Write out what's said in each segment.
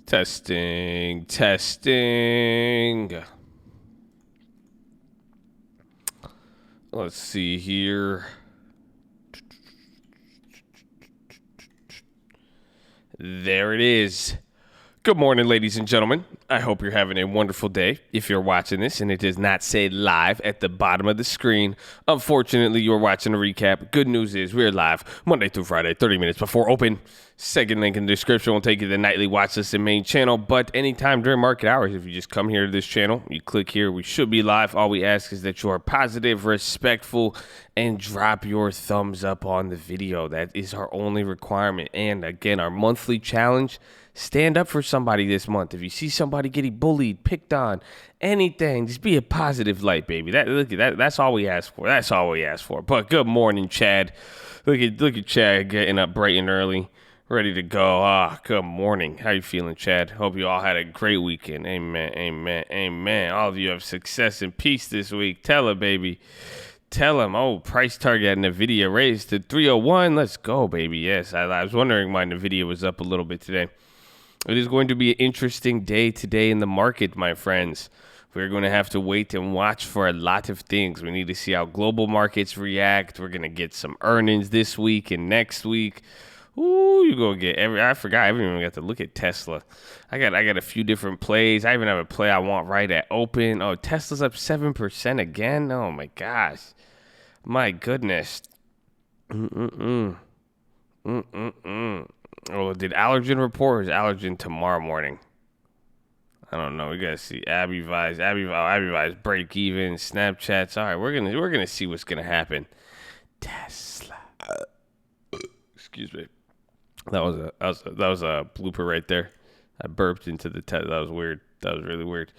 Testing. Let's see here. There it is. Good morning, ladies and gentlemen. I hope you're having a wonderful day. If you're watching this and it does not say live at the bottom of the screen, unfortunately, you're watching a recap. Good news is we're live Monday through Friday, 30 minutes before open. Second link in the description will take you to the nightly watch list and main channel. But anytime during market hours, if you just come here to this channel, you click here, we should be live. All we ask is that you are positive, respectful, and drop your thumbs up on the video. That is our only requirement. And again, our monthly challenge, stand up for somebody this month. If you see somebody getting bullied, picked on, anything, just be a positive light, baby. That's all we ask for. That's all we ask for. But good morning, Chad. Look at Chad getting up bright and early, ready to go. Good morning. How you feeling, Chad? Hope you all had a great weekend. Amen. All of you have success and peace this week. Tell her, baby. Tell him, price target at Nvidia raised to 301. Let's go, baby. Yes, I was wondering why Nvidia was up a little bit today. It is going to be an interesting day today in the market, my friends. We're going to have to wait and watch for a lot of things. We need to see how global markets react. We're going to get some earnings this week and next week. Ooh, you go get I forgot. I haven't even got to look at Tesla. I got a few different plays. I even have a play I want right at open. Oh, Tesla's up 7% again. Oh my gosh. My goodness. Oh, did Allergen report or is Allergen tomorrow morning? I don't know. We gotta see. Abby Vise break even. Snapchats. All right, we're gonna see what's gonna happen. Tesla. Excuse me. That was a blooper right there. I burped into the That was weird. That was really weird.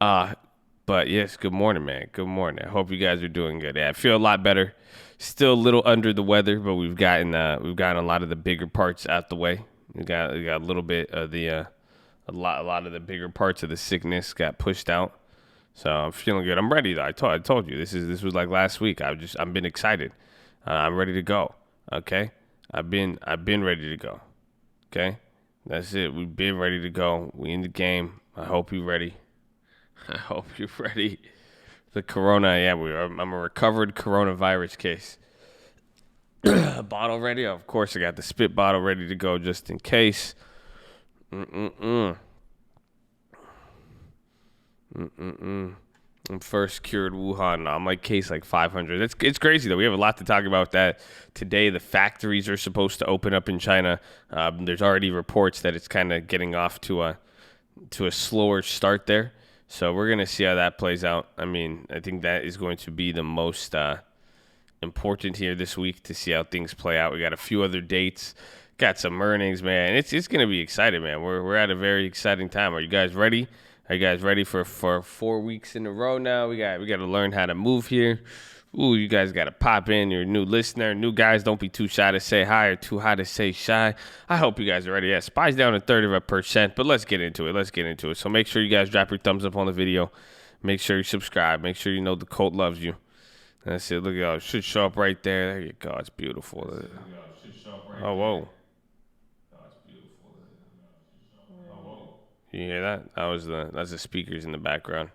But yes, good morning, man. Good morning. I hope you guys are doing good. Yeah, I feel a lot better. Still a little under the weather, but we've gotten a lot of the bigger parts out the way. We got a little bit of the a lot of the bigger parts of the sickness got pushed out. So I'm feeling good. I'm ready though. I told you this was like last week. I've been excited. I'm ready to go. Okay, I've been ready to go. Okay, that's it. We've been ready to go. We in the game. I hope you're ready. I hope you're ready. The corona, yeah, I'm a recovered coronavirus case. Bottle ready? Of course, I got the spit bottle ready to go just in case. I'm first cured Wuhan. I'm like case like 500. It's crazy though. We have a lot to talk about that today. The factories are supposed to open up in China. There's already reports that it's kind of getting off to a slower start there. So we're going to see how that plays out. I mean, I think that is going to be the most important here this week to see how things play out. We got a few other dates, got some earnings, man. It's going to be exciting, man. We're at a very exciting time. Are you guys ready? Are you guys ready for 4 weeks in a row now? We got to learn how to move here. Ooh, you guys got to pop in. You're a new listener. New guys, don't be too shy to say hi or too high to say shy. I hope you guys are ready. Yeah, SPY's down to 30%, but let's get into it. So make sure you guys drop your thumbs up on the video. Make sure you subscribe. Make sure you know the cult loves you. That's it. Look at it should show up right there. There you go. It's beautiful. Oh, whoa. You hear that? That's the speakers in the background.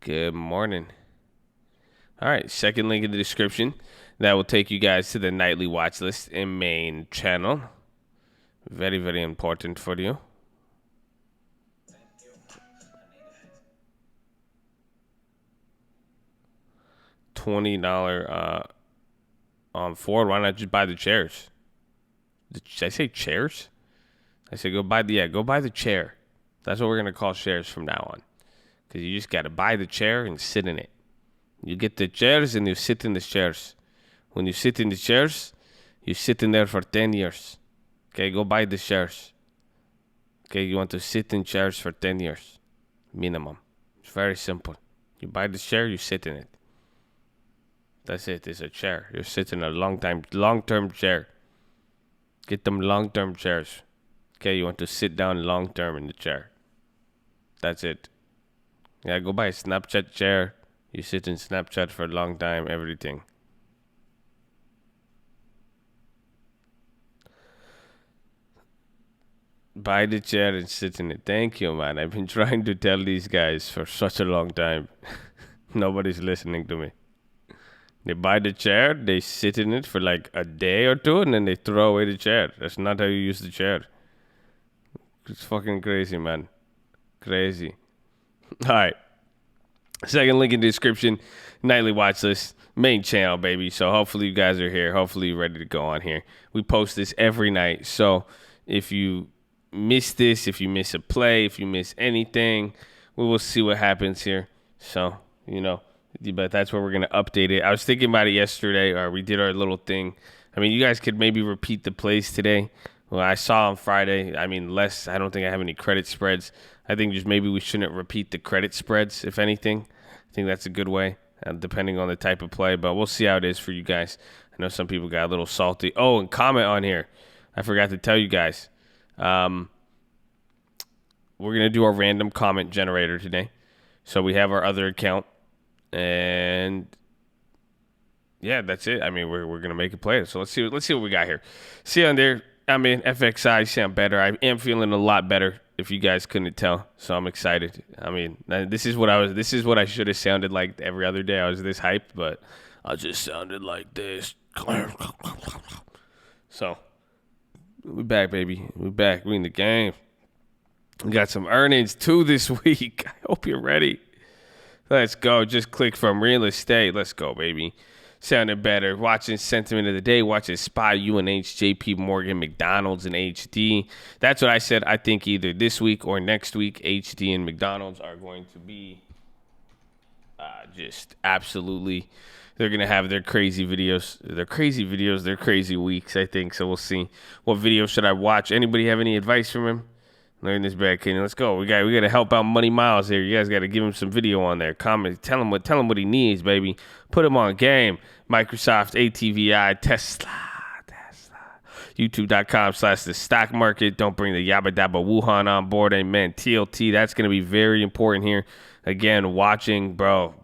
Good morning. All right, second link in the description. That will take you guys to the nightly watch list and main channel. Very, very important for you. $20 on Ford. Why not just buy the chairs? Did I say chairs? I said go buy the chair. That's what we're gonna call shares from now on. Because you just got to buy the chair and sit in it. You get the chairs and you sit in the chairs. When you sit in the chairs, you sit in there for 10 years. Okay, go buy the chairs. Okay, you want to sit in chairs for 10 years. Minimum. It's very simple. You buy the chair, you sit in it. That's it. It's a chair. You're sitting in a long-term chair. Get them long-term chairs. Okay, you want to sit down long-term in the chair. That's it. Yeah, go buy a Snapchat chair. You sit in Snapchat for a long time, everything. Buy the chair and sit in it. Thank you, man. I've been trying to tell these guys for such a long time. Nobody's listening to me. They buy the chair, they sit in it for like a day or two, and then they throw away the chair. That's not how you use the chair. It's fucking crazy, man. Crazy. All right. Second link in the description. Nightly watch list. Main channel, baby. So hopefully you guys are here. Hopefully you're ready to go on here. We post this every night. So if you miss this, if you miss a play, if you miss anything, we will see what happens here. So, but that's where we're going to update it. I was thinking about it yesterday, or we did our little thing. I mean, you guys could maybe repeat the plays today. Well, I saw on Friday, I don't think I have any credit spreads. I think just maybe we shouldn't repeat the credit spreads, if anything. I think that's a good way, depending on the type of play. But we'll see how it is for you guys. I know some people got a little salty. Oh, and comment on here. I forgot to tell you guys. We're going to do our random comment generator today. So we have our other account. And yeah, that's it. I mean, we're going to make a play. So let's see what we got here. See on there. I mean, FXI sound better. I am feeling a lot better, if you guys couldn't tell. So I'm excited. I mean, this is what I should have sounded like every other day. I was this hyped, but I just sounded like this. So we back, baby. We back. We in the game. We got some earnings too this week. I hope you're ready. Let's go. Just click from real estate. Let's go, baby. Sounding better. Watching sentiment of the day. Watching SPY, UNH, JP Morgan, McDonald's, and HD. That's what I said. I think either this week or next week, HD and McDonald's are going to be just absolutely. They're going to have their crazy videos. Their crazy weeks, I think. So we'll see. What video should I watch? Anybody have any advice from him? Learn this bad, Kenny. Let's go. We got to help out Money Miles here. You guys got to give him some video on there. Comment. Tell him what he needs, baby. Put him on game. Microsoft, ATVI, Tesla. YouTube.com/the stock market. Don't bring the Yabba Dabba Wuhan on board. Amen. TLT. That's going to be very important here. Again, watching bonds.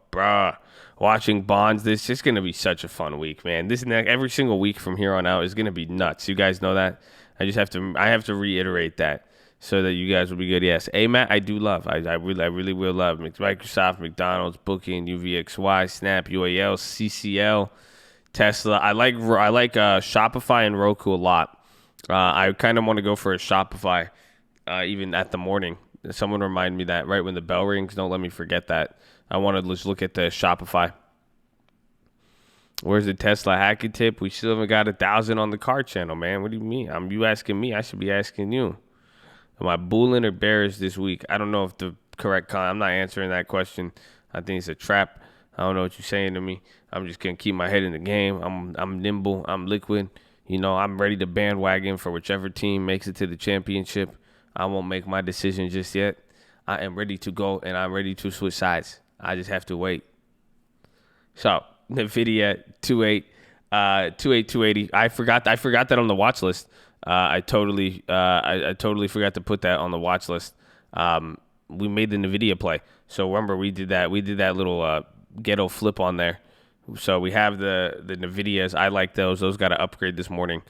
This is going to be such a fun week, man. Every single week from here on out is going to be nuts. You guys know that. I have to reiterate that. So that you guys will be good. Yes. Matt, I do love. I really will love Microsoft, McDonald's, Booking, UVXY, Snap, UAL, CCL, Tesla. I like Shopify and Roku a lot. I kind of want to go for a Shopify even at the morning. Someone remind me that right when the bell rings. Don't let me forget that. I want to just look at the Shopify. Where's the Tesla hacking tip? We still haven't got 1,000 on the car channel, man. What do you mean? You asking me? I should be asking you. Am I bulling or bearish this week? I don't know if the correct I'm not answering that question. I think it's a trap. I don't know what you're saying to me. I'm just going to keep my head in the game. I'm nimble. I'm liquid. I'm ready to bandwagon for whichever team makes it to the championship. I won't make my decision just yet. I am ready to go, and I'm ready to switch sides. I just have to wait. So, Nvidia 280. I forgot that on the watch list. I totally forgot to put that on the watch list. We made the Nvidia play. So remember we did that little ghetto flip on there. So we have the Nvidias. I like those. Those got to upgrade this morning.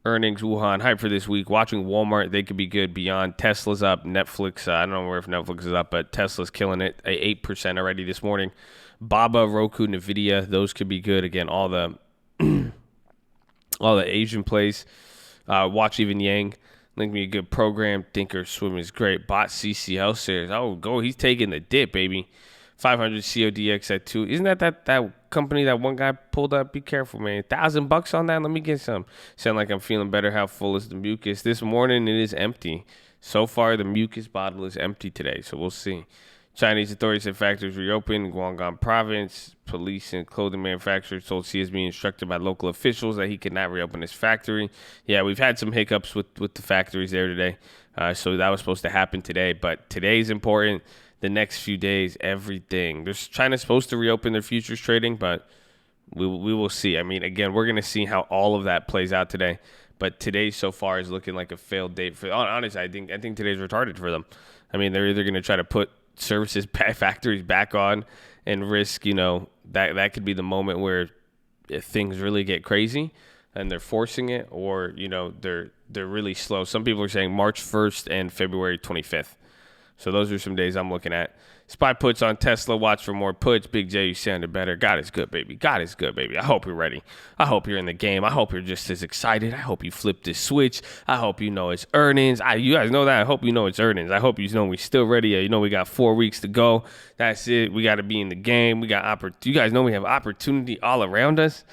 Earnings, Wuhan, hype for this week. Watching Walmart, they could be good. Beyond, Tesla's up. Netflix, I don't know if Netflix is up, but Tesla's killing it. 8% already this morning. Baba, Roku, Nvidia, those could be good. Again, all the Asian plays. Watch Even Yang. Link me a good program. Thinkorswim is great. Bot CCL series. Oh, go. He's taking the dip, baby. 500 CODX at 2. Isn't that company that one guy pulled up? Be careful, man. $1,000 on that? Let me get some. Sound like I'm feeling better. How full is the mucus? This morning it is empty. So far, the mucus bottle is empty today, so we'll see. Chinese authorities said factories reopened. Guangdong province, police and clothing manufacturers told CSB instructed by local officials that he could not reopen his factory. Yeah, we've had some hiccups with the factories there today. So that was supposed to happen today. But today's important. The next few days, everything. China's supposed to reopen their futures trading, but we will see. I mean, again, we're going to see how all of that plays out today. But today so far is looking like a failed day. Honestly, I think today's retarded for them. I mean, they're either going to try to put services factories back on and risk, that could be the moment where things really get crazy and they're forcing it, or they're really slow. Some people are saying March 1st and February 25th. So those are some days I'm looking at. Spy puts on Tesla. Watch for more puts. Big J, you sounded better. God is good, baby. God is good, baby. I hope you're ready. I hope you're in the game. I hope you're just as excited. I hope you flip this switch. I hope you know it's earnings. You guys know that. I hope you know it's earnings. I hope you know we're still ready. You know we got 4 weeks to go. That's it. We got to be in the game. We got you guys know we have opportunity all around us.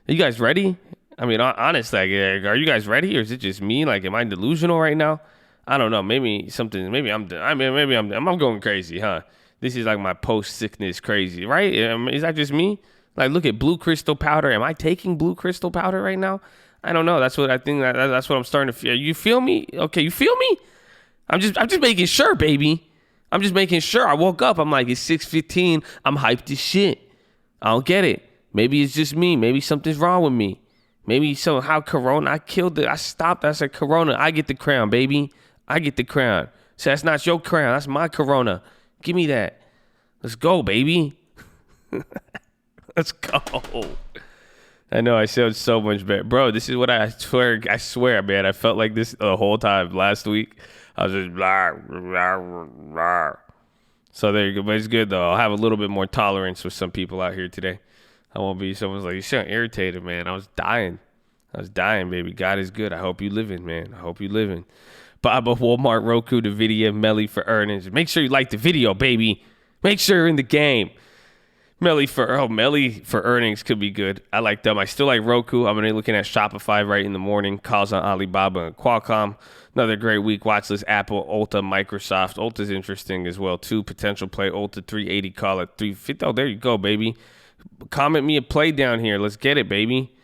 Are you guys ready? I mean, honestly, are you guys ready, or is it just me? Like, am I delusional right now? I don't know. Maybe I'm going crazy, huh? This is like my post-sickness crazy, right? Is that just me? Like, look at blue crystal powder. Am I taking blue crystal powder right now? I don't know. That's what I think. That's what I'm starting to feel. You feel me? Okay, you feel me? I'm just making sure, baby. I'm just making sure. I woke up. I'm like, it's 6:15. I'm hyped as shit. I don't get it. Maybe it's just me. Maybe something's wrong with me. Maybe somehow Corona. I killed it. I stopped. I said, Corona, I get the crown, baby. I get the crown. So that's not your crown. That's my Corona. Give me that. Let's go, baby. Let's go. I know I sound so much better. Bro, this is what I swear, man. I felt like this the whole time last week. I was just blah, blah, blah. So there you go. But it's good, though. I'll have a little bit more tolerance with some people out here today. I won't be someone's like, you sound irritated, man. I was dying, baby. God is good. I hope you living, man. I hope you living. Baba, Walmart, Roku, Nvidia, Melly for earnings. Make sure you like the video, baby. Make sure you're in the game. Melly for earnings could be good. I like them. I still like Roku. I'm going to be looking at Shopify right in the morning. Calls on Alibaba and Qualcomm. Another great week. Watchlist, Apple, Ulta, Microsoft. Ulta's interesting as well, too. Potential play, Ulta 380, call it 350. Oh, there you go, baby. Comment me a play down here. Let's get it, baby.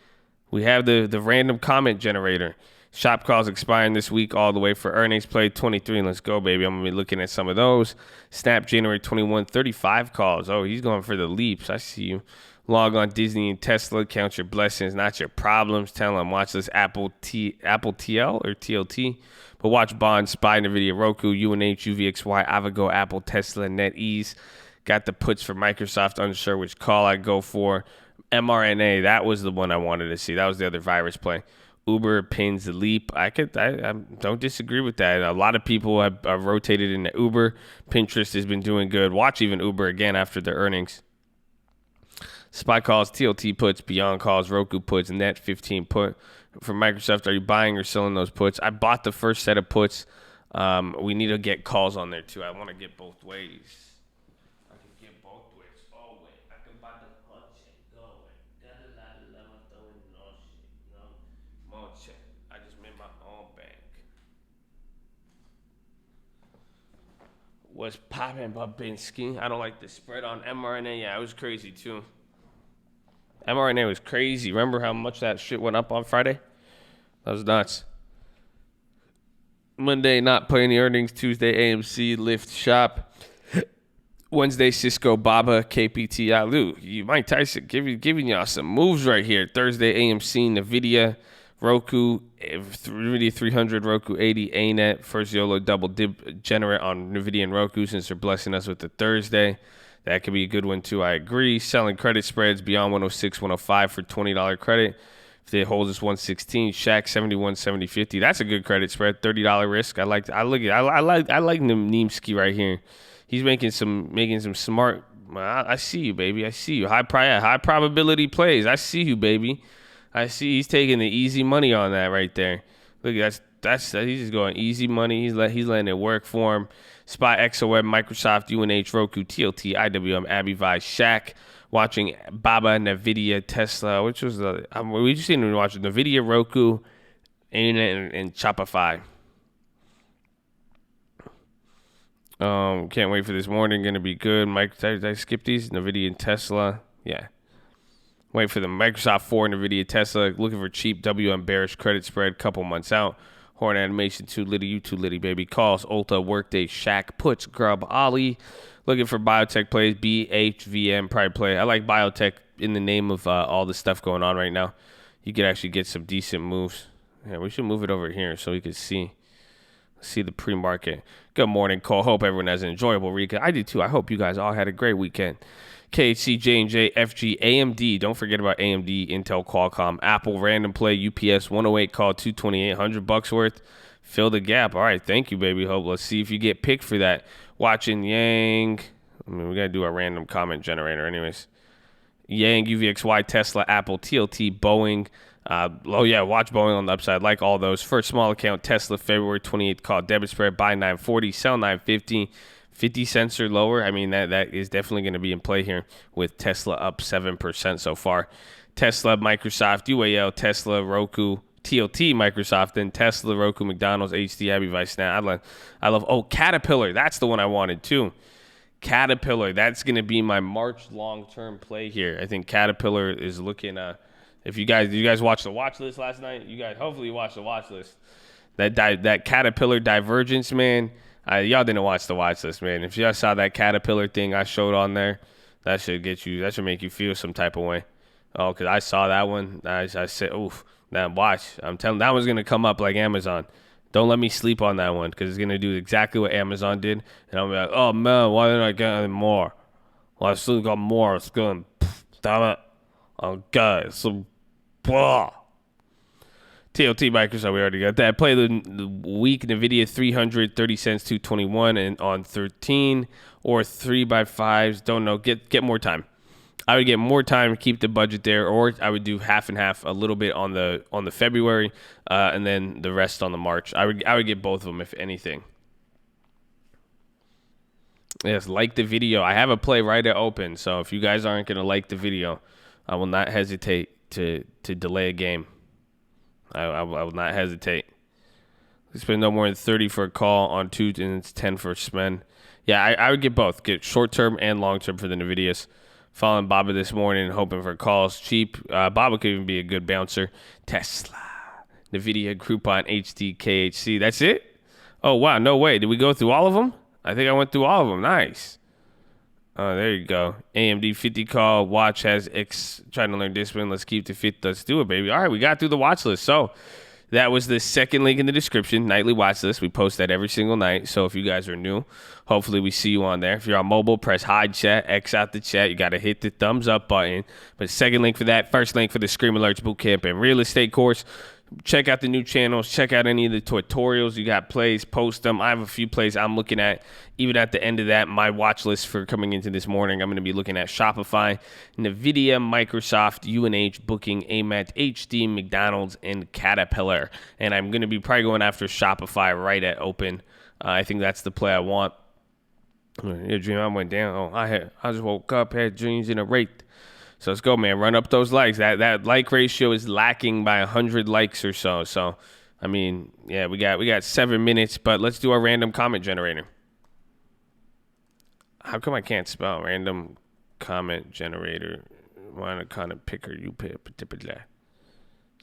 We have the random comment generator. Shop calls expiring this week all the way for earnings play 23. Let's go, baby. I'm going to be looking at some of those. Snap January 21, 35 calls. Oh, he's going for the leaps. I see you. Log on Disney and Tesla. Count your blessings, not your problems. Tell them watch this Apple TL or TLT. But watch Bond, Spy, Nvidia, Roku, UNH, UVXY, Avago, Apple, Tesla, NetEase. Got the puts for Microsoft. Unsure which call I go for. mRNA, that was the one I wanted to see. That was the other virus play. Uber pins the leap. I don't disagree with that. A lot of people have rotated into Uber. Pinterest has been doing good. Watch even Uber again after their earnings. Spy calls, TLT puts, Beyond calls, Roku puts, Net 15 put. For Microsoft, are you buying or selling those puts? I bought the first set of puts. We need to get calls on there too. I want to get both ways. I can get both ways. Oh, wait. I can buy the hot check. Go away. I just made my own bank. What's popping, Babinski? I don't like the spread on mRNA. Yeah, it was crazy too. mRNA was crazy. Remember how much that shit went up on Friday? That was nuts. Monday, not playing the earnings. Tuesday, AMC, Lyft, Shop. Wednesday, Cisco, Baba, KPT, Alu. Mike Tyson giving y'all some moves right here. Thursday, AMC, Nvidia, Roku, Nvidia 300, Roku 80, ANET, First YOLO double dip generate on Nvidia and Roku since they're blessing us with the Thursday. That could be a good one too. I agree. Selling credit spreads beyond 106, 105 for $20 credit. If it holds us 116, Shaq 71, 70, 50. That's a good credit spread. $30 risk. I like Nemski right here. He's making some smart. I see you, baby. I see you. High probability plays. I see you, baby. I see he's taking the easy money on that right there. Look, that's he's just going easy money. He's letting it work for him. Spy, XOM, Microsoft, UNH, Roku, TLT, IWM, Abivi, Shaq. Watching Baba, Nvidia, Tesla, which was we just didn't even watch Nvidia, Roku, and Shopify. Can't wait for this morning. Going to be good. Did I skip these? Nvidia and Tesla. Yeah. Wait for the Microsoft 4, Nvidia, Tesla. Looking for cheap WM bearish credit spread. Couple months out. Horn Animation, too litty. You too litty, baby. Calls, Ulta, Workday, Shaq, puts, Grub, Ollie. Looking for biotech plays. BHVM, probably play. I like biotech in the name of all the stuff going on right now. You could actually get some decent moves. Yeah, we should move it over here so we can see. See the pre-market. Good morning, Cole. Hope everyone has an enjoyable weekend. I did too. I hope you guys all had a great weekend. KHC, J&J, FG, AMD. Don't forget about AMD, Intel, Qualcomm, Apple, random play, UPS, 108 call, 228, $100 worth. Fill the gap. All right, thank you, baby. Hope. Let's see if you get picked for that. Watching Yang. I mean, we got to do a random comment generator anyways. Yang, UVXY, Tesla, Apple, TLT, Boeing. Watch Boeing on the upside. Like all those. First small account, Tesla, February 28th call. Debit spread, buy 940, sell 950. 50 cents or lower. I mean, that is definitely going to be in play here with Tesla up 7% so far. Tesla, Microsoft, UAL, Tesla, Roku, TLT, Microsoft, then Tesla, Roku, McDonald's, HD, Abby, Vice, Snap. I love, Caterpillar. That's the one I wanted too. Caterpillar. That's going to be my March long-term play here. I think Caterpillar is looking, if you guys watched the watch list last night, you guys hopefully watched the watch list. That Caterpillar divergence, man. Y'all didn't watch the watch list, man. If y'all saw that Caterpillar thing I showed on there, that should make you feel some type of way. Oh, because I saw that one. I said, oof, that watch. I'm telling that one's going to come up like Amazon. Don't let me sleep on that one because it's going to do exactly what Amazon did. And I'm like, oh, man, why didn't I get any more? Well, I still got more. It's going, damn it. Oh, God. So, blah. TLT Microsoft, we already got that. Play the week Nvidia 330 cents 221 and on 13 or 3x5s. Don't know. Get more time. I would get more time, keep the budget there, or I would do half and half, a little bit on the February, and then the rest on the March. I would get both of them if anything. Yes, like the video. I have a play right at open, so if you guys aren't gonna like the video, I will not hesitate to delay a game. I will not hesitate. Spend no more than 30 for a call on two, and it's 10 for spend. Yeah, I would get both. Get short-term and long-term for the Nvidias. Following Baba this morning and hoping for calls. Cheap. Baba could even be a good bouncer. Tesla. Nvidia, Groupon, HD, KHC. That's it? Oh, wow. No way. Did we go through all of them? I think I went through all of them. Nice. Oh, there you go. AMD 50 call. Watch has X. Trying to learn discipline. Let's keep the fit. Let's do it, baby. All right, we got through the watch list. So that was the second link in the description. Nightly watch list. We post that every single night. So if you guys are new, hopefully we see you on there. If you're on mobile, press hide chat. X out the chat. You got to hit the thumbs up button. But second link for that. First link for the Scream Alerts Bootcamp and Real Estate course. Check out the new channels. Check out any of the tutorials. You got plays, post them. I have a few plays I'm looking at. Even at the end of that, my watch list for coming into this morning, I'm going to be looking at Shopify, Nvidia, Microsoft, UNH, Booking, AMAT, HD, McDonald's, and Caterpillar. And I'm going to be probably going after Shopify right at open. I think that's the play I want. Your dream, I went down. Oh, I just woke up, had dreams in a rate. So let's go, man. Run up those likes. That like ratio is lacking by 100 likes or so. So, I mean, yeah, we got 7 minutes, but let's do our random comment generator. How come I can't spell random comment generator? Want to kind of picker you pick.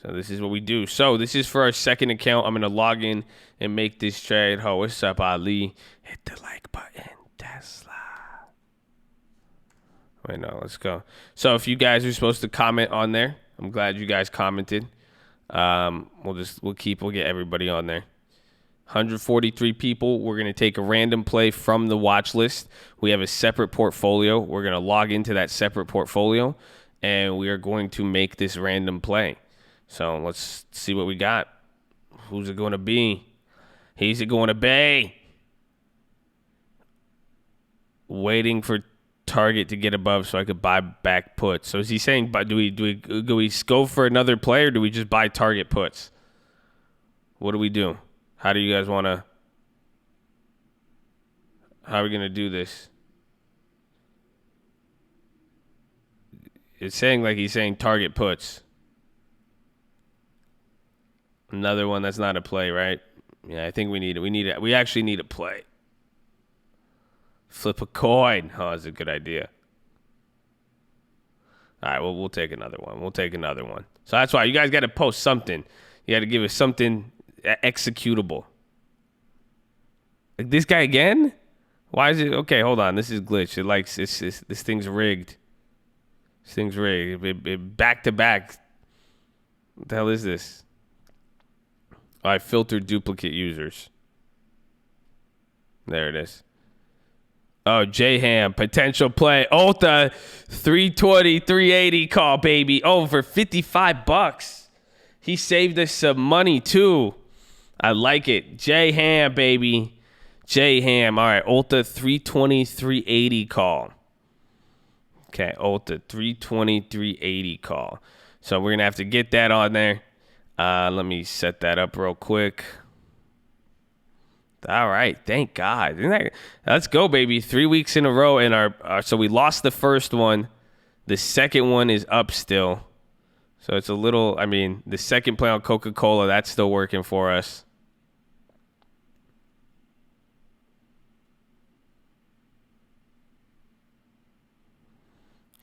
So this is what we do. So this is for our second account. I'm gonna log in and make this trade. Oh, what's up, Ali? Hit the like button, Tesla. Wait, no, let's go. So if you guys are supposed to comment on there, I'm glad you guys commented. We'll get everybody on there. 143 people. We're going to take a random play from the watch list. We have a separate portfolio. We're going to log into that separate portfolio, and we are going to make this random play. So let's see what we got. Who's it going to be? He's it going to be? Waiting for target to get above so I could buy back puts. So is he saying, do we go for another play or do we just buy target puts? What do we do? How do you guys want to? How are we going to do this? It's saying like he's saying target puts. Another one that's not a play, right? Yeah, I think we actually need a play. Flip a coin. Oh, that's a good idea. All right, well, we'll take another one. So that's why you guys got to post something. You got to give us something executable. Like this guy again? Why is it? Okay, hold on. This is glitch. It likes this thing's rigged. This thing's rigged. Back to back. What the hell is this? All right, filter duplicate users. There it is. Oh, J-Ham, potential play. Ulta, 320, 380 call, baby. Over 55 bucks. He saved us some money, too. I like it. J-Ham, baby. J-Ham. All right, Ulta, 320, 380 call. Okay, Ulta, 320, 380 call. So we're going to have to get that on there. Let me set that up real quick. All right, thank God. Let's go, baby. 3 weeks in a row in our so we lost the first one. The second one is up still. So it's a little, I mean, the second play on Coca-Cola, that's still working for us.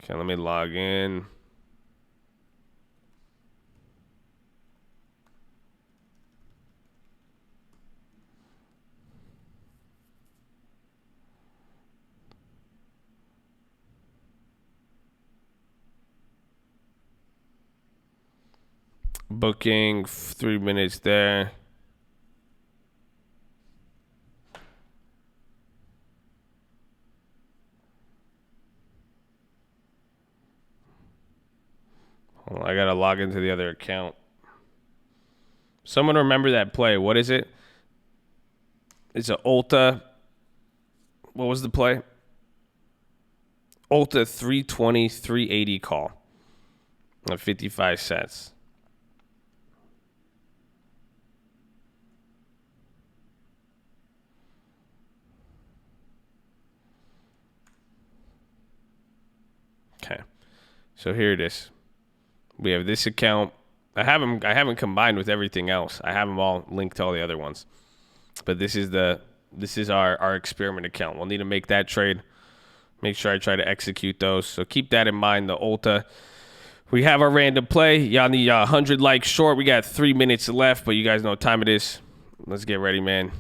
Okay, let me log in. Booking 3 minutes there. Hold on, I gotta log into the other account. Someone remember that play. What is it? It's an Ulta. What was the play? Ulta 320, 380 call at 55 cents. Okay, so here it is. We have this account. I haven't combined with everything else. I have them all linked to all the other ones. But this is our experiment account. We'll need to make that trade. Make sure I try to execute those. So keep that in mind. The Ulta. We have our random play. Y'all need 100 likes short. We got 3 minutes left, but you guys know what time it is. Let's get ready, man.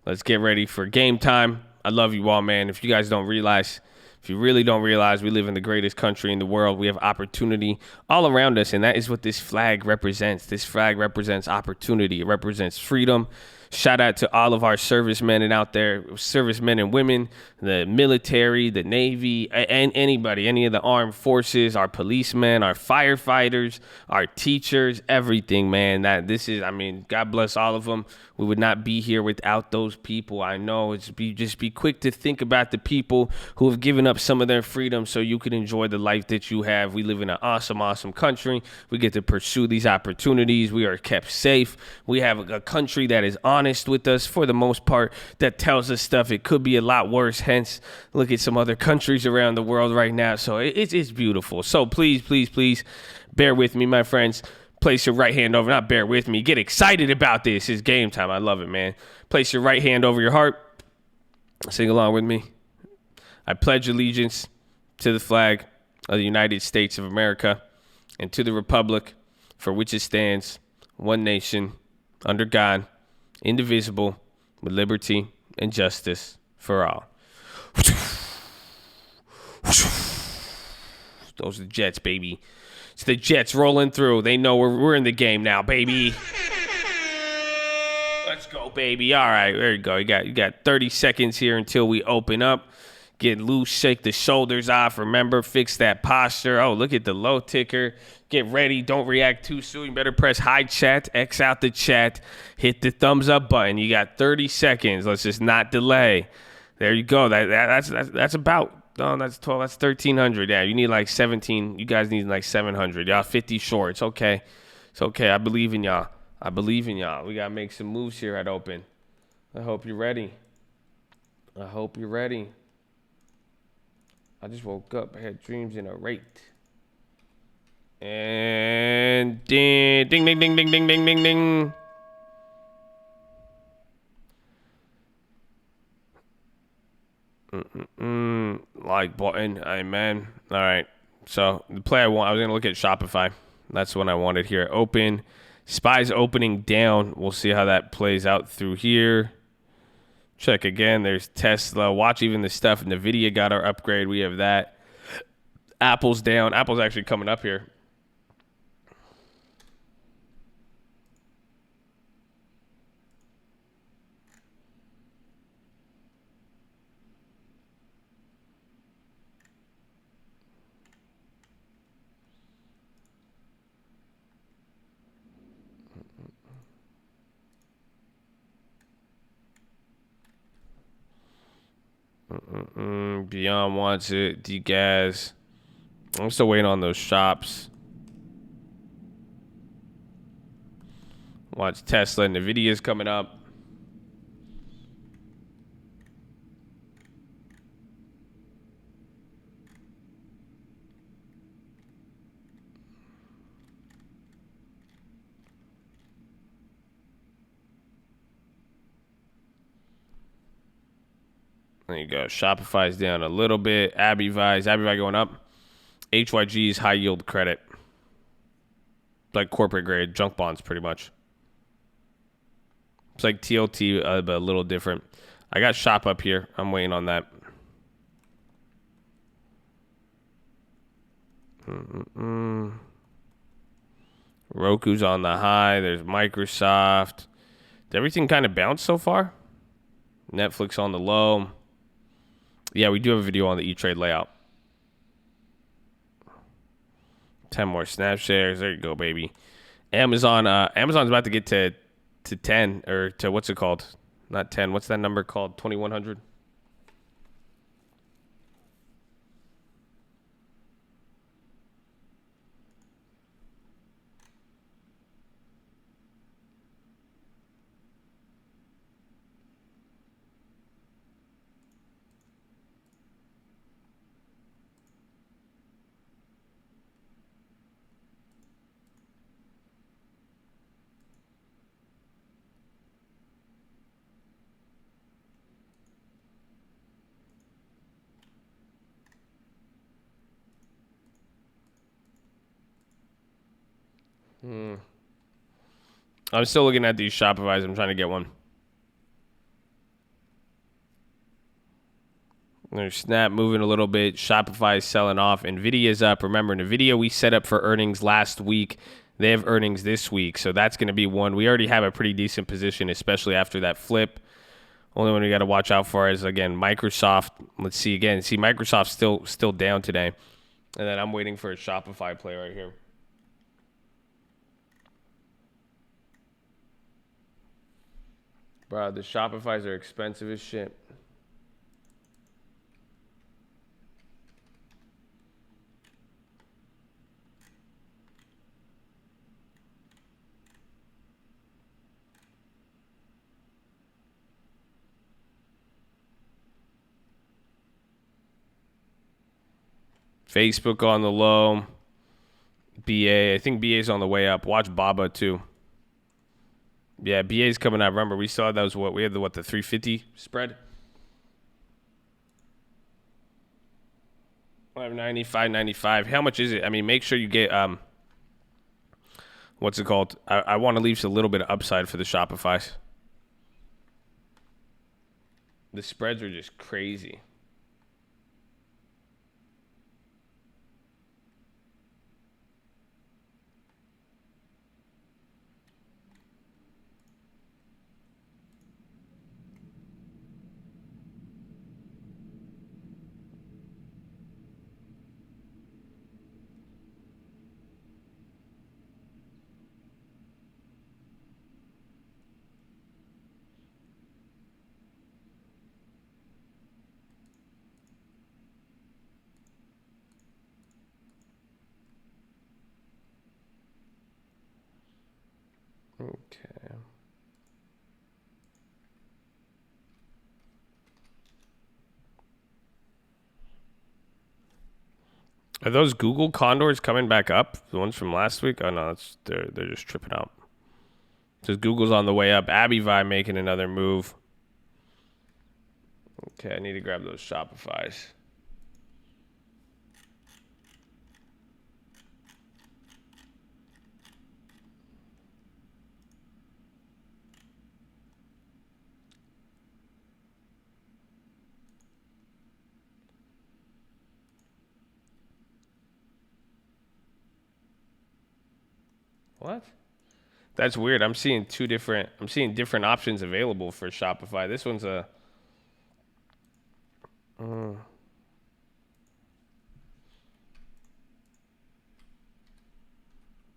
Let's get ready for game time. I love you all, man. If you guys don't realize, if you really don't realize, we live in the greatest country in the world. We have opportunity all around us, and that is what this flag represents. This flag represents opportunity. It represents freedom. Shout out to all of our servicemen and out there, servicemen and women, the military, the Navy, and anybody, any of the armed forces, our policemen, our firefighters, our teachers, everything, man. God bless all of them. We would not be here without those people. I know just be quick to think about the people who have given up some of their freedom so you can enjoy the life that you have. We live in an awesome, awesome country. We get to pursue these opportunities. We are kept safe. We have a country that is honest with us for the most part, that tells us stuff. It could be a lot worse. Hence, look at some other countries around the world right now. So it's beautiful. So please, please, please bear with me, my friends. Place your right hand over, not bear with me. Get excited about this. It's game time. I love it, man. Place your right hand over your heart. Sing along with me. I pledge allegiance to the flag of the United States of America and to the republic for which it stands, one nation, under God, indivisible, with liberty and justice for all. Those are the Jets, baby. It's the Jets rolling through. They know we're in the game now, baby. Let's go, baby. All right, there you go. You got 30 seconds here until we open up. Get loose, shake the shoulders off. Remember, fix that posture. Oh, look at the low ticker. Get ready. Don't react too soon. You better press hide chat, X out the chat, hit the thumbs up button. You got 30 seconds. Let's just not delay. There you go. That's about. Oh, that's 12. That's 1,300. Yeah, you need like 17. You guys need like 700. Y'all 50 short. It's okay. It's okay. I believe in y'all. We got to make some moves here at Open. I hope you're ready. I just woke up. I had dreams in a rate. And ding, ding, ding, ding, ding, ding, ding, ding, ding. Like button, amen. All right. So the play I was gonna look at Shopify. That's what I wanted here. Open. SPY's opening down. We'll see how that plays out through here. Check again. There's Tesla. Watch even the stuff. Nvidia got our upgrade. We have that. Apple's down. Apple's actually coming up here. Beyond wants it. Degas. I'm still waiting on those shops. Watch Tesla and Nvidia's coming up. There you go. Shopify's down a little bit. Abivi going up. HYG's high yield credit. Like corporate grade junk bonds, pretty much. It's like TLT, but a little different. I got Shop up here. I'm waiting on that. Roku's on the high. There's Microsoft. Did everything kind of bounce so far? Netflix on the low. Yeah, we do have a video on the E-Trade layout. 10 more snap shares. There you go, baby. Amazon's about to get to 10, or to, what's it called? Not 10. What's that number called? 2100? I'm still looking at these Shopify's. I'm trying to get one. There's Snap moving a little bit. Shopify is selling off. Nvidia's up. Remember, Nvidia we set up for earnings last week. They have earnings this week, so that's going to be one. We already have a pretty decent position, especially after that flip. Only one we got to watch out for is, again, Microsoft. Let's see again. See, Microsoft's still down today. And then I'm waiting for a Shopify play right here. Bro, the Shopify's are expensive as shit. Facebook on the low. BA. I think BA's on the way up. Watch Baba too. Yeah, BA's coming up. Remember, we saw that was what we had the 350 spread. 590, 595. How much is it? I mean, make sure you get what's it called? I want to leave a little bit of upside for the Shopify's. The spreads are just crazy. Okay. Are those Google condors coming back up? The ones from last week? Oh no, they're just tripping out. Says Google's on the way up. Abivi making another move. Okay, I need to grab those Shopify's. What? That's weird. I'm seeing different options available for Shopify. This one's a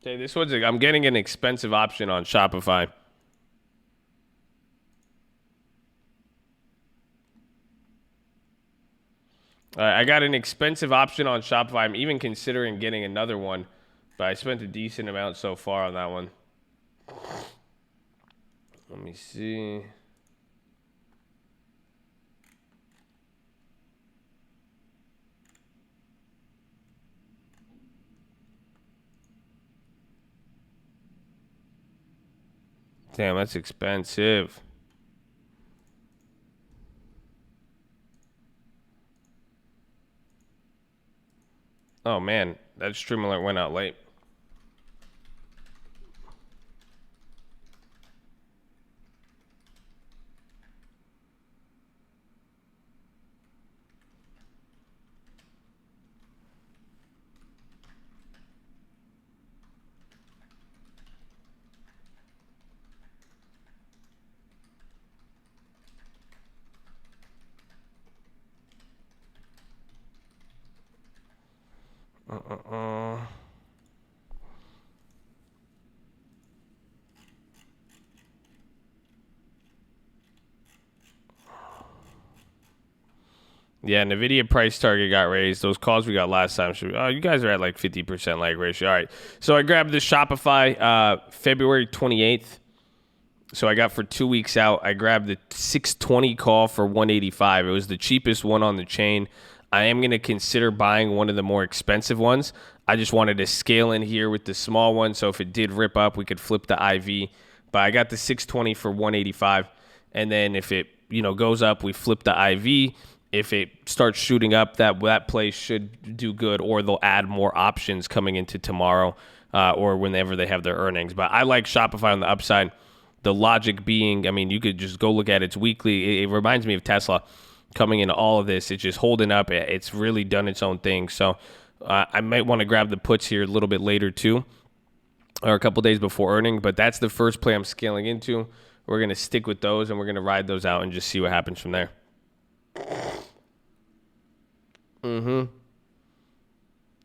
okay, I'm getting an expensive option on Shopify. I got an expensive option on Shopify. I'm even considering getting another one, but I spent a decent amount so far on that one. Let me see. Damn, that's expensive. Oh man, that stream alert went out late. Yeah, Nvidia price target got raised. Those calls we got last time. Oh, you guys are at like 50% lag ratio. All right. So I grabbed the Shopify February 28th. So I got for 2 weeks out. I grabbed the 620 call for 185. It was the cheapest one on the chain. I am going to consider buying one of the more expensive ones. I just wanted to scale in here with the small one. So if it did rip up, we could flip the IV. But I got the 620 for 185. And then if it, goes up, we flip the IV. If it starts shooting up, that play should do good, or they'll add more options coming into tomorrow or whenever they have their earnings. But I like Shopify on the upside. The logic being, you could just go look at its weekly. It reminds me of Tesla coming into all of this. It's just holding up. It's really done its own thing. So I might want to grab the puts here a little bit later too, or a couple days before earning. But that's the first play I'm scaling into. We're going to stick with those, and we're going to ride those out and just see what happens from there.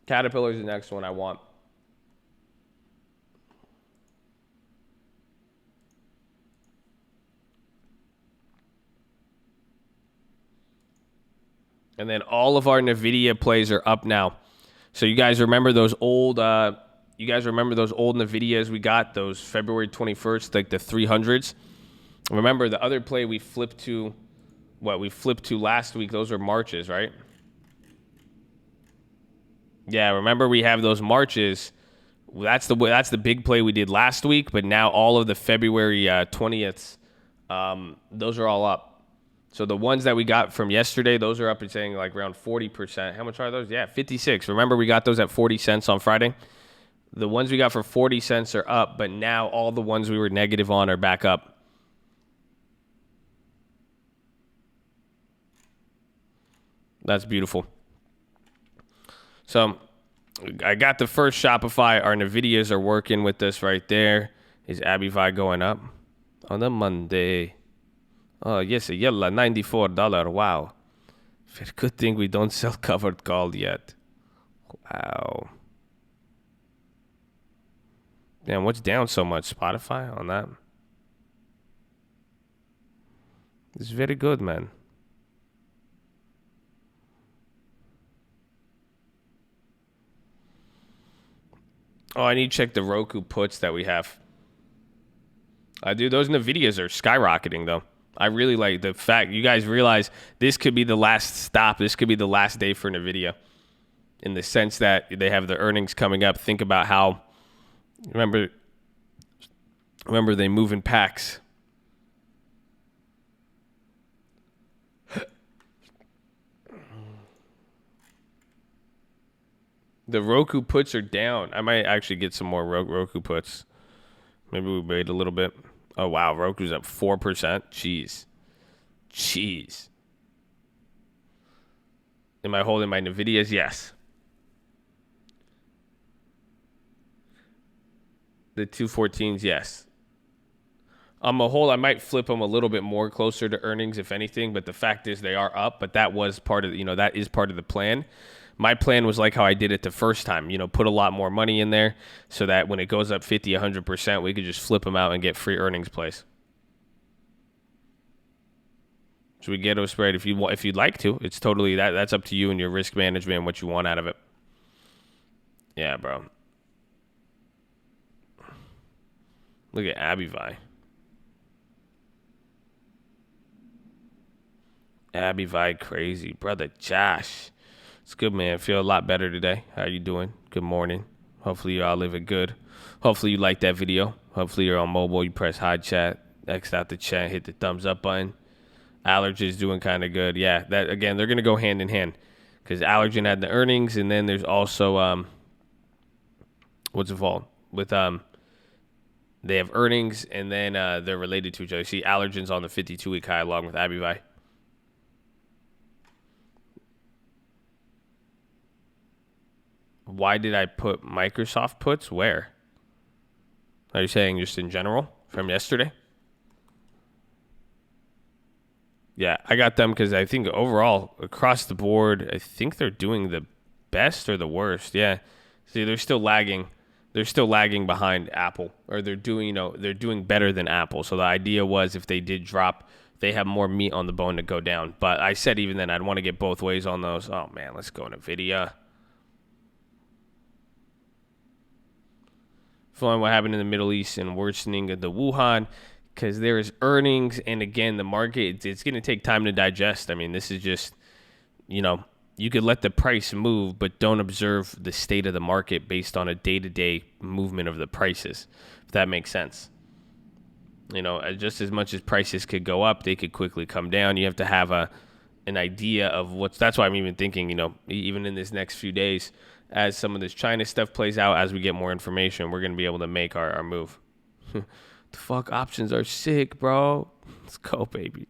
Caterpillar is the next one I want. And then all of our Nvidia plays are up now. So you guys remember those old Nvidias we got, those February 21st, like the 300s? Remember the other play we flipped to last week, those are Marches, right? Yeah, remember we have those Marches. That's the big play we did last week, but now all of the February 20th, those are all up. So the ones that we got from yesterday, those are up and saying like around 40%. How much are those? Yeah, 56. Remember we got those at 40 cents on Friday? The ones we got for 40 cents are up, but now all the ones we were negative on are back up. That's beautiful. So I got the first Shopify. Our Nvidias are working with us right there. Is Abivai going up on the Monday? Oh, yes, yalla, $94. Wow. Good thing we don't sell covered call yet. Wow. Damn, what's down so much? Spotify on that? It's very good, man. Oh, I need to check the Roku puts that we have. Dude, those Nvidias are skyrocketing, though. I really like the fact you guys realize this could be the last stop. This could be the last day for Nvidia in the sense that they have the earnings coming up. Think about how, remember they move in packs. The Roku puts are down. I might actually get some more Roku puts. Maybe we wait a little bit. Oh, wow. Roku's up 4%. Jeez. Am I holding my Nvidias? Yes. The 214s, yes. I might flip them a little bit more closer to earnings, if anything. But the fact is they are up. But that was part of, that is part of the plan. My plan was like how I did it the first time, put a lot more money in there so that when it goes up 50, 100%, we could just flip them out and get free earnings plays. So we Ghetto Spread if you'd like to. It's totally that's up to you and your risk management and what you want out of it. Yeah, bro. Look at Abivai. Abivai crazy. Brother Josh. It's good, man. Feel a lot better today. How you doing? Good morning. Hopefully you all living good. Hopefully you like that video. Hopefully you're on mobile. You press hide chat. X out the chat. Hit the thumbs up button. Allergen's doing kind of good. Yeah, that again, they're going to go hand in hand. Because Allergen had the earnings. And then there's also, what's it called? With, they have earnings. And then they're related to each other. See, Allergen's on the 52-week high along with Abivai. Why did I put Microsoft puts? Where? Are you saying just in general from yesterday? Yeah, I got them because I think overall, across the board, I think they're doing the best or the worst. Yeah. See, they're still lagging. They're still lagging behind Apple, or they're doing better than Apple. So the idea was if they did drop, they have more meat on the bone to go down. But I said even then I'd want to get both ways on those. Oh, man, let's go Nvidia. Following what happened in the Middle East and worsening of the Wuhan, because there is earnings, and again, the market, it's going to take time to digest. I mean, this is just, you could let the price move, but don't observe the state of the market based on a day-to-day movement of the prices, if that makes sense. Just as much as prices could go up, they could quickly come down. You have to have an idea of that's why I'm even thinking, even in this next few days, as some of this China stuff plays out, as we get more information, we're going to be able to make our move. The fuck options are sick, bro. Let's go, baby.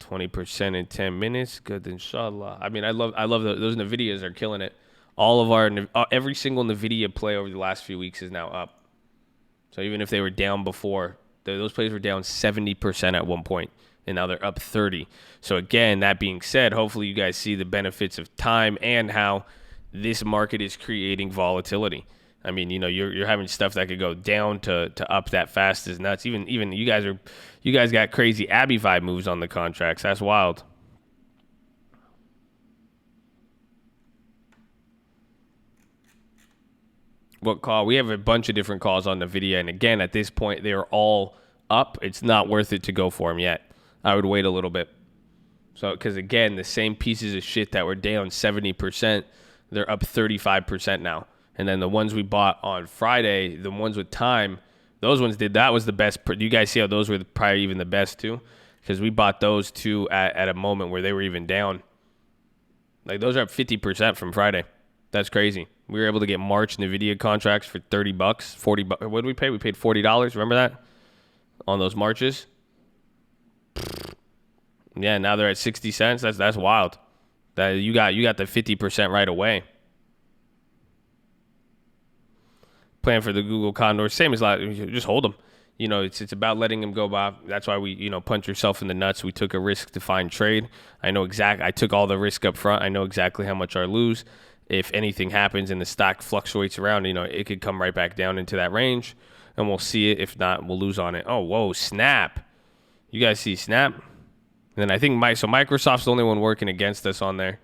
20% in 10 minutes. Good, inshallah. I mean, I love those Nvidias are killing it. Every single Nvidia play over the last few weeks is now up. So even if they were down before, those plays were down 70% at one point. And now they're up 30. So again, that being said, hopefully you guys see the benefits of time and how this market is creating volatility. I mean, you're having stuff that could go down to up that fast is nuts. Even you guys got crazy Abivai moves on the contracts. That's wild. What call? We have a bunch of different calls on Nvidia, and again, at this point, they are all up. It's not worth it to go for them yet. I would wait a little bit. So, because again, the same pieces of shit that were down 70%, they're up 35% now. And then the ones we bought on Friday, the ones with time, those ones that was the best. You guys see how those were probably even the best too? Because we bought those two at a moment where they were even down. Like those are up 50% from Friday. That's crazy. We were able to get March Nvidia contracts for $30, $40. What did we pay? We paid $40. Remember that? On those Marches? Yeah, now they're at 60 cents. That's wild. That you got the 50% right away. Plan for the Google Condor, same as just hold them. It's about letting them go by. That's why we punch yourself in the nuts. We took a risk to find trade. I took all the risk up front. I know exactly how much I lose. If anything happens and the stock fluctuates around, it could come right back down into that range, and we'll see it. If not, we'll lose on it. Oh, whoa, Snap. You guys see Snap? And then I think Microsoft's the only one working against us on there.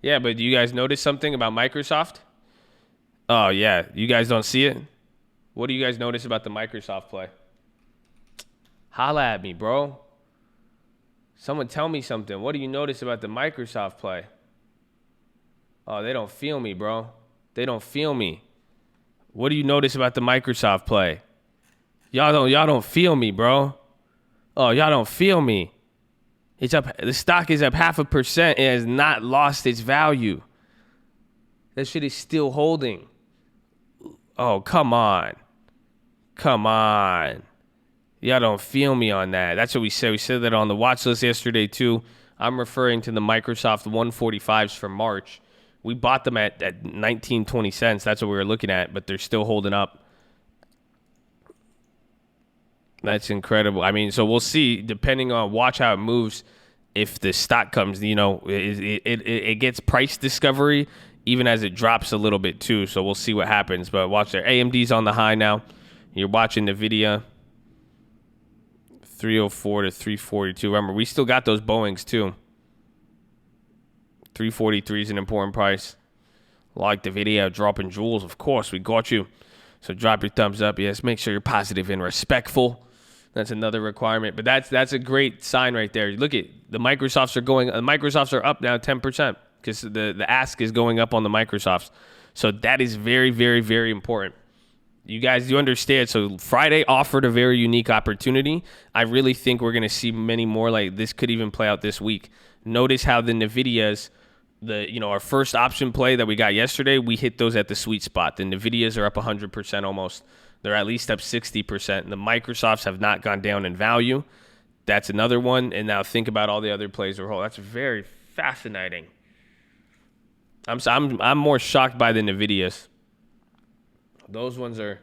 Yeah, but do you guys notice something about Microsoft? Oh, yeah. You guys don't see it? What do you guys notice about the Microsoft play? Holla at me, bro. Someone tell me something. What do you notice about the Microsoft play? Oh, they don't feel me, bro. They don't feel me. What do you notice about the Microsoft play? Y'all don't feel me, bro. Oh, y'all don't feel me. It's up. The stock is up 0.5% and has not lost its value. That shit is still holding. Oh, come on. Come on. Y'all don't feel me on that. That's what we said. We said that on the watch list yesterday, too. I'm referring to the Microsoft 145s from March. We bought them at 19, 20 cents. That's what we were looking at, but they're still holding up. That's incredible. I mean, so we'll see. Depending on watch how it moves. If the stock comes, it gets price discovery even as it drops a little bit too. So we'll see what happens. But watch there. AMD's on the high now. You're watching Nvidia. 304 to 342. Remember, we still got those Boeings too. 343 is an important price. Like the video, dropping jewels. Of course, we got you. So drop your thumbs up. Yes, make sure you're positive and respectful. That's another requirement. But that's a great sign right there. Look at the Microsofts are going. The Microsofts are up now 10% because the ask is going up on the Microsofts. So that is very, very, very important. You guys do understand. So Friday offered a very unique opportunity. I really think we're going to see many more like this. Could even play out this week. Notice how the Nvidias, our first option play that we got yesterday, we hit those at the sweet spot. The Nvidias are up 100% almost. They're at least up 60%. And the Microsofts have not gone down in value. That's another one. And now think about all the other plays we're holding. That's very fascinating. I'm more shocked by the Nvidias. Those ones are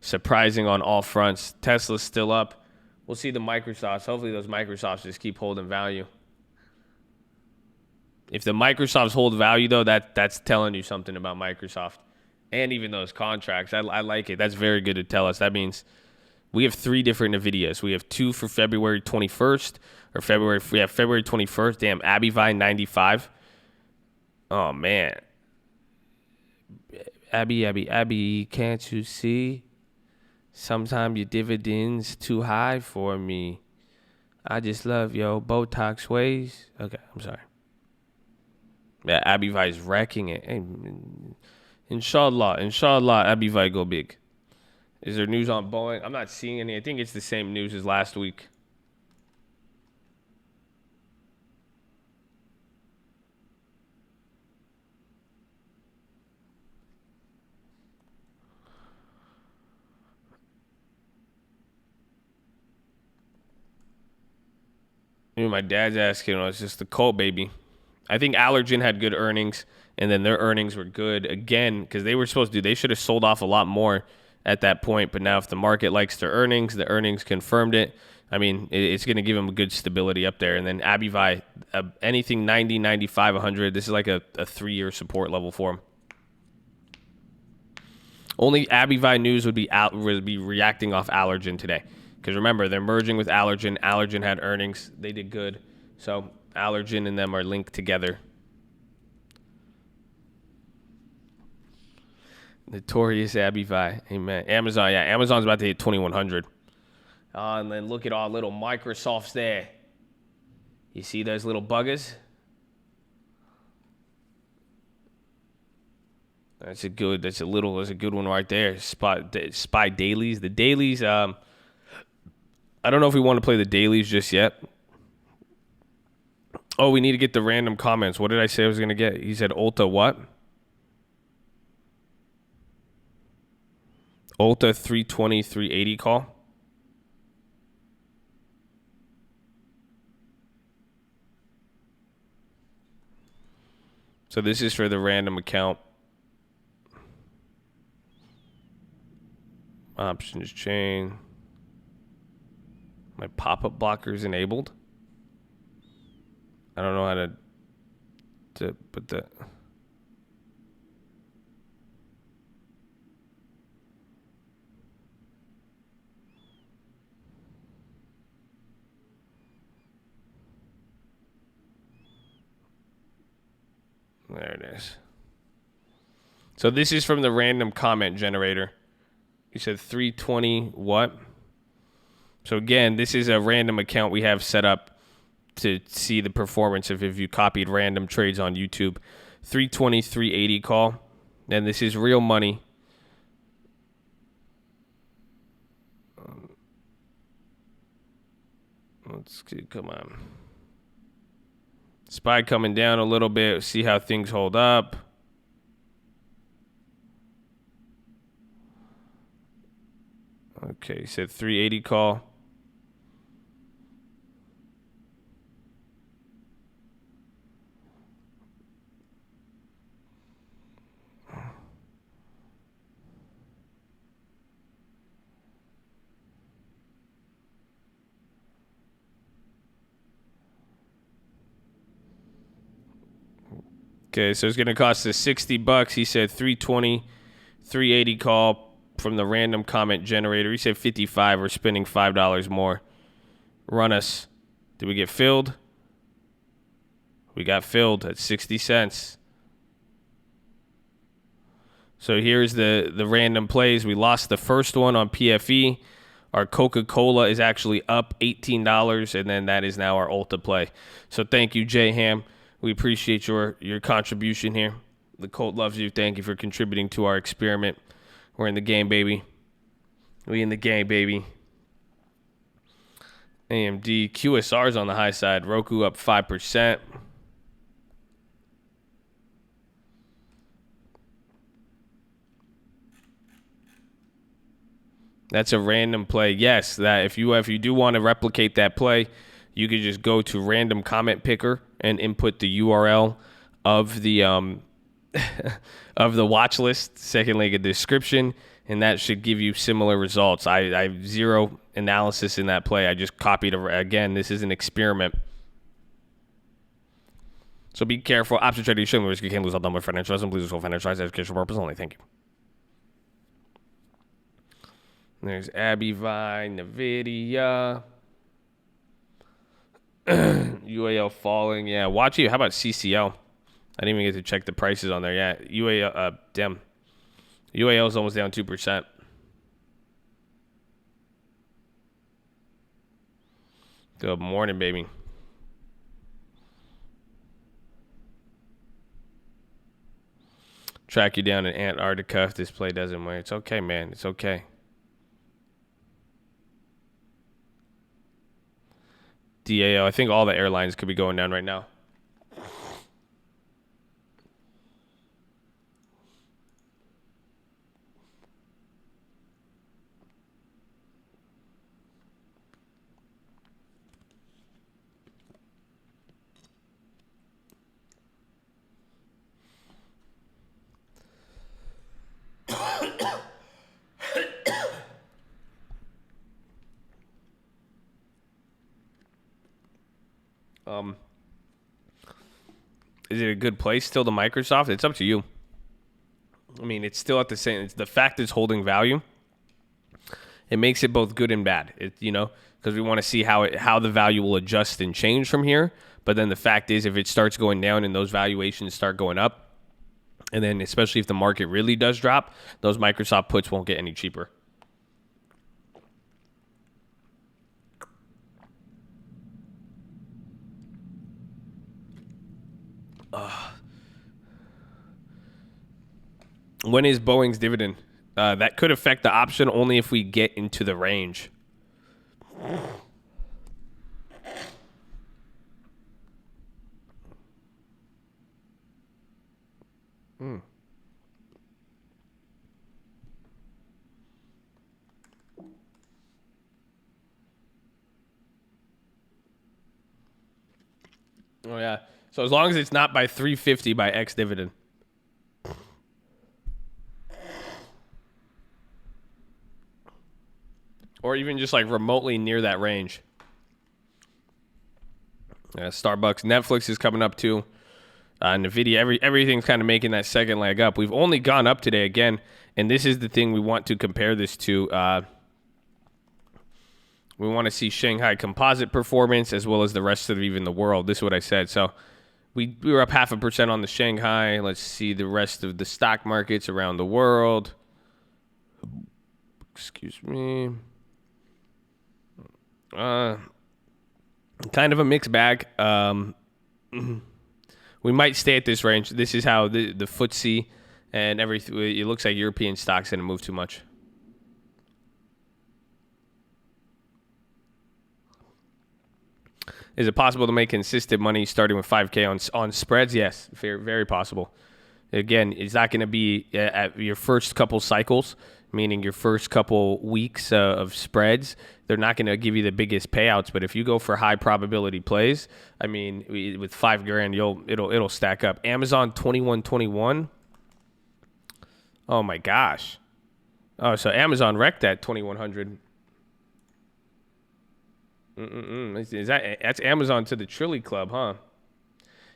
surprising on all fronts. Tesla's still up. We'll see the Microsofts. Hopefully those Microsofts just keep holding value. If the Microsofts hold value, though, that's telling you something about Microsoft. And even those contracts. I like it. That's very good to tell us. That means we have 3 different NVIDIAs. We have 2 for February 21st. We have February 21st. Damn, Abby 95. Oh, man. Abby, can't you see? Sometimes your dividends too high for me. I just love your Botox ways. Okay, I'm sorry. Yeah, Abby is wrecking it. Hey, Inshallah, Abby go big. Is there news on Boeing? I'm not seeing any. I think it's the same news as last week. My dad's asking, it's just the Colt baby. I think Allergen had good earnings, and then their earnings were good again because they were supposed to. They should have sold off a lot more at that point. But now if the market likes their earnings, the earnings confirmed it. I mean, it's going to give them a good stability up there. And then Abivai, anything 90, 95, 100, this is like a 3-year support level for them. Only Abivai news would be reacting off Allergen today. Because remember, they're merging with Allergen. Allergen had earnings. They did good. So Allergen and them are linked together. Notorious Abivai. Amen. Amazon, yeah. Amazon's about to hit 2,100. And then look at all little Microsofts there. You see those little buggers? That's a good one right there. Spy dailies. The dailies, I don't know if we want to play the dailies just yet. Oh, we need to get the random comments. What did I say I was going to get? He said Ulta what? Ulta 320, 380 call. So this is for the random account. Options chain. My pop-up blocker is enabled. I don't know how to put that. There it is. So this is from the random comment generator. You said 320 what? So again, this is a random account we have set up to see the performance of if you copied random trades on YouTube. 320, 380 call. And this is real money. Let's see, come on. SPY coming down a little bit. See how things hold up. Okay, you said 380 call. Okay, so it's going to cost us $60. He said 320, 380 call from the random comment generator. He said 55. We're spending $5 more. Run us. Did we get filled? We got filled at 60 cents. So here's the random plays. We lost the first one on PFE. Our Coca-Cola is actually up $18, and then that is now our Ulta play. So thank you, J Ham. We appreciate your contribution here. The cult loves you. Thank you for contributing to our experiment. We're in the game, baby. We in the game, baby. AMD. QSR's on the high side. Roku up 5%. That's a random play. Yes, that if you do want to replicate that play, you could just go to random comment picker and input the URL of the of the watch list, second link in the description, and that should give you similar results. I have zero analysis in that play. I just copied again. This is an experiment. So be careful. Option trading showing risk. You can't lose all done with financial advice. Please use for financial advice, educational purpose only. Thank you. There's Abby Vine, Nvidia, UAL falling. Yeah, watch you. How about CCL? I didn't even get to check the prices on there. Yeah, UAL. Damn, UAL is almost down 2%. Good morning, baby. Track you down in Antarctica if this play doesn't win. It's okay, man. It's okay. DAO. I think all the airlines could be going down right now. Is it a good place still to Microsoft? It's up to you. I mean, it's still at the same. It's the fact it's holding value. It makes it both good and bad. Because we want to see how the value will adjust and change from here. But then the fact is, if it starts going down and those valuations start going up, and then especially if the market really does drop, those Microsoft puts won't get any cheaper. When is Boeing's dividend? That could affect the option only if we get into the range. Oh, yeah. So as long as it's not by 350 by X dividend. Or even just like remotely near that range. Yeah, Starbucks. Netflix is coming up too. Nvidia, everything's kind of making that second leg up. We've only gone up today again, and this is the thing we want to compare this to. We want to see Shanghai Composite performance as well as the rest of even the world. This is what I said. So we were up 0.5% on the Shanghai. Let's see the rest of the stock markets around the world. Excuse me. Kind of a mixed bag. We might stay at this range. This is how the FTSE and everything. It looks like European stocks didn't move too much. Is it possible to make consistent money starting with 5K on spreads? Yes, very, very possible. Again, it's not going to be at your first couple cycles, meaning your first couple weeks of spreads. They're not going to give you the biggest payouts, but if you go for high probability plays, I mean, with $5,000, it'll stack up. Amazon 2121. Oh my gosh. Oh, so Amazon wrecked that 2100. Is that's Amazon to the Trilly Club, huh?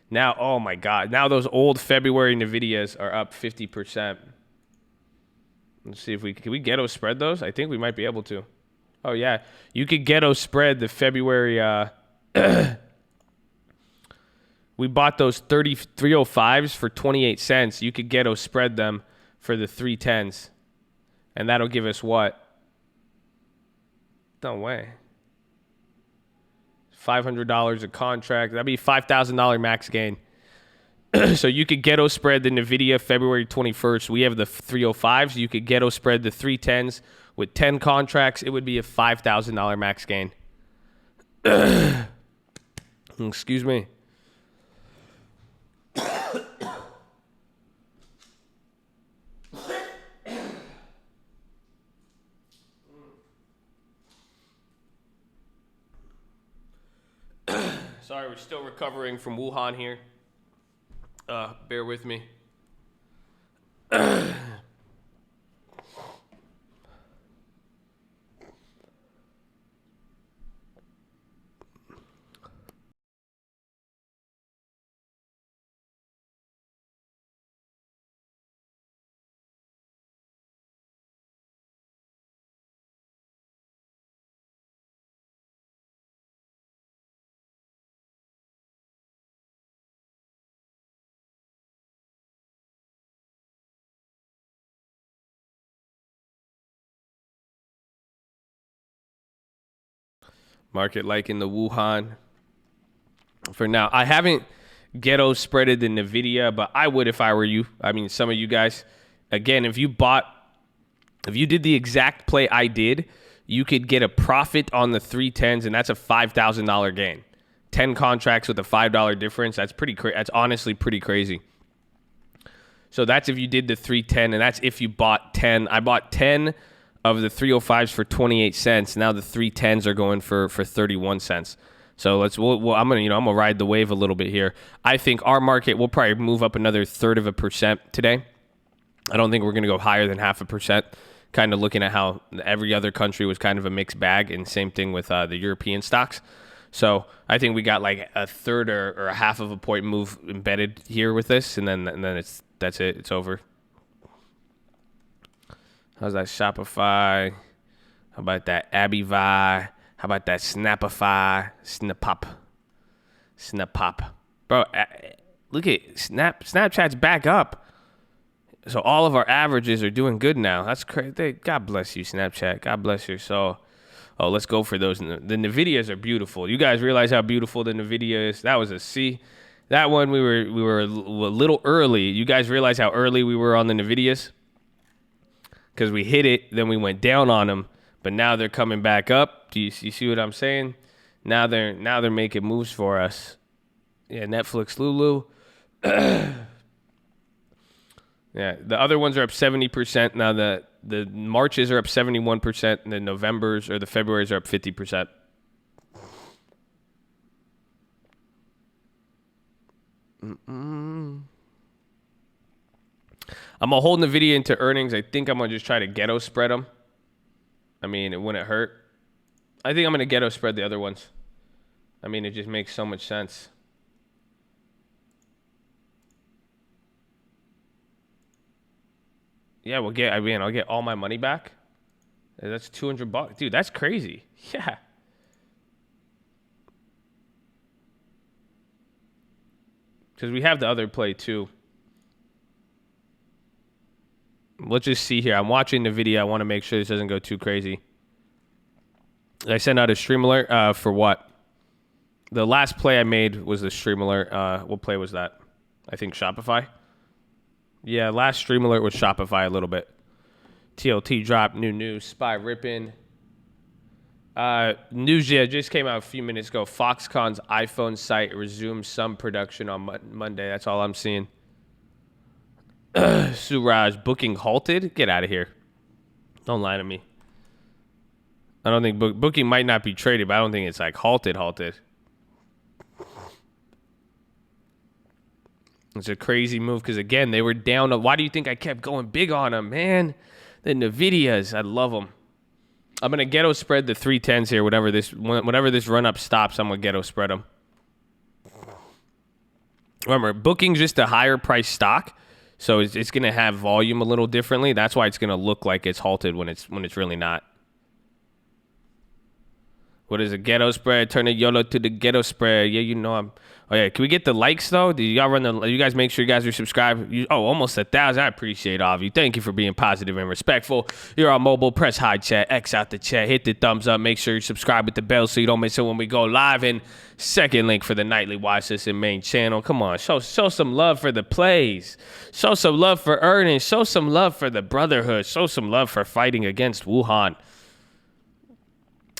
Now, oh my God. Now those old February Nvidias are up 50%. Let's see if can we ghetto spread those? I think we might be able to. Oh yeah. You could ghetto spread the February, we bought those 305s for 28 cents. You could ghetto spread them for the 310s. And that'll give us what? No way. $500 a contract. That'd be $5,000 max gain. So you could ghetto spread the Nvidia February 21st. We have the 305s. You could ghetto spread the 310s with 10 contracts. It would be a $5,000 max gain. Excuse me. Sorry, we're still recovering from Wuhan here. Bear with me. Market like in the Wuhan. For now, I haven't ghetto spreaded the Nvidia, but I would if I were you. I mean, some of you guys, again, if you did the exact play I did, you could get a profit on the 310s, and that's a $5,000 gain. 10 contracts with a $5 difference. That's that's honestly pretty crazy. So that's if you did the 310, and that's if you bought 10. I bought 10 of the 305s for 28 cents. Now the 310s are going for 31 cents. So I'm gonna ride the wave a little bit here. I think our market will probably move up another 1/3% today. I don't think we're gonna go higher than 0.5%. Kind of looking at how every other country was kind of a mixed bag, and same thing with the European stocks. So I think we got like a third or a 0.5 point move embedded here with this, and then that's it. It's over. How's that Shopify? How about that Abivai? How about that Snapify? Snapop. Bro, look at Snapchat's back up. So all of our averages are doing good now. That's crazy. God bless you, Snapchat. God bless your soul. Oh, let's go for those. The Nvidias are beautiful. You guys realize how beautiful the Nvidia is? That was a C. That one we were a little early. You guys realize how early we were on the Nvidias? Because we hit it, then we went down on them, but now they're coming back up. Do you see what I'm saying? Now they're making moves for us. Yeah, Netflix, Lulu. Yeah, the other ones are up 70%. Now the Marches are up 71%, and the Novembers or the Februarys are up 50%. I'm going to hold Nvidia into earnings. I think I'm going to just try to ghetto spread them. I mean, it wouldn't hurt. I think I'm going to ghetto spread the other ones. I mean, it just makes so much sense. Yeah, I'll get all my money back. That's $200. Dude, that's crazy. Yeah. Because we have the other play too. Let's just see here. I'm watching the video. I want to make sure this doesn't go too crazy. Did I send out a stream alert? For what? The last play I made was the stream alert. What play was that? I think Shopify. Yeah, last stream alert was Shopify a little bit. TLT drop, new news, SPY ripping. News just came out a few minutes ago. Foxconn's iPhone site resumes some production on Monday. That's all I'm seeing. Suraj, booking halted? Get out of here. Don't lie to me. I don't think booking might not be traded, but I don't think it's like halted. It's a crazy move because, again, they were down. Why do you think I kept going big on them, man? The Nvidias, I love them. I'm going to ghetto spread the 310s here. Whenever this run-up stops, I'm going to ghetto spread them. Remember, booking's just a higher price stock, so it's going to have volume a little differently. That's why it's going to look like it's halted when it's really not. What is a ghetto spread? Turn the YOLO to the ghetto spread. Yeah, you know I'm. Oh yeah, can we get the likes though? Do y'all run the? You guys make sure you guys are subscribed. Almost 1,000. I appreciate all of you. Thank you for being positive and respectful. You're on mobile. Press high chat. X out the chat. Hit the thumbs up. Make sure you subscribe with the bell so you don't miss it when we go live. And second link for the nightly Watchlist and main channel. Come on, show some love for the plays. Show some love for earnings. Show some love for the brotherhood. Show some love for fighting against Wuhan.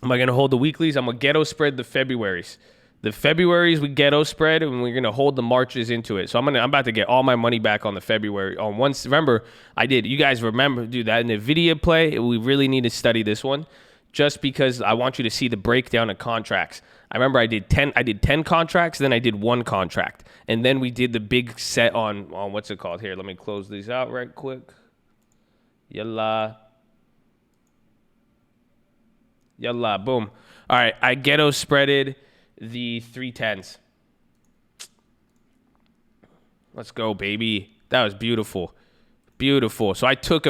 Am I going to hold the weeklies? I'm going to ghetto spread the Februaries. The Februaries we ghetto spread, and we're going to hold the Marches into it. So I'm about to get all my money back on the February. Remember, you guys remember, dude, that Nvidia play, we really need to study this one just because I want you to see the breakdown of contracts. I remember I did 10 contracts, then I did 1 contract. And then we did the big set on what's it called? Here, let me close these out right quick. Yalla, boom. All right, I ghetto spreaded the 310s. Let's go, baby. That was beautiful. Beautiful. So I took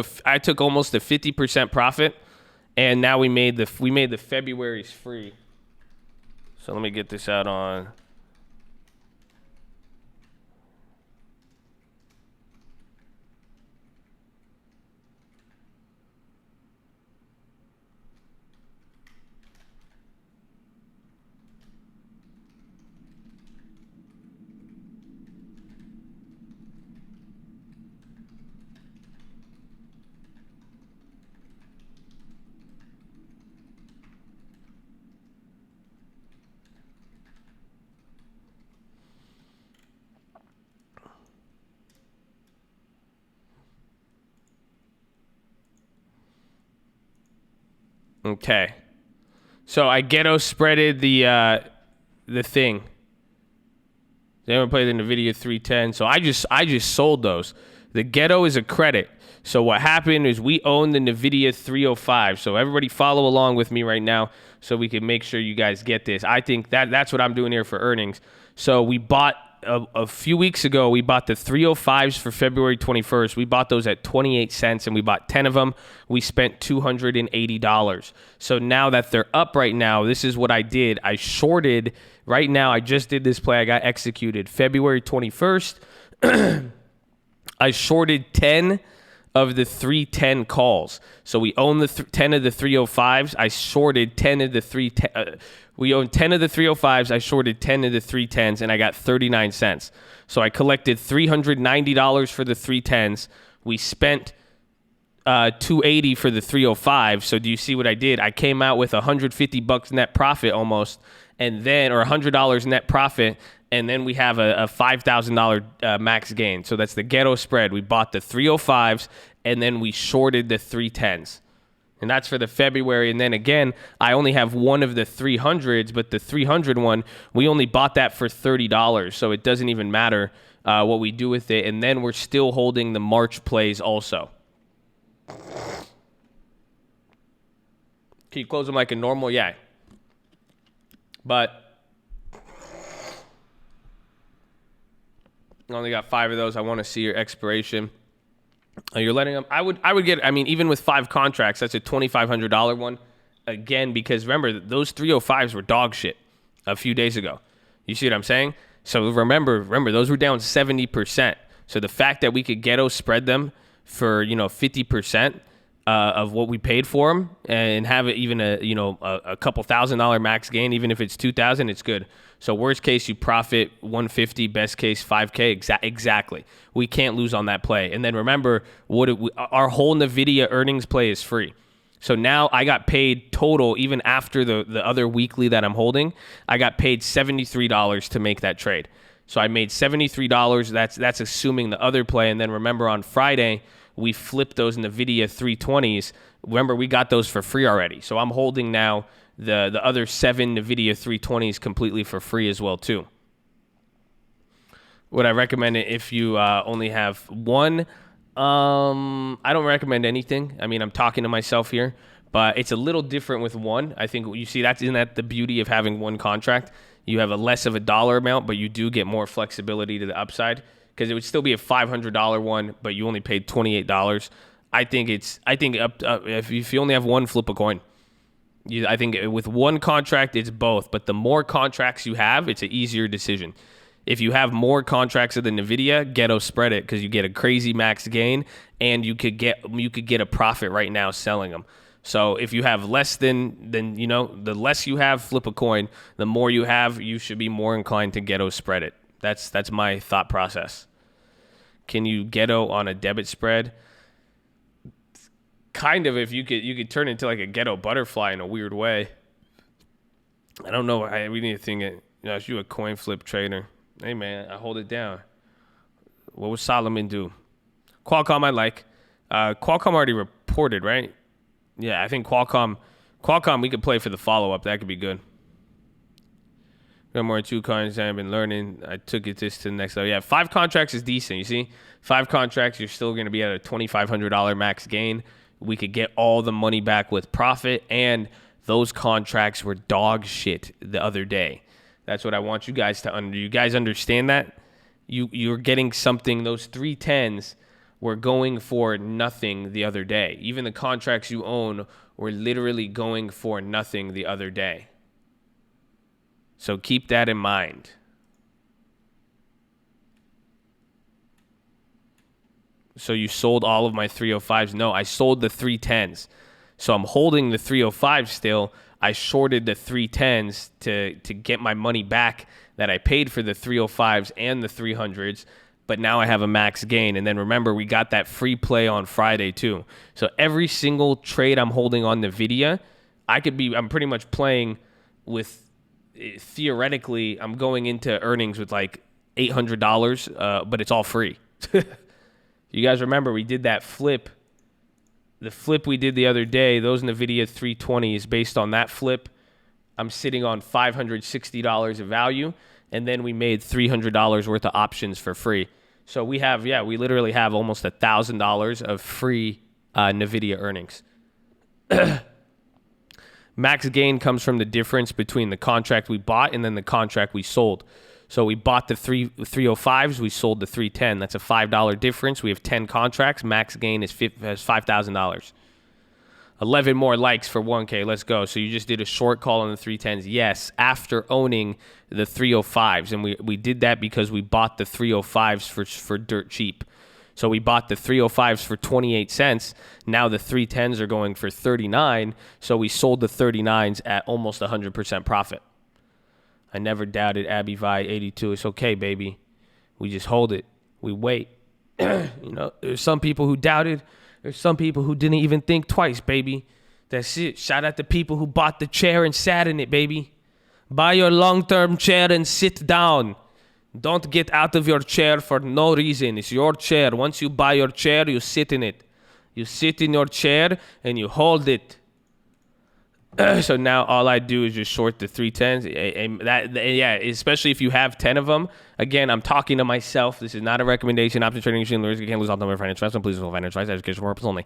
almost a 50% profit, and now we made the February's free. So let me get this out on. Okay, so I ghetto spreaded the thing. They haven't played the Nvidia 310, so I just sold those. The ghetto is a credit. So what happened is we own the Nvidia 305. So everybody follow along with me right now, so we can make sure you guys get this. I think that's what I'm doing here for earnings. So we bought. A few weeks ago, we bought the 305s for February 21st. We bought those at 28 cents, and we bought 10 of them. We spent $280. So now that they're up right now, this is what I did. I shorted. Right now, I just did this play. I got executed February 21st. I shorted 10 of the 310 calls. So we own the 10 of the 305s. I shorted 10 of the 310. We own 10 of the 305s. I shorted 10 of the 310s, and I got 39 cents. So I collected $390 for the 310s. We spent $280 for the 305. So do you see what I did? I came out with $150 net profit almost, and then or $100 net profit, and then we have a $5,000 max gain. So that's the ghetto spread. We bought the 305s, and then we shorted the 310s. And that's for the February. And then again, I only have one of the 300s, but the 300 one, we only bought that for $30. So it doesn't even matter what we do with it. And then we're still holding the March plays also. Can you close them like a normal? Yeah. But I only got 5 of those. I want to see your expiration. You're letting them. I would get. I mean, even with 5 contracts, that's a $2,500 one. Again, because remember those 305s were dog shit a few days ago. You see what I'm saying? So remember, those were down 70%. So the fact that we could ghetto spread them for 50% of what we paid for them and have it even a couple $1,000 max gain, even if it's 2,000, it's good. So worst case, you profit 150, best case 5K. Exactly. We can't lose on that play. And then remember, our whole Nvidia earnings play is free. So now I got paid total, even after the other weekly that I'm holding, I got paid $73 to make that trade. So I made $73. That's assuming the other play. And then remember on Friday, we flipped those Nvidia 320s. Remember, we got those for free already. So I'm holding now the other 7 Nvidia 320s completely for free as well too. Would I recommend it if you only have one? I don't recommend anything. I mean, I'm talking to myself here, but it's a little different with one. I think you see isn't that the beauty of having one contract? You have a less of a dollar amount, but you do get more flexibility to the upside because it would still be a $500 one, but you only paid $28. I think if you only have one, flip a coin. I think with one contract, it's both. But the more contracts you have, it's an easier decision. If you have more contracts than Nvidia, Ghetto Spread it because you get a crazy max gain and you could get a profit right now selling them. So if you have less than the less you have, flip a coin. The more you have, you should be more inclined to Ghetto Spread it. That's my thought process. Can you Ghetto on a debit spread? Kind of, if you could turn it into like a ghetto butterfly in a weird way. I don't know. We need to think it. If you a coin flip trader, hey man, I hold it down. What would Solomon do? Qualcomm, I like. Qualcomm already reported, right? Yeah, I think Qualcomm. We could play for the follow up. That could be good. Got more than 2 coins. I've been learning. I took this to the next level. Yeah, 5 contracts is decent. You see, 5 contracts, you're still going to be at a $2,500 max gain. We could get all the money back with profit, and those contracts were dog shit the other day. That's what I want you guys to you guys understand that? You're getting something. Those 310s were going for nothing the other day. Even the contracts you own were literally going for nothing the other day. So keep that in mind. So you sold all of my 305s? No, I sold the 310s. So I'm holding the 305 still. I shorted the 310s to get my money back that I paid for the 305s and the 300s. But now I have a max gain. And then remember, we got that free play on Friday too. So every single trade I'm holding on Nvidia, I'm pretty much playing with, theoretically, I'm going into earnings with like $800, but it's all free. You guys remember we did that flip. The flip we did the other day, those Nvidia 320s, based on that flip, I'm sitting on $560 of value, and then we made $300 worth of options for free. So we literally have almost $1,000 of free Nvidia earnings. Max gain comes from the difference between the contract we bought and then the contract we sold. So we bought the 305s, we sold the 310. That's a $5 difference. We have 10 contracts. Max gain is $5,000. 11 more likes for 1K. Let's go. So you just did a short call on the 310s. Yes, after owning the 305s. And we did that because we bought the 305s for dirt cheap. So we bought the 305s for 28 cents. Now the 310s are going for 39. So we sold the 39s at almost 100% profit. I never doubted Abby Vi 82. It's okay, baby. We just hold it. We wait. There's some people who doubted. There's some people who didn't even think twice, baby. That's it. Shout out to people who bought the chair and sat in it, baby. Buy your long-term chair and sit down. Don't get out of your chair for no reason. It's your chair. Once you buy your chair, you sit in it. You sit in your chair and you hold it. So now all I do is just short the 310s. Especially if you have 10 of them. Again, I'm talking to myself. This is not a recommendation. Option trading machine. You can't lose all number of financial advice. Please use financial advice. Education purpose only.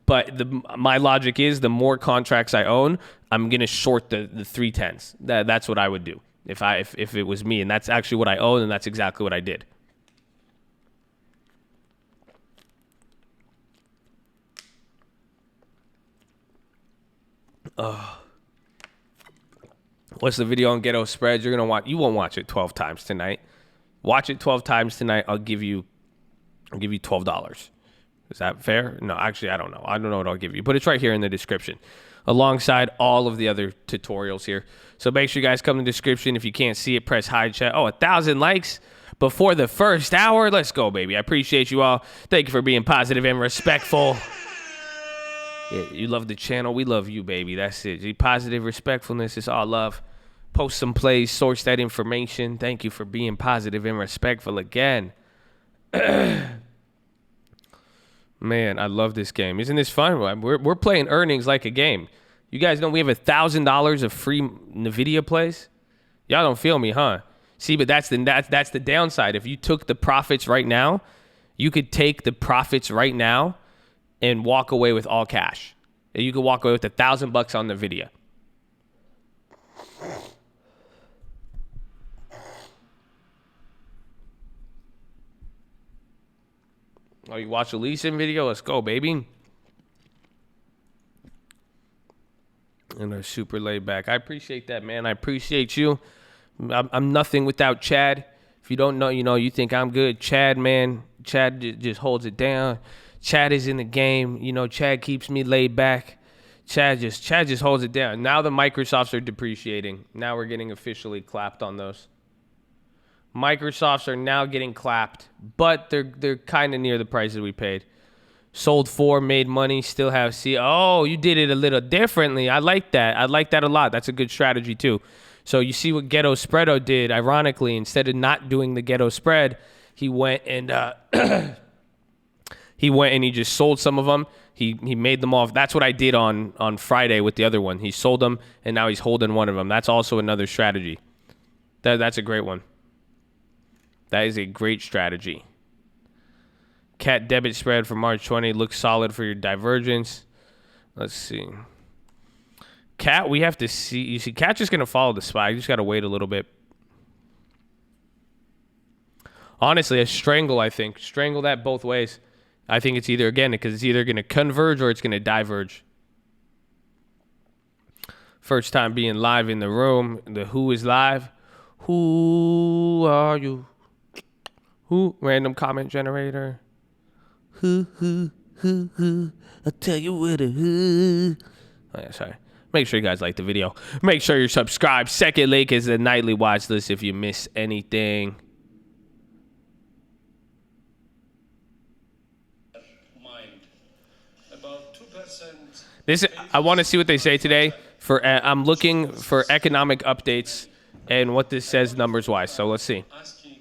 But my logic is the more contracts I own, I'm gonna short the 310s. That's what I would do if it was me, and that's actually what I own, and that's exactly what I did. What's the video on Ghetto Spread? You're gonna watch. You won't watch it 12 times tonight. Watch it 12 times tonight. I'll give you $12. Is that fair? No, actually, I don't know. I don't know what I'll give you, but it's right here in the description, alongside all of the other tutorials here. So make sure you guys come in the description. If you can't see it, press hide chat. 1,000 likes before the first hour. Let's go, baby. I appreciate you all. Thank you for being positive and respectful. Yeah, you love the channel. We love you, baby. That's it. Positive respectfulness is all love. Post some plays. Source that information. Thank you for being positive and respectful again. Man, I love this game. Isn't this fun? We're playing earnings like a game. You guys know we have $1,000 of free Nvidia plays. Y'all don't feel me, huh? See, but that's the downside. If you took the profits right now, you could take the profits right now and walk away with all cash. You could walk away with $1,000 on Nvidia. Oh, you watch a leasing video? Let's go, baby. And they're super laid back. I appreciate that, man. I appreciate you. I'm nothing without Chad. If you don't know, you think I'm good. Chad, man. Chad just holds it down. Chad is in the game. Chad keeps me laid back. Chad just holds it down. Now the Microsofts are depreciating. Now we're getting officially clapped on those. Microsofts are now getting clapped, but they're kind of near the prices we paid. Sold 4, made money, still have C. Oh, you did it a little differently. I like that. I like that a lot. That's a good strategy too. So you see what Ghetto Spread did. Ironically, instead of not doing the Ghetto Spread, he went and he just sold some of them. He made them off. That's what I did on Friday with the other one. He sold them, and now he's holding one of them. That's also another strategy. That's a great one. That is a great strategy. Cat debit spread for March 20 looks solid for your divergence. Let's see. Cat, we have to see. You see, Cat just going to follow the SPY. You just got to wait a little bit. Honestly, a strangle, I think. Strangle that both ways. I think it's either, again, because it's either going to converge or it's going to diverge. First time being live in the room. The Who is live. Who are you? Who? Random comment generator. Who. I'll tell you where to who. Oh, yeah, sorry. Make sure you guys like the video. Make sure you're subscribed. Second link is the nightly watch list if you miss anything. About 2%. I want to see what they say today. I'm looking for economic updates and what this says numbers wise. So let's see. Asking,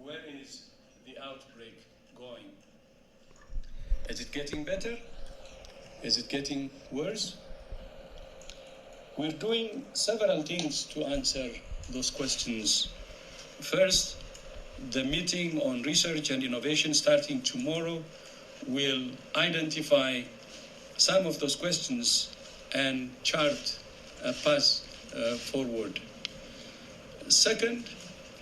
where is the outbreak going? Is it getting better? Is it getting worse? We're doing several things to answer those questions. First, the meeting on research and innovation starting tomorrow will identify some of those questions and chart a path forward. Second,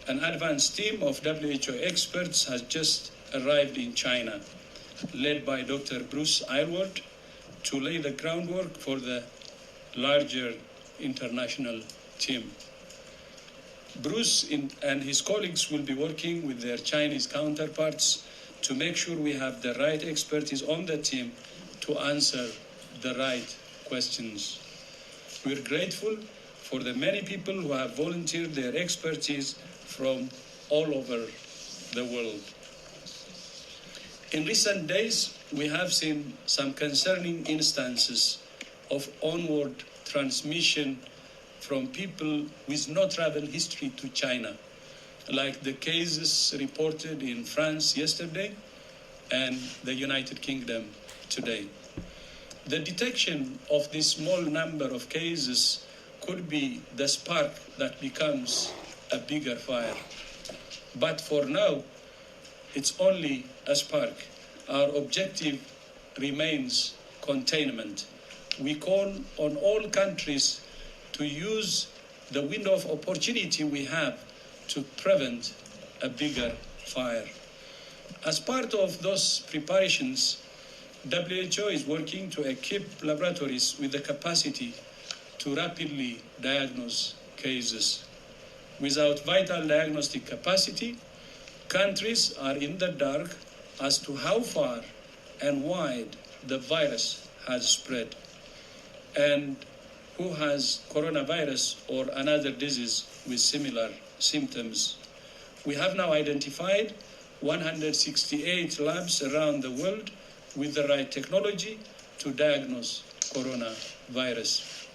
an advanced team of WHO experts has just arrived in China, led by Dr. Bruce Aylward, to lay the groundwork for the larger international team. Bruce and his colleagues will be working with their Chinese counterparts to make sure we have the right expertise on the team to answer the right questions. We're grateful for the many people who have volunteered their expertise from all over the world. In recent days, we have seen some concerning instances of onward transmission from people with no travel history to China, like the cases reported in France yesterday and the United Kingdom today. The detection of this small number of cases could be the spark that becomes a bigger fire. But for now, it's only a spark. Our objective remains containment. We call on all countries to use the window of opportunity we have to prevent a bigger fire. As part of those preparations, WHO is working to equip laboratories with the capacity to rapidly diagnose cases. Without vital diagnostic capacity, countries are in the dark as to how far and wide the virus has spread and who has coronavirus or another disease with similar symptoms. We have now identified 168 labs around the world with the right technology to diagnose coronavirus.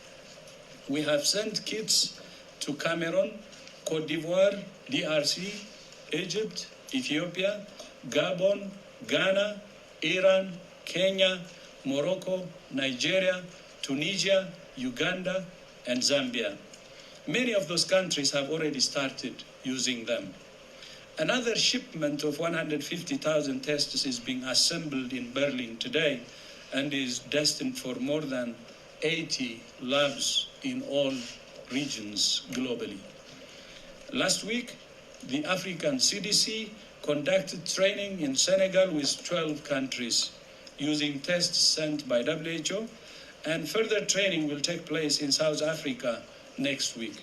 We have sent kits to Cameroon, Cote d'Ivoire, DRC, Egypt, Ethiopia, Gabon, Ghana, Iran, Kenya, Morocco, Nigeria, Tunisia, Uganda, and Zambia. Many of those countries have already started using them. Another shipment of 150,000 tests is being assembled in Berlin today and is destined for more than 80 labs in all regions globally. Last week, the African CDC conducted training in Senegal with 12 countries using tests sent by WHO, and further training will take place in South Africa next week.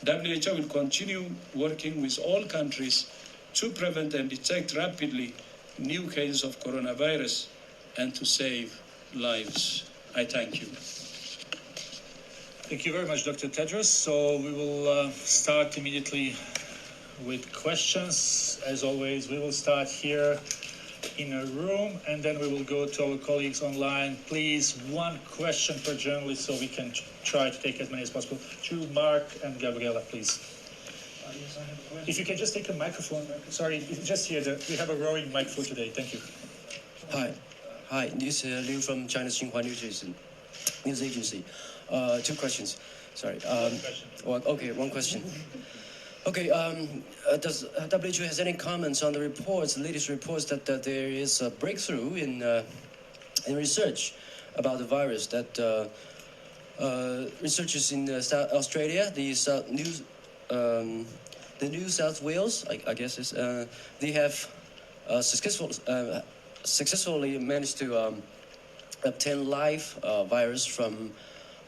WHO will continue working with all countries to prevent and detect rapidly new cases of coronavirus and to save lives. I thank you. Thank you very much, Dr. Tedros. So we will start immediately with questions. As always, we will start here in a room, and then we will go to our colleagues online. Please, one question per journalist so we can try to take as many as possible. To Mark and Gabriela, please. Yes, I have a question. If you can just take a microphone. Sorry, just here. We have a roaring microphone today. Thank you. Hi. This is Liu from China's Xinhua News Agency. Two questions. Sorry. One question. Okay, does WHO has any comments on the latest reports that there is a breakthrough in research about the virus, that researchers in Australia, the New South Wales, I guess is, they have successfully managed to obtain live virus from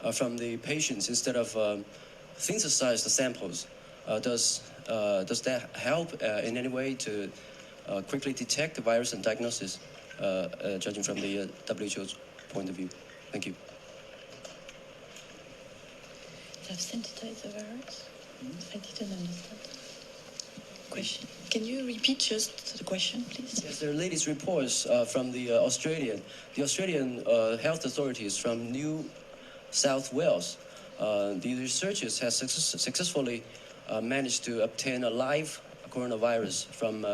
the patients instead of synthesize the samples. Does that help in any way to quickly detect the virus and diagnosis, judging from the WHO's point of view? Thank you. They have synthesized the virus? I didn't understand. Question. Can you repeat just the question, please? Yes, there are latest reports from the Australian health authorities from New South Wales. The researchers have successfully managed to obtain a live coronavirus from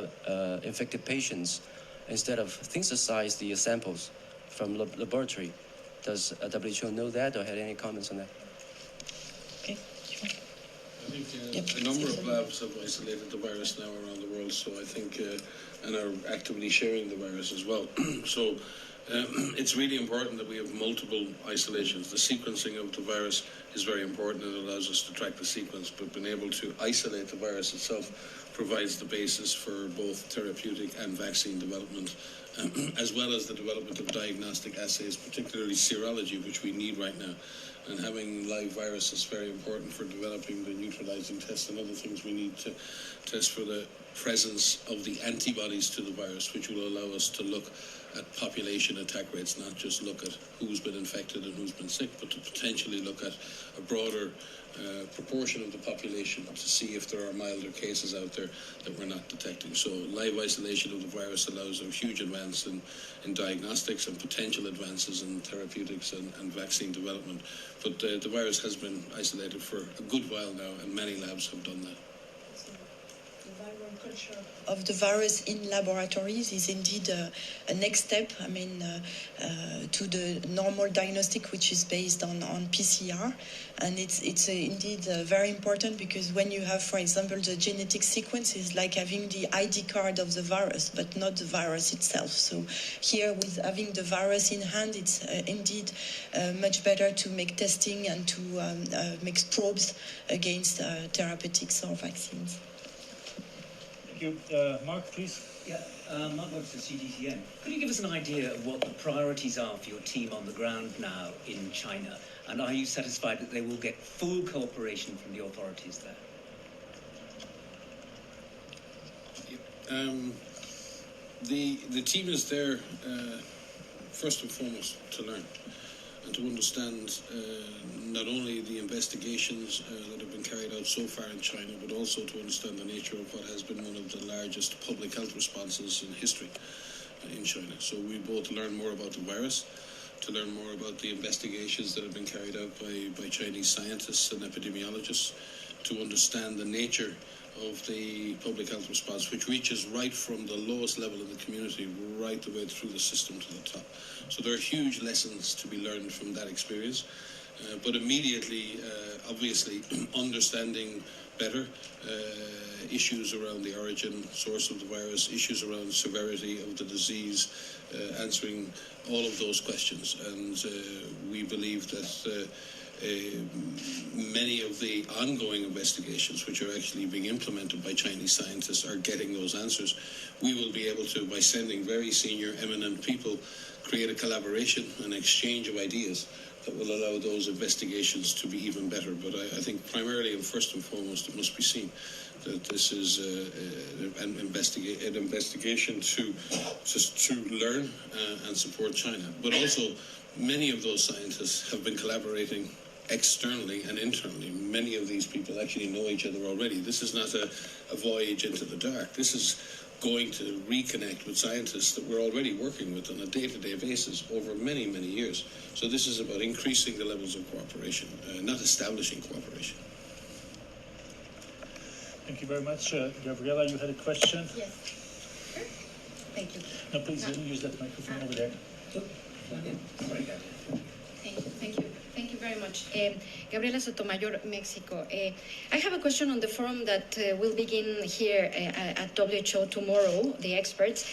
infected patients instead of synthesize the samples from laboratory. Does WHO know that or had any comments on that? Okay. I think a number of labs have isolated the virus now around the world, so I think, and are actively sharing the virus as well. So it's really important that we have multiple isolations. The sequencing of the virus is very important. It allows us to track the sequence, but being able to isolate the virus itself provides the basis for both therapeutic and vaccine development, as well as the development of diagnostic assays, particularly serology, which we need right now. And having live virus is very important for developing the neutralizing tests and other things we need to test for the presence of the antibodies to the virus, which will allow us to look at population attack rates, not just look at who's been infected and who's been sick, but to potentially look at a broader proportion of the population to see if there are milder cases out there that we're not detecting. So live isolation of the virus allows a huge advance in diagnostics and potential advances in therapeutics and vaccine development. But the virus has been isolated for a good while now, and many labs have done that. Culture of the virus in laboratories is indeed a next step. I mean, to the normal diagnostic, which is based on PCR, and it's indeed very important, because when you have, for example, the genetic sequence, is like having the ID card of the virus, but not the virus itself. So here, with having the virus in hand, it's indeed much better to make testing and to make probes against therapeutics or vaccines. Thank you. Mark, please. Yeah, Mark works for CDCN. Could you give us an idea of what the priorities are for your team on the ground now in China? And are you satisfied that they will get full cooperation from the authorities there? The team is there first and foremost to learn and to understand not only the investigations that have been carried out so far in China, but also to understand the nature of what has been one of the largest public health responses in history in China. So we both learn more about the virus, to learn more about the investigations that have been carried out by Chinese scientists and epidemiologists, to understand the nature of the public health response, which reaches right from the lowest level in the community right the way through the system to the top. So there are huge lessons to be learned from that experience. But immediately, obviously, understanding better issues around the origin, source of the virus, issues around severity of the disease, answering all of those questions. And we believe that many of the ongoing investigations, which are actually being implemented by Chinese scientists, are getting those answers. We will be able to, by sending very senior, eminent people, create a collaboration and exchange of ideas that will allow those investigations to be even better. But I think primarily and first and foremost, it must be seen that this is an investigation to learn and support China. But also, many of those scientists have been collaborating externally and internally. Many of these people actually know each other already. This is not a voyage into the dark. This is going to reconnect with scientists that we're already working with on a day-to-day basis over many, many years. So this is about increasing the levels of cooperation, not establishing cooperation. Thank you very much. Gabriela, you had a question? Yes. Sure. Thank you. No, please use that microphone over there. Thank you very much. Gabriela Sotomayor, Mexico. I have a question on the forum that will begin here at WHO tomorrow, the experts.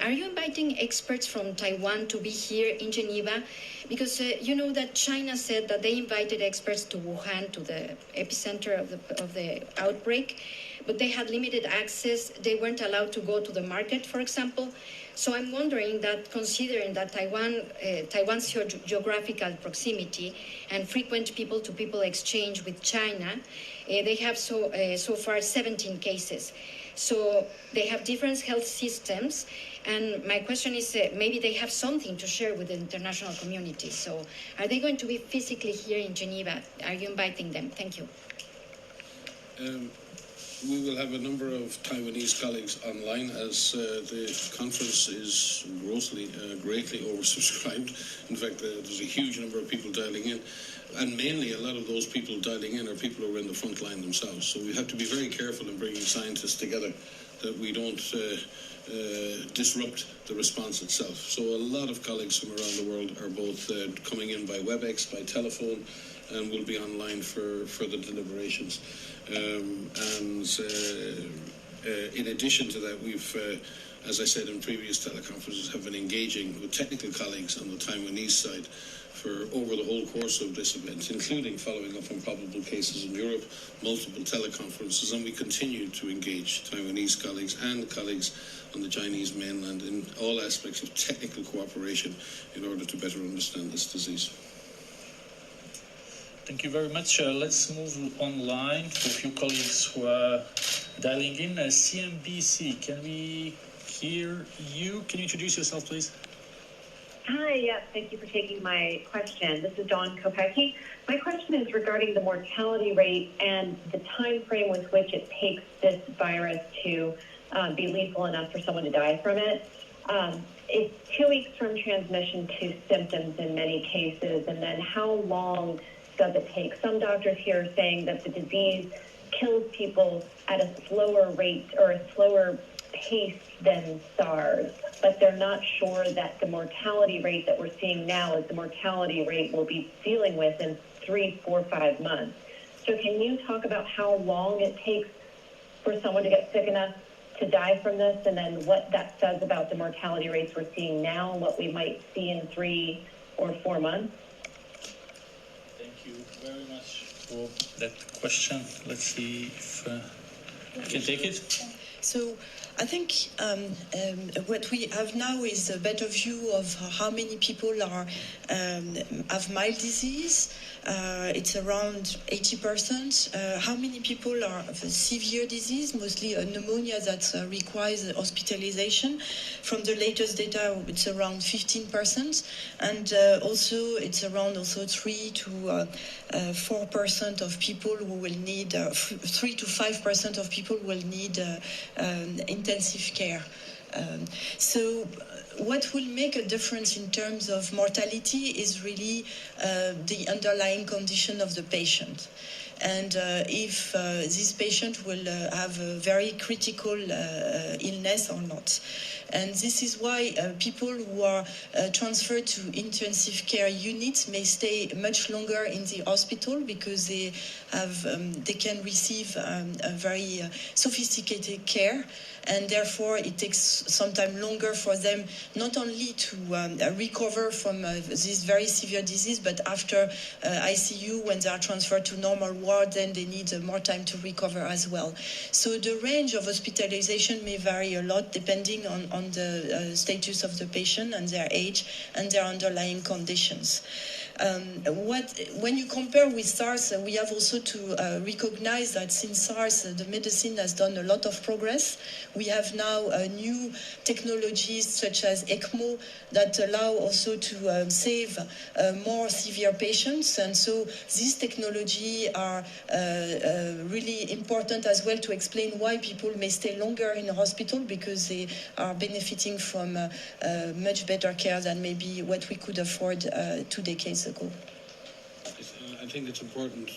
Are you inviting experts from Taiwan to be here in Geneva? Because you know that China said that they invited experts to Wuhan, to the epicenter of the outbreak, but they had limited access. They weren't allowed to go to the market, for example. So I'm wondering that, considering that Taiwan's geographical proximity and frequent people-to-people exchange with China, they have so far 17 cases. So they have different health systems, and my question is, maybe they have something to share with the international community. So are they going to be physically here in Geneva? Are you inviting them? Thank you. We will have a number of Taiwanese colleagues online as the conference is greatly oversubscribed. In fact, there's a huge number of people dialing in. And mainly a lot of those people dialing in are people who are in the front line themselves. So we have to be very careful in bringing scientists together that we don't disrupt the response itself. So a lot of colleagues from around the world are both coming in by WebEx, by telephone, and will be online for the deliberations. In addition to that, we've, as I said in previous teleconferences, have been engaging with technical colleagues on the Taiwanese side for over the whole course of this event, including following up on probable cases in Europe, multiple teleconferences, and we continue to engage Taiwanese colleagues and colleagues on the Chinese mainland in all aspects of technical cooperation in order to better understand this disease. Thank you very much. Let's move online to a few colleagues who are dialing in. CNBC, can we hear you? Can you introduce yourself, please? Hi, yes, thank you for taking my question. This is Dawn Kopecki. My question is regarding the mortality rate and the time frame with which it takes this virus to be lethal enough for someone to die from it. It's 2 weeks from transmission to symptoms in many cases, and then how long does it take? Some doctors here are saying that the disease kills people at a slower rate or a slower pace than SARS, but they're not sure that the mortality rate that we're seeing now is the mortality rate we'll be dealing with in 3, 4, 5 months. So can you talk about how long it takes for someone to get sick enough to die from this, and then what that says about the mortality rates we're seeing now and what we might see in 3 or 4 months? Thank you very much for that question. Let's see if I can take it. So I think what we have now is a better view of how many people have mild disease. It's around 80%. How many people have a severe disease, mostly a pneumonia that requires hospitalization. From the latest data, it's around 15%. And also, it's around 3 to 4% of people who will need, 3 to 5% of people will need intensive care. So what will make a difference in terms of mortality is really the underlying condition of the patient. and if this patient will have a very critical illness or not. And this is why people who are transferred to intensive care units may stay much longer in the hospital, because they can receive a very sophisticated care, and therefore it takes some time longer for them not only to recover from this very severe disease, but after ICU, when they are transferred to normal ward, then they need more time to recover as well. So the range of hospitalization may vary a lot depending on the status of the patient and their age and their underlying conditions. When you compare with SARS, we have also to recognize that since SARS, the medicine has done a lot of progress. We have now new technologies such as ECMO that allow also to save more severe patients. And so these technologies are really important as well to explain why people may stay longer in a hospital, because they are benefiting from much better care than maybe what we could afford 2 decades ago. I think it's important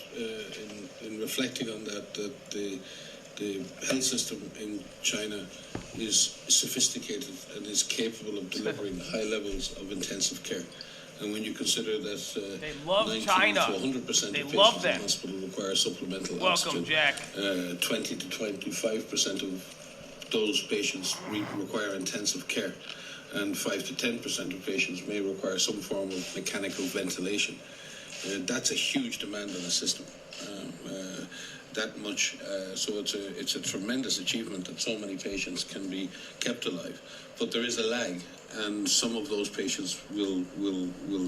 in reflecting on that the health system in China is sophisticated and is capable of delivering high levels of intensive care. And when you consider that they love 90 China. to 100% of patients them. in hospital require supplemental Welcome, oxygen, Jack. 20 to 25% of those patients require intensive care, and 5 to 10% of patients may require some form of mechanical ventilation. That's a huge demand on the system. That much, so it's a tremendous achievement that so many patients can be kept alive. But there is a lag, and some of those patients will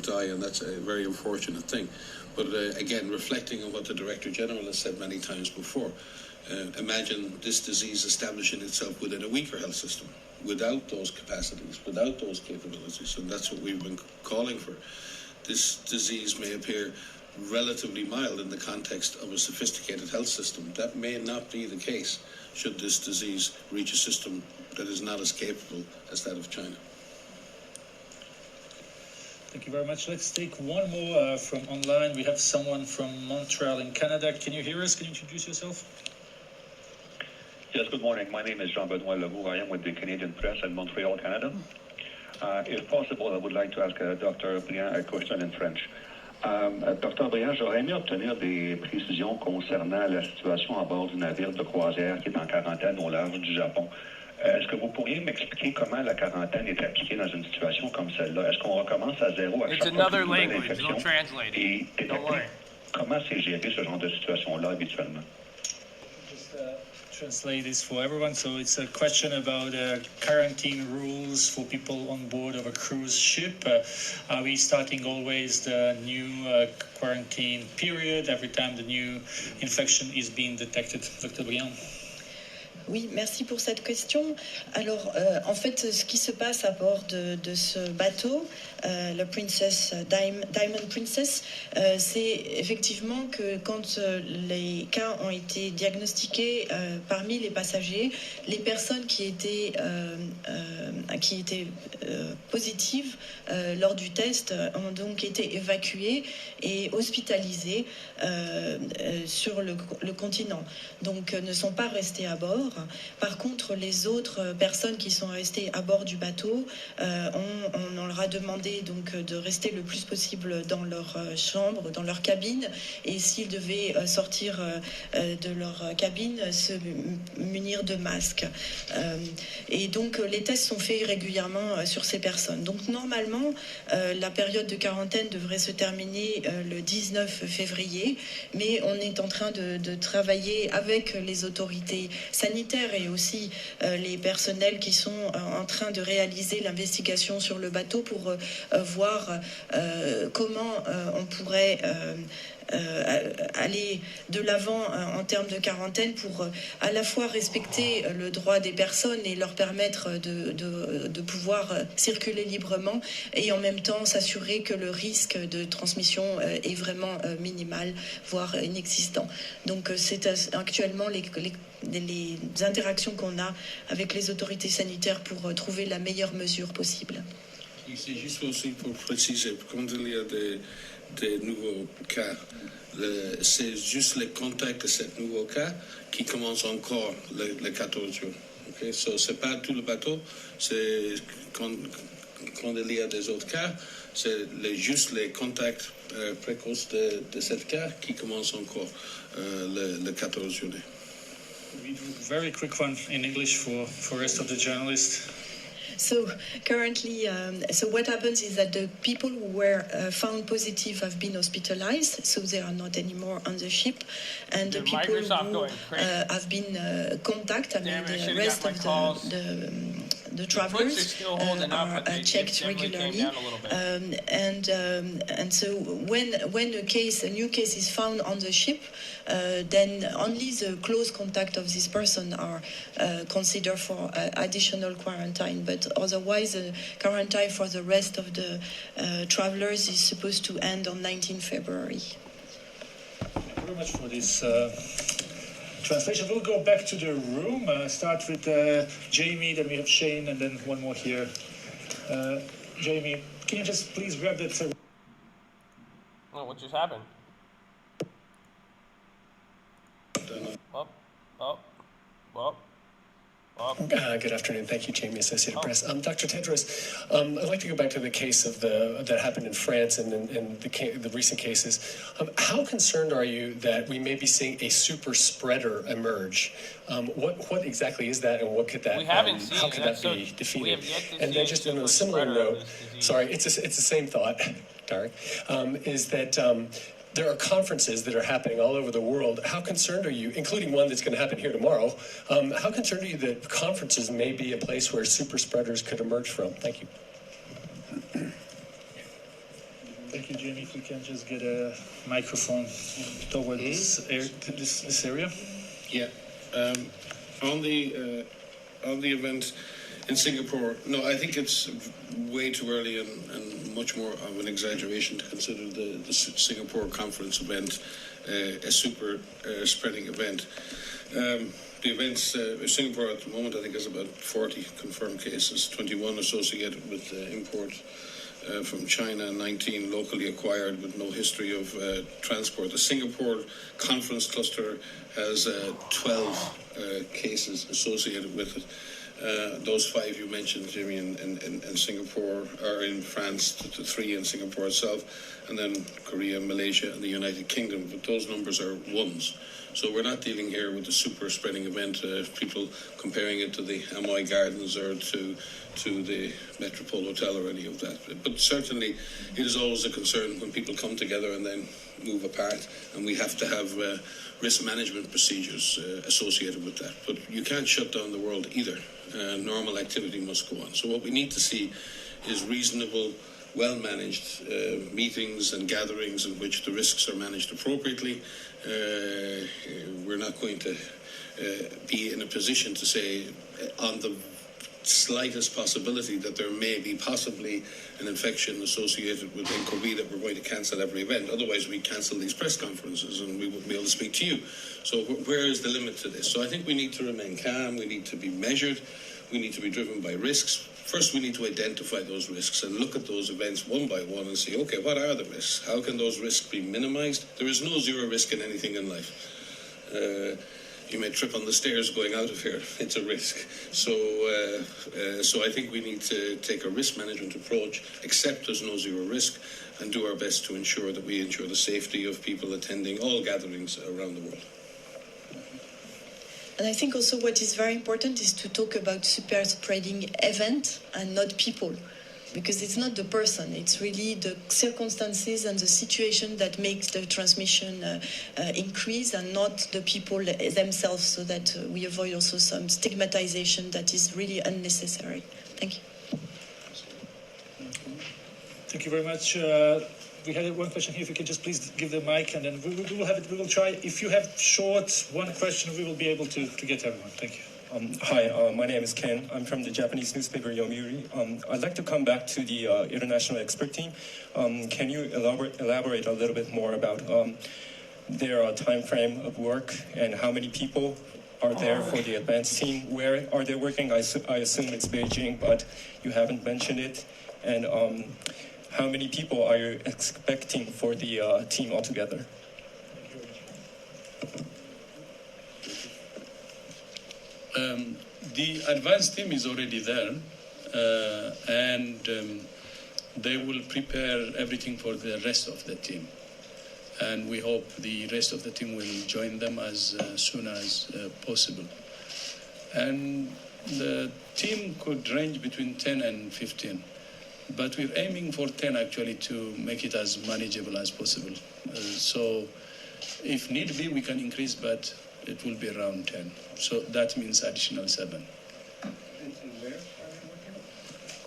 die, and that's a very unfortunate thing. But again, reflecting on what the Director General has said many times before, imagine this disease establishing itself within a weaker health system, without those capacities, without those capabilities, and that's what we've been calling for. This disease may appear relatively mild in the context of a sophisticated health system. That may not be the case should this disease reach a system that is not as capable as that of China. Thank you very much. Let's take one more from online. We have someone from Montreal in Canada. Can you hear us? Can you introduce yourself? Yes, good morning. My name is Jean-Benoit Leroux. I am with the Canadian Press in Montreal, Canada. If possible, I would like to ask Dr. Briand a question in French. Dr. Briand, j'aurais aimé obtenir des précisions concernant la situation à bord du navire de croisière qui est en quarantaine au large du Japon. Est-ce que vous pourriez m'expliquer comment la quarantaine est appliquée dans une situation comme celle-là? Est-ce qu'on recommence à zéro à chaque fois qu'il y a une nouvelle infection? Et comment c'est géré ce genre de situation-là habituellement? Translate this for everyone. So it's a question about quarantine rules for people on board of a cruise ship. Are we starting always the new quarantine period every time the new infection is being detected? Dr. Briand. Oui, merci pour cette question. Alors, en fait, ce qui se passe à bord de ce bateau, le Diamond Princess, c'est effectivement que quand les cas ont été diagnostiqués parmi les passagers, les personnes qui étaient positives lors du test ont donc été évacuées et hospitalisées sur le continent. Donc, ne sont pas restées à bord. Par contre, les autres personnes qui sont restées à bord du bateau, on leur a demandé donc de rester le plus possible dans leur chambre, dans leur cabine, et s'ils devaient sortir de leur cabine, se munir de masques. Et donc, les tests sont faits régulièrement sur ces personnes. Donc, normalement, la période de quarantaine devrait se terminer le 19 février, mais on est en train de travailler avec les autorités sanitaires et aussi les personnels qui sont en train de réaliser l'investigation sur le bateau pour voir comment on pourrait aller de l'avant en termes de quarantaine pour à la fois respecter le droit des personnes et leur permettre de pouvoir circuler librement, et en même temps s'assurer que le risque de transmission est vraiment minimal, voire inexistant. Donc c'est actuellement les interactions qu'on a avec les autorités sanitaires pour trouver la meilleure mesure possible. C'est juste aussi pour préciser, quand il y a des nouveaux cas. C'est juste les contacts de ces nouveaux cas qui commencent encore le 14 juin. Okay? So, c'est pas tout le bateau, c'est quand il y a des autres cas, c'est juste les contacts précoces de ce cas qui commencent encore le 14 juillet. Very quick one in English for rest of the journalists. So currently, so what happens is that the people who were found positive have been hospitalized, so they are not anymore on the ship, and the people who have been contacted, I mean the rest of the travelers are checked regularly, and so when a new case is found on the ship, then only the close contact of this person are considered for additional quarantine. But otherwise, quarantine for the rest of the travelers is supposed to end on 19 February. Thank you very much for this translation. We'll go back to the room. Start with Jamie, then we have Shane, and then one more here. Jamie, can you just please grab that? Oh, what just happened? Good afternoon. Thank you, Jamie, Associated Press. Dr. Tedros, I'd like to go back to the case of that happened in France and the recent cases. How concerned are you that we may be seeing a super spreader emerge? What exactly is that, and what could that? How could that be defeated? And then, just on a similar note, sorry, it's the same thought, Tarek, is that. There are conferences that are happening all over the world. How concerned are you, including one that's going to happen here tomorrow, how concerned are you that conferences may be a place where super spreaders could emerge from? Thank you. Thank you, Jamie. If we can just get a microphone toward this area. Yeah. On the event in Singapore, no, I think it's way too early and much more of an exaggeration to consider the Singapore conference event a super spreading event. The events in Singapore at the moment, I think, has about 40 confirmed cases, 21 associated with import from China, 19 locally acquired with no history of transport. The Singapore conference cluster has 12 cases associated with it. Those 5 you mentioned, Jimmy, in Singapore, are in France, the 3 in Singapore itself, and then Korea, Malaysia, and the United Kingdom. But those numbers are ones. So we're not dealing here with the super spreading event, people comparing it to the Amoy Gardens or to the Metropole Hotel or any of that. But certainly it is always a concern when people come together and then move apart, and we have to have risk management procedures associated with that. But you can't shut down the world either. Normal activity must go on. So what we need to see is reasonable, well-managed meetings and gatherings in which the risks are managed appropriately. We're not going to be in a position to say on the slightest possibility that there may be possibly an infection associated with COVID that we're going to cancel every event. Otherwise, we cancel these press conferences and we wouldn't be able to speak to you. So where is the limit to this? So I think we need to remain calm. We need to be measured. We need to be driven by risks. First, we need to identify those risks and look at those events one by one and say, okay, what are the risks? How can those risks be minimized? There is no zero risk in anything in life. You may trip on the stairs going out of here. It's a risk. So I think we need to take a risk management approach, accept there's no zero risk, and do our best to ensure that we ensure the safety of people attending all gatherings around the world. And I think also what is very important is to talk about super spreading event and not people. Because it's not the person, it's really the circumstances and the situation that makes the transmission increase, and not the people themselves, so that we avoid also some stigmatization that is really unnecessary. Thank you. Thank you very much. We had one question here. If you could just please give the mic, and then we will have it. We will try. If you have short one question, we will be able to get everyone. Thank you. Hi, my name is Ken. I'm from the Japanese newspaper Yomiuri. I'd like to come back to the international expert team. Can you elaborate a little bit more about their time frame of work and how many people are there for the advanced team? Where are they working? I assume it's Beijing, but you haven't mentioned it. And how many people are you expecting for the team altogether? The advanced team is already there, and they will prepare everything for the rest of the team. And we hope the rest of the team will join them as soon as possible. And the team could range between 10 and 15. But we're aiming for 10 actually to make it as manageable as possible. So if need be, we can increase, but it will be around 10. So that means additional 7.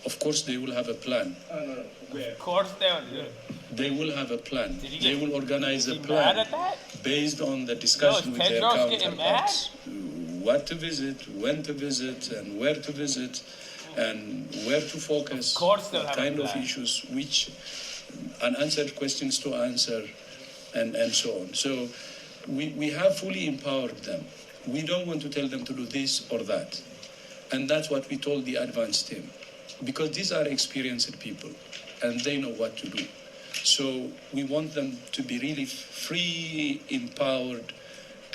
Of course, they will have a plan. Of course They will have a plan. They will organize a mad plan at that? based on the discussion with their Tedros getting counterparts. What to visit, when to visit, and where to visit, and where to focus. Of course they'll what have a kind of plan. issues, which unanswered questions to answer, and so on. So we have fully empowered them. We don't want to tell them to do this or that. And that's what we told the advanced team. Because these are experienced people, and they know what to do. So we want them to be really free, empowered,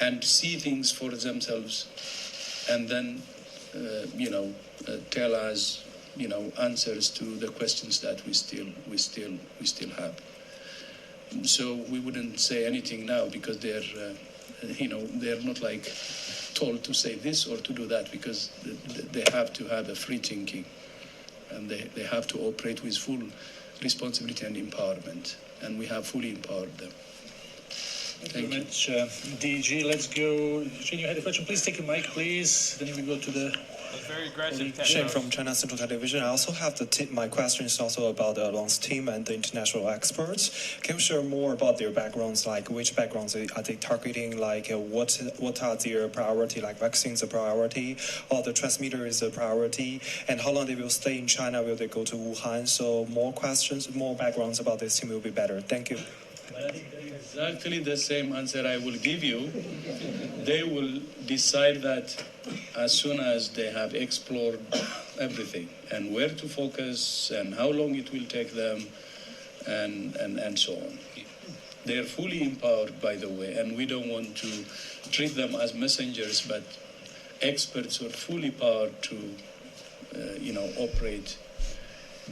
and see things for themselves, and then, tell us, answers to the questions that we still have. So we wouldn't say anything now because they're not like told to say this or to do that, because they have to have a free thinking, and they have to operate with full responsibility and empowerment, and we have fully empowered them. Thank you very much, DG. Let's go. Shane, you had a question. Please take a mic, please. Then we go to the... Very aggressive. Shane from China Central Television. I also have my question is also about the advanced team and the international experts. Can you share more about their backgrounds, like which backgrounds are they targeting, like what are their priority, like vaccines a priority, or the transmitter is a priority, and how long they will stay in China, will they go to Wuhan? So more questions, more backgrounds about this team will be better. Thank you. Exactly the same answer I will give you. They will decide that as soon as they have explored everything, and where to focus, and how long it will take them, and so on. They are fully empowered, by the way, and we don't want to treat them as messengers, but experts who are fully powered to, operate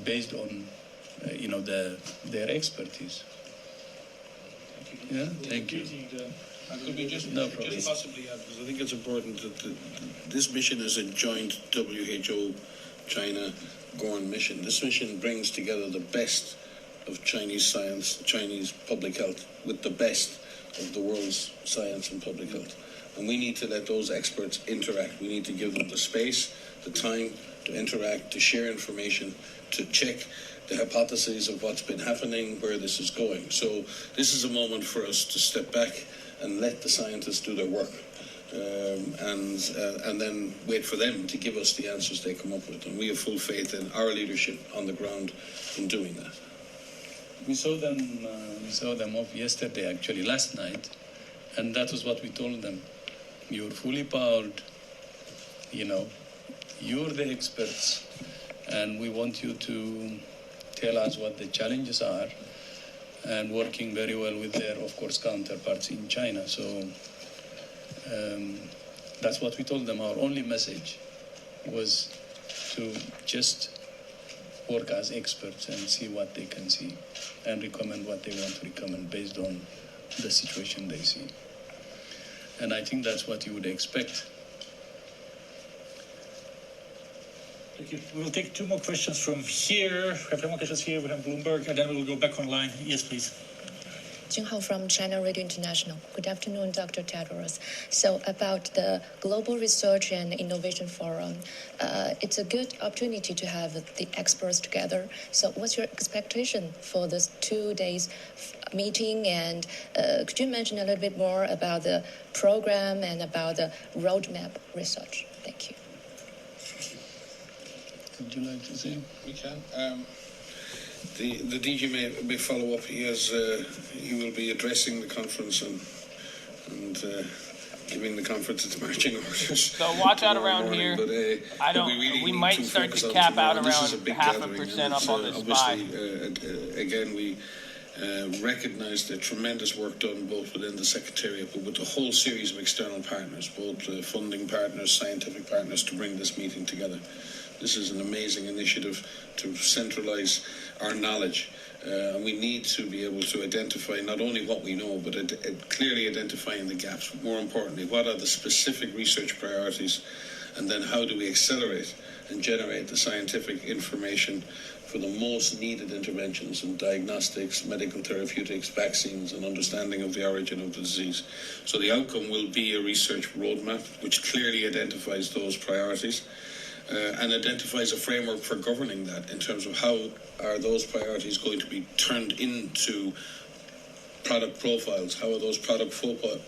based on, their expertise. Yeah, thank you. Could we just No problem. just possibly add, because I think it's important that this mission is a joint WHO China Gorn mission. This mission brings together the best of Chinese science, Chinese public health, with the best of the world's science and public health. And we need to let those experts interact. We need to give them the space, the time to interact, to share information, to check the hypotheses of what's been happening, where this is going. So this is a moment for us to step back and let the scientists do their work, and then wait for them to give us the answers they come up with. And we have full faith in our leadership on the ground in doing that. We saw them off yesterday, actually, last night, and that was what we told them. You're fully powered, you're the experts, and we want you to tell us what the challenges are, and working very well with their, of course, counterparts in China. So that's what we told them. Our only message was to just work as experts and see what they can see, and recommend what they want to recommend based on the situation they see. And I think that's what you would expect. Thank you. We will take 2 more questions from here. We have 2 more questions here. We have Bloomberg, and then we will go back online. Yes, please. Jinghao from China Radio International. Good afternoon, Dr. Tedros. So about the Global Research and Innovation Forum, it's a good opportunity to have the experts together. So what's your expectation for this 2 days meeting? And could you mention a little bit more about the program and about the roadmap research? Thank you. Would you like to say? We can. The DG may follow up. He will be addressing the conference, and giving the conference its marching orders. So watch out around morning, here. But, we might start to cap out around 0.5% up on the SPY. Again, we recognize the tremendous work done both within the Secretariat but with the whole series of external partners, both funding partners, scientific partners, to bring this meeting together. This is an amazing initiative to centralize our knowledge. And we need to be able to identify not only what we know, but clearly identifying the gaps. But more importantly, what are the specific research priorities, and then how do we accelerate and generate the scientific information for the most needed interventions in diagnostics, medical therapeutics, vaccines, and understanding of the origin of the disease. So the outcome will be a research roadmap which clearly identifies those priorities. And identifies a framework for governing that in terms of how are those priorities going to be turned into product profiles, how are those product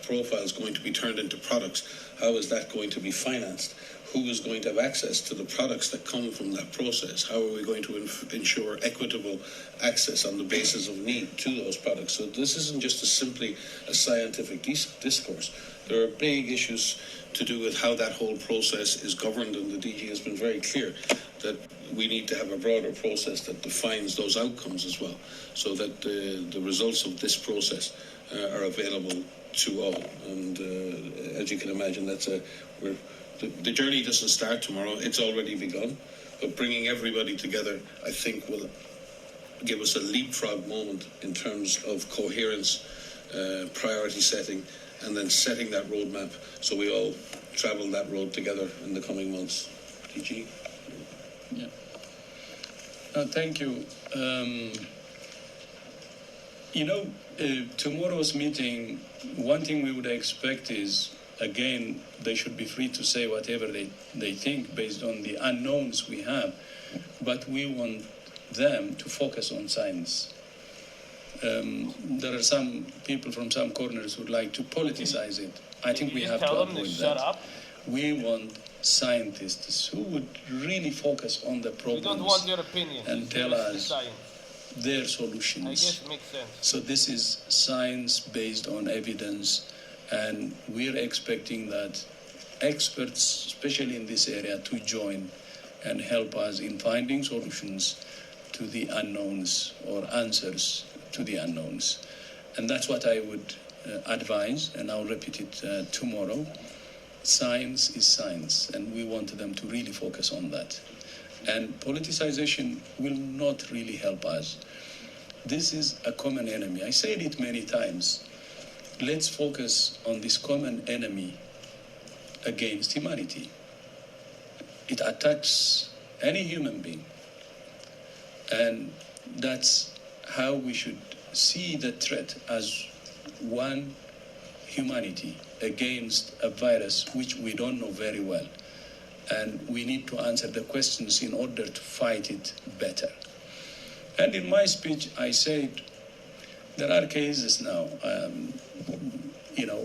profiles going to be turned into products, how is that going to be financed, who is going to have access to the products that come from that process, how are we going to ensure equitable access on the basis of need to those products. So this isn't just simply a scientific discourse. There are big issues to do with how that whole process is governed, and the DG has been very clear that we need to have a broader process that defines those outcomes as well, so that the results of this process are available to all. And as you can imagine, the journey doesn't start tomorrow, it's already begun, but bringing everybody together, I think, will give us a leapfrog moment in terms of coherence, priority setting, and then setting that roadmap so we all travel that road together in the coming months. DG? Yeah. Thank you. Tomorrow's meeting, one thing we would expect is, again, they should be free to say whatever they think based on the unknowns we have, but we want them to focus on science. There are some people from some corners who would like to politicize it. I think we have to avoid that. We want scientists who would really focus on the problems. We don't want your opinion and tell us their solutions. I guess it makes sense. So this is science based on evidence, and we're expecting that experts, especially in this area, to join and help us in finding solutions to the unknowns or answers to the unknowns. And that's what I would advise, and I'll repeat it tomorrow. Science is science, and we want them to really focus on that. And politicization will not really help us. This is a common enemy. I said it many times. Let's focus on this common enemy against humanity. It attacks any human being. And that's how we should see the threat, as one humanity against a virus which we don't know very well. And we need to answer the questions in order to fight it better. And in my speech, I said there are cases now,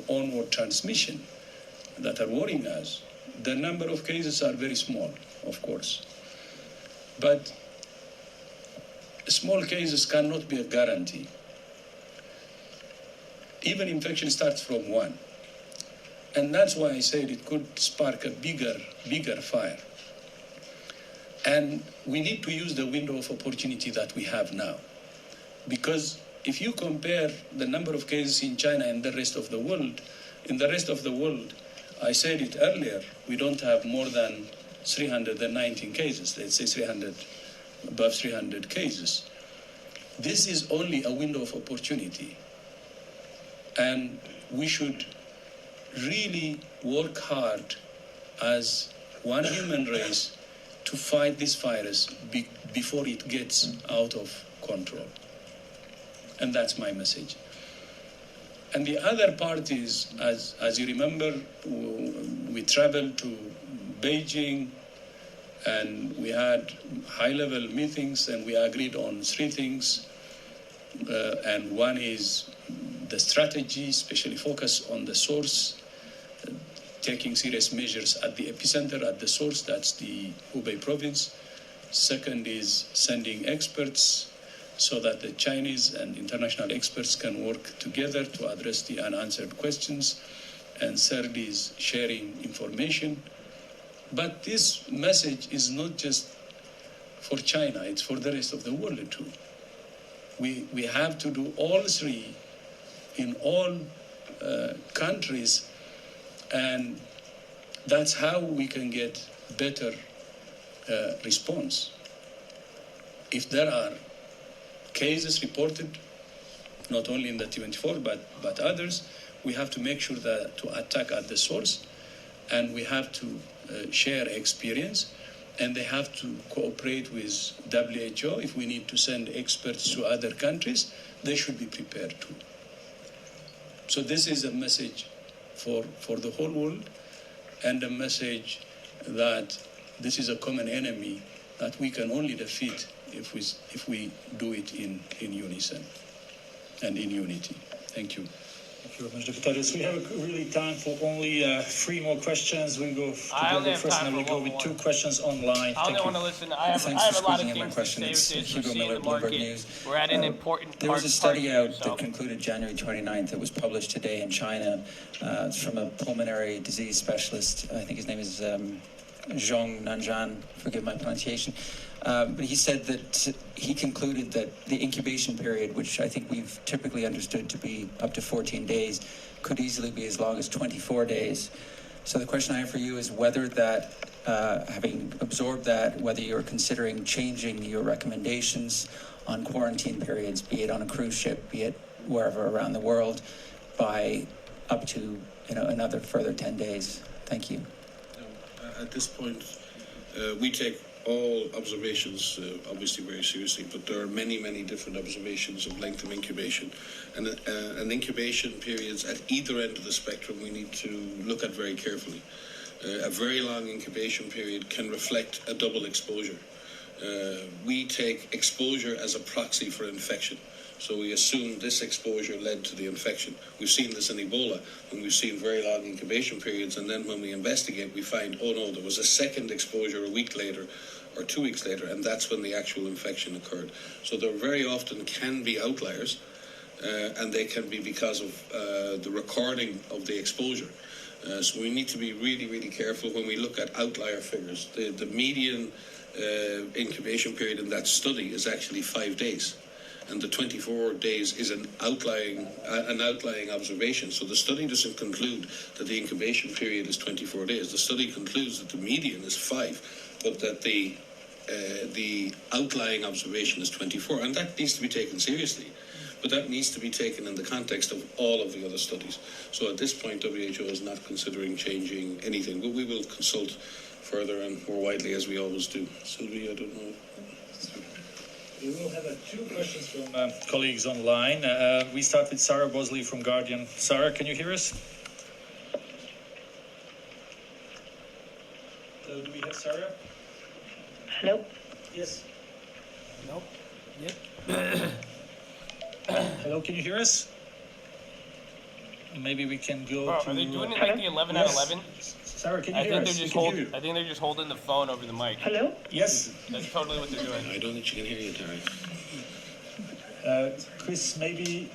onward transmission that are worrying us. The number of cases are very small, of course. But small cases cannot be a guarantee. Even infection starts from one. And that's why I said it could spark a bigger fire. And we need to use the window of opportunity that we have now. Because if you compare the number of cases in China and the rest of the world, in the rest of the world, I said it earlier, we don't have more than 319 cases, let's say above 300 cases. This is only a window of opportunity. And we should really work hard as one human race to fight this virus before it gets out of control. And that's my message. And the other part is, as you remember, we traveled to Beijing and we had high-level meetings and we agreed on 3 things. And one is the strategy, especially focus on the source, taking serious measures at the epicenter, at the source, that's the Hubei province. Second is sending experts so that the Chinese and international experts can work together to address the unanswered questions. and third is sharing information. But this message is not just for China, it's for the rest of the world too. We have to do all three in all countries, and that's how we can get better response. If there are cases reported, not only in the T24 but others, we have to make sure that to attack at the source, and we have to share experience, and they have to cooperate with WHO. If we need to send experts to other countries, they should be prepared too. So this is a message for the whole world, and a message that this is a common enemy that we can only defeat if we do it in unison and in unity. Thank you. Thank you very much, Dr. Tedros. We have really time for only 3 more questions. We'll go to the first, and then we'll go with 2 questions online. I only want to listen. I have a lot of things to say with this. We're seeing the market. We're at an important There was a study out that concluded January 29th that was published today in China. It's from a pulmonary disease specialist. I think his name is Zhong Nanzhan, forgive my pronunciation. But he said that he concluded that the incubation period, which I think we've typically understood to be up to 14 days, could easily be as long as 24 days. So the question I have for you is whether that, having absorbed that, whether you're considering changing your recommendations on quarantine periods, be it on a cruise ship, be it wherever around the world, by up to another further 10 days. Thank you. At this point, we take all observations obviously very seriously, but there are many, many different observations of length of incubation. And an incubation periods at either end of the spectrum we need to look at very carefully. A very long incubation period can reflect a double exposure. We take exposure as a proxy for infection. So we assume this exposure led to the infection. We've seen this in Ebola, and we've seen very long incubation periods, and then when we investigate, we find, oh no, there was a second exposure a week later or 2 weeks later, and that's when the actual infection occurred. So there very often can be outliers, and they can be because of the recording of the exposure. So we need to be really, really careful when we look at outlier figures. The median incubation period in that study is actually 5 days. And the 24 days is an outlying observation. So the study doesn't conclude that the incubation period is 24 days. The study concludes that the median is 5, but that the outlying observation is 24, and that needs to be taken seriously. But that needs to be taken in the context of all of the other studies. So at this point, WHO is not considering changing anything, but we will consult further and more widely as we always do. Sylvie, I don't know. We will have 2 questions from colleagues online. We start with Sarah Bosley from Guardian. Sarah, can you hear us? Hello, do we have Sarah? Hello? Yes. Nope. Yep. Hello, can you hear us? Maybe we can go to... Are they doing it like the 11 out of 11? Sarah, can you hear us? I think they're just holding the phone over the mic. Hello? Yes. That's totally what they're doing. I don't think she can hear you, Terry. Chris, maybe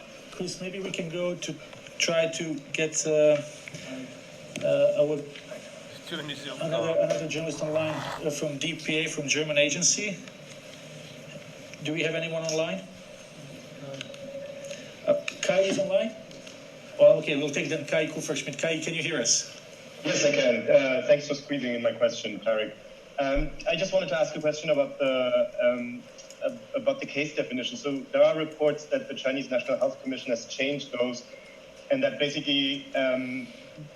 we can go to try to get another journalist online from DPA, from German agency. Do we have anyone online? Kai is online? Well, okay, we'll take then Kai Kufferschmidt. Kai, can you hear us? Yes, I can. Thanks for squeezing in my question, Tarek. I just wanted to ask a question about the case definition. So there are reports that the Chinese National Health Commission has changed those, and that basically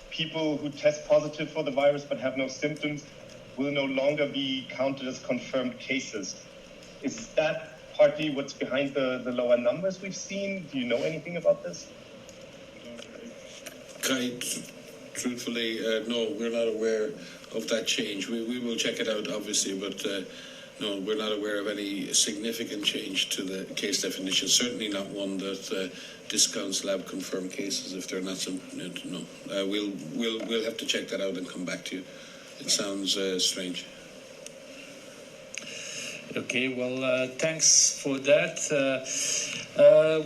people who test positive for the virus but have no symptoms will no longer be counted as confirmed cases. Is that partly what's behind the lower numbers we've seen? Do you know anything about this? Truthfully, no, we're not aware of that change. We will check it out, obviously, but no, we're not aware of any significant change to the case definition. Certainly not one that discounts lab-confirmed cases if they're not some. No, we'll have to check that out and come back to you. It sounds strange. Okay, well, thanks for that.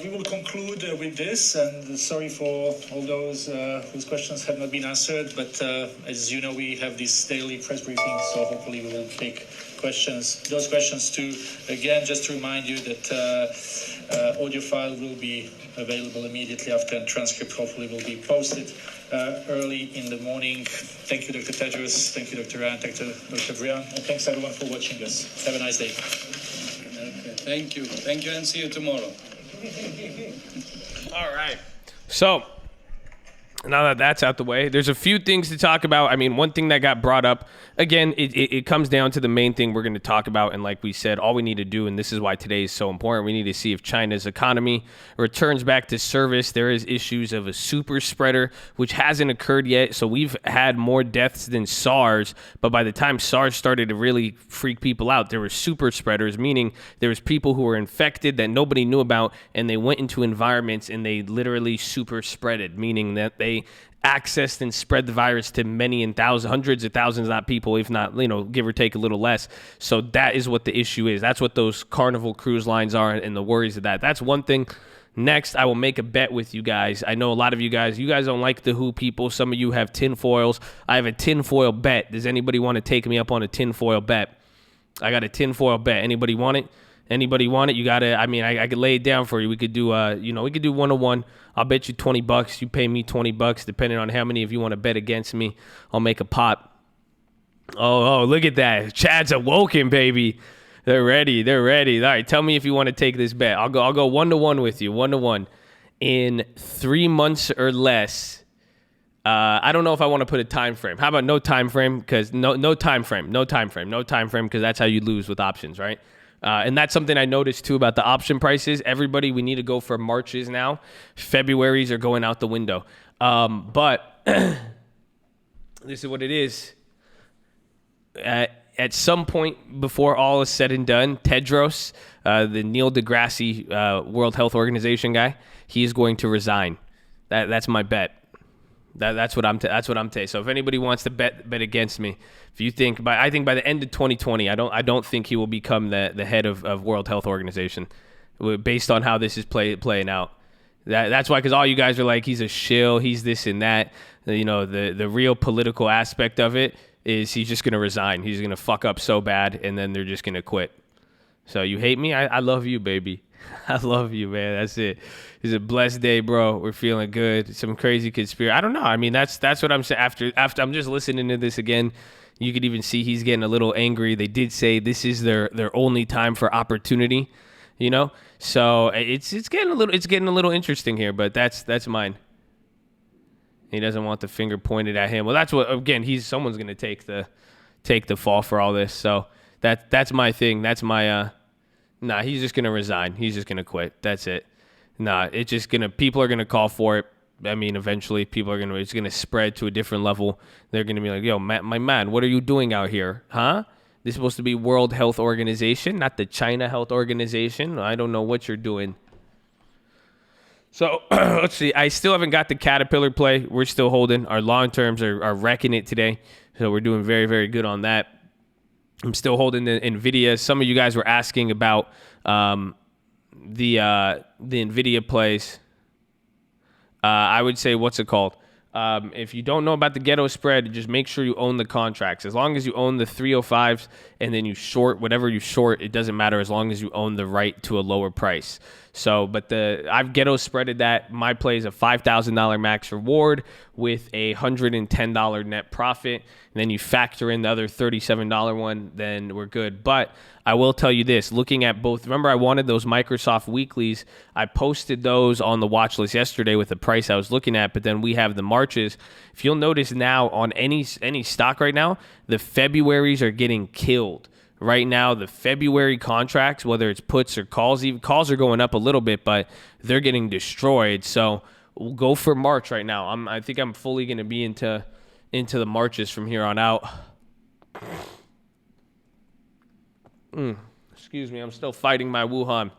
We will conclude with this, and sorry for all those whose questions have not been answered, but as you know, we have this daily press briefing, so hopefully we will take those questions too. Again, just to remind you that audio file will be available immediately after, and transcript hopefully will be posted early in the morning. Thank you, Dr. Tedros. Thank you, Dr. Ryan. Thank you, Dr. Brian. And thanks everyone for watching us. Have a nice day. Okay, thank you. Thank you, and see you tomorrow. All right. So now that that's out the way, there's a few things to talk about. I mean, one thing that got brought up, again, it comes down to the main thing we're going to talk about. And like we said, all we need to do, and this is why today is so important, we need to see if China's economy returns back to service. There is issues of a super spreader, which hasn't occurred yet. So we've had more deaths than SARS. But by the time SARS started to really freak people out, there were super spreaders, meaning there was people who were infected that nobody knew about, and they went into environments and they literally super spreaded, meaning that they accessed and spread the virus to many and thousands, hundreds of thousands, not people, if not, give or take a little less. So that is what the issue is. That's what those Carnival cruise lines are, and the worries of that. That's one thing. Next, I will make a bet with you guys. I know a lot of you guys don't like the WHO people. Some of you have tinfoils. I have a tinfoil bet. Does anybody want to take me up on a tinfoil bet? I got a tinfoil bet. Anybody want it? Anybody want it? You got to, I could lay it down for you. We could do, we could do 1-on-1. I'll bet you $20. You pay me $20, depending on how many of you want to bet against me. I'll make a pot. Oh, look at that. Chad's awoken, baby. They're ready. All right, tell me if you want to take this bet. I'll go 1-to-1 with you, 1-to-1. In 3 months or less, I don't know if I want to put a time frame. How about no time frame? Because no time frame, because that's how you lose with options, right? And that's something I noticed too about the option prices. Everybody, we need to go for Marches now. Februaries are going out the window. But this is what it is. At some point before all is said and done, Tedros, the Neil deGrasse World Health Organization guy, he is going to resign. That's my bet. That's what I'm saying. So if anybody wants to bet against me, if you think I think by the end of 2020, I don't think he will become the head of World Health Organization, based on how this is playing out. That's why, because all you guys are like, he's a shill, he's this and that. The real political aspect of it is he's just gonna resign. He's gonna fuck up so bad, and then they're just gonna quit. So you hate me? I love you, baby. I love you, man. That's it. It's a blessed day, bro. We're feeling good. Some crazy conspiracy. I don't know. That's what I'm saying. After I'm just listening to this again, you could even see he's getting a little angry. They did say this is their only time for opportunity, So it's getting a little interesting here. But that's mine. He doesn't want the finger pointed at him. Well, that's what. Again, someone's gonna take the fall for all this. So that's my thing. That's my. Nah, he's just gonna resign. He's just gonna quit. That's it. Nah, it's just people are gonna call for it. Eventually it's gonna spread to a different level. They're gonna be like, yo, my man, what are you doing out here? Huh? This is supposed to be World Health Organization, not the China Health Organization. I don't know what you're doing. So let's see. I still haven't got the Caterpillar play. We're still holding. Our long terms are wrecking it today. So we're doing very, very good on that. I'm still holding the Nvidia. Some of you guys were asking about the Nvidia plays. I would say, what's it called? If you don't know about the Ghetto Spread, just make sure you own the contracts. As long as you own the 305s and then you short whatever you short, it doesn't matter as long as you own the right to a lower price. So, but I've Ghetto Spreaded that. My play is a $5,000 max reward with a $110 net profit. And then you factor in the other $37 one, then we're good. But I will tell you this, looking at both, remember I wanted those Microsoft weeklies. I posted those on the watch list yesterday with the price I was looking at, but then we have the Marches. If you'll notice now on any stock right now, the Februaries are getting killed. Right now, the February contracts, whether it's puts or calls, even calls are going up a little bit, but they're getting destroyed. So we'll go for March right now. I think I'm fully going to be into the Marches from here on out. Excuse me, I'm still fighting my Wuhan.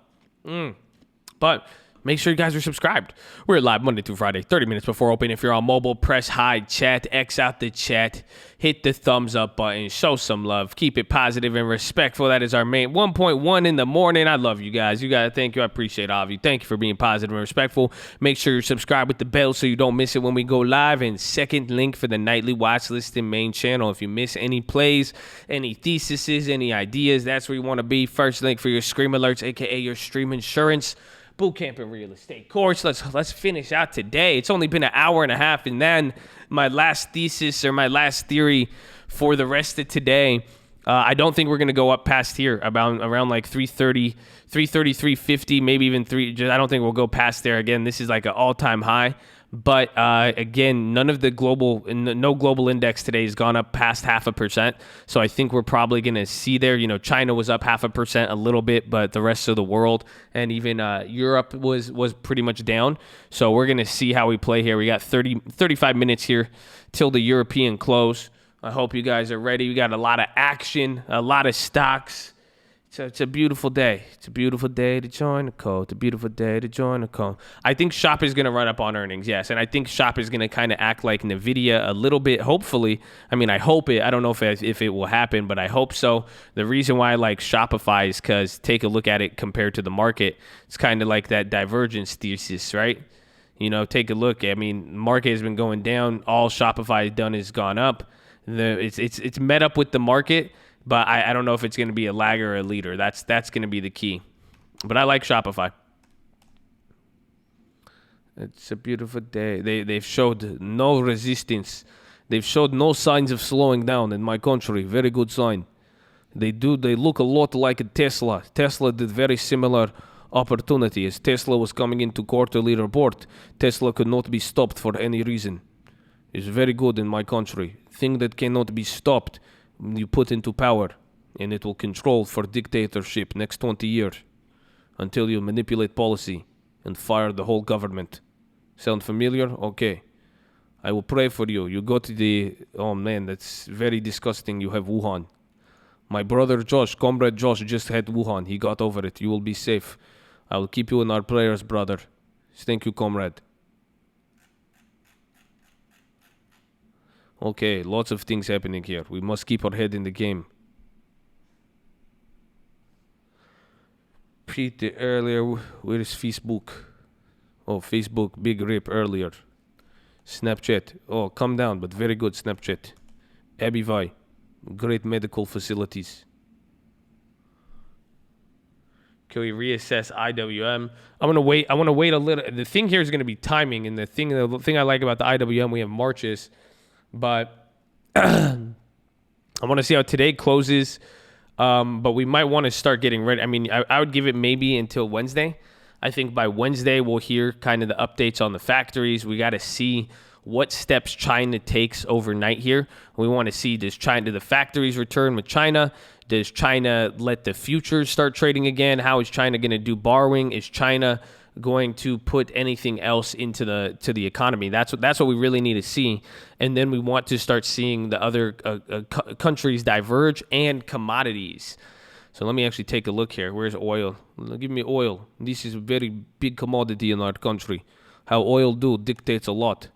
But make sure you guys are subscribed. We're live Monday through Friday, 30 minutes before open. If you're on mobile, press hide chat, X out the chat, hit the thumbs up button, show some love, keep it positive and respectful. That is our main 1.1 in the morning. I love you guys. Thank you. I appreciate all of you. Thank you for being positive and respectful. Make sure you subscribe with the bell so you don't miss it when we go live. And second link for the nightly watch list in main channel. If you miss any plays, any theses, any ideas, that's where you want to be. First link for your Scream Alerts, aka your stream insurance bootcamp and real estate course. Let's finish out today. It's only been an hour and a half, and then my last thesis or my last theory for the rest of today. I don't think we're going to go up past here around like 330, 350, maybe even I don't think we'll go past there again. This is like an all-time high. But again, no global index today has gone up past 0.5%. So I think we're probably going to see there. China was up 0.5% a little bit, but the rest of the world and even Europe was pretty much down. So we're going to see how we play here. We got 35 minutes here till the European close. I hope you guys are ready. We got a lot of action, a lot of stocks. It's a beautiful day. It's a beautiful day to join the code. It's a beautiful day to join the code. I think Shop is going to run up on earnings, yes. And I think Shop is going to kind of act like Nvidia a little bit, hopefully. I mean, I hope it. I don't know if it will happen, but I hope so. The reason why I like Shopify is because take a look at it compared to the market. It's kind of like that divergence thesis, right? Take a look. I mean, market has been going down. All Shopify has done is gone up. It's met up with the market. But I don't know if it's going to be a lagger or a leader. That's going to be the key. But I like Shopify. It's a beautiful day. They've showed no resistance. They've showed no signs of slowing down in my country. Very good sign. They look a lot like a Tesla. Tesla did very similar opportunity. As Tesla was coming into quarterly report, Tesla could not be stopped for any reason. It's very good in my country. Thing that cannot be stopped, you put into power, and it will control for dictatorship next 20 years until you manipulate policy and fire the whole government. Sound familiar? Okay. I will pray for you. You go to oh man, that's very disgusting. You have Wuhan. My brother Josh, comrade Josh, just had Wuhan. He got over it. You will be safe. I will keep you in our prayers, brother. Thank you, comrade. Okay, lots of things happening here. We must keep our head in the game. Pretty earlier, where is Facebook? Oh, Facebook, big rip earlier. Snapchat, oh, come down, but very good Snapchat. Abivai, great medical facilities. Can we reassess IWM? I want to wait a little. The thing here is going to be timing, and the thing I like about the IWM, we have Marches. But I want to see how today closes. But we might want to start getting ready. I mean, I would give it maybe until Wednesday. I think by Wednesday we'll hear kind of the updates on the factories. We got to see what steps China takes overnight here. We want to see, do the factories return with China? Does China let the futures start trading again? How is China going to do borrowing? Is China going to put anything else into the economy? That's what we really need to see. And then we want to start seeing the other countries diverge and commodities. So let me actually take a look here. Where's oil? Give me oil. This is a very big commodity in our country. How oil dictates a lot.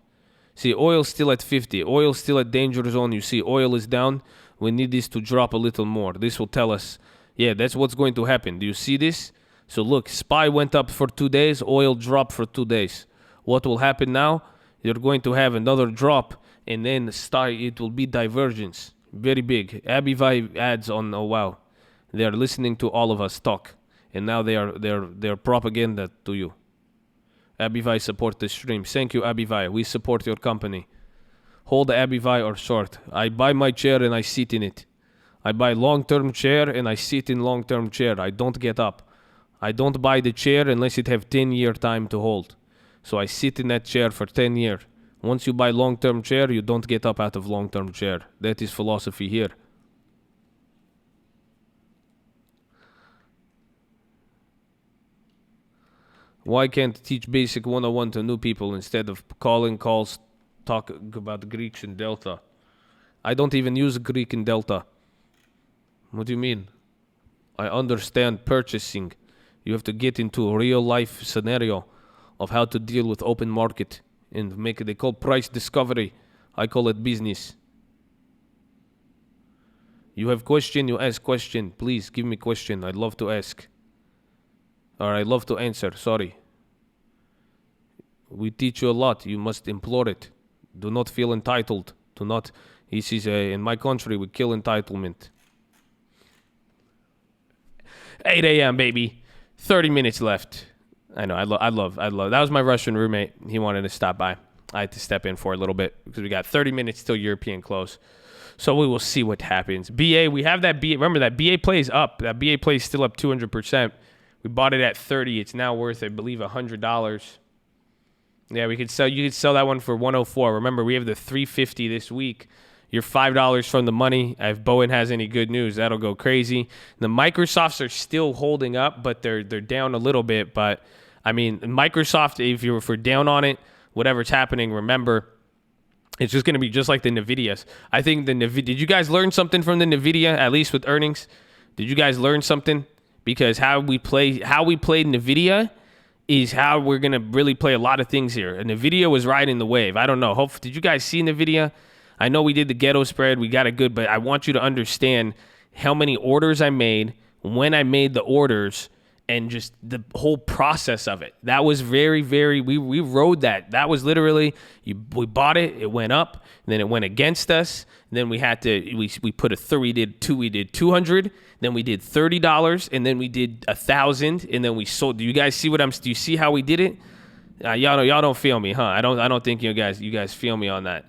See, oil still at 50. Oil still at danger zone. You see, oil is down. We need this to drop a little more. This will tell us, yeah, that's what's going to happen. Do you see this? So look, SPY went up for 2 days. Oil dropped for 2 days. What will happen now? You're going to have another drop, and then it will be divergence. Very big. Abivai ads on, oh wow. They are listening to all of us talk, and now they're propaganda to you. Abivai support the stream. Thank you, Abivai. We support your company. Hold Abivai or short. I buy my chair and I sit in it. I buy long-term chair and I sit in long-term chair. I don't get up. I don't buy the chair unless it have 10-year time to hold. So I sit in that chair for 10 years. Once you buy long-term chair, you don't get up out of long-term chair. That is philosophy here. Why can't teach basic 101 to new people instead of calls, talk about Greeks in Delta? I don't even use Greek in Delta. What do you mean? I understand purchasing. You have to get into a real life scenario. of how to deal with open market and make it. They call price discovery. I call it business. You have question, you ask question. Please give me question. I'd love to ask. Or I love to answer. Sorry. We teach you a lot. You must implore it. Do not feel entitled. Do not. This is in my country, we kill entitlement. 8 a.m., baby. 30 minutes left. I know. I love. That was my Russian roommate. He wanted to stop by. I had to step in for a little bit because we got 30 minutes till European close. So we will see what happens. BA, we have that BA. Remember that BA play is up. That BA play is still up 200%. We bought it at 30. It's now worth, I believe, $100. Yeah, we could sell. You could sell that one for 104. Remember, we have the 350 this week. You're $5 from the money. If Bowen has any good news, that'll go crazy. The Microsofts are still holding up, but they're down a little bit. But I mean, Microsoft, if you're down on it, whatever's happening, remember, it's just going to be just like the Nvidias. I think the Nvidia. Did you guys learn something from the Nvidia? At least with earnings, did you guys learn something? Because how we played Nvidia is how we're going to really play a lot of things here. And Nvidia was riding the wave. I don't know. Did you guys see Nvidia? I know we did the Ghetto Spread. We got it good, but I want you to understand how many orders I made, when I made the orders, and just the whole process of it. That was very, very, we rode that. That was literally, we bought it, it went up, and then it went against us. And then we had to, we put we did 200, then we did $30, and then we did 1,000, and then we sold. Do you guys see do you see how we did it? Y'all don't feel me, huh? I don't think you guys feel me on that.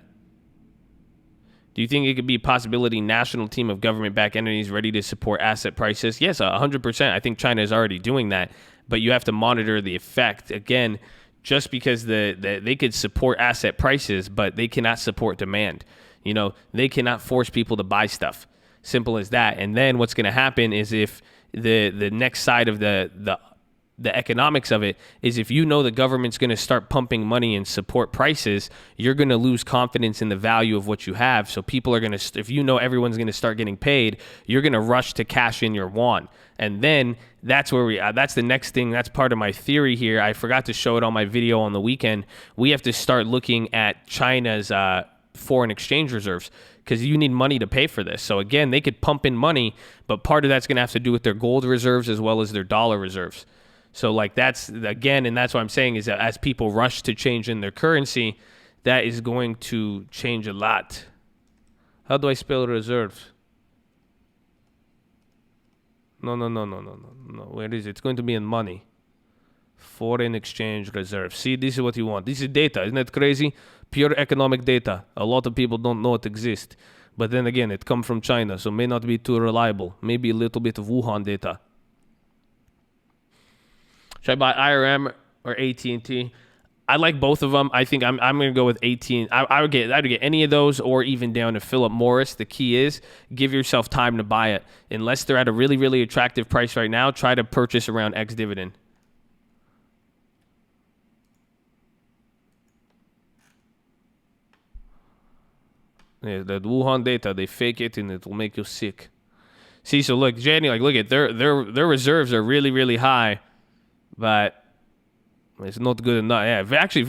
Do you think it could be a possibility national team of government-backed entities ready to support asset prices? Yes, 100%. I think China is already doing that, but you have to monitor the effect. Again, just because they could support asset prices, but they cannot support demand. You know, they cannot force people to buy stuff. Simple as that. And then what's going to happen is if the next side of the economics of it is if you know the government's going to start pumping money and support prices, you're going to lose confidence in the value of what you have. So people are going to, if you know everyone's going to start getting paid, you're going to rush to cash in your yuan. And then that's where that's the next thing. That's part of my theory here. I forgot to show it on my video on the weekend. We have to start looking at China's foreign exchange reserves, because you need money to pay for this. So again, they could pump in money, but part of that's going to have to do with their gold reserves as well as their dollar reserves. So like that's, again, and that's what I'm saying is that as people rush to change in their currency, that is going to change a lot. How do I spell reserves? No. Where is it? It's going to be in money. Foreign exchange reserve. See, this is what you want. This is data. Isn't that crazy? Pure economic data. A lot of people don't know it exists. But then again, it comes from China, so may not be too reliable. Maybe a little bit of Wuhan data. Should I buy IRM or AT&T? I like both of them. I think I'm going to go with AT&T. I'd get any of those or even down to Philip Morris. The key is give yourself time to buy it. Unless they're at a really, really attractive price right now, try to purchase around ex-dividend. Yeah, that Wuhan data, they fake it and it will make you sick. See, so look, Jenny, like look at their reserves are really, really high. But it's not good enough. Yeah, actually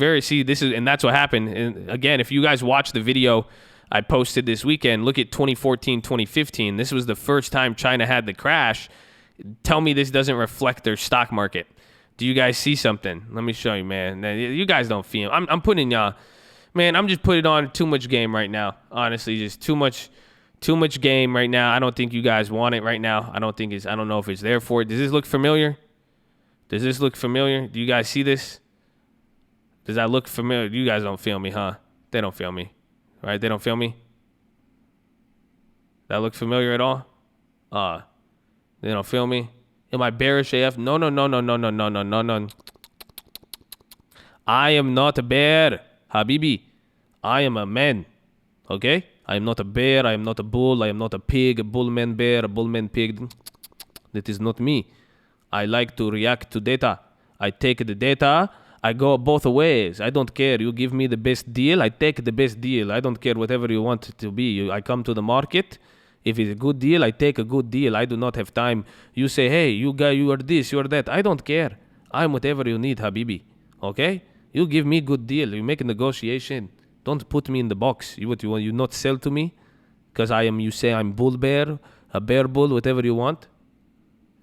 and that's what happened. And again, if you guys watch the video I posted this weekend, look at 2014, 2015. This was the first time China had the crash. Tell me this doesn't reflect their stock market. Do you guys see something? Let me show you, man. You guys don't feel. I'm putting y'all, man, I'm just putting on too much game right now. Honestly, just too much game right now. I don't think you guys want it right now. I don't know if it's there for it. Does this look familiar? Do you guys see this? Does that look familiar? You guys don't feel me, huh? They don't feel me, right? They don't feel me? That look familiar at all? They don't feel me? Am I bearish AF? No. I am not a bear, Habibi. I am a man, okay? I am not a bear. I am not a bull. I am not a pig, a bullman bear, a bullman pig. That is not me. I like to react to data. I take the data. I go both ways. I don't care. You give me the best deal. I take the best deal. I don't care whatever you want it to be. I come to the market. If it's a good deal, I take a good deal. I do not have time. You say, hey, you are this, you are that. I don't care. I'm whatever you need, Habibi. Okay? You give me good deal. You make a negotiation. Don't put me in the box. You not sell to me? Because you say I'm bull bear, a bear bull, whatever you want.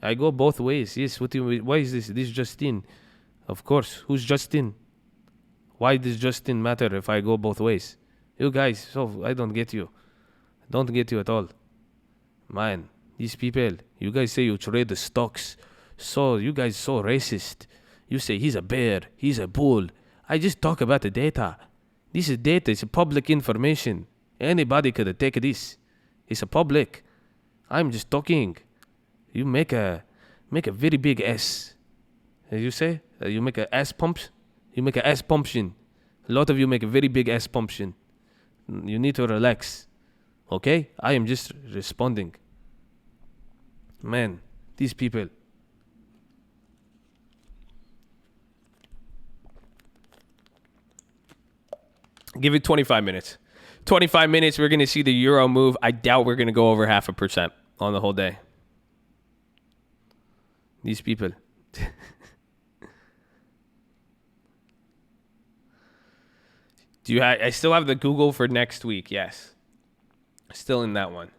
I go both ways. Yes, why is this? This is Justin. Of course. Who's Justin? Why does Justin matter if I go both ways? You guys, so I don't get you. Don't get you at all. Man, these people, you guys say you trade the stocks. So, you guys so racist. You say he's a bear, he's a bull. I just talk about the data. This is data, it's public information. Anybody could take this. It's a public. I'm just talking. You make a very big S. As you say, you make a S pump. You make a S pumption. A lot of you make a very big S pumption. You need to relax. Okay? I am just responding. Man, these people. Give it 25 minutes. 25 minutes, we're going to see the euro move. I doubt we're going to go over 0.5% on the whole day. These people. I still have the Google for next week, yes. Still in that one.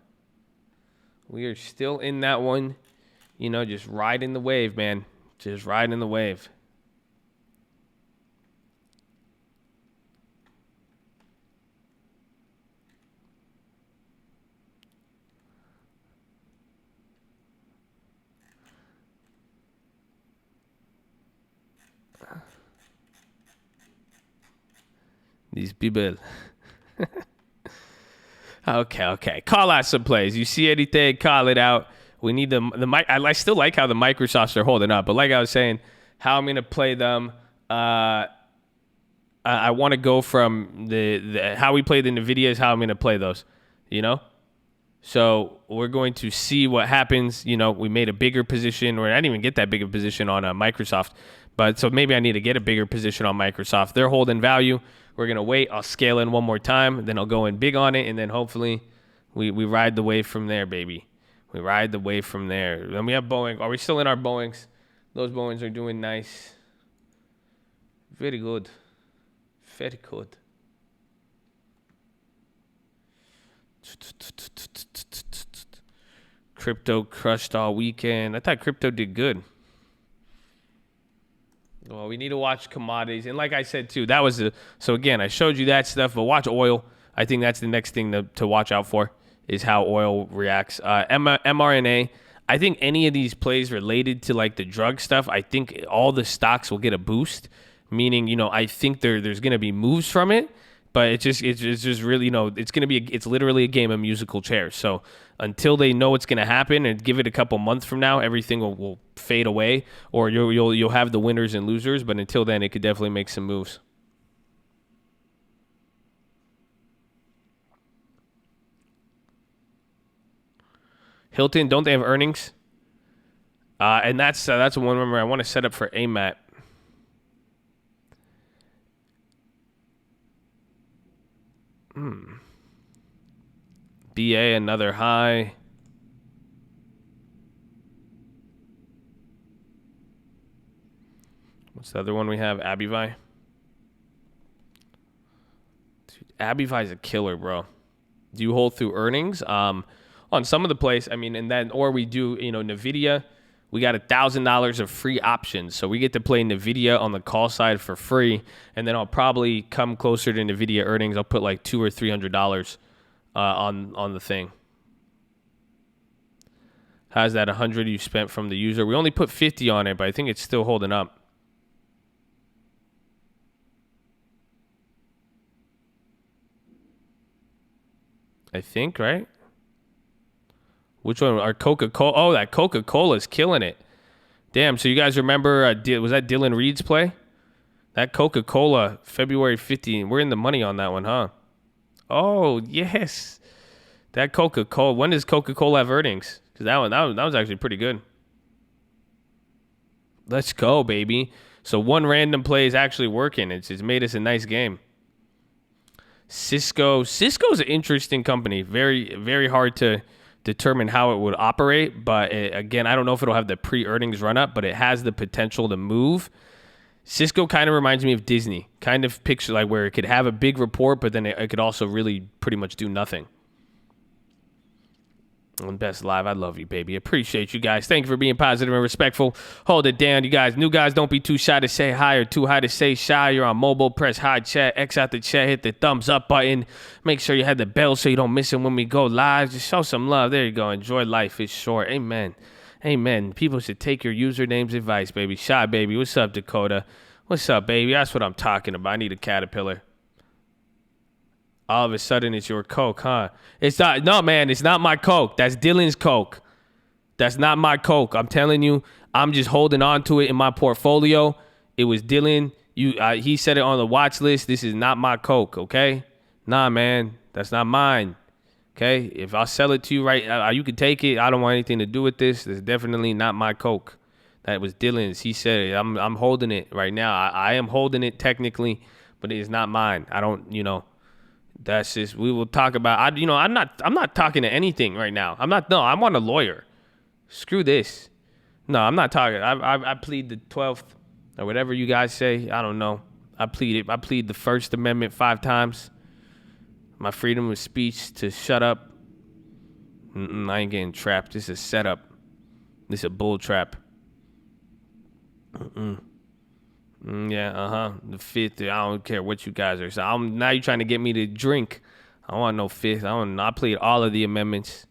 We are still in that one. You know, just riding the wave, man. Just riding the wave. These people. Okay. Call out some plays. You see anything, call it out. We need the mic. I still like how the Microsofts are holding up, but like I was saying, how I'm gonna play them. I want to go from the how we play the Nvidia is how I'm gonna play those. You know. So we're going to see what happens. You know, we made a bigger position, or I didn't even get that big of a position on Microsoft, but so maybe I need to get a bigger position on Microsoft. They're holding value. We're going to wait. I'll scale in one more time. Then I'll go in big on it. And then hopefully we ride the wave from there, baby. We ride the wave from there. Then we have Boeing. Are we still in our Boeings? Those Boeings are doing nice. Very good. Very good. Crypto crushed all weekend. I thought crypto did good. Well, we need to watch commodities. And like I said, too, that was so again, I showed you that stuff, but watch oil. I think that's the next thing to watch out for is how oil reacts. mRNA, I think any of these plays related to like the drug stuff, I think all the stocks will get a boost, meaning, you know, I think there's going to be moves from it, but it's just really, you know, it's literally a game of musical chairs. So until they know what's going to happen and give it a couple months from now, everything will fade away, or you'll have the winners and losers. But until then, it could definitely make some moves. Hilton, don't they have earnings? And that's one number I want to set up for AMAT. BA, another high. What's the other one we have? Abivai. Dude, Abivai's a killer, bro. Do you hold through earnings? On some of the plays, I mean, and then, or we do, you know, Nvidia, we got $1,000 of free options. So we get to play Nvidia on the call side for free. And then I'll probably come closer to Nvidia earnings. I'll put like $200 or $300 on the thing. How's that 100 you spent from the user? We only put 50 on it, but I think it's still holding up. I think, right? Which one? Our Coca-Cola. Oh, that Coca-Cola is killing it. Damn, so you guys remember, was that Dylan Reed's play? That Coca-Cola, February 15. We're in the money on that one, huh? Oh, yes. That Coca-Cola. When does Coca-Cola have earnings? Because that was actually pretty good. Let's go, baby. So one random play is actually working. It's made us a nice game. Cisco's an interesting company. Very, very hard to determine how it would operate. But again, I don't know if it'll have the pre-earnings run up, but it has the potential to move. Cisco kind of reminds me of Disney. Kind of picture like where it could have a big report, but then it could also really pretty much do nothing. On Best Live, I love you, baby. Appreciate you guys. Thank you for being positive and respectful. Hold it down, you guys. New guys, don't be too shy to say hi or too high to say shy. You're on mobile. Press hi chat. X out the chat. Hit the thumbs up button. Make sure you have the bell so you don't miss it when we go live. Just show some love. There you go. Enjoy life. It's short. Amen. Amen. People should take your username's advice, baby. Shy, baby. What's up, Dakota? What's up, baby? That's what I'm talking about. I need a caterpillar. All of a sudden, it's your Coke, huh? It's not. No, man, it's not my Coke. That's Dylan's Coke. That's not my Coke. I'm telling you, I'm just holding on to it in my portfolio. It was Dylan. He said it on the watch list. This is not my Coke, okay? Nah, man, that's not mine. Okay? If I'll sell it to you right, you can take it. I don't want anything to do with this. It's definitely not my Coke. That was Dylan's. He said it. I'm holding it right now. I am holding it technically, but it is not mine. I don't, That's just, we will talk about, I'm not talking to anything right now. I want a lawyer. Screw this. No, I'm not talking. I plead the 12th or whatever you guys say. I don't know. I plead the First Amendment 5 times. My freedom of speech to shut up. I ain't getting trapped. This is a setup. This is a bull trap. Yeah, the 5th. I don't care what you guys are saying. Now you're trying to get me to drink. I don't want no 5th. I played all of the amendments.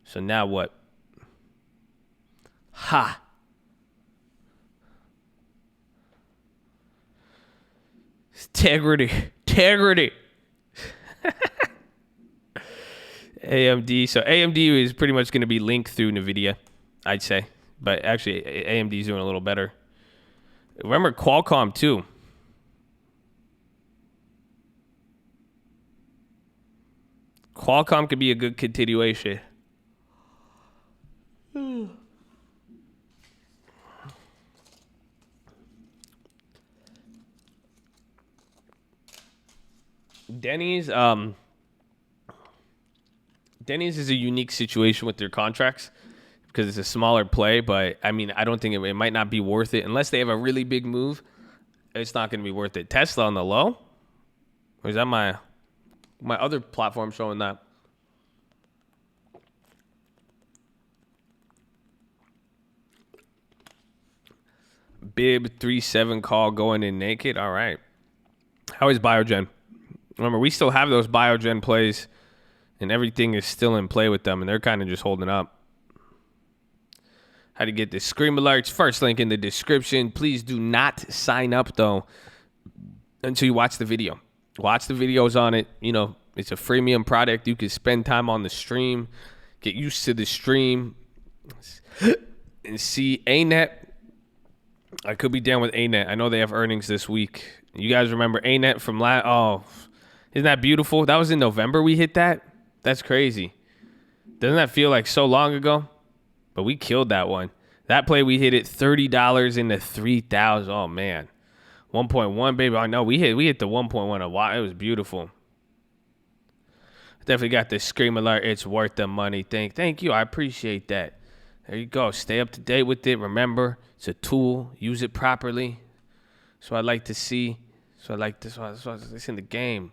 So now what? Ha. Integrity. AMD. So AMD is pretty much going to be linked through Nvidia, I'd say. But actually, AMD is doing a little better. Remember Qualcomm too. Qualcomm could be a good continuation. Denny's is a unique situation with their contracts because it's a smaller play, but I mean, I don't think it might not be worth it unless they have a really big move. It's not going to be worth it. Tesla on the low? Or is that my other platform showing that? Bib 37 call going in naked. All right. How is Biogen? Remember, we still have those Biogen plays, and everything is still in play with them, and they're kind of just holding up. How to get the Scream Alerts. First link in the description. Please do not sign up, though, until you watch the video. Watch the videos on it. You know, it's a freemium product. You can spend time on the stream, get used to the stream, and see ANET. I could be down with ANET. I know they have earnings this week. You guys remember ANET from last? Oh, isn't that beautiful? That was in November we hit that? That's crazy. Doesn't that feel like so long ago? But we killed that one. That play, we hit it $30 into 3,000. Oh, man. 1.1, baby. I know we hit the 1.1 a while. It was beautiful. Definitely got the Scream Alert. It's worth the money. Thank you. I appreciate that. There you go. Stay up to date with it. Remember, it's a tool. Use it properly. So I like to see. So I like this. It's in the game.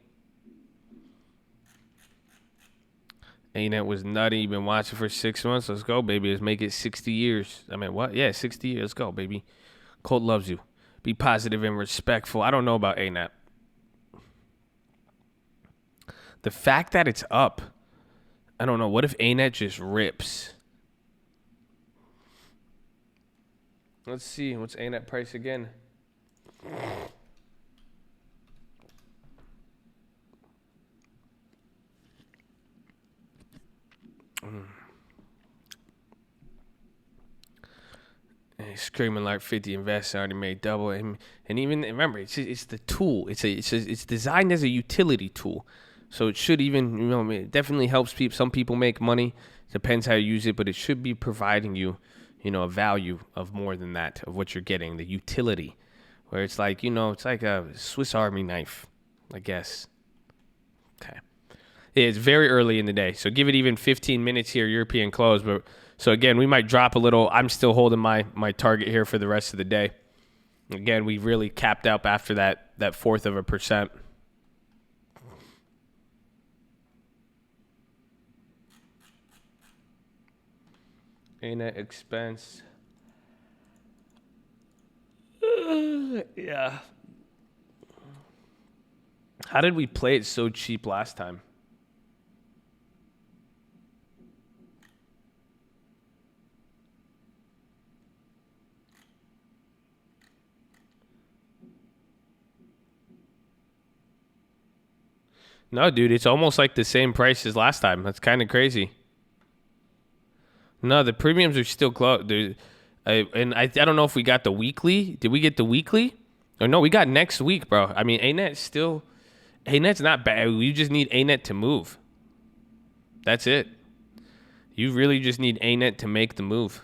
ANET was nutty. You've been watching for 6 months. Let's go, baby. Let's make it 60 years. I mean, what? Yeah, 60 years. Let's go, baby. Colt loves you. Be positive and respectful. I don't know about ANET. The fact that it's up, I don't know. What if ANET just rips? Let's see. What's ANET price again? Screaming like 50 invests already made double, and even remember, it's the tool. It's designed as a utility tool, so it should even it definitely helps people. Some people make money. Depends how you use it, but it should be providing you a value of more than that of what you're getting, the utility, where it's like it's like a Swiss Army knife, I guess. Okay, it's very early in the day, so give it even 15 minutes here. European close, but. So, again, we might drop a little. I'm still holding my target here for the rest of the day. Again, we really capped up after that 0.4%. ANET expense. Yeah. How did we play it so cheap last time? No, dude, it's almost like the same price as last time. That's kind of crazy. No, the premiums are still close, dude. I don't know if we got the weekly. Did we get the weekly? Or no, we got next week, bro. I mean, ANET's not bad. You just need ANET to move. That's it. You really just need ANET to make the move.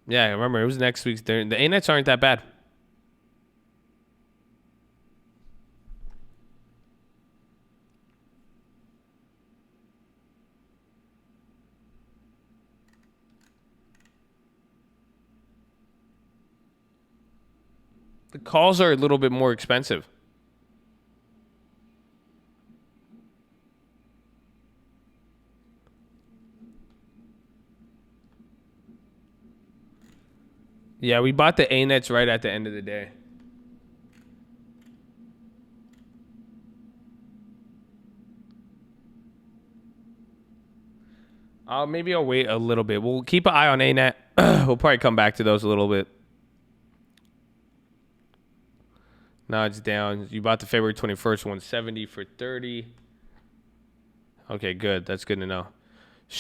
Yeah, I remember it was next week's. The ANETs aren't that bad. The calls are a little bit more expensive. Yeah, we bought the ANETs right at the end of the day. Maybe I'll wait a little bit. We'll keep an eye on ANET. We'll probably come back to those a little bit. Now it's down. You bought the February 21st 170 for 30. Okay, good. That's good to know.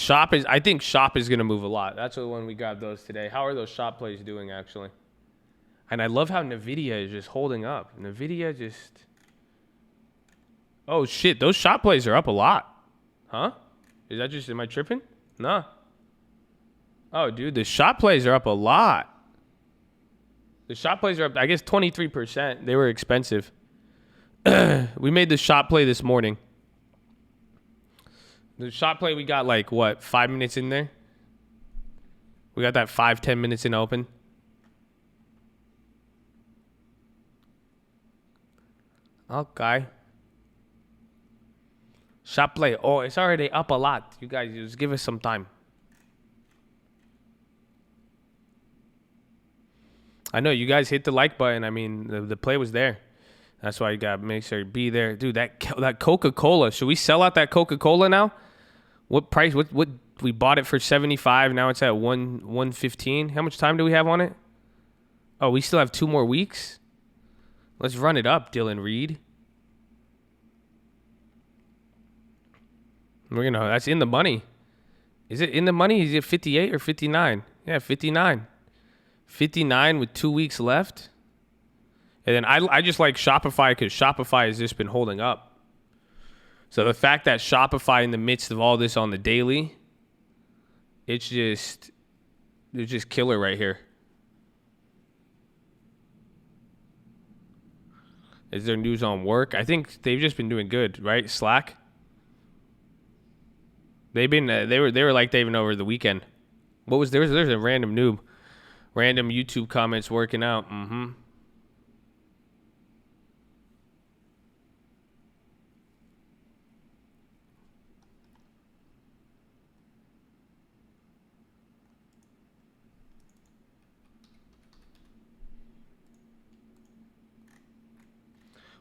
I think Shop is going to move a lot. That's the one we got those today. How are those Shop plays doing, actually? And I love how Nvidia is just holding up. Nvidia just... Oh, shit. Those Shop plays are up a lot. Huh? Is that just... Am I tripping? Nah. Oh, dude. The Shop plays are up a lot. The Shop plays are up, I guess, 23%. They were expensive. We made the Shop play this morning. The Shop play, we got like, what, 5 minutes in there? We got that 5-10 minutes in open. Okay. Shop play. Oh, it's already up a lot. You guys, just give us some time. I know you guys hit the like button. I mean, the play was there. That's why you got to make sure you be there. Dude, that Coca-Cola. Should we sell out that Coca-Cola now? What price? What we bought it for 75. Now it's at 115. How much time do we have on it? Oh, we still have 2 more weeks. Let's run it up, Dylan Reed. That's in the money. Is it in the money? Is it 58 or 59? Yeah, 59. 59 with 2 weeks left. And then I just like Shopify because Shopify has just been holding up. So the fact that Shopify in the midst of all this on the daily, it's just killer right here. Is there news on work? I think they've just been doing good, right? Slack. They've been they were like David over the weekend. There's a random noob. Random YouTube comments working out. Mm-hmm.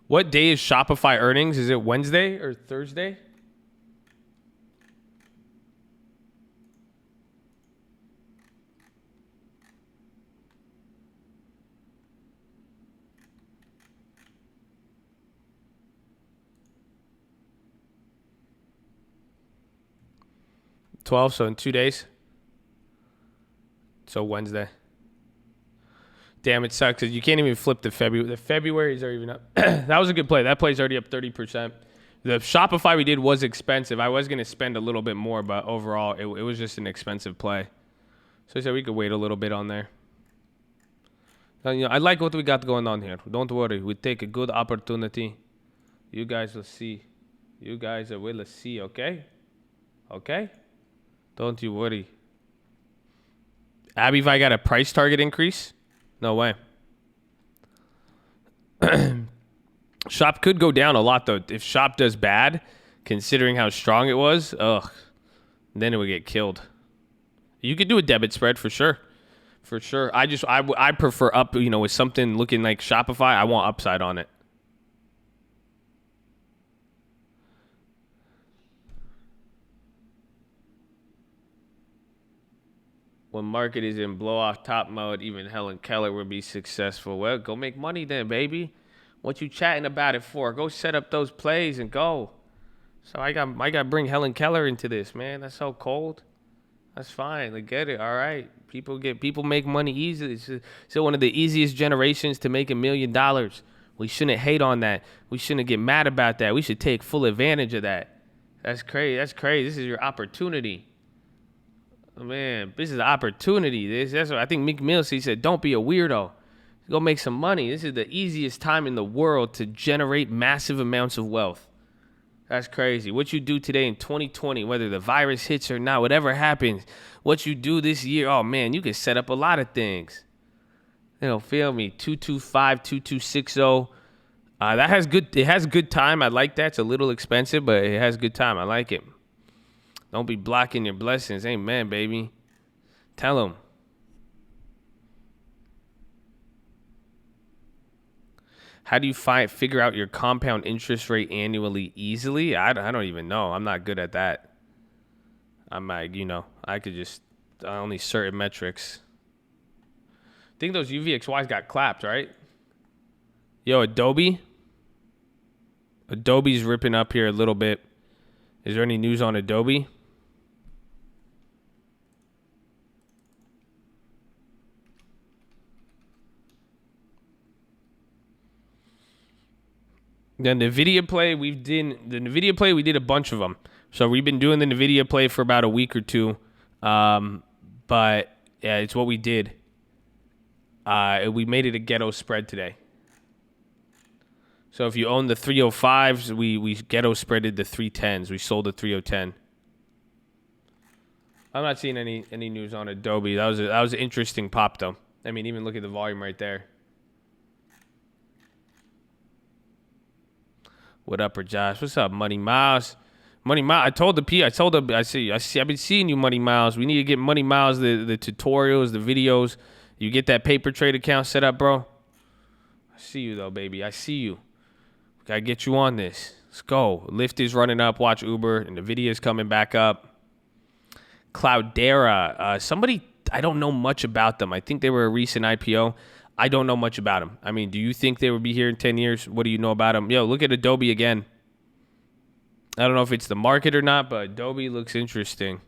What day is Shopify earnings? Is it Wednesday or Thursday? So in 2 days. So Wednesday. Damn, it sucks because you can't even flip the February. The February's are even up. That was a good play. That play's already up 30%. The Shopify we did was expensive. I was going to spend a little bit more, but overall, it was just an expensive play. So I said we could wait a little bit on there. I like what we got going on here. Don't worry. We take a good opportunity. You guys will see. You guys will see, okay? Okay? Don't you worry. Abby, if I got a price target increase? No way. Shop could go down a lot, though. If Shop does bad, considering how strong it was, then it would get killed. You could do a debit spread for sure. For sure. I prefer up, with something looking like Shopify. I want upside on it. When market is in blow off top mode, even Helen Keller will be successful. Well, go make money then, baby. What you chatting about it for? Go set up those plays and go. So I got to bring Helen Keller into this, man. That's so cold. That's fine. Like, get it. All right. People make money easily. It's still one of the easiest generations to make $1 million. We shouldn't hate on that. We shouldn't get mad about that. We should take full advantage of that. That's crazy. That's crazy. This is your opportunity. Oh, man, this is an opportunity. That's what I think Meek Mill said. Don't be a weirdo. Go make some money. This is the easiest time in the world to generate massive amounts of wealth. That's crazy. What you do today in 2020, whether the virus hits or not, whatever happens, what you do this year, oh man, you can set up a lot of things. Feel me? 225, 2260. That has good. It has good time. I like that. It's a little expensive, but it has good time. I like it. Don't be blocking your blessings. Amen, baby. Tell them. How do you figure out your compound interest rate annually easily? I don't even know. I'm not good at that. I'm like, I could just only certain metrics. I think those UVXYs got clapped, right? Yo, Adobe's ripping up here a little bit. Is there any news on Adobe? Then the Nvidia play, we did a bunch of them. So we've been doing the Nvidia play for about a week or two. But yeah, it's what we did. We made it a ghetto spread today. So if you own the 305s, we ghetto spreaded the 310s. We sold the 3010. I'm not seeing any news on Adobe. That was an interesting pop though. I mean, even look at the volume right there. What up, Josh? What's up, Money Miles? Money Miles. I've been seeing you, Money Miles. We need to get Money Miles the tutorials, the videos. You get that paper trade account set up, bro. I see you though, baby. I see you. Gotta get you on this. Let's go. Lyft is running up. Watch Uber, and Nvidia is coming back up. Cloudera. Somebody, I don't know much about them. I think they were a recent IPO. I don't know much about them. I mean, do you think they would be here in 10 years? What do you know about them? Yo, look at Adobe again. I don't know if it's the market or not, but Adobe looks interesting.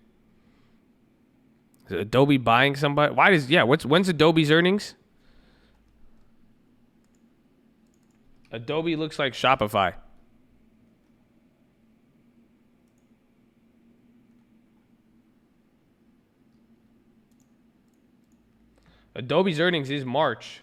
Is Adobe buying somebody? When's Adobe's earnings? Adobe looks like Shopify. Adobe's earnings is March.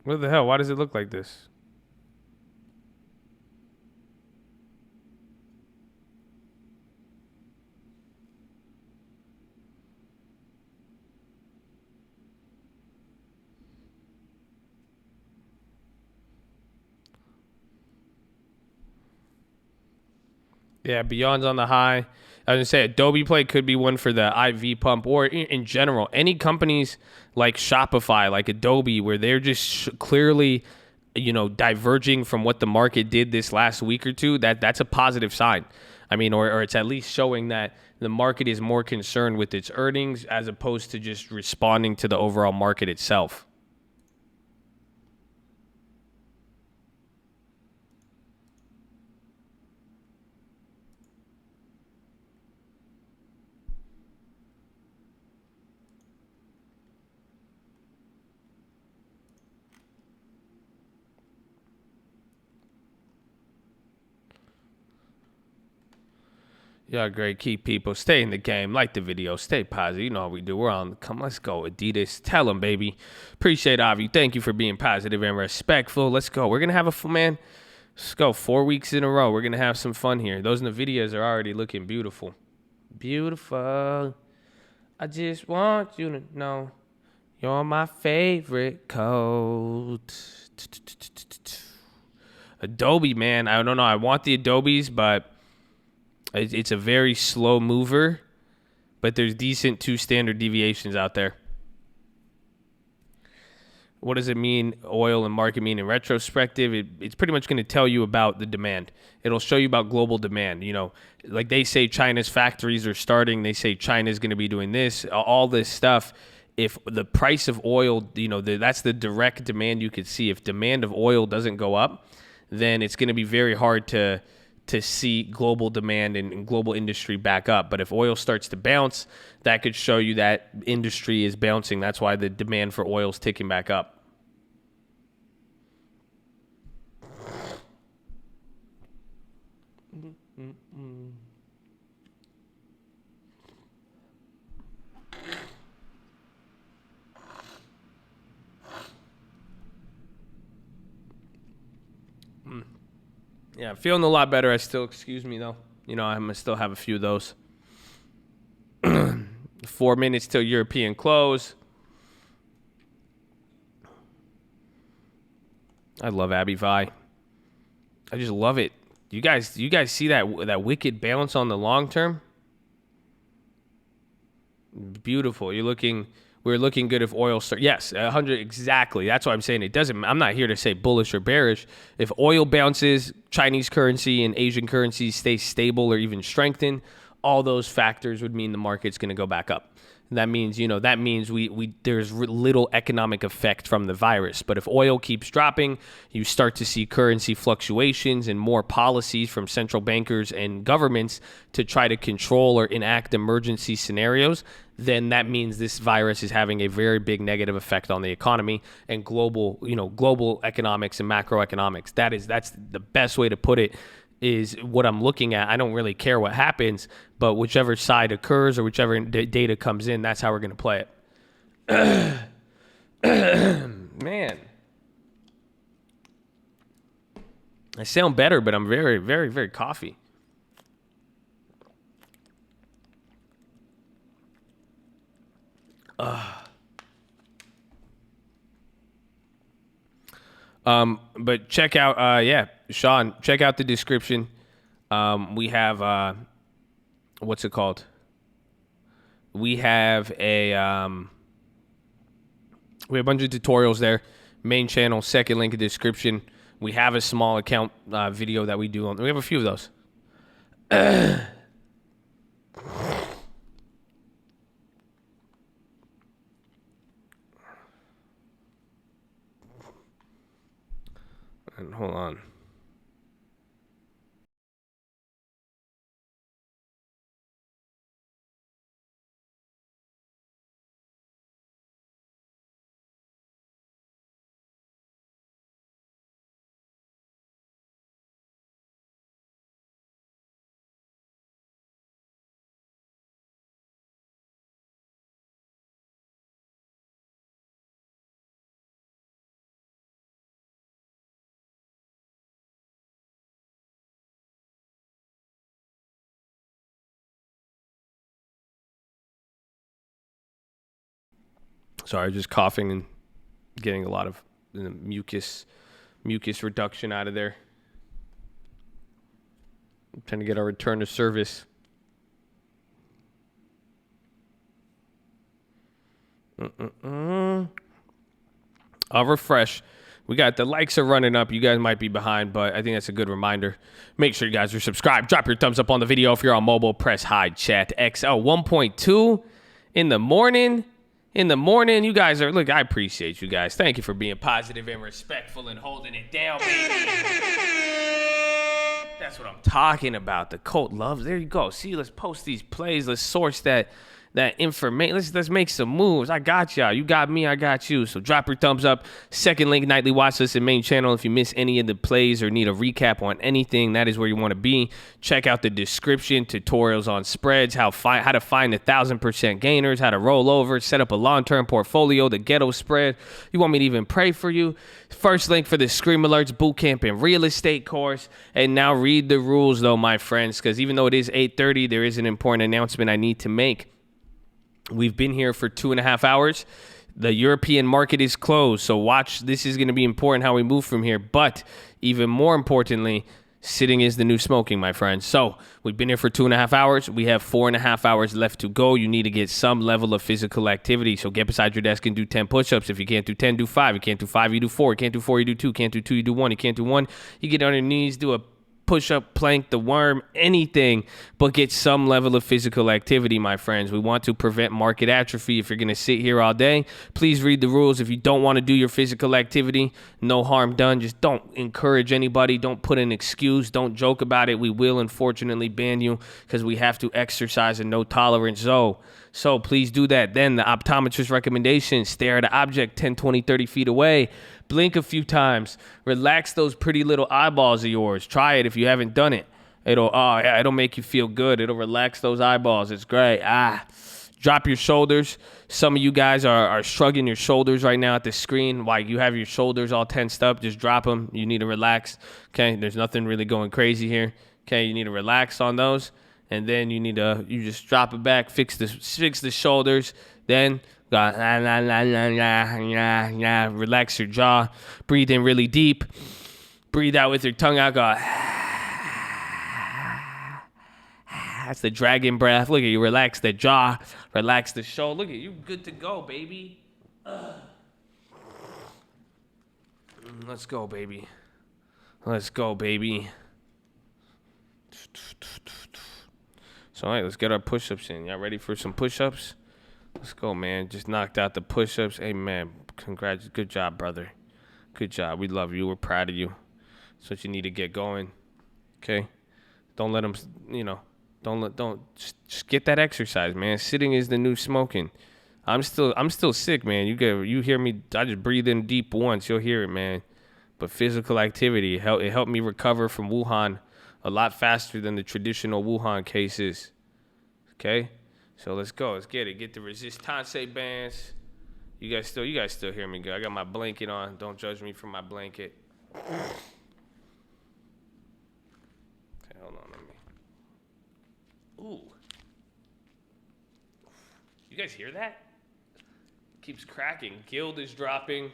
What the hell? Why does it look like this? Yeah, Beyond's on the high. I was gonna say Adobe Play could be one for the IV pump, or in general, any companies like Shopify, like Adobe, where they're just clearly, diverging from what the market did this last week or two. That's a positive sign. I mean, or it's at least showing that the market is more concerned with its earnings as opposed to just responding to the overall market itself. Y'all great. Keep people. Stay in the game. Like the video. Stay positive. You know how we do. We're on. Come, let's go. Adidas. Tell them, baby. Appreciate Avi. Thank you for being positive and respectful. Let's go. We're going to have a fun, man. Let's go. 4 weeks in a row. We're going to have some fun here. Those Nvidias are already looking beautiful. Beautiful. I just want you to know you're my favorite code. Adobe, man. I don't know. I want the Adobes, but it's a very slow mover, but there's decent 2 standard deviations out there. What does it mean, oil and market mean in retrospective? It's pretty much going to tell you about the demand. It'll show you about global demand. You know, like they say China's factories are starting. They say China's going to be doing this, all this stuff. If the price of oil, you know, that's the direct demand you could see. If demand of oil doesn't go up, then it's going to be very hard to see global demand and global industry back up. But if oil starts to bounce, that could show you that industry is bouncing. That's why the demand for oil is ticking back up. Yeah, I'm feeling a lot better. Excuse me though. You know, I'm gonna still have a few of those. 4 minutes till European close. I love Abby Vi. I just love it. You guys see that wicked balance on the long term? Beautiful. We're looking good if oil starts. Yes, 100 exactly. That's what I'm saying. I'm not here to say bullish or bearish. If oil bounces, Chinese currency and Asian currencies stay stable or even strengthen, all those factors would mean the market's going to go back up. That means, there's little economic effect from the virus. But if oil keeps dropping, you start to see currency fluctuations and more policies from central bankers and governments to try to control or enact emergency scenarios. Then that means this virus is having a very big negative effect on the economy and global economics and macroeconomics. That's the best way to put it. Is what I'm looking at. I don't really care what happens, but whichever side occurs or whichever data comes in, that's how we're going to play it. Man. I sound better, but I'm very, very, very coffee. But check out, Sean, check out the description. We have, what's it called? We have we have a bunch of tutorials there. Main channel, second link in the description. We have a small account video that we do we have a few of those. And hold on. Sorry, just coughing and getting a lot of mucus reduction out of there. I'm trying to get our return to service. I'll refresh. We got the likes are running up. You guys might be behind, but I think that's a good reminder. Make sure you guys are subscribed. Drop your thumbs up on the video. If you're on mobile, press hide chat XL 1.2 in the morning. In the morning, you guys are, look, I appreciate you guys. Thank you for being positive and respectful and holding it down, baby. That's what I'm talking about. The cult loves. There you go. See, let's post these plays. Let's source that that information. Let's make some moves. I got y'all. You got me. I got you. So drop your thumbs up. Second link, nightly watch list and main channel. If you miss any of the plays or need a recap on anything, that is where you want to be. Check out the description, tutorials on spreads, how to find 1,000% gainers, how to roll over, set up a long-term portfolio, the Ghetto Spread. You want me to even pray for you? First link for the Scream Alerts Bootcamp and Real Estate course. And now read the rules, though, my friends, because even though it is 8:30, there is an important announcement I need to make. We've been here for 2.5 hours. The European market is closed, so watch. This is going to be important how we move from here. But even more importantly, sitting is the new smoking, my friends. So we've been here for 2.5 hours. We have 4.5 hours left to go. You need to get some level of physical activity. So get beside your desk and do 10 push-ups. If you can't do 10, do 5. You can't do 5, you do 4. You can't do 4, you do 2. Can't do 2, you do 1. You can't do 1, you get on your knees, do a push-up, plank, the worm, anything, but get some level of physical activity, my friends. We want to prevent market atrophy. If you're going to sit here all day, please read the rules. If you don't want to do your physical activity, no harm done. Just don't encourage anybody. Don't put an excuse. Don't joke about it. We will, unfortunately, ban you because we have to exercise a no-tolerance zone. So please do that. Then the optometrist recommendation, stare at an object 10, 20, 30 feet away. Blink a few times. Relax those pretty little eyeballs of yours. Try it if you haven't done it. It'll make you feel good. It'll relax those eyeballs. It's great. Drop your shoulders. Some of you guys are shrugging your shoulders right now at the screen. Like you have your shoulders all tensed up. Just drop them. You need to relax. Okay, there's nothing really going crazy here. Okay, you need to relax on those. And then you just drop it back, fix the shoulders. Then relax your jaw. Breathe in really deep. Breathe out with your tongue out. Go. That's the dragon breath. Look at you. Relax the jaw. Relax the shoulder. Look at you. Good to go, baby. Let's go, baby. Let's go, baby. So, all right, let's get our push-ups in. Y'all ready for some push-ups? Let's go, man. Just knocked out the push-ups. Hey, man, congrats. Good job, brother. Good job. We love you. We're proud of you. That's what you need to get going, okay? Don't let them, just get that exercise, man. Sitting is the new smoking. I'm still sick, man. You hear me? I just breathe in deep once. You'll hear it, man. But physical activity, it helped me recover from Wuhan a lot faster than the traditional Wuhan cases, okay? So let's go. Let's get it. Get the resistance bands. You guys still hear me good. I got my blanket on. Don't judge me for my blanket. Okay, hold on. Ooh. You guys hear that? It keeps cracking. Guild is dropping.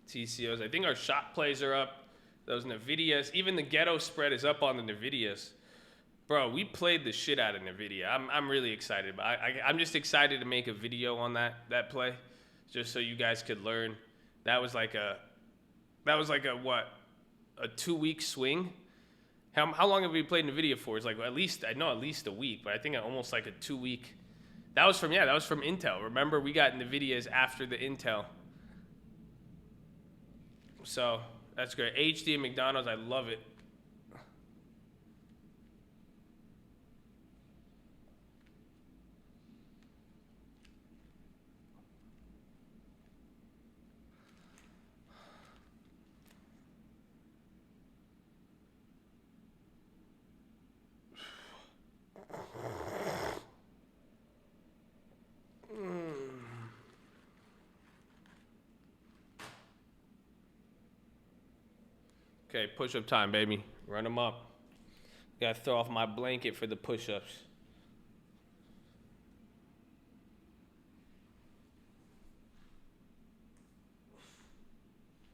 TCOs. I think our shot plays are up. Those Nvidias. Even the Ghetto Spread is up on the Nvidias. Bro, we played the shit out of Nvidia. I'm really excited. I'm just excited to make a video on that play, just so you guys could learn. That was like a what? A 2-week swing. How long have we played Nvidia for? It's like at least a week, but I think almost like a 2-week. That was from Intel. Remember, we got Nvidias after the Intel. So that's great. HD and McDonald's, I love it. Okay, push-up time, baby. Run them up. Gotta throw off my blanket for the push-ups.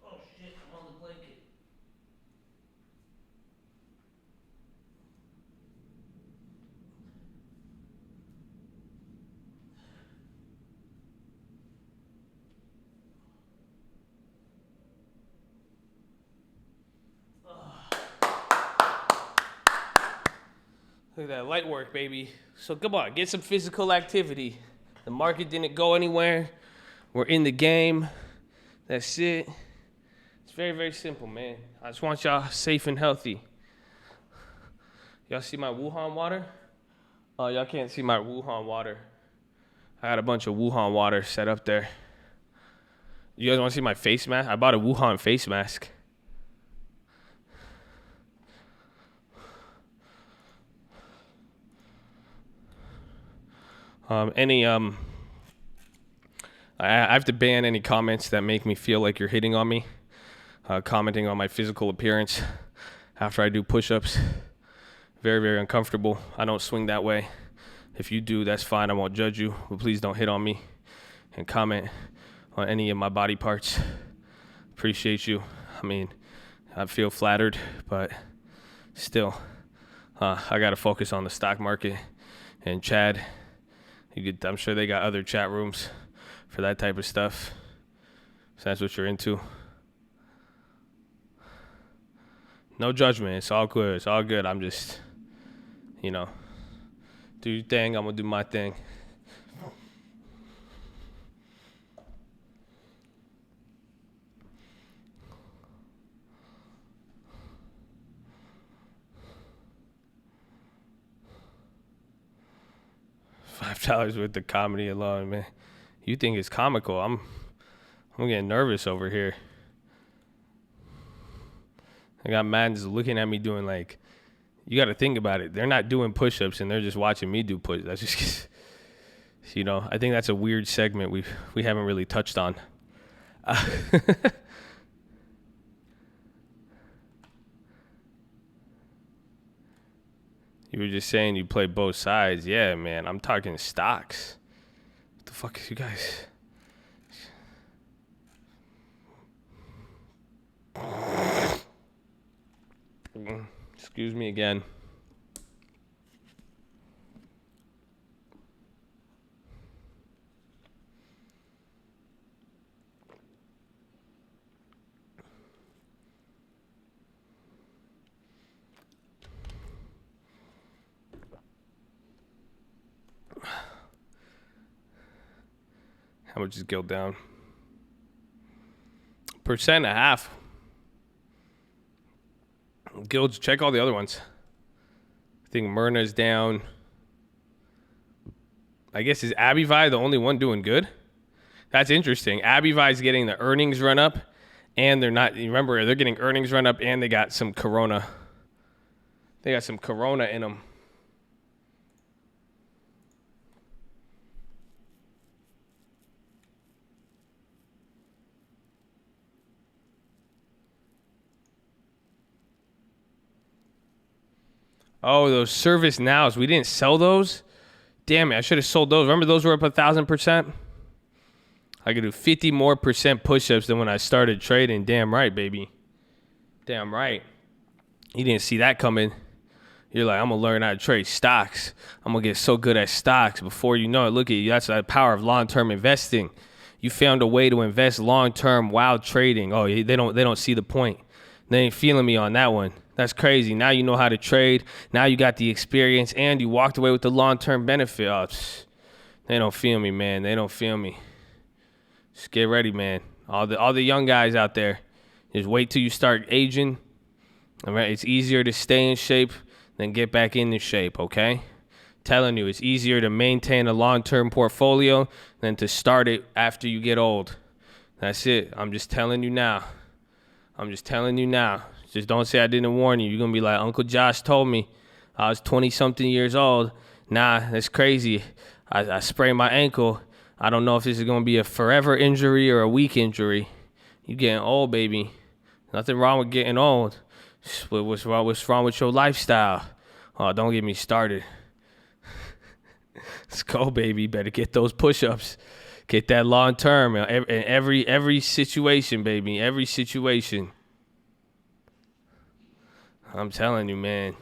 Oh shit, I'm on the blanket. Look at that light work, baby. So come on, get some physical activity. The market didn't go anywhere. We're in the game. That's it. It's very, very simple, man. I just want y'all safe and healthy. Y'all see my Wuhan water? Oh, y'all can't see my Wuhan water. I got a bunch of Wuhan water set up there. You guys want to see my face mask? I bought a Wuhan face mask. I have to ban any comments that make me feel like you're hitting on me. Commenting on my physical appearance after I do push-ups. Very, very uncomfortable. I don't swing that way. If you do, that's fine. I won't judge you. But please don't hit on me and comment on any of my body parts. Appreciate you. I mean, I feel flattered, but still, I got to focus on the stock market. And Chad, I'm sure they got other chat rooms for that type of stuff. So that's what you're into. No judgment. It's all good. It's all good. I'm just, do your thing. I'm going to do my thing. $5 worth of comedy alone, man. You think it's comical. I'm getting nervous over here. I got man just looking at me doing like, you got to think about it. They're not doing push-ups and they're just watching me do push-ups. That's just, I think that's a weird segment we haven't really touched on. You were just saying you play both sides. Yeah, man. I'm talking stocks. What the fuck is you guys? Excuse me again. How much is Guild down? 1.5%. Guilds, check all the other ones. I think Myrna's down. I guess is Abivi the only one doing good? That's interesting. Abivi's getting the earnings run up, and they're not. Remember, they're getting earnings run up, and they got some Corona. They got some Corona in them. Oh, those service nows. We didn't sell those? Damn it, I should have sold those. Remember those were up 1,000%? I could do 50 more percent push-ups than when I started trading. Damn right, baby. Damn right. You didn't see that coming. You're like, I'm going to learn how to trade stocks. I'm going to get so good at stocks. Before you know it, look at you. That's the power of long-term investing. You found a way to invest long-term while trading. Oh, they don't see the point. They ain't feeling me on that one. That's crazy. Now you know how to trade. Now you got the experience, and you walked away with the long-term benefit. Oh, they don't feel me, man. They don't feel me. Just get ready, man. All the young guys out there, just wait till you start aging. All right, it's easier to stay in shape than get back into shape. Okay, telling you, it's easier to maintain a long-term portfolio than to start it after you get old. That's it. I'm just telling you now. Just don't say I didn't warn you. You're going to be like, Uncle Josh told me I was 20-something years old. Nah, that's crazy. I sprained my ankle. I don't know if this is going to be a forever injury or a weak injury. You getting old, baby. Nothing wrong with getting old. What's wrong with your lifestyle? Oh, don't get me started. Let's go, baby. Better get those push-ups. Get that long term. Every situation, baby. Every situation. I'm telling you, man.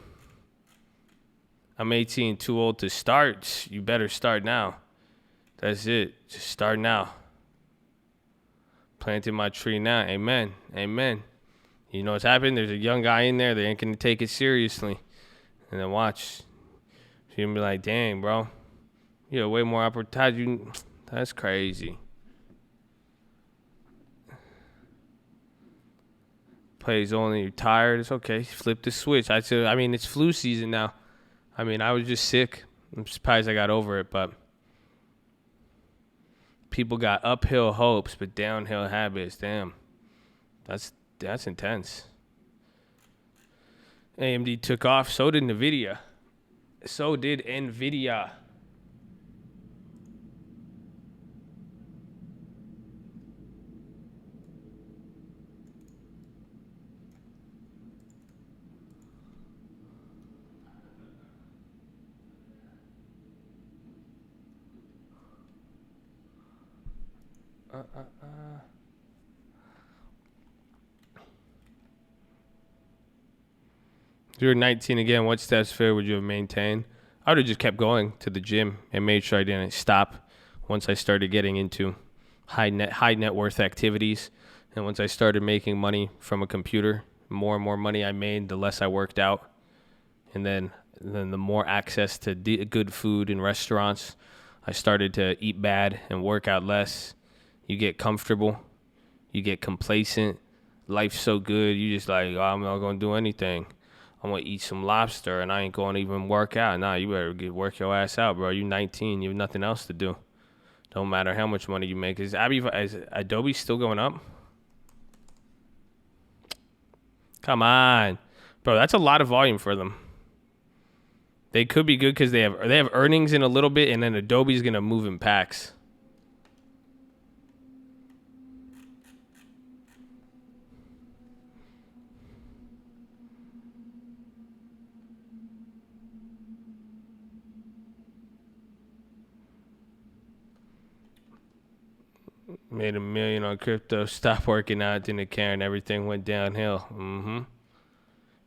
I'm 18, too old to start. You better start now. That's it. Just start now. Planting my tree now. Amen. Amen. You know what's happened? There's a young guy in there. They ain't going to take it seriously. And then watch. You're going to be like, dang, bro. You have way more opportunity. That's crazy. Plays only. You're tired. It's okay. Flip the switch. I mean, it's flu season now. I mean, I was just sick. I'm surprised I got over it, but people got uphill hopes but downhill habits. Damn. That's intense. AMD took off. So did Nvidia. So did Nvidia. If you were 19 again, what steps fair would you have maintained? I would have just kept going to the gym and made sure I didn't stop once I started getting into high net worth activities. And once I started making money from a computer, more and more money I made, the less I worked out. And then the more access to good food in restaurants. I started to eat bad and work out less. You get comfortable. You get complacent. Life's so good. You just like, oh, I'm not going to do anything. I'm going to eat some lobster and I ain't going to even work out. Nah, you better work your ass out, bro. You're 19. You have nothing else to do. Don't matter how much money you make. Is Adobe still going up? Come on. Bro, that's a lot of volume for them. They could be good because they have earnings in a little bit, and then Adobe's going to move in packs. Made $1 million on crypto, stopped working out, didn't care, and everything went downhill.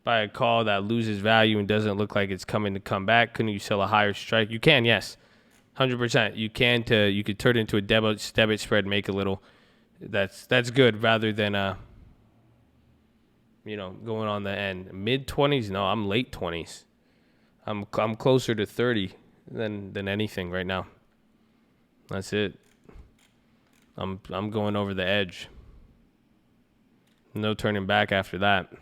Buy a call that loses value and doesn't look like it's coming to come back. Couldn't you sell a higher strike? You can, yes. 100%. You can you could turn it into a debit spread, make a little. That's good rather than going on the end. Mid-20s? No, I'm late 20s. I'm closer to 30 than anything right now. That's it. I'm going over the edge. No turning back after that.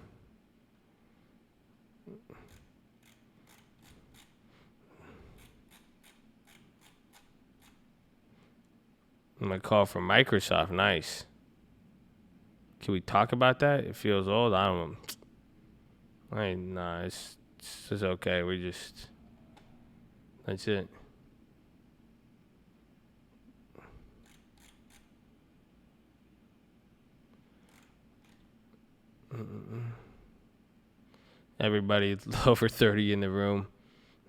My call from Microsoft. Nice. Can we talk about that? It feels old. I don't know. Nah, it's okay. That's it. Everybody over 30 in the room.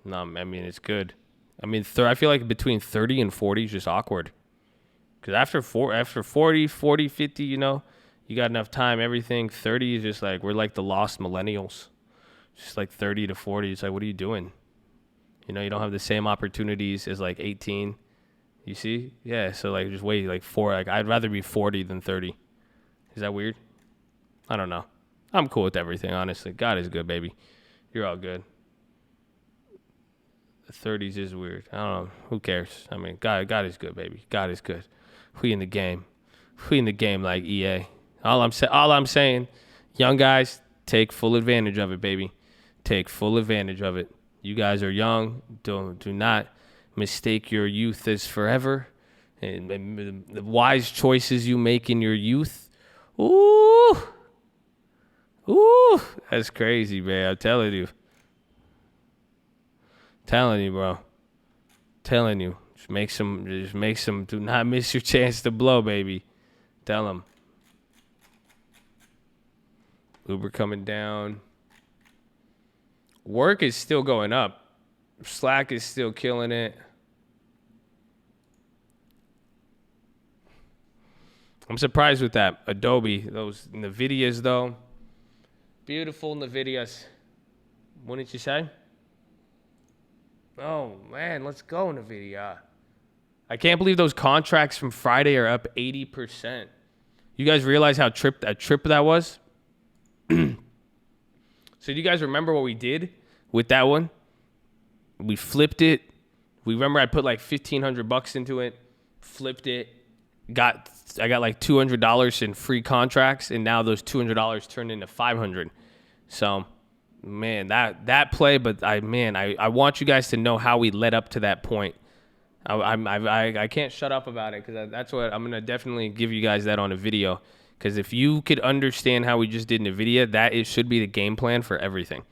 No, I mean, it's good. I mean, I feel like between 30 and 40 is just awkward. Because after 40, 50, you got enough time, everything. 30 is just like, we're like the lost millennials. Just like 30 to 40, it's like, what are you doing? You don't have the same opportunities as like 18. You see? Yeah, so like just wait, like I'd rather be 40 than 30. Is that weird? I don't know. I'm cool with everything, honestly. God is good, baby. You're all good. The 30s is weird. I don't know. Who cares? I mean, God is good, baby. God is good. We in the game. We in the game like EA. All I'm saying, young guys, take full advantage of it, baby. Take full advantage of it. You guys are young. Do not mistake your youth as forever. And the wise choices you make in your youth. Ooh, that's crazy, man. I'm telling you. Bro. Telling you. Just make some. Do not miss your chance to blow, baby. Tell them. Uber coming down. Work is still going up. Slack is still killing it. I'm surprised with that. Adobe, those Nvidias though. Beautiful Nvidias. What did you say? Oh man, let's go Nvidia. I can't believe those contracts from Friday are up 80%. You guys realize how trip that was? So do you guys remember what we did with that one? We flipped it. We remember I put like $1,500 into it, flipped it, got like $200 in free contracts, and now those $200 turned into $500. So, man, that play. But I want you guys to know how we led up to that point. I can't shut up about it, because that's what I'm gonna definitely give you guys that on a video. Because if you could understand how we just did Nvidia, should be the game plan for everything,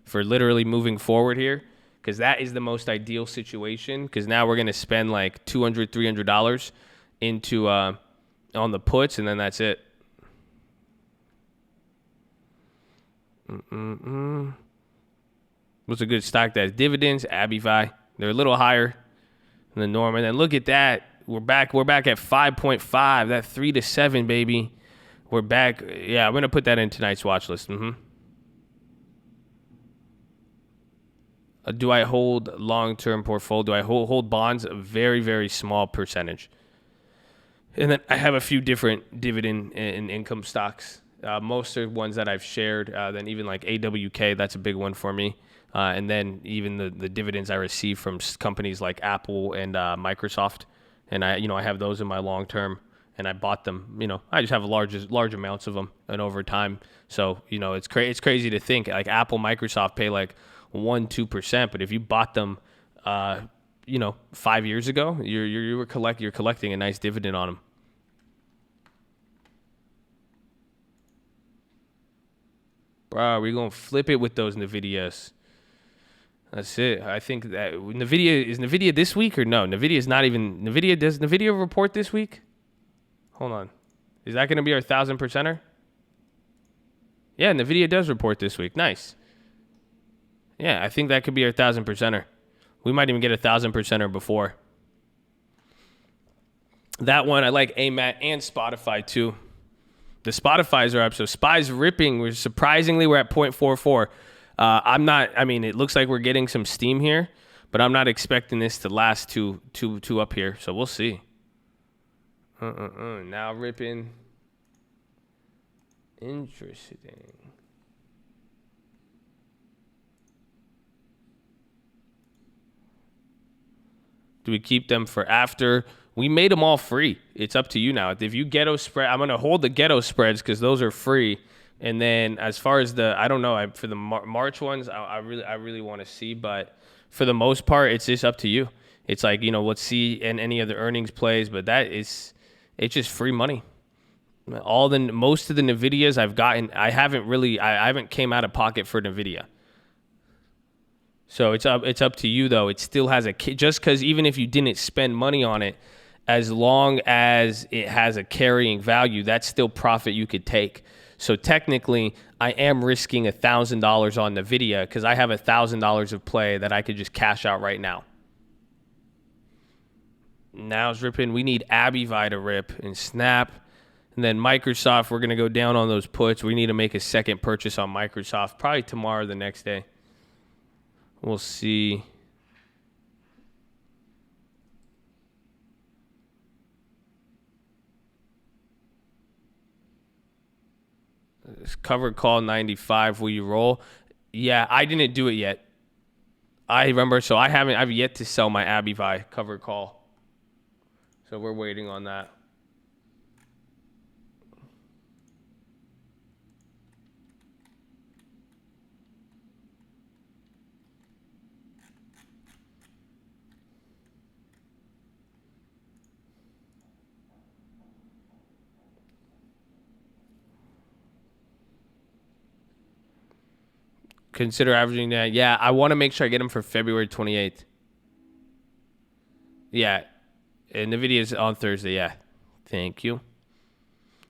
for literally moving forward here. Because that is the most ideal situation. Because now we're gonna spend like $200, $300 into on the puts, and then that's it. What's a good stock that has dividends? Abivai. They're a little higher than the norm. And then look at that. We're back at 5.5. That 3 to 7, baby. We're back. Yeah, I'm gonna put that in tonight's watch list. Do I hold long-term portfolio? Do I hold bonds? A very, very small percentage. And then I have a few different dividend and income stocks. Most are ones that I've shared. Then even like AWK, that's a big one for me. And then even the dividends I receive from companies like Apple and Microsoft. And I have those in my long term, and I bought them. I just have large amounts of them, and over time. So it's crazy to think like Apple, Microsoft pay like 1-2%, but if you bought them 5 years ago, you're collecting a nice dividend on them. Bro, we're gonna flip it with those Nvidias. That's it. I think that Nvidia this week or no? Nvidia is not even Nvidia. Does Nvidia report this week? Hold on. Is that gonna be our 1,000%er? Yeah, Nvidia does report this week. Nice. Yeah, I think that could be our 1,000%er. We might even get a 1,000%er before. That one, I like AMAT and Spotify too. The Spotify's are up, so SPY's ripping. We're at 0.44. It looks like we're getting some steam here, but I'm not expecting this to last too up here, so we'll see. Now ripping. Interesting. Do we keep them for after? We made them all free. It's up to you now. If you Ghetto Spread, I'm going to hold the Ghetto Spreads because those are free. And then as far as for the March ones, I really want to see. But for the most part, it's just up to you. It's like, let's see in any of the earnings plays. But it's just free money. Most of the Nvidias I've gotten, I haven't came out of pocket for Nvidia. So it's up to you though. It still has just because even if you didn't spend money on it, as long as it has a carrying value, that's still profit you could take. So technically, I am risking $1,000 on Nvidia because I have $1,000 of play that I could just cash out right now. Now it's ripping. We need Abivai to rip and snap. And then Microsoft, we're going to go down on those puts. We need to make a second purchase on Microsoft, probably tomorrow or the next day. We'll see. Covered call 95. Will you roll? Yeah, I didn't do it yet. I remember, so I've yet to sell my Abivai covered call. So we're waiting on that. Consider averaging that. Yeah, I want to make sure I get them for February 28th. Yeah, and Nvidia is on Thursday. Yeah, thank you.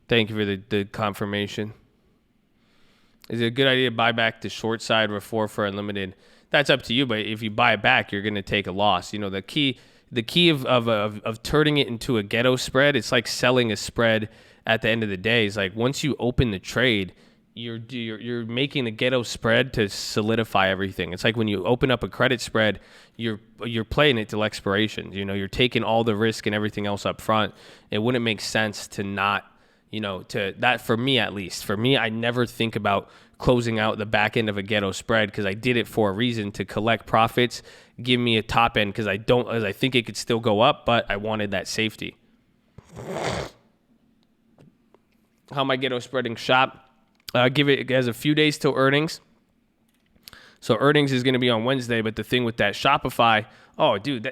Thank you for the confirmation. Is it a good idea to buy back the short side before for unlimited? That's up to you, but if you buy it back, you're going to take a loss. The key of turning it into a ghetto spread, it's like selling a spread at the end of the day. It's like once you open the trade, you're making the ghetto spread to solidify everything. It's like when you open up a credit spread, you're playing it till expiration. You're taking all the risk and everything else up front. It wouldn't make sense to not, to that, for me at least. For me, I never think about closing out the back end of a ghetto spread because I did it for a reason, to collect profits, give me a top end because I think it could still go up, but I wanted that safety. how my Ghetto Spreading shop. It has a few days till earnings. So earnings is going to be on Wednesday, but the thing with that Shopify, oh, dude,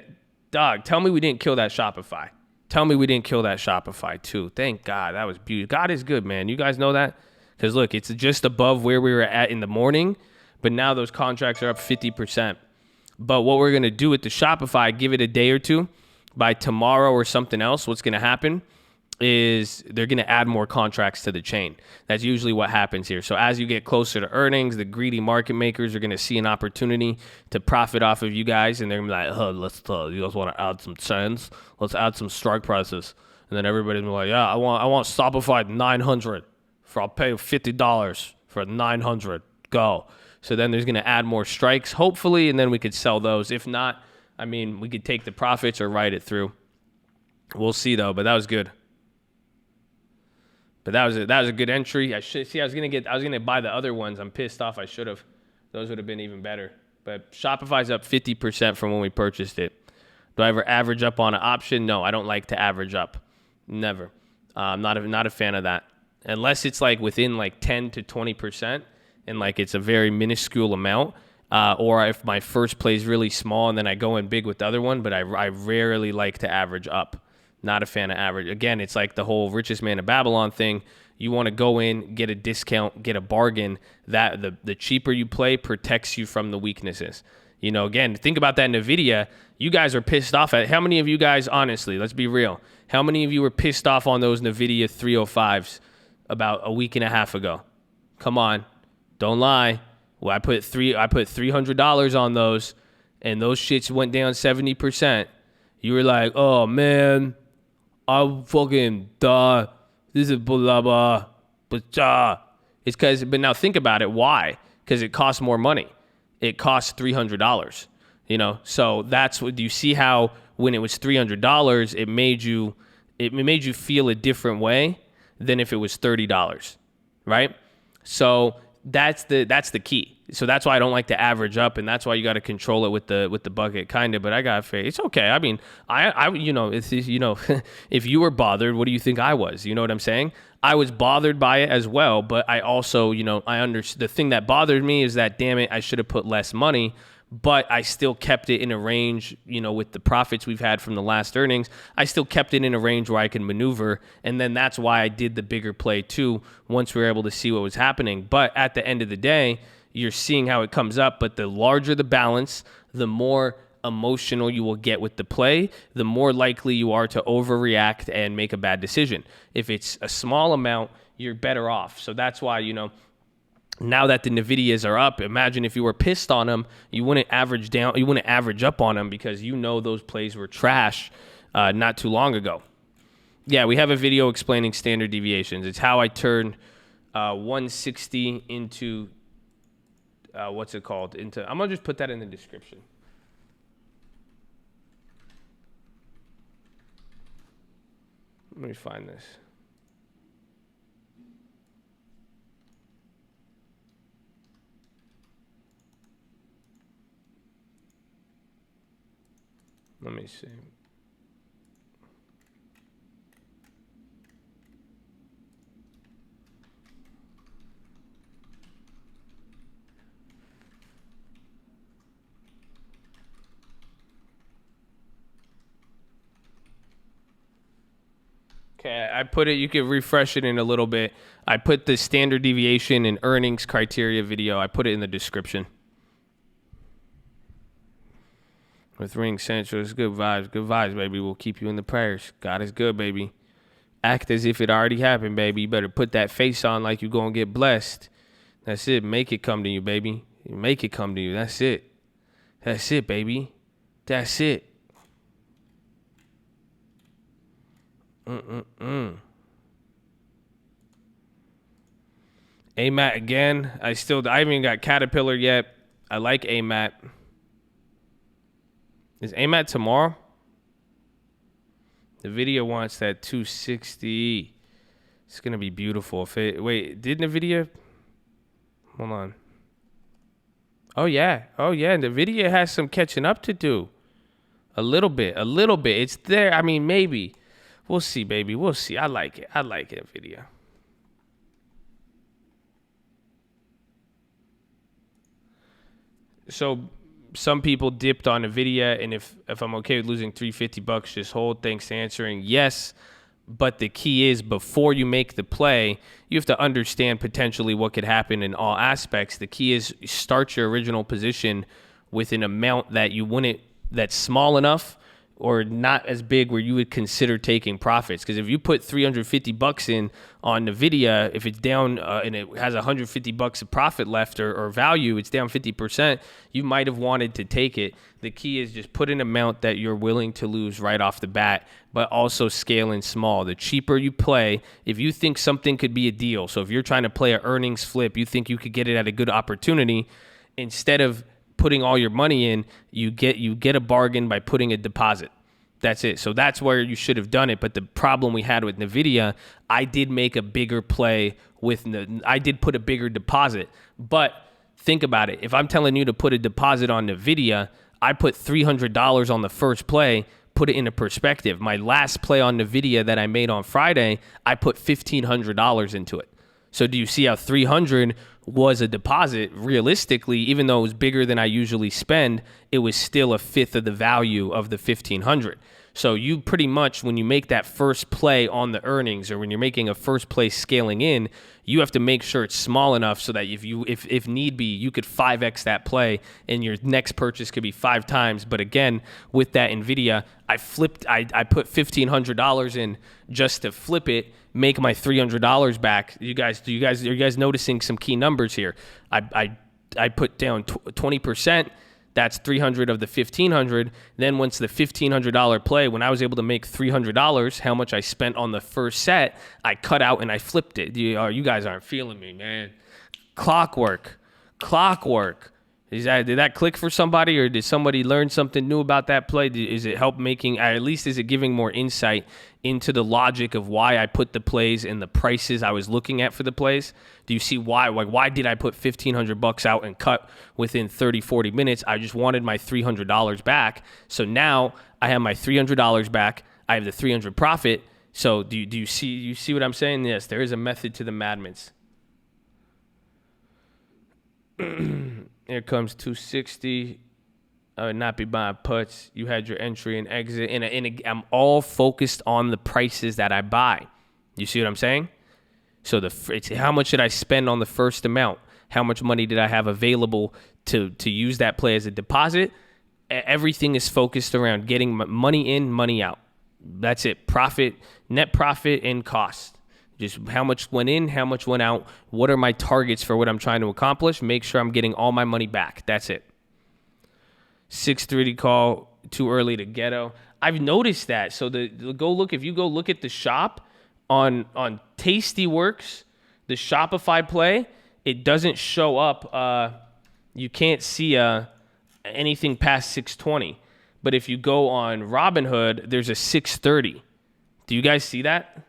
dog, tell me we didn't kill that Shopify. Tell me we didn't kill that Shopify too. Thank God. That was beautiful. God is good, man. You guys know that? Because look, it's just above where we were at in the morning, but now those contracts are up 50%. But what we're going to do with the Shopify, give it a day or two. By tomorrow or something else, what's going to happen is they're going to add more contracts to the chain. That's usually what happens here. So as you get closer to earnings, the greedy market makers are going to see an opportunity to profit off of you guys, and they're going to be like, you guys want to add some chains? Let's add some strike prices. And then everybody's gonna be like, yeah, I want Shopify 900 I'll pay $50 for 900. Go. So then there's going to add more strikes, hopefully, and then we could sell those. If not, I mean, we could take the profits or ride it through. We'll see though, but that was good. But that was a good entry. I was gonna buy the other ones. I'm pissed off. I should have. Those would have been even better. But Shopify's up 50% from when we purchased it. Do I ever average up on an option? No, I don't like to average up. Never. I'm not a fan of that. Unless it's like within like 10 to 20% and like it's a very minuscule amount. Or if my first play is really small and then I go in big with the other one, but I rarely like to average up. Not a fan of average. Again, it's like the whole richest man in Babylon thing. You want to go in, get a discount, get a bargain. That the cheaper you play protects you from the weaknesses. You know, again, think about that Nvidia. You guys are pissed off at. How many of you guys, honestly, let's be real. How many of you were pissed off on those Nvidia 305s about a week and a half ago? Come on, don't lie. Well, I put $300 on those, and those shits went down 70%. You were like, oh man, I'm fucking duh. This is blah blah, but it's because. But now think about it. Why? Because it costs more money. It costs $300. You know, so that's what you see. How when it was $300, it made you feel a different way than if it was $30, right? So that's the key. So that's why I don't like to average up, and that's why you got to control it with the bucket, kind of. But I got faith. It's okay. I mean, I you know, it's you know, if you were bothered, what do you think I was? You know what I'm saying? I was bothered by it as well, but I also, you know, the thing that bothered me is that, damn it, I should have put less money. But I still kept it in a range, you know, with the profits we've had from the last earnings. I still kept it in a range where I can maneuver. And then that's why I did the bigger play too, once we were able to see what was happening. But at the end of the day, you're seeing how it comes up. But the larger the balance, the more emotional you will get with the play, the more likely you are to overreact and make a bad decision. If it's a small amount, you're better off. So that's why, you know, now that the Nvidias are up, imagine if you were pissed on them, you wouldn't average up on them because you know those plays were trash not too long ago. Yeah, we have a video explaining standard deviations. It's how I turned 160 into, what's it called? I'm going to just put that in the description. Let me find this. Let me see. Okay, I put it, you can refresh it in a little bit. I put the standard deviation and earnings criteria video. I put it in the description. With Ring Central, it's good vibes, baby. We'll keep you in the prayers. God is good, baby. Act as if it already happened, baby. You better put that face on like you're going to get blessed. That's it. Make it come to you, baby. Make it come to you. That's it. That's it, baby. That's it. AMAT again. I haven't even got Caterpillar yet. I like AMAT. Is AMAT tomorrow? The video wants that 260. It's going to be beautiful. Wait, did Nvidia? Hold on. Oh, yeah. Nvidia has some catching up to do. A little bit. It's there. I mean, maybe. We'll see, baby. We'll see. I like it, Nvidia. So some people dipped on Nvidia, and if I'm okay with losing $350, just hold. Thanks to answering yes. But the key is, before you make the play, you have to understand potentially what could happen in all aspects. The key is start your original position with an amount that you wouldn't, that's small enough or not as big where you would consider taking profits. Because if you put $350 in on Nvidia, if it's down and it has $150 of profit left or value, it's down 50%, you might have wanted to take it. The key is just put an amount that you're willing to lose right off the bat, but also scaling small. The cheaper you play, if you think something could be a deal, so if you're trying to play an earnings flip, you think you could get it at a good opportunity, instead of putting all your money in, you get a bargain by putting a deposit. That's it. So that's where you should have done it. But the problem we had with Nvidia, I did make a bigger play I did put a bigger deposit. But think about it. If I'm telling you to put a deposit on Nvidia, I put $300 on the first play. Put it into perspective. My last play on Nvidia that I made on Friday, I put $1,500 into it. So do you see how 300 was a deposit? Realistically, even though it was bigger than I usually spend, it was still a fifth of the value of the 1,500. So you pretty much, when you make that first play on the earnings, or when you're making a first play scaling in, you have to make sure it's small enough so that if need be, you could 5x that play and your next purchase could be 5 times. But again, with that Nvidia, I put $1,500 in just to flip it, make my $300 back. Are you guys noticing some key numbers here? I put down 20%. That's 300 of the 1,500. Then once the $1,500 play, when I was able to make $300, how much I spent on the first set, I cut out and I flipped it. You guys aren't feeling me, man. Clockwork. Did that click for somebody, or did somebody learn something new about that play? Is it help making, at least is it giving more insight into the logic of why I put the plays and the prices I was looking at for the plays? Do you see why? Like, why did I put $1,500 out and cut within 30, 40 minutes? I just wanted my $300 back. So now I have my $300 back. I have the 300 profit. So do you see what I'm saying? Yes, there is a method to the madness. Here comes 260. I would not be buying puts. You had your entry and exit. And I'm all focused on the prices that I buy. You see what I'm saying? So it's how much did I spend on the first amount? How much money did I have available to use that play as a deposit? Everything is focused around getting money in, money out. That's it. Profit, net profit, and cost. Just how much went in, how much went out. What are my targets for what I'm trying to accomplish? Make sure I'm getting all my money back. That's it. 6:30 call, too early to Ghetto. I've noticed that. So if you go look at the shop on Tastyworks, the Shopify play, it doesn't show up. You can't see anything past 6:20. But if you go on Robinhood, there's a 6:30. Do you guys see that?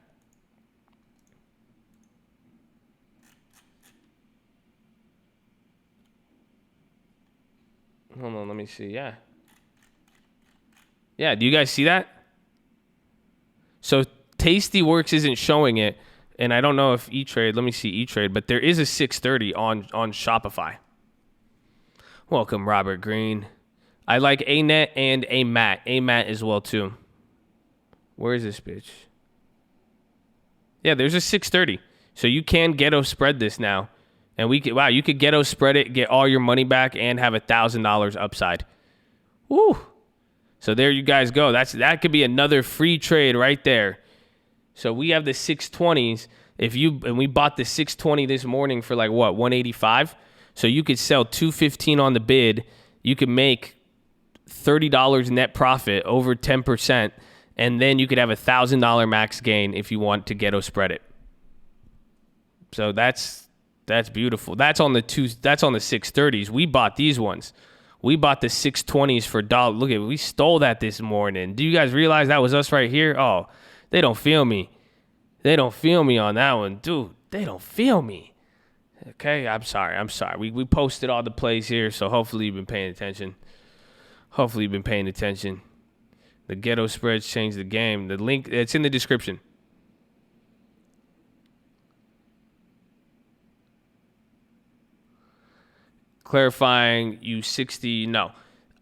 Hold on, let me see. Yeah, do you guys see that? So Tastyworks isn't showing it, and I don't know if E-Trade, let me see E-Trade, but there is a 6:30 on Shopify. Welcome, Robert Green. I like ANET and AMAT as well, too. Where is this bitch? Yeah, there's a 6:30. So you can Ghetto Spread this now. And you could Ghetto Spread it, get all your money back, and have $1,000 upside. Woo! So there you guys go. That could be another free trade right there. So we have the 620s. And we bought the 620 this morning for like what, 185? So you could sell 215 on the bid. You could make $30 net profit, over 10%, and then you could have $1,000 max gain if you want to Ghetto Spread it. So that's beautiful. That's on the 630s. We bought these ones. We bought the 620s for $1. Look at, we stole that this morning. Do you guys realize that was us right here? Oh, they don't feel me. They don't feel me on that one, dude. They don't feel me. Okay, I'm sorry. We posted all the plays here, so hopefully you've been paying attention. The Ghetto Spreads changed the game. The link, it's in the description. Clarifying, you 60. No,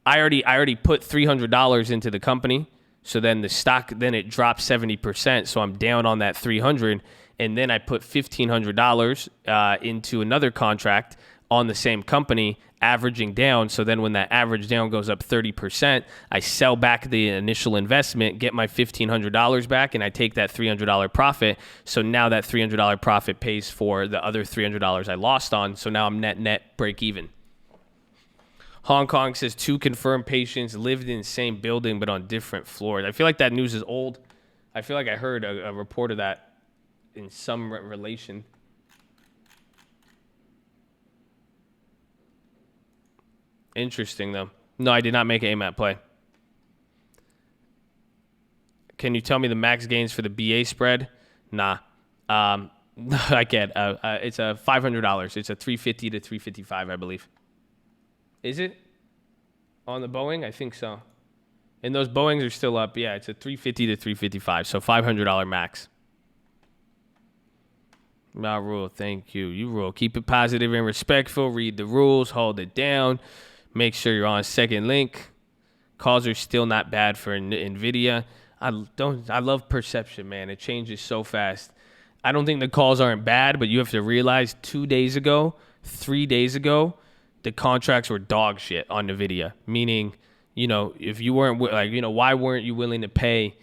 I already put $300 into the company. So then the stock, then it dropped 70%. So I'm down on that 300. And then I put $1,500 into another contract on the same company, averaging down. So then when that average down goes up 30%, I sell back the initial investment, get my $1,500 back, and I take that $300 profit. So now that $300 profit pays for the other $300 I lost on. So now I'm net break even. Hong Kong says 2 confirmed patients lived in the same building but on different floors. I feel like that news is old. I feel like I heard a report of that in some relation. Interesting, though. No, I did not make an AMAT play. Can you tell me the max gains for the BA spread? Nah. I can't. It's a $500. It's a 350 to 355, I believe. Is it? On the Boeing? I think so. And those Boeings are still up. Yeah, it's a 350 to 355, so $500 max. Now, Rule, thank you. You Rule. Keep it positive and respectful. Read the rules. Hold it down. Make sure you're on second link. Calls are still not bad for Nvidia. I love perception, man. It changes so fast. I don't think the calls aren't bad, but you have to realize 2 days ago, 3 days ago, the contracts were dog shit on Nvidia. Meaning, if you weren't why weren't you willing to pay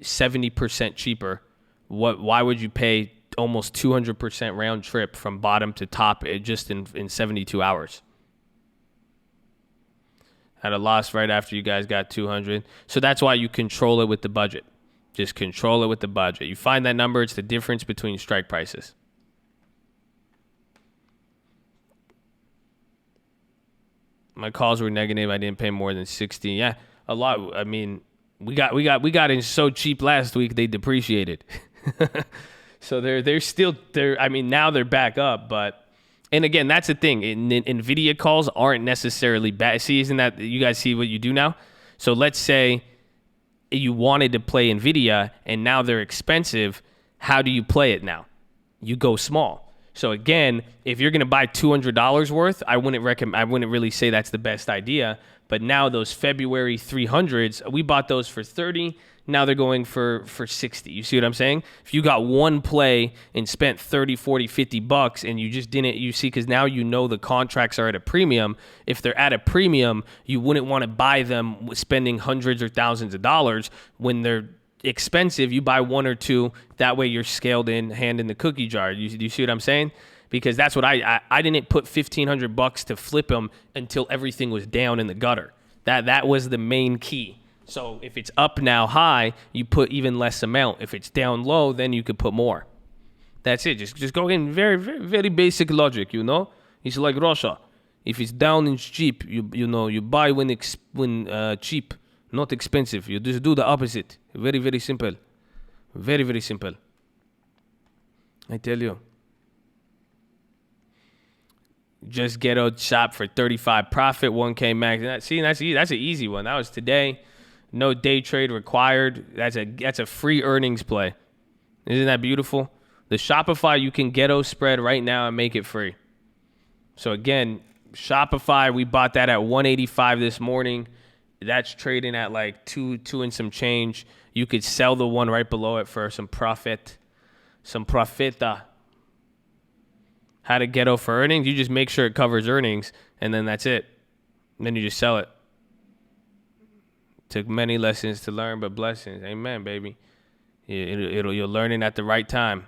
70% cheaper? Why would you pay almost 200% round trip from bottom to top just in 72 hours? Had a loss right after you guys got 200. So that's why you control it with the budget. Just control it with the budget. You find that number, it's the difference between strike prices. My calls were negative. I didn't pay more than 60. Yeah, a lot. I mean, we got in so cheap last week they depreciated. So they're still there. I mean, now they're back up, but and again, that's the thing. Nvidia calls aren't necessarily bad. See, isn't that you guys see what you do now? So let's say you wanted to play Nvidia and now they're expensive. How do you play it now? You go small. So again, if you're going to buy $200 worth, I wouldn't really say that's the best idea. But now those February 300s, we bought those for 30. Now they're going for 60. You see what I'm saying? If you got one play and spent 30, 40, 50 bucks and you just didn't, you see, because now the contracts are at a premium. If they're at a premium, you wouldn't want to buy them spending hundreds or thousands of dollars. When they're expensive, you buy one or two. That way you're scaled in, hand in the cookie jar. You see what I'm saying? Because that's what I didn't put $1,500 to flip them until everything was down in the gutter. That was the main key. So if it's up now high, you put even less amount. If it's down low, then you could put more. That's it. Just go in very, very, very basic logic, It's like Russia. If it's down and cheap, you buy when cheap, not expensive. You just do the opposite. Very, very simple. Very, very simple. I tell you. Just Ghetto shop for 35 profit, 1K max. That's an easy one. That was today. No day trade required. That's a free earnings play. Isn't that beautiful? The Shopify, you can Ghetto Spread right now and make it free. So again, Shopify, we bought that at 185 this morning. That's trading at like two and some change. You could sell the one right below it for some profit. Some profita. How to Ghetto for earnings? You just make sure it covers earnings, and then that's it. And then you just sell it. Took many lessons to learn, but blessings. Amen, baby. You're learning at the right time.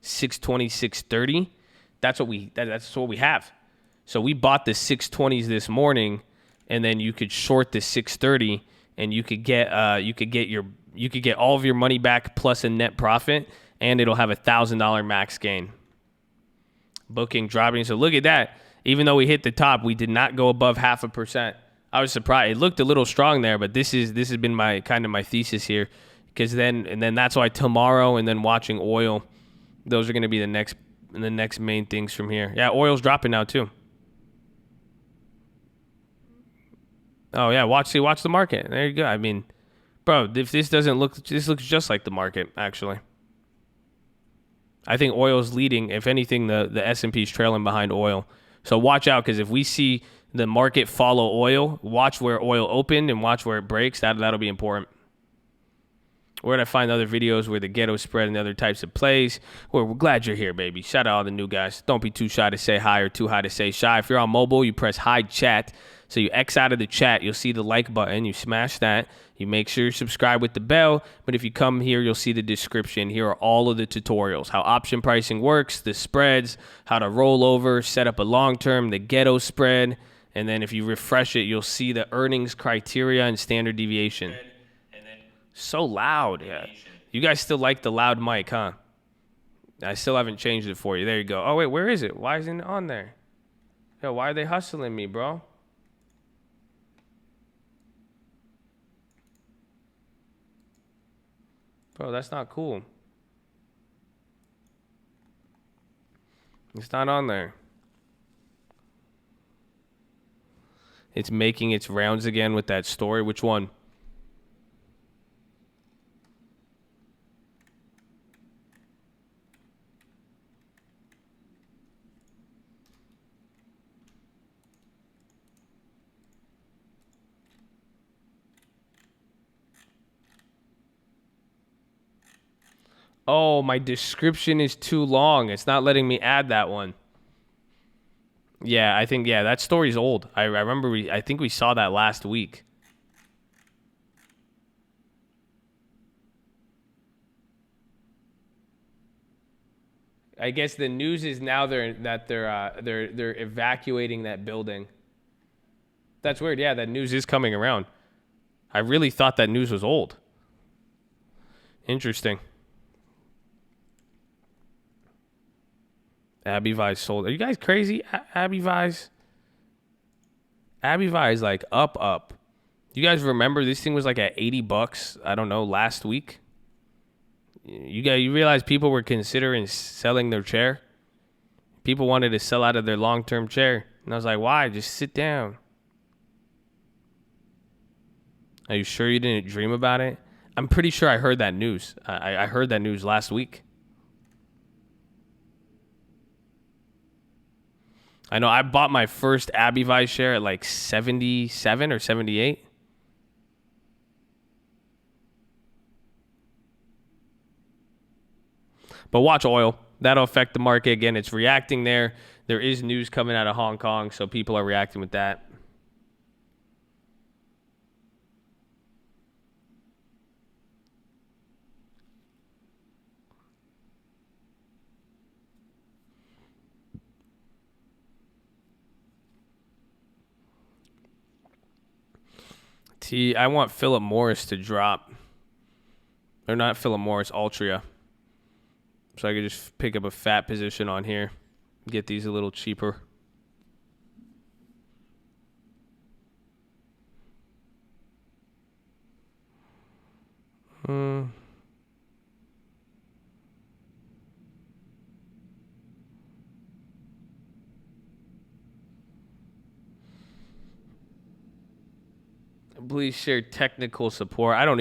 620, 630. That's what we have. So we bought the 620s this morning, and then you could short the 630, and you could get all of your money back plus a net profit, and it'll have $1,000 max gain. Booking, dropping. So look at that. Even though we hit the top, we did not go above 0.5%. I was surprised. It looked a little strong there, but this has been my thesis here, because then that's why tomorrow and then watching oil, those are going to be the next main things from here. Yeah, oil's dropping now too. Oh yeah, watch the market. There you go. I mean, bro, if this looks just like the market actually. I think oil's leading. If anything, the S&P is trailing behind oil. So watch out, because if we see the market follow oil, watch where oil opened and watch where it breaks. That'll be important. Where did I find other videos where the Ghetto Spread and other types of plays? Well, we're glad you're here, baby. Shout out all the new guys. Don't be too shy to say hi or too high to say shy. If you're on mobile, you press hide chat. So you X out of the chat. You'll see the like button. You smash that. You make sure you subscribe with the bell. But if you come here, you'll see the description. Here are all of the tutorials. How option pricing works, the spreads, how to roll over, set up a long-term, the Ghetto Spread. And then if you refresh it, you'll see the earnings criteria and standard deviation. So loud. Yeah. You guys still like the loud mic, huh? I still haven't changed it for you. There you go. Oh, wait, where is it? Why isn't it on there? Yo, why are they hustling me, bro? Bro, that's not cool. It's not on there. It's making its rounds again with that story. Which one? Oh, my description is too long. It's not letting me add that one. Yeah, I think, yeah, that story's old. I remember, I think we saw that last week. I guess the news is now they're evacuating that building. That's weird. Yeah, that news is coming around. I really thought that news was old. Interesting. Abby Vise sold. Are you guys crazy? Abby Vise? Abby Vise like up. You guys remember this thing was like at $80, I don't know, last week? You realize people were considering selling their chair? People wanted to sell out of their long-term chair. And I was like, why? Just sit down. Are you sure you didn't dream about it? I'm pretty sure I heard that news. I heard that news last week. I know I bought my first Abby Vise share at like 77 or 78. But watch oil. That'll affect the market. Again, it's reacting there. There is news coming out of Hong Kong, so people are reacting with that. I want Philip Morris to drop. Or not Philip Morris, Altria. So I could just pick up a fat position on here. Get these a little cheaper. Please share technical support. I don't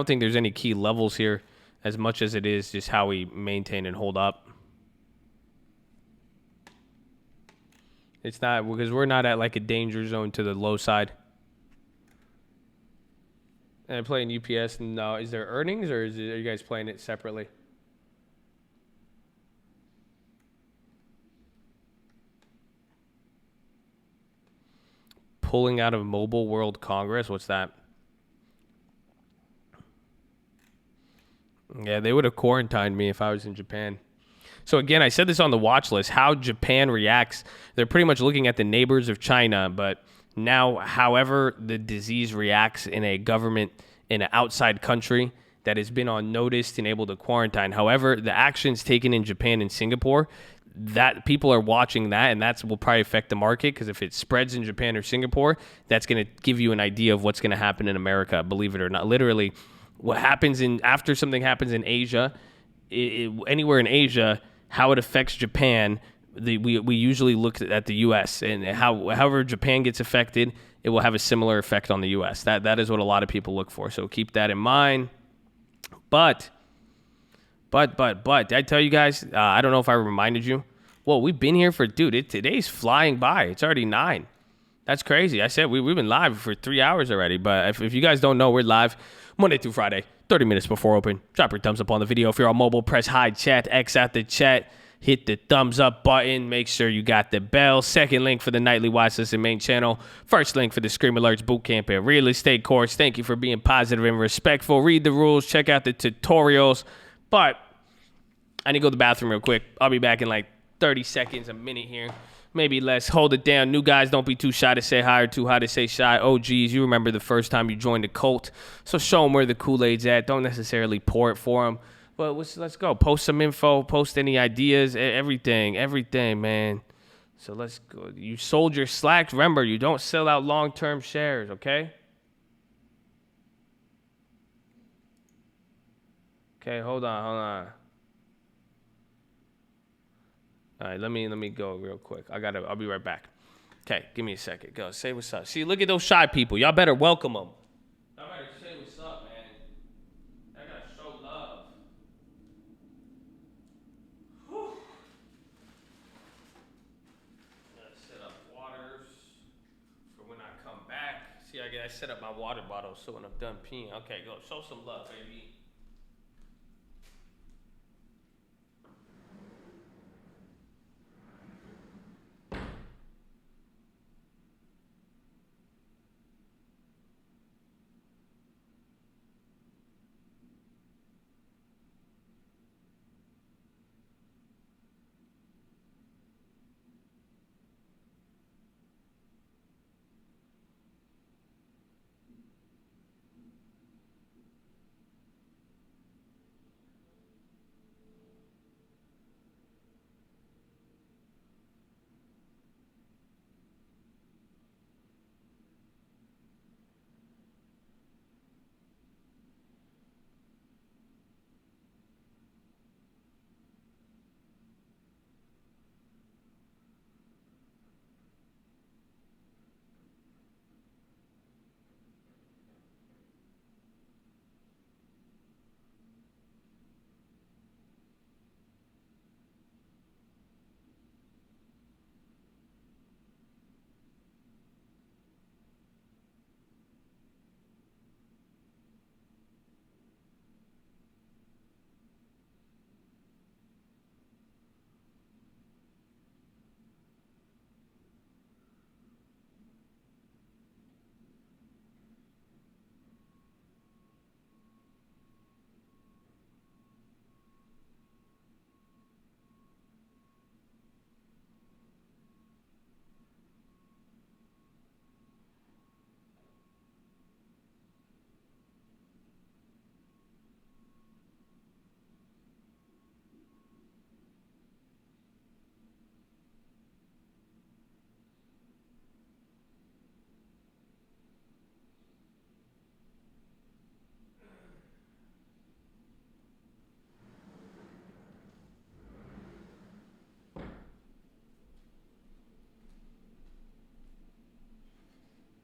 think there's any key levels here as much as it is just how we maintain and hold up. It's not because we're not at like a danger zone to the low side. And I'm playing UPS. No, is there earnings or are you guys playing it separately? Pulling out of Mobile World Congress. What's that? Yeah, they would have quarantined me if I was in Japan. So again, I said this on the watch list, how Japan reacts. They're pretty much looking at the neighbors of China, but now however the disease reacts in a government, in an outside country that has been on notice and able to quarantine. However, the actions taken in Japan and Singapore, that people are watching that, and that will probably affect the market, because if it spreads in Japan or Singapore, that's going to give you an idea of what's going to happen in America, believe it or not. Literally, what happens after something happens in Asia, anywhere in Asia, how it affects Japan, we usually look at the U.S. and however Japan gets affected, it will have a similar effect on the U.S. That is what a lot of people look for. So keep that in mind. But did I tell you guys? I don't know if I reminded you. Whoa, we've been here for, dude, today's flying by. It's already 9. That's crazy. I said we've been live for 3 hours already. But if you guys don't know, we're live Monday through Friday, 30 minutes before open. Drop your thumbs up on the video. If you're on mobile, press hide chat, X out the chat. Hit the thumbs up button. Make sure you got the bell. Second link for the nightly Watchlist and main channel. First link for the Scream Alerts Bootcamp and Real Estate course. Thank you for being positive and respectful. Read the rules. Check out the tutorials. But I need to go to the bathroom real quick. I'll be back in like 30 seconds, a minute here. Maybe less. Hold it down. New guys, don't be too shy to say hi or too high to say shy. OGs, you remember the first time you joined the cult. So show them where the Kool-Aid's at. Don't necessarily pour it for them. But let's go. Post some info. Post any ideas. Everything, man. So let's go. You sold your Slack. Remember, you don't sell out long-term shares, okay? Okay, hold on. All right, let me go real quick. I'll be right back. Okay, give me a second. Go, say what's up. See, look at those shy people. Y'all better welcome them. Y'all better say what's up, man. I gotta show love. Whew. Gotta set up waters for when I come back. See, I set up my water bottle so when I'm done peeing. Okay, go, show some love, baby.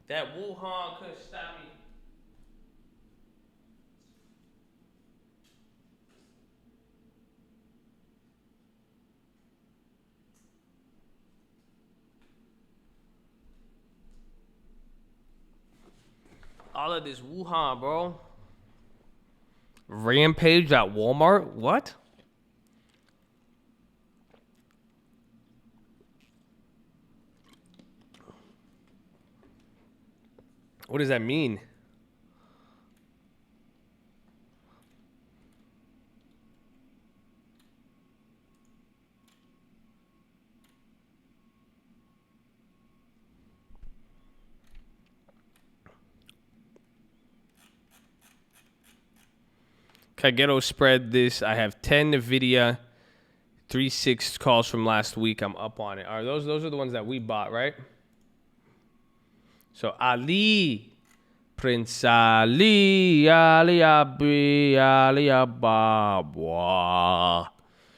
That Wuhan couldn't stop me. All of this Wuhan, bro. Rampage at Walmart? What? What does that mean? Ghetto Spread this. I have 10 Nvidia, 3.6 calls from last week. I'm up on it. All right, those are the ones that we bought, right? So Ali, Prince Ali, Ali Abi, Ali Ababa.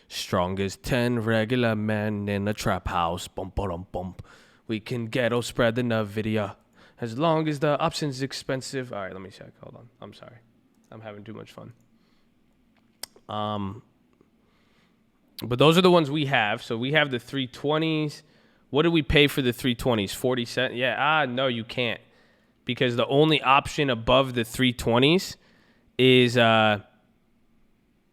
Strongest 10 regular men in a trap house. Bump, bump, bump. We can ghetto spread the Nvidia. As long as the option's expensive. All right, let me check. Hold on. I'm sorry. I'm having too much fun. But those are the ones we have. So we have the 320s. What did we pay for the 320s? 40 cents? Yeah, no, you can't. Because the only option above the 320s is the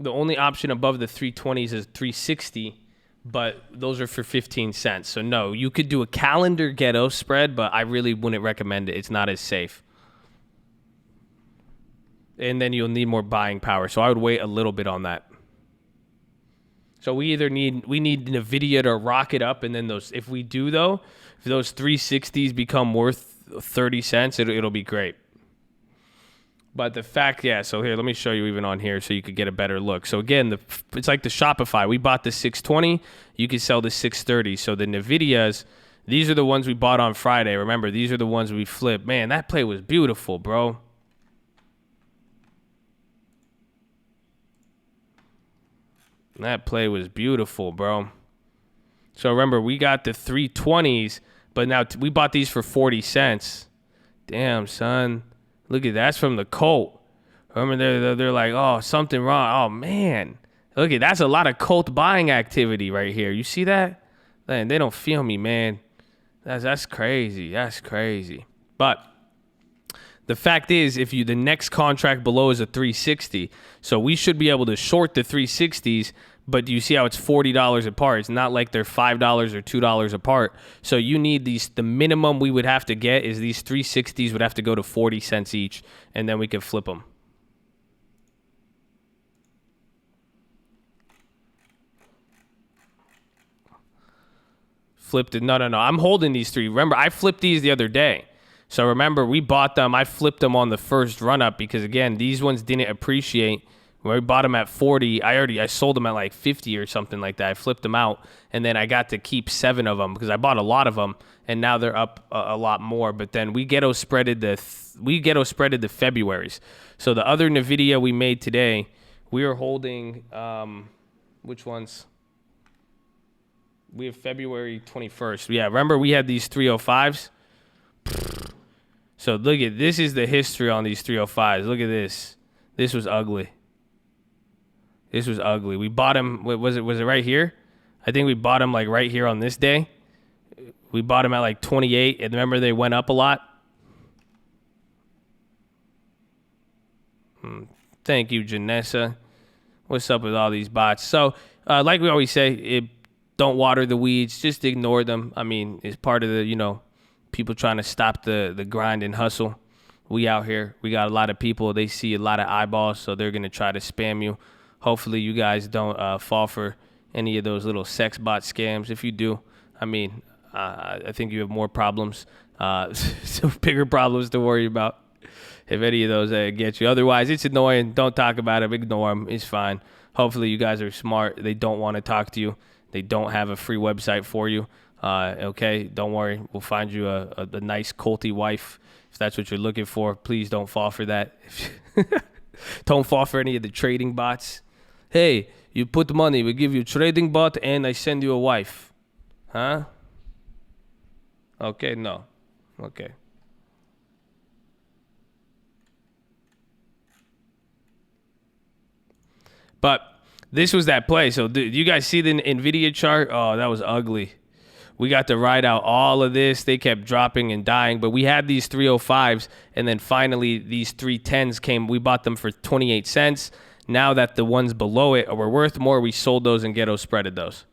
only option above the 320s is 360, but those are for 15 cents. So no, you could do a calendar ghetto spread, but I really wouldn't recommend it. It's not as safe. And then you'll need more buying power. So I would wait a little bit on that. So we need Nvidia to rock it up, and then if we do though, if those 360s become worth 30 cents, it'll be great. But the fact, so here, let me show you even on here so you could get a better look. So again, it's like the Shopify. We bought the 620, you can sell the 630. So the Nvidias, these are the ones we bought on Friday. Remember, these are the ones we flipped. Man, that play was beautiful, bro. That play was beautiful, bro. So remember, we got the 320s, but now we bought these for 40 cents. Damn, son. Look at that's from the Colt. Remember, they're like, oh, something wrong. Oh, man. Look at that's a lot of Colt buying activity right here. You see that? Man, they don't feel me, man. That's crazy. That's crazy. But the fact is, the next contract below is a 360, so we should be able to short the 360s. But do you see how it's $40 apart? It's not like they're $5 or $2 apart. So you need these. The minimum we would have to get is these 360s would have to go to 40 cents each, and then we could flip them. Flipped it. No. I'm holding these three. Remember, I flipped these the other day. So remember, we bought them. I flipped them on the first run up because again, these ones didn't appreciate. When we bought them at 40, I sold them at like 50 or something like that. I flipped them out, and then I got to keep 7 of them because I bought a lot of them, and now they're up a lot more. But then we ghetto spreaded the Februaries. So the other Nvidia we made today, we are holding which ones? We have February 21st. Yeah, remember we had these 305s? So look at this is the history on these 305s. Look at this. This was ugly. This was ugly. We bought them. Was it right here? I think we bought them like right here on this day. We bought them at like 28, and remember they went up a lot. Thank you, Janessa. What's up with all these bots? So, like we always say, don't water the weeds. Just ignore them. I mean, it's part of the people trying to stop the grind and hustle. We out here. We got a lot of people. They see a lot of eyeballs, so they're gonna try to spam you. Hopefully you guys don't fall for any of those little sex bot scams. If you do, I mean, I think you have more problems, some bigger problems to worry about if any of those get you. Otherwise, it's annoying. Don't talk about them. Ignore them. It's fine. Hopefully you guys are smart. They don't want to talk to you. They don't have a free website for you. Okay, don't worry. We'll find you a nice Colty wife if that's what you're looking for. Please don't fall for that. Don't fall for any of the trading bots. Hey, you put money, we give you a trading bot, and I send you a wife. Huh? Okay, no. Okay. But this was that play. So, do you guys see the Nvidia chart? Oh, that was ugly. We got to ride out all of this. They kept dropping and dying, but we had these 305s, and then finally these 310s came. We bought them for 28 cents. Now that the ones below it were worth more, we sold those and ghetto spreaded those.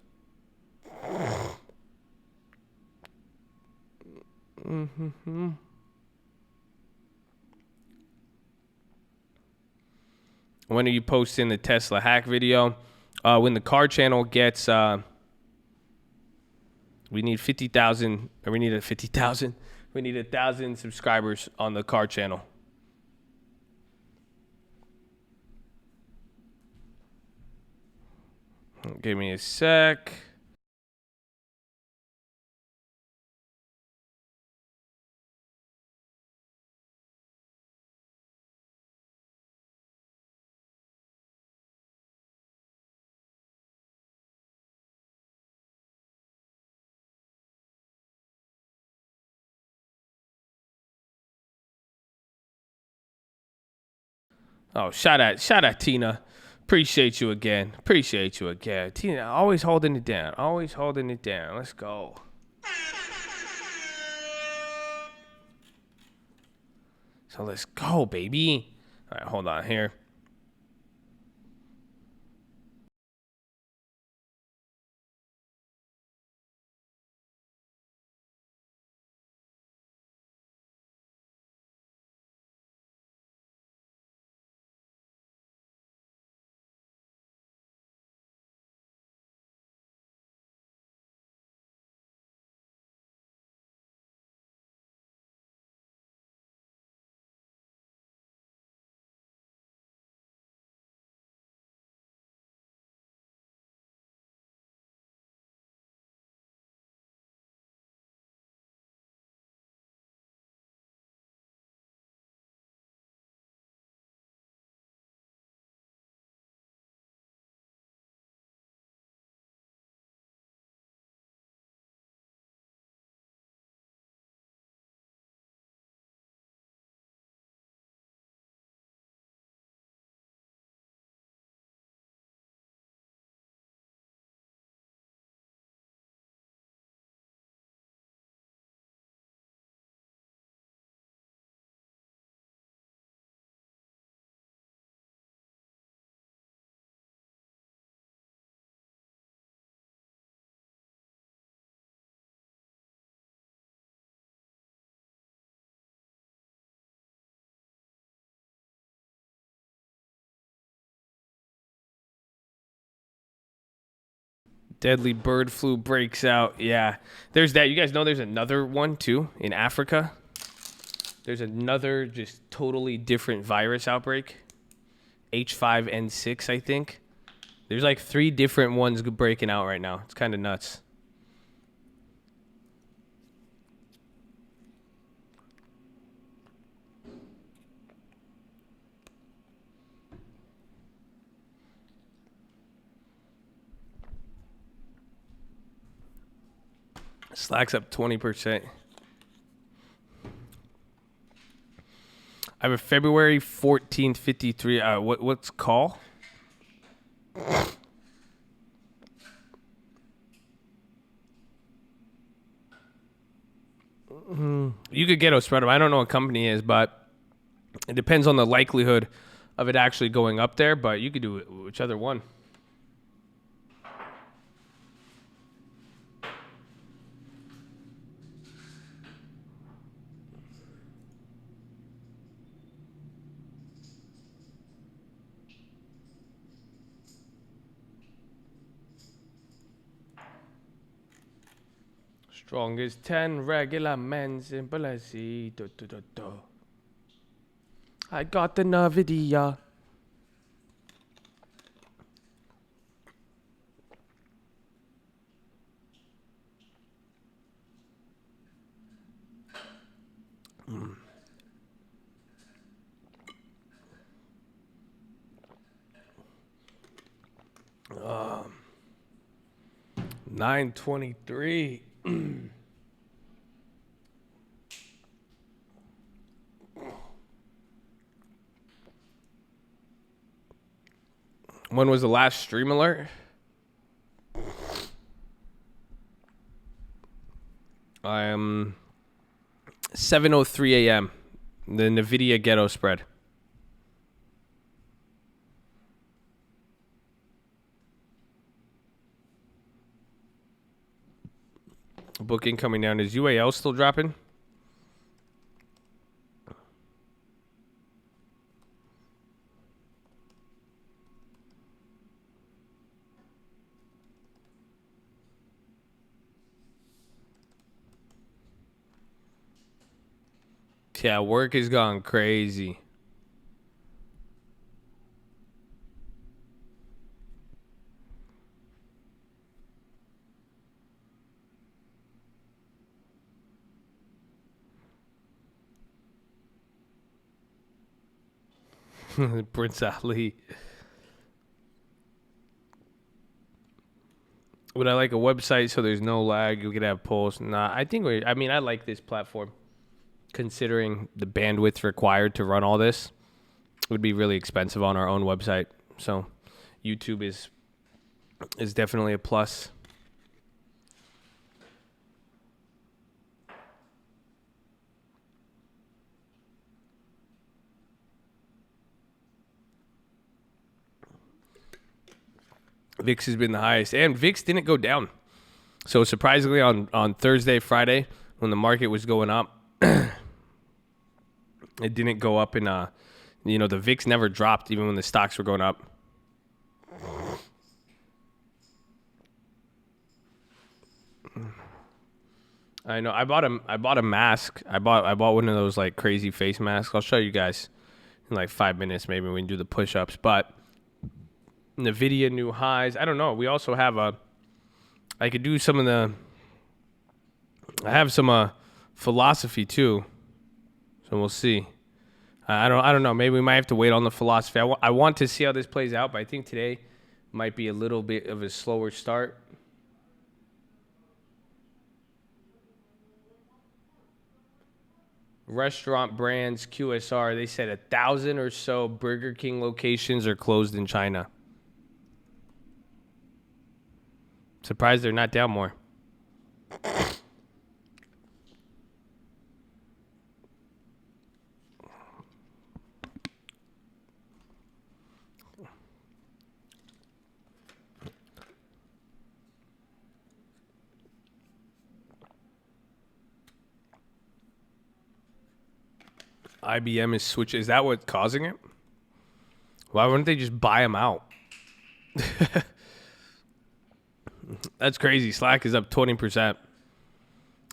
When are you posting the Tesla hack video? When the car channel gets, we need 50,000, or we need 1,000 subscribers on the car channel. Give me a sec. Oh, shout out Tina. Appreciate you again. Appreciate you again. Tina, always holding it down. Always holding it down. Let's go. So let's go, baby. All right, hold on here. Deadly bird flu breaks out. Yeah, there's that. You guys know there's another one too in Africa. There's another just totally different virus outbreak. H5N6, I think. There's like 3 different ones breaking out right now. It's kind of nuts. Slack's up 20%. I have a February 14th 53. What's call? You could Ghetto Spread them. I don't know what company is, but it depends on the likelihood of it actually going up there. But you could do whichever one. Strong as 10 regular men, simple as C. I got the Nvidia. Mm. 923. When was the last stream alert? I am 7:03 a.m. The Nvidia Ghetto Spread. Booking coming down. Is UAL still dropping? Yeah, work has gone crazy. Prince Ali. Would I like a website so there's no lag? You could have polls. Nah, I like this platform. Considering the bandwidth required to run all this, it would be really expensive on our own website. So YouTube is definitely a plus. VIX has been the highest, and VIX didn't go down. So surprisingly, on Thursday, Friday, when the market was going up, it didn't go up in the VIX never dropped even when the stocks were going up. I know. I bought a mask. I bought one of those like crazy face masks. I'll show you guys in like 5 minutes. Maybe we can do the push-ups. But Nvidia new highs. I don't know. We also have I could do some of the. I have some philosophy too. So we'll see. I don't know. Maybe we might have to wait on the philosophy. I want to see how this plays out, but I think today might be a little bit of a slower start. Restaurant brands, QSR, they said 1,000 or so Burger King locations are closed in China. Surprised they're not down more. IBM is switching. Is that what's causing it? Why wouldn't they just buy them out? That's crazy. Slack is up 20%.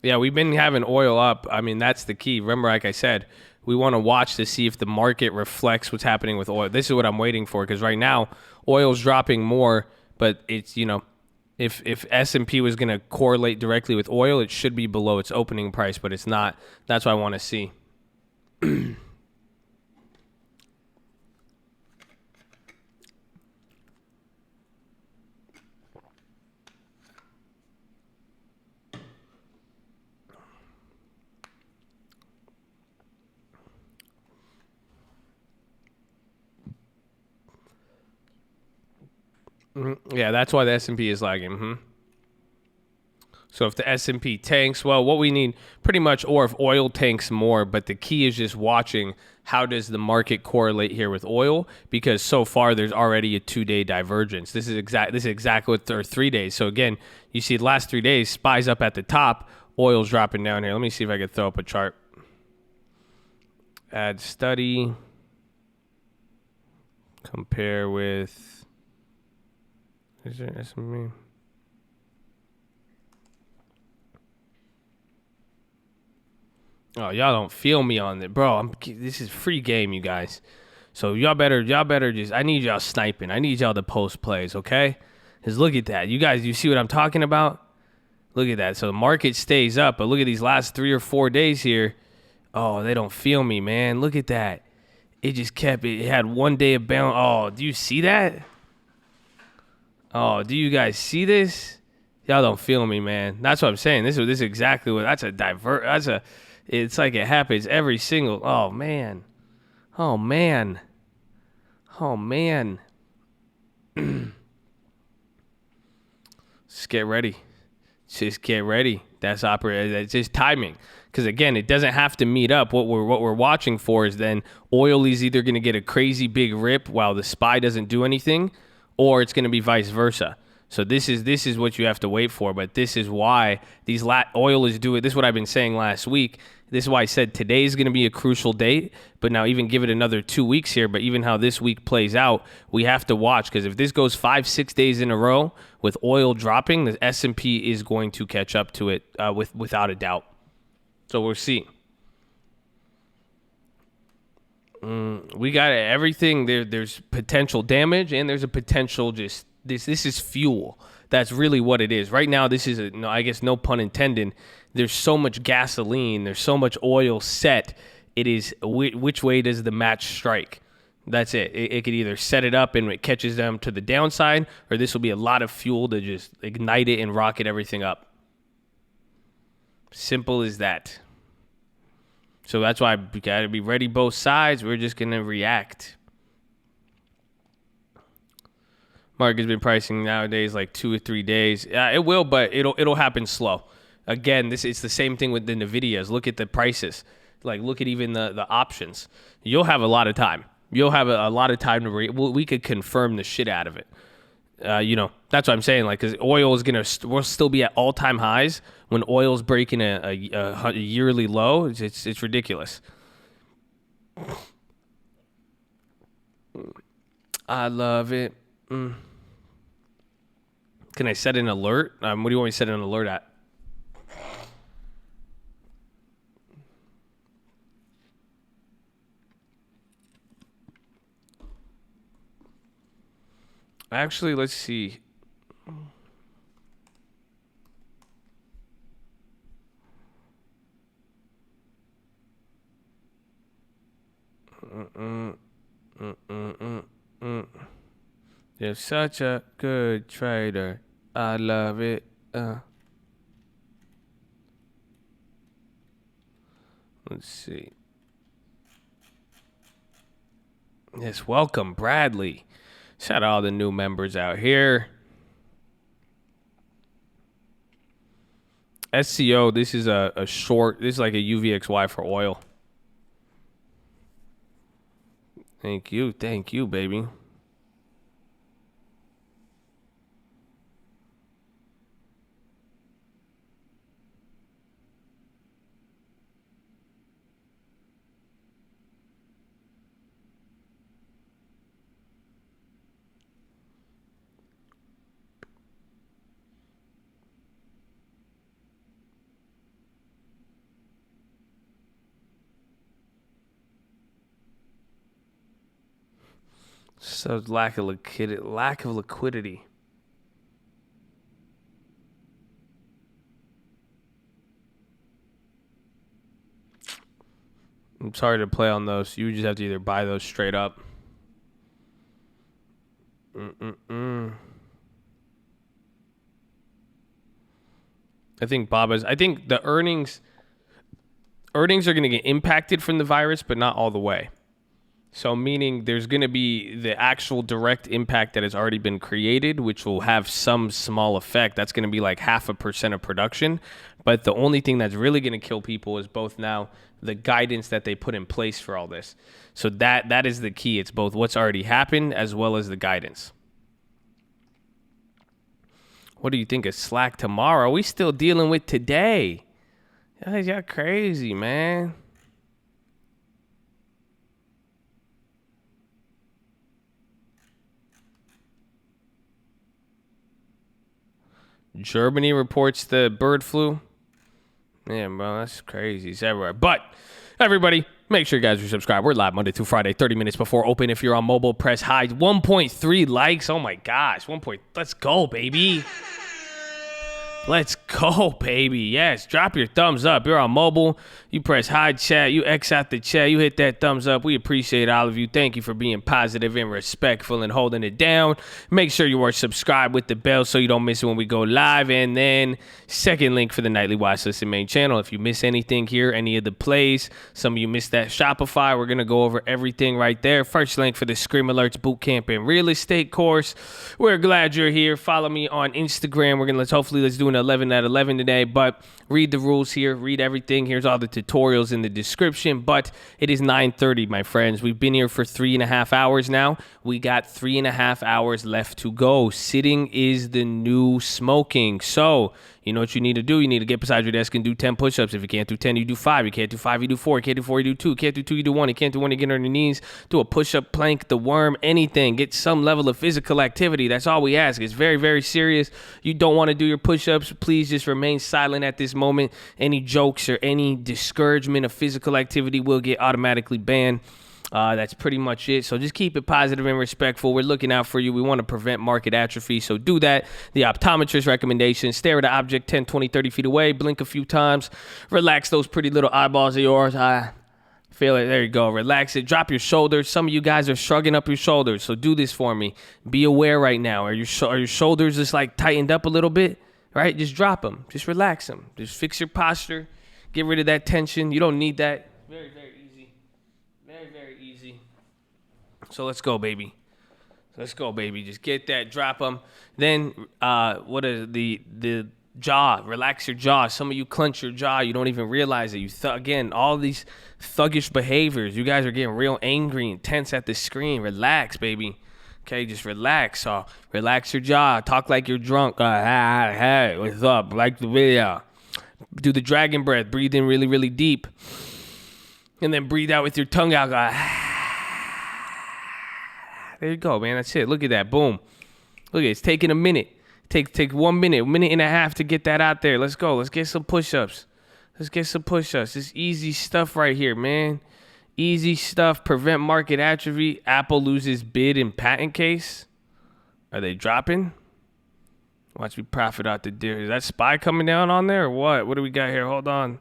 Yeah, we've been having oil up. I mean, that's the key. Remember, like I said, we want to watch to see if the market reflects what's happening with oil. This is what I'm waiting for, because right now, oil's dropping more, but it's, if S&P was going to correlate directly with oil, it should be below its opening price, but it's not. That's what I want to see. Yeah, that's why the S&P is lagging. So if the S&P tanks, well, what we need pretty much, or if oil tanks more, but the key is just watching how does the market correlate here with oil, because so far there's already a 2-day divergence. This is exactly what, or 3 days. So again, you see the last 3 days, SPY's up at the top, oil's dropping down here. Let me see if I can throw up a chart. Add study. Compare with, is there S&P? Oh, y'all don't feel me on it, bro. This is free game, you guys. So y'all better just, I need y'all sniping. I need y'all to post plays, okay? Because look at that. You guys, you see what I'm talking about? Look at that. So the market stays up, but look at these last 3 or 4 days here. Oh, they don't feel me, man. Look at that. It just kept, it had 1 day of bounce. Oh, do you see that? Oh, do you guys see this? Y'all don't feel me, man. That's what I'm saying. This is exactly what, it's like it happens every single, oh man. Just get ready. Just get ready. That's just timing. Because again, it doesn't have to meet up. What we're watching for is then oil is either going to get a crazy big rip while the SPY doesn't do anything, or it's going to be vice versa. So this is what you have to wait for. But this is why oil is doing. This is what I've been saying last week. This is why I said today is going to be a crucial date. But now even give it another 2 weeks here. But even how this week plays out, we have to watch, because if this goes 5-6 days in a row with oil dropping, the S&P is going to catch up to it without a doubt. So we'll see. We got everything. There's potential damage, and there's a potential just this is fuel. That's really what it is. Right now, this is I guess no pun intended. There's so much gasoline. There's so much oil set. It is which way does the match strike? That's it. It could either set it up and it catches them to the downside, or this will be a lot of fuel to just ignite it and rocket everything up. Simple as that. So that's why we got to be ready both sides. We're just going to react. Market's been pricing nowadays like 2 or 3 days. It will, but it'll happen slow. Again, it's the same thing with the Nvidias. Look at the prices. Like, look at even the options. You'll have a lot of time. You'll have a lot of time to we could confirm the shit out of it. That's what I'm saying. Like, because oil is we'll still be at all-time highs when oil's breaking a yearly low. It's ridiculous. I love it. Can I set an alert? What do you want me to set an alert at? Actually, let's see. You're such a good trader. I love it. Let's see. Yes, welcome, Bradley. Shout out all the new members out here. SCO, this is a short. This is like a UVXY for oil. Thank you, baby. So lack of liquidity. I'm sorry to play on those. You just have to either buy those straight up. I think the earnings are going to get impacted from the virus, but not all the way. So meaning there's going to be the actual direct impact that has already been created, which will have some small effect. That's going to be like 0.5% of production. But the only thing that's really going to kill people is both now the guidance that they put in place for all this. So that is the key. It's both what's already happened as well as the guidance. What do you think of Slack tomorrow? We still dealing with today. Y'all crazy, man. Germany reports the bird flu. Yeah, bro, that's crazy. It's everywhere. But everybody, make sure you guys are subscribed. We're live Monday through Friday, 30 minutes before open. If you're on mobile, press high. 1.3 likes. Oh my gosh. Let's go, baby. Let's go, baby. Yes, drop your thumbs up. You're on mobile. You press hide chat. You X out the chat. You hit that thumbs up. We appreciate all of you. Thank you for being positive and respectful and holding it down. Make sure you are subscribed with the bell so you don't miss it when we go live. And then second link for the nightly Watchlist and main channel. If you miss anything here, any of the plays, some of you missed that Shopify, we're going to go over everything right there. First link for the Scream Alerts Bootcamp and Real Estate course. We're glad you're here. Follow me on Instagram. Let's do an 11 at 11 today, but read the rules here, read everything. Here's all the tutorials in the description, but it is 9:30, my friends. We've been here for 3.5 hours now. We got 3.5 hours left to go. Sitting is the new smoking. So you know what you need to do? You need to get beside your desk and do 10 push-ups. If you can't do 10, you do 5. You can't do 5, you do 4. You can't do 4, you do 2. You can't do 2, you do 1. You can't do 1, you get on your knees. Do a push-up, plank, the worm, anything. Get some level of physical activity. That's all we ask. It's very, very serious. You don't want to do your push-ups, please just remain silent at this moment. Any jokes or any discouragement of physical activity will get automatically banned. That's pretty much it. So just keep it positive and respectful. We're looking out for you. We want to prevent market atrophy. So do that. The optometrist recommendation: stare at an object 10, 20, 30 feet away. Blink a few times. Relax those pretty little eyeballs of yours. Feel it. There you go. Relax it. Drop your shoulders. Some of you guys are shrugging up your shoulders. So do this for me. Be aware right now. Are your shoulders just like tightened up a little bit? Right? Just drop them. Just relax them. Just fix your posture. Get rid of that tension. You don't need that. Very, very easy. Very, very easy. So let's go, baby. Let's go, baby. Just get that, drop them. Then, what is the jaw? Relax your jaw. Some of you clench your jaw. You don't even realize it. Again, all these thuggish behaviors. You guys are getting real angry and tense at the screen. Relax, baby. Okay, just relax. So relax your jaw. Talk like you're drunk. Hey, what's up? Like the video. Do the dragon breath. Breathe in really, really deep. And then breathe out with your tongue out. There you go, man. That's it. Look at that. Boom. Look at it. It's taking a minute. Take 1 minute, 1.5 minutes to get that out there. Let's go. Let's get some push-ups. It's easy stuff right here, man. Easy stuff. Prevent market atrophy. Apple loses bid in patent case. Are they dropping? Watch me profit out the deer. Is that SPY coming down on there or what? What do we got here? Hold on.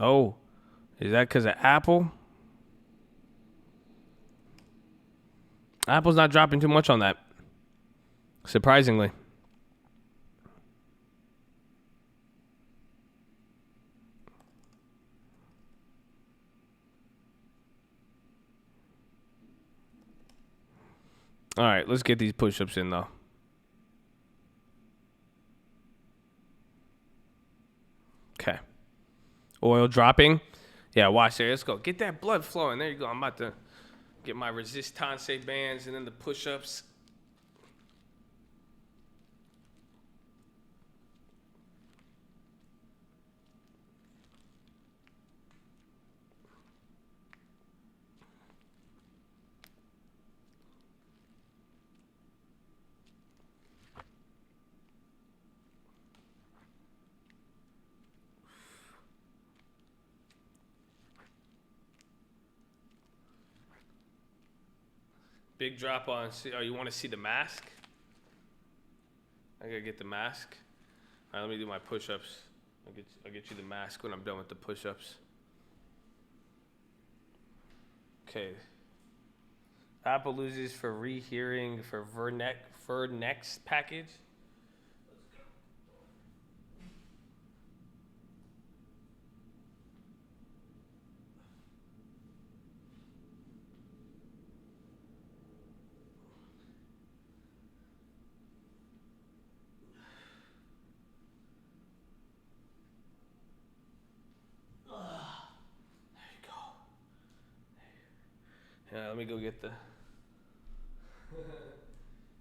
Oh, is that because of Apple? Apple's not dropping too much on that, surprisingly. All right, let's get these push-ups in, though. Okay. Oil dropping. Yeah, watch there. Let's go. Get that blood flowing. There you go. I'm about to get my resistance bands and then the push-ups. Big drop on. Oh, you want to see the mask? I gotta get the mask. All right, let me do my push-ups. I'll get you the mask when I'm done with the push-ups. Okay. Apple loses for rehearing for Vernex package. Yeah, let me go get the.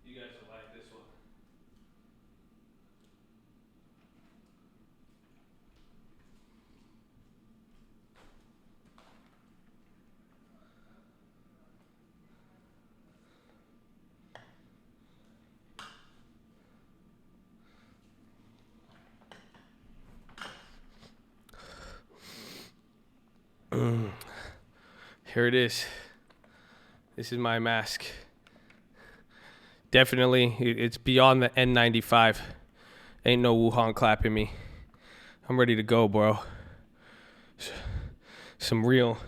You guys will like this one. Here it is. This is my mask. Definitely, it's beyond the N95. Ain't no Wuhan clapping me. I'm ready to go, bro. Some real.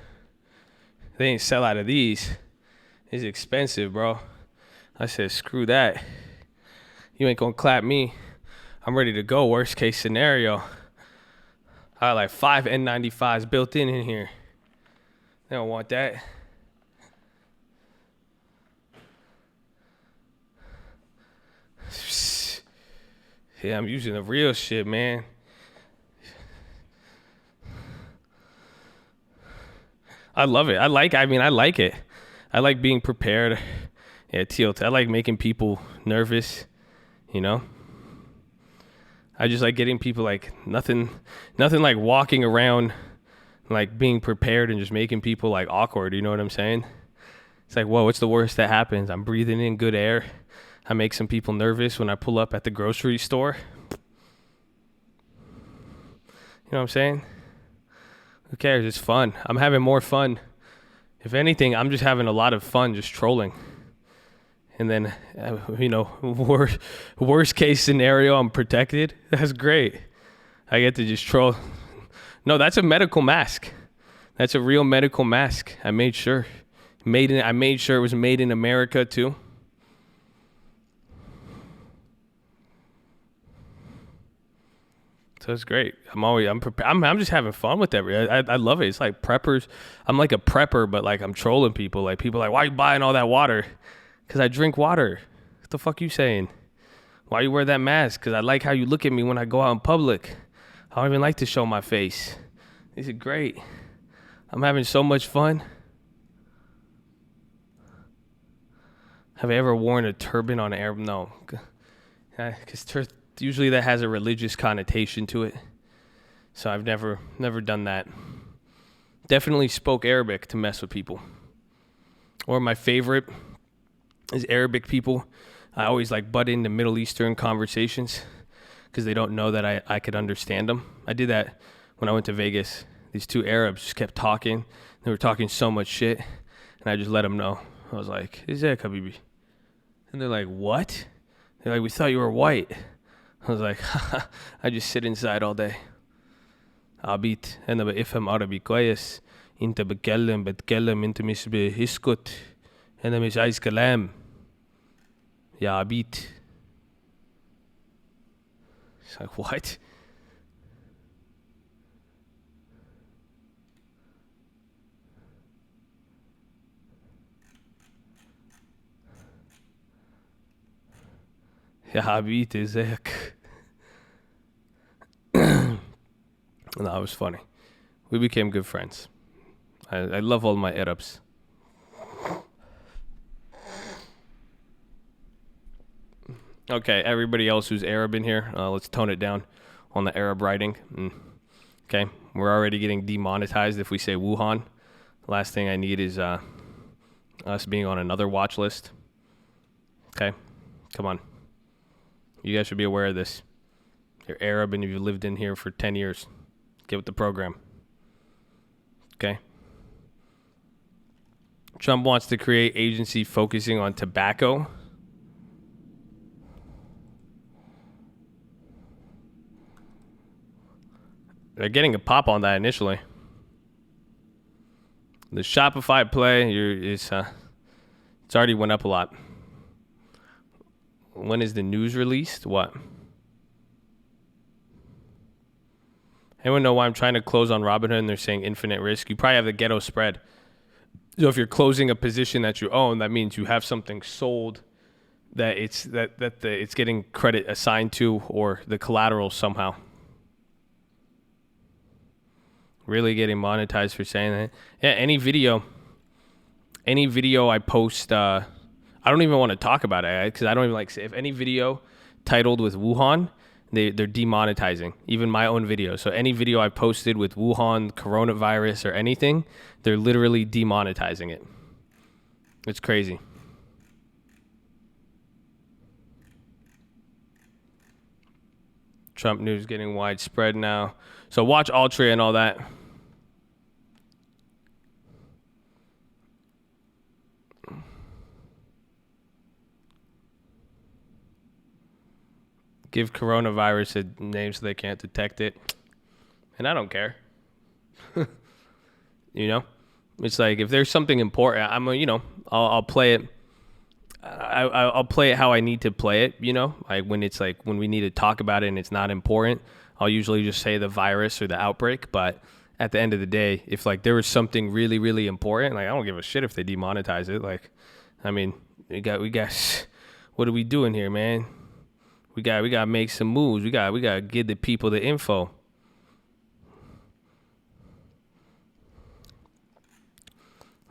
They ain't sell out of these. It's expensive, bro. I said, screw that. You ain't gonna clap me. I'm ready to go. Worst case scenario. I got like 5 N95s built in here. They don't want that. Yeah, I'm using the real shit, man. I love it. I like it. I like being prepared. Yeah, TLT. I like making people nervous, you know? I just like getting people like nothing like walking around like being prepared and just making people like awkward, you know what I'm saying? It's like, whoa, what's the worst that happens? I'm breathing in good air. I make some people nervous when I pull up at the grocery store. You know what I'm saying? Who cares? It's fun. I'm having more fun. If anything, I'm just having a lot of fun just trolling. And then, worst case scenario, I'm protected. That's great. I get to just troll. No, that's a medical mask. That's a real medical mask. I made sure. I made sure it was made in America too. So it's great. I'm just having fun with that. I love it. It's like preppers. I'm like a prepper, but like I'm trolling people. Like people are like, why are you buying all that water? Because I drink water. What the fuck you saying? Why you wear that mask? Because I like how you look at me when I go out in public. I don't even like to show my face. This is great. I'm having so much fun. Have I ever worn a turban on air? No. Because usually that has a religious connotation to it. So I've never done that. Definitely spoke Arabic to mess with people. Or my favorite is Arabic people. I always like butt into Middle Eastern conversations because they don't know that I could understand them. I did that when I went to Vegas. These two Arabs just kept talking. They were talking so much shit, and I just let them know. I was like, "Izek Habibi," and they're like, "What?" They're like, "We thought you were white." I was like, "I just sit inside all day." عبيط أنا بفهم عربي كويس أنت بتكلم أنت مش بتسكت أنا مش عايز كلام يا عبيط. It's like, what? يا عبيط ازيك. No, it was funny. We became good friends. I love all my Arabs. Okay, everybody else who's Arab in here, let's tone it down on the Arab writing. Okay, we're already getting demonetized if we say Wuhan. Last thing I need is us being on another watch list. Okay, come on. You guys should be aware of this. You're Arab and you've lived in here for 10 years. Get with the program. Okay. Trump wants to create agency focusing on tobacco. They're getting a pop on that initially. The Shopify play, it's already went up a lot. When is the news released? What? Anyone know why I'm trying to close on Robinhood and they're saying infinite risk? You probably have the Ghetto Spread. So if you're closing a position that you own, that means you have something sold that it's getting credit assigned to, or the collateral somehow. Really getting monetized for saying that. Yeah, any video I post, I don't even want to talk about it because I don't even like, if any video titled with Wuhan, they're demonetizing even my own video. So any video I posted with Wuhan, coronavirus, or anything, they're literally demonetizing it. It's crazy. Trump news getting widespread now. So watch Altria and all that. Give coronavirus a name so they can't detect it. And I don't care. You know? It's like, if there's something important, I'll play it. I'll play it how I need to play it, you know? Like when we need to talk about it and it's not important, I'll usually just say the virus or the outbreak. But at the end of the day, if like there was something really, really important, like I don't give a shit if they demonetize it. Like, I mean, we got what are we doing here, man? We got to make some moves. We got to give the people the info.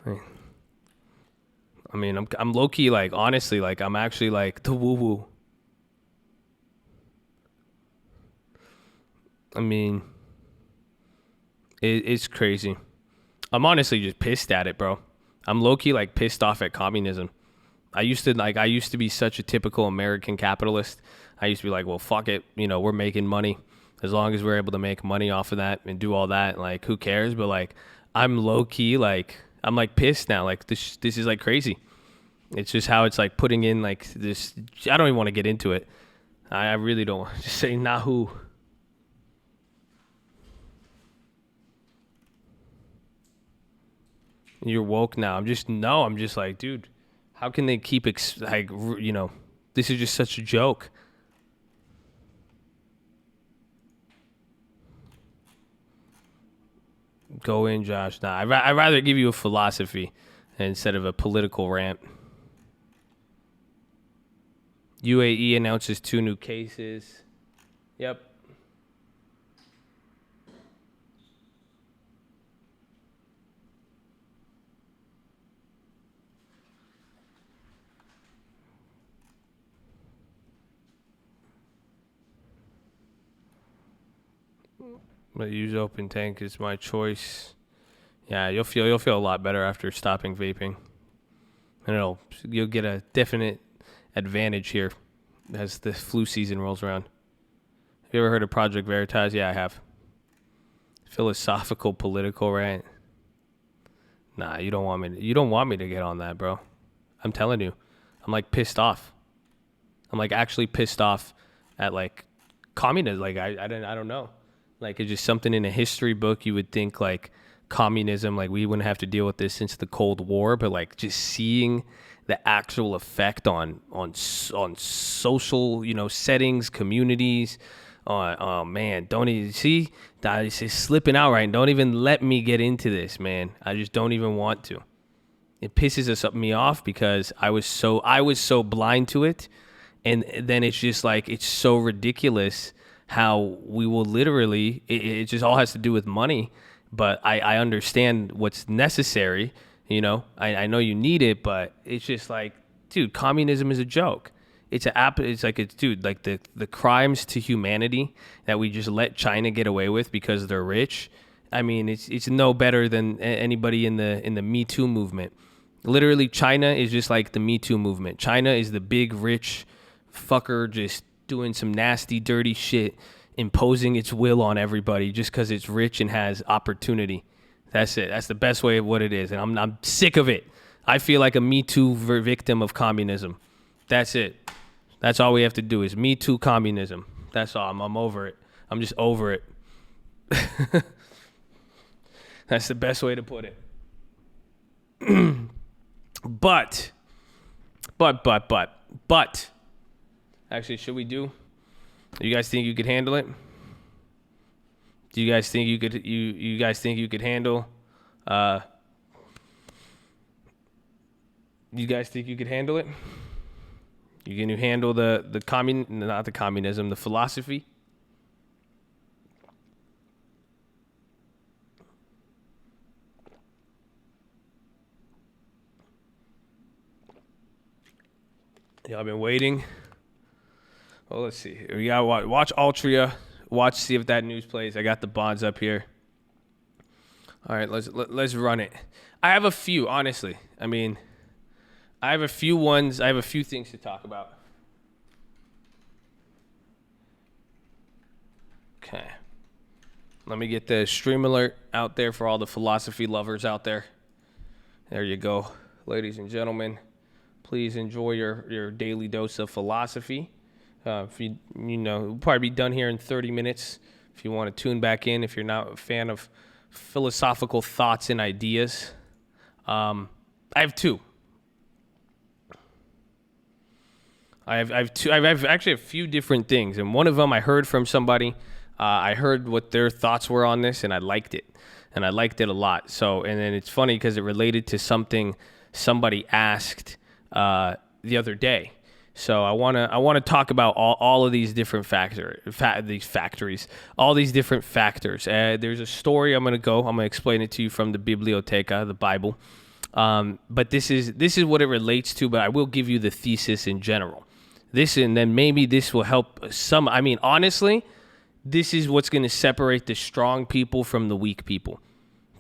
I mean, I'm low key, like, honestly, like, I'm actually like the woo woo. I mean, it's crazy. I'm honestly just pissed at it, bro. I'm low key like pissed off at communism. I used to be such a typical American capitalist. I used to be like, well, fuck it. You know, we're making money. As long as we're able to make money off of that and do all that, like, who cares? But like, I'm low key, like, I'm like pissed now. Like this is like crazy. It's just how it's like putting in like this. I don't even want to get into it. I really don't want to just say Nahu. You're woke now. I'm just like, dude, how can they keep, this is just such a joke. Go in, Josh. Nah, I'd rather give you a philosophy instead of a political rant. UAE announces 2 new cases. Yep. But use open tank is my choice. Yeah, you'll feel a lot better after stopping vaping, and you'll get a definite advantage here as the flu season rolls around. Have you ever heard of Project Veritas? Yeah, I have. Philosophical political rant. Nah, you don't want me to get on that, bro. I'm telling you, I'm like pissed off. I'm like actually pissed off at like communism. Like I don't know. Like it's just something in a history book you would think like communism, like we wouldn't have to deal with this since the Cold War, but like just seeing the actual effect on social, settings, communities. Oh man, don't even see that it's just slipping out right. Don't even let me get into this, man. I just don't even want to. It pisses me off because I was so blind to it, and then it's just like it's so ridiculous how we will literally. It just all has to do with money, but I understand what's necessary. I know you need it, but it's just like, dude, communism is a joke. It's like the crimes to humanity that we just let China get away with because they're rich. I mean, it's no better than anybody in the Me Too movement. Literally, China is just like the Me Too movement. China is the big rich fucker just doing some nasty, dirty shit, imposing its will on everybody just because it's rich and has opportunity. That's it. That's the best way of what it is, and I'm sick of it. I feel like a Me Too victim of communism. That's it. That's all we have to do is Me Too communism. That's all. I'm over it. I'm just over it. That's the best way to put it. But. Actually, should we do? You guys think you could handle it? Do you guys think you could? You guys think you could handle? You guys think you could handle it? You can handle the communism, the philosophy? Y'all been waiting. Well, let's see. We got watch Altria. Watch, see if that news plays. I got the bonds up here. All right, let's run it. I have a few, honestly. I mean, I have a few ones. I have a few things to talk about. Okay. Let me get the stream alert out there for all the philosophy lovers out there. There you go. Ladies and gentlemen, please enjoy your daily dose of philosophy. If we'll probably be done here in 30 minutes. If you want to tune back in, if you're not a fan of philosophical thoughts and ideas. I have two. I have two. I have actually a few different things, and one of them I heard from somebody. I heard what their thoughts were on this, and I liked it, a lot. So, and then it's funny because it related to something somebody asked the other day. So I want to talk about all of these different all these different factors. There's a story I'm going to explain it to you from the Biblioteca, the Bible. But this is what it relates to, but I will give you the thesis in general. And then maybe this will help some. I mean, honestly, this is what's going to separate the strong people from the weak people.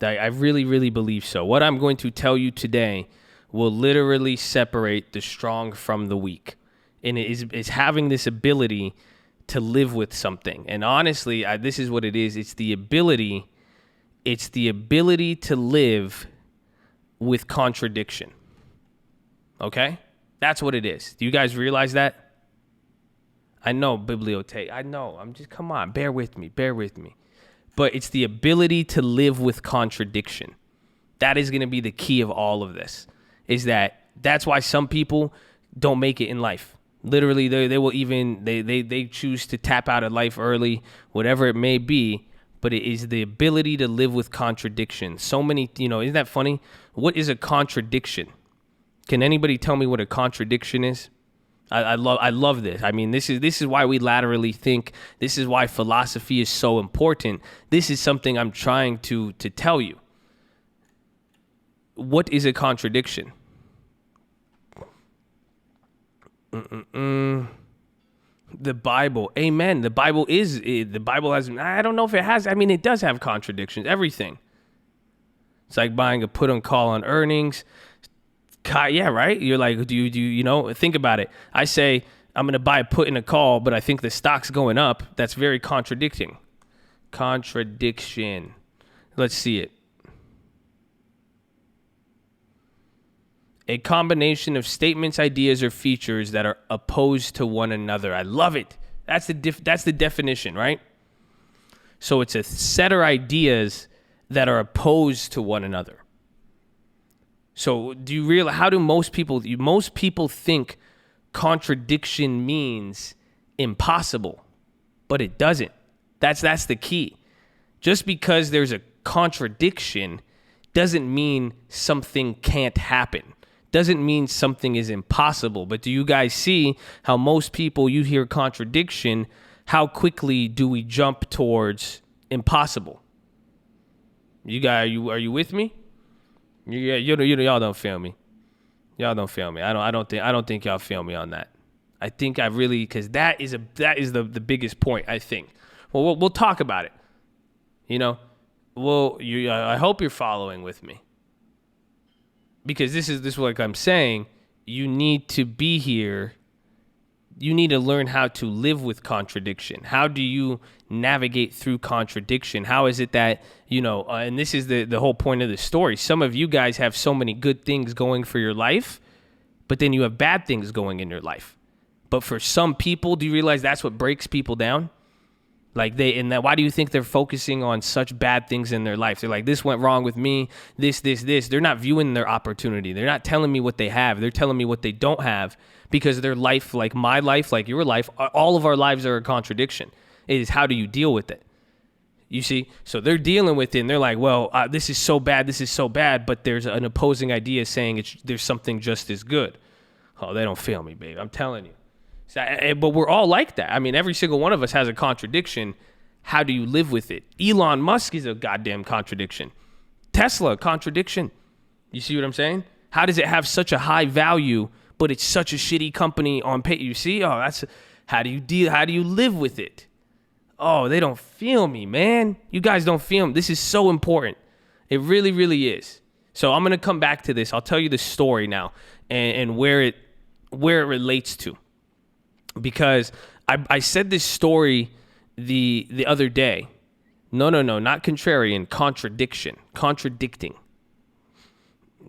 I really, really believe so. What I'm going to tell you today will literally separate the strong from the weak. And it is having this ability to live with something. And honestly, this is what it is. It's the ability to live with contradiction. Okay? That's what it is. Do you guys realize that? I know, bibliothèque. I know. Come on, bear with me. But it's the ability to live with contradiction. That is going to be the key of all of this. That's why some people don't make it in life. Literally, they will even they choose to tap out of life early, whatever it may be. But it is the ability to live with contradiction. So many, isn't that funny? What is a contradiction? Can anybody tell me what a contradiction is? I love this. I mean, this is why we laterally think. This is why philosophy is so important. This is something I'm trying to tell you. What is a contradiction? The Bible. Amen. The Bible has, I don't know if it has, I mean, it does have contradictions. Everything. It's like buying a put on call on earnings. Yeah, right? You're like, do you think about it. I say, I'm going to buy a put in a call, but I think the stock's going up. That's very contradicting. Contradiction. Let's see it. A combination of statements, ideas, or features that are opposed to one another. I love it. That's the definition, right? So it's a set of ideas that are opposed to one another. So do you realize, how do most people think contradiction means impossible, but it doesn't. That's the key. Just because there's a contradiction doesn't mean something can't happen. Doesn't mean something is impossible. But do you guys see how most people, you hear contradiction, how quickly do we jump towards impossible? You guys, are you with me? Y'all don't feel me. Y'all don't feel me. I don't think y'all feel me on that. I think I really, because that is the biggest point, I think. Well, we'll talk about it. I hope you're following with me. Because this is like I'm saying, you need to be here. You need to learn how to live with contradiction. How do you navigate through contradiction? How is it that, and this is the whole point of the story. Some of you guys have so many good things going for your life, but then you have bad things going in your life. But for some people, do you realize that's what breaks people down? Like why do you think they're focusing on such bad things in their life? They're like, this went wrong with me, this. They're not viewing their opportunity. They're not telling me what they have. They're telling me what they don't have, because their life, like my life, like your life, all of our lives are a contradiction. It is, how do you deal with it? You see? So they're dealing with it, and they're like, well, this is so bad, but there's an opposing idea saying there's something just as good. Oh, they don't feel me, babe. I'm telling you. But we're all like that. I mean, every single one of us has a contradiction. How do you live with it? Elon Musk is a goddamn contradiction. Tesla, contradiction. You see what I'm saying? How does it have such a high value, but it's such a shitty company on pay? You see? Oh, how do you deal? How do you live with it? Oh, they don't feel me, man. You guys don't feel me. This is so important. It really, really is. So I'm going to come back to this. I'll tell you the story now and where it relates to. Because I said this story the other day. No, not contrarian, contradicting.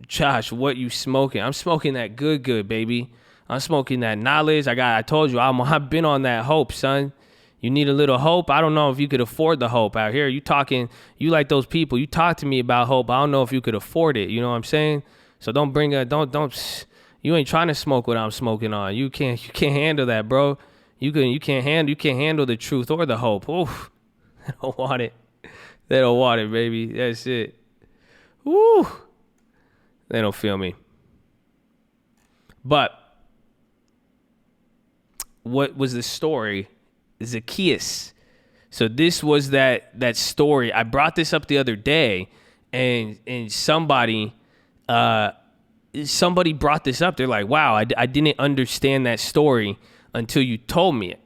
Josh, what you smoking? I'm smoking that good, baby. I'm smoking that knowledge. I told you, I've been on that hope, son. You need a little hope. I don't know if you could afford the hope out here. You like those people. You talk to me about hope. I don't know if you could afford it. You know what I'm saying? So don't you ain't trying to smoke what I'm smoking on. You can't handle that, bro. You can't handle the truth or the hope. Oof. They don't want it. They don't want it, baby. That's it. Woo. They don't feel me. But what was the story? Zacchaeus. So this was that story. I brought this up the other day, and somebody brought this up. They're like, wow, I didn't understand that story until you told me it,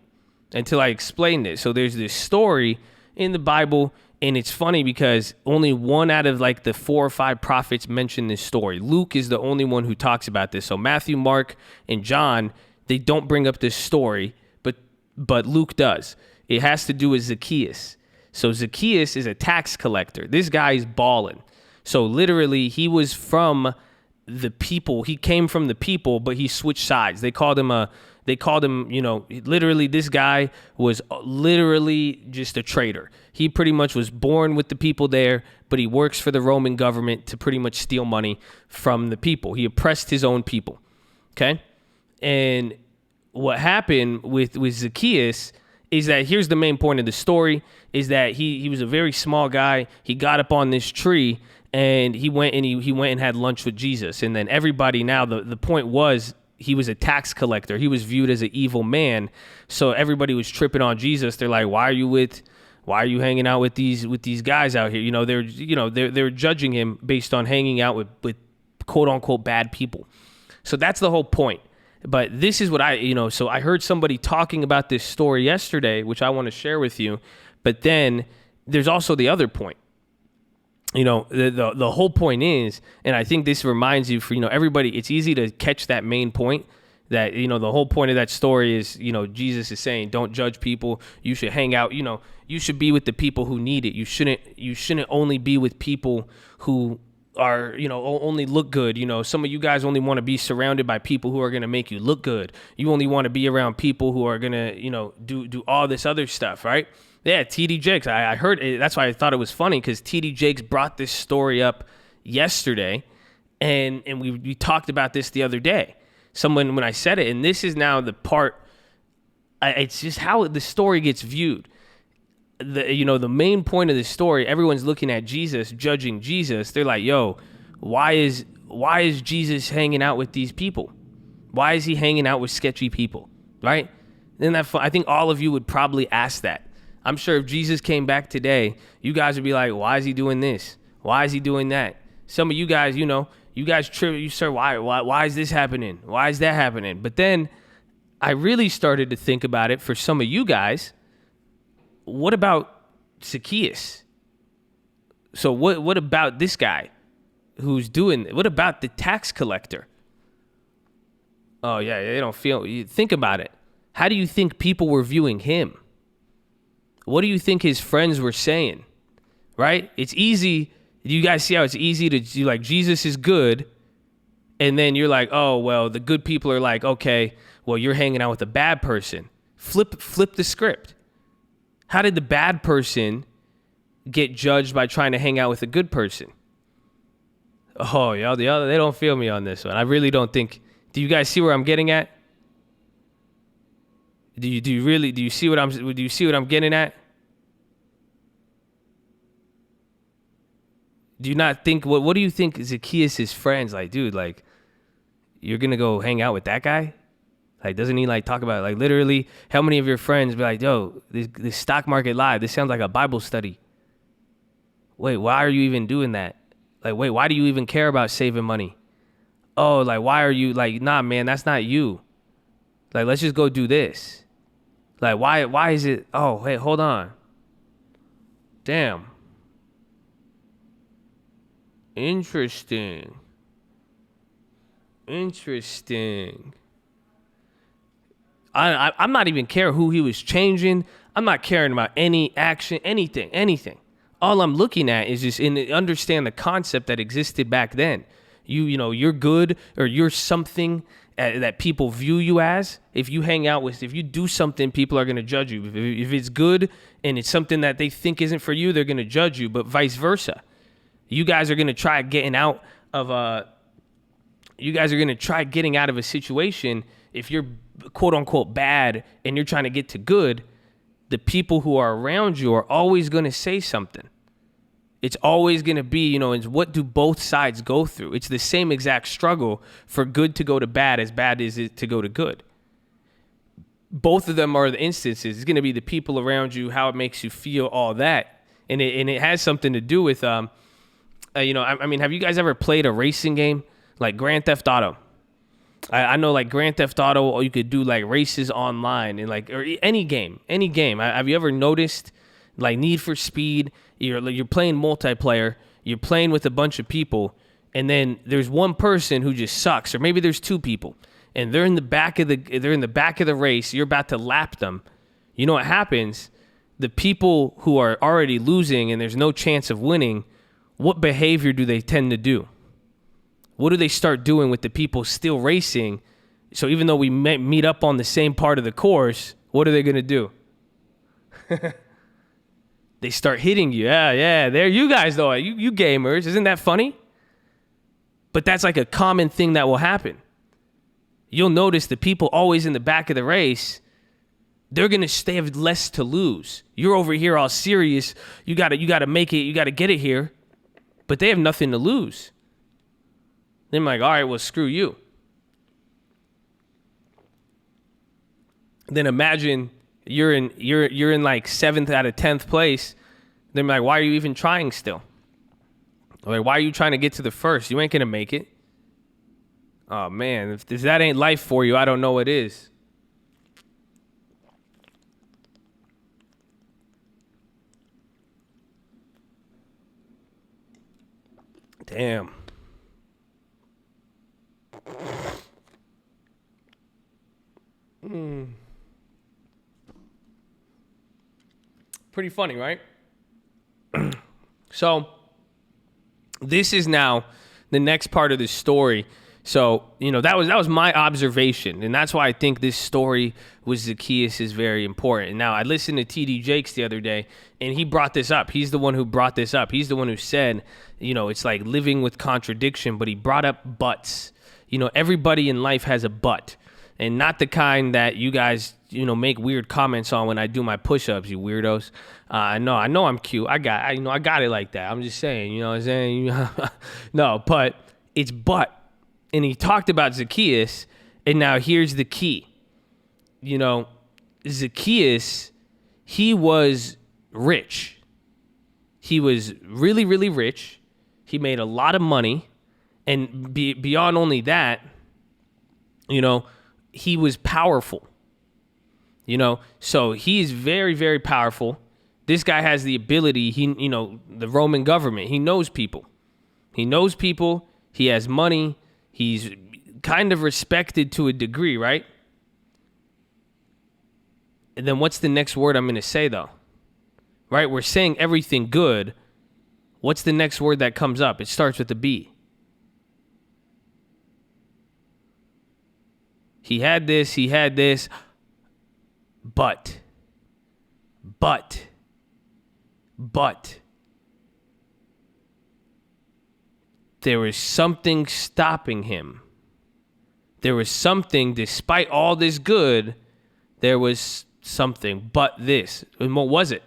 until I explained it. So there's this story in the Bible, and it's funny because only one out of like the 4 or 5 prophets mention this story. Luke is the only one who talks about this. So Matthew, Mark, and John, they don't bring up this story, but Luke does. It has to do with Zacchaeus. So Zacchaeus is a tax collector. This guy is balling. So literally, he was from the people. He came from the people, but he switched sides. They called him, literally this guy was literally just a traitor. He pretty much was born with the people there, but he works for the Roman government to pretty much steal money from the people. He oppressed his own people. Okay? And what happened with Zacchaeus is that, here's the main point of the story, is that he was a very small guy. He got up on this tree, and he went and had lunch with Jesus. And then everybody, now the point was, he was a tax collector. He was viewed as an evil man. So everybody was tripping on Jesus. They're like, why are you hanging out with these guys out here? They're judging him based on hanging out with quote unquote bad people. So that's the whole point. But this is what so I heard somebody talking about this story yesterday, which I want to share with you. But then there's also the other point. The whole point is, and I think this reminds you for, everybody, it's easy to catch that main point that, the whole point of that story is, Jesus is saying, don't judge people. You should hang out, you should be with the people who need it. You shouldn't only be with people who are, only look good. Some of you guys only want to be surrounded by people who are going to make you look good. You only want to be around people who are going to, do all this other stuff, right? Yeah, TD Jakes. I heard it. That's why I thought it was funny, because TD Jakes brought this story up yesterday, and we talked about this the other day. When I said it, and this is now the part, it's just how the story gets viewed. The main point of the story, everyone's looking at Jesus, judging Jesus. They're like, yo, why is Jesus hanging out with these people? Why is he hanging out with sketchy people, right? And I think all of you would probably ask that. I'm sure if Jesus came back today, you guys would be like, why is he doing this? Why is he doing that? Some of you guys, you guys trip, you say, why is this happening? Why is that happening? But then I really started to think about it for some of you guys. What about Zacchaeus? So what about this guy who's doing, what about the tax collector? Oh yeah, they don't feel, think about it. How do you think people were viewing him? What do you think his friends were saying? Right? It's easy. You guys see how it's easy to do, like, Jesus is good. And then you're like, oh, well, the good people are like, okay, well, you're hanging out with a bad person. Flip the script. How did the bad person get judged by trying to hang out with a good person? Oh, y'all, they don't feel me on this one. I really don't think. Do you guys see where I'm getting at? Do you see what I'm getting at? Do you not think, what do you think Zacchaeus' friends, like, dude, like, you're going to go hang out with that guy? Like, doesn't he, like, talk about, like, literally, how many of your friends be like, yo, this stock market live, this sounds like a Bible study. Wait, why are you even doing that? Like, wait, why do you even care about saving money? Oh, like, why are you, like, nah, man, that's not you. Like, let's just go do this. Like, why is it, oh, hey, hold on. Damn. Interesting. I'm not even caring who he was changing. I'm not caring about any action, anything. All I'm looking at is just understand the concept that existed back then. You're good, or you're something that people view you as. If you hang out with, if you do something, people are going to judge you. If it's good and it's something that they think isn't for you, they're going to judge you, but vice versa. You guys are going to try getting out of a situation. If you're quote unquote bad and you're trying to get to good, the people who are around you are always going to say something. It's always going to be, it's what do both sides go through? It's the same exact struggle for good to go to bad as bad is it to go to good. Both of them are the instances. It's going to be the people around you, how it makes you feel, all that. And it has something to do with, have you guys ever played a racing game like Grand Theft Auto? I know, like, Grand Theft Auto, or you could do like races online and like, or any game. Have you ever noticed, like, Need for Speed? You're playing multiplayer. You're playing with a bunch of people, and then there's one person who just sucks, or maybe there's two people, and they're in the back of the race. You're about to lap them. You know what happens? The people who are already losing and there's no chance of winning, what behavior do they tend to do? What do they start doing with the people still racing? So even though we meet up on the same part of the course, what are they going to do? They start hitting you. Yeah. There you guys, though. You gamers. Isn't that funny? But that's like a common thing that will happen. You'll notice the people always in the back of the race, they have less to lose. You're over here all serious. You got to make it. You got to get it here. But they have nothing to lose. They're like, all right, well, screw you. then imagine you're in like 7th out of 10th place. Then like, why are you even trying still? Like, why are you trying to get to the first? You ain't gonna make it. Oh man, if that ain't life for you, I don't know what is. Damn. Pretty funny, right? So, this is now the next part of this story. So, that was my observation, and that's why I think this story with Zacchaeus is very important. Now, I listened to TD Jakes the other day, and he brought this up. He's the one who brought this up. He's the one who said, it's like living with contradiction, but he brought up buts. Everybody in life has a but, and not the kind that you guys, make weird comments on when I do my push-ups, you weirdos. I know I'm cute. I got it like that. I'm just saying, you know what I'm saying? No, but it's but. And he talked about Zacchaeus, and now here's the key. Zacchaeus, he was rich. He was really, really rich. He made a lot of money. And beyond only that, he was powerful. So he is very, very powerful. This guy has the ability, the Roman government, he knows people. He has money. He's kind of respected to a degree, right? And then what's the next word I'm going to say, though? Right? We're saying everything good. What's the next word that comes up? It starts with a B. He had this, but. There was something stopping him. There was something, despite all this good, there was something but this. And what was it?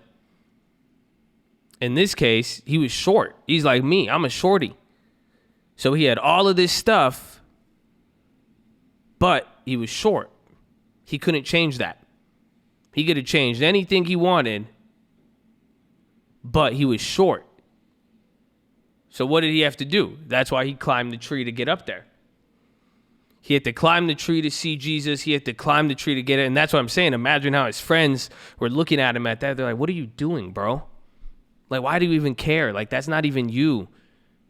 In this case, he was short. He's like me. I'm a shorty. So he had all of this stuff, but he was short. He couldn't change that. He could have changed anything he wanted, but he was short. So what did he have to do? That's why he climbed the tree to get up there. He had to climb the tree to see Jesus. He had to climb the tree to get it. And that's what I'm saying. Imagine how his friends were looking at him at that. They're like, what are you doing, bro? Like, why do you even care? Like, that's not even you.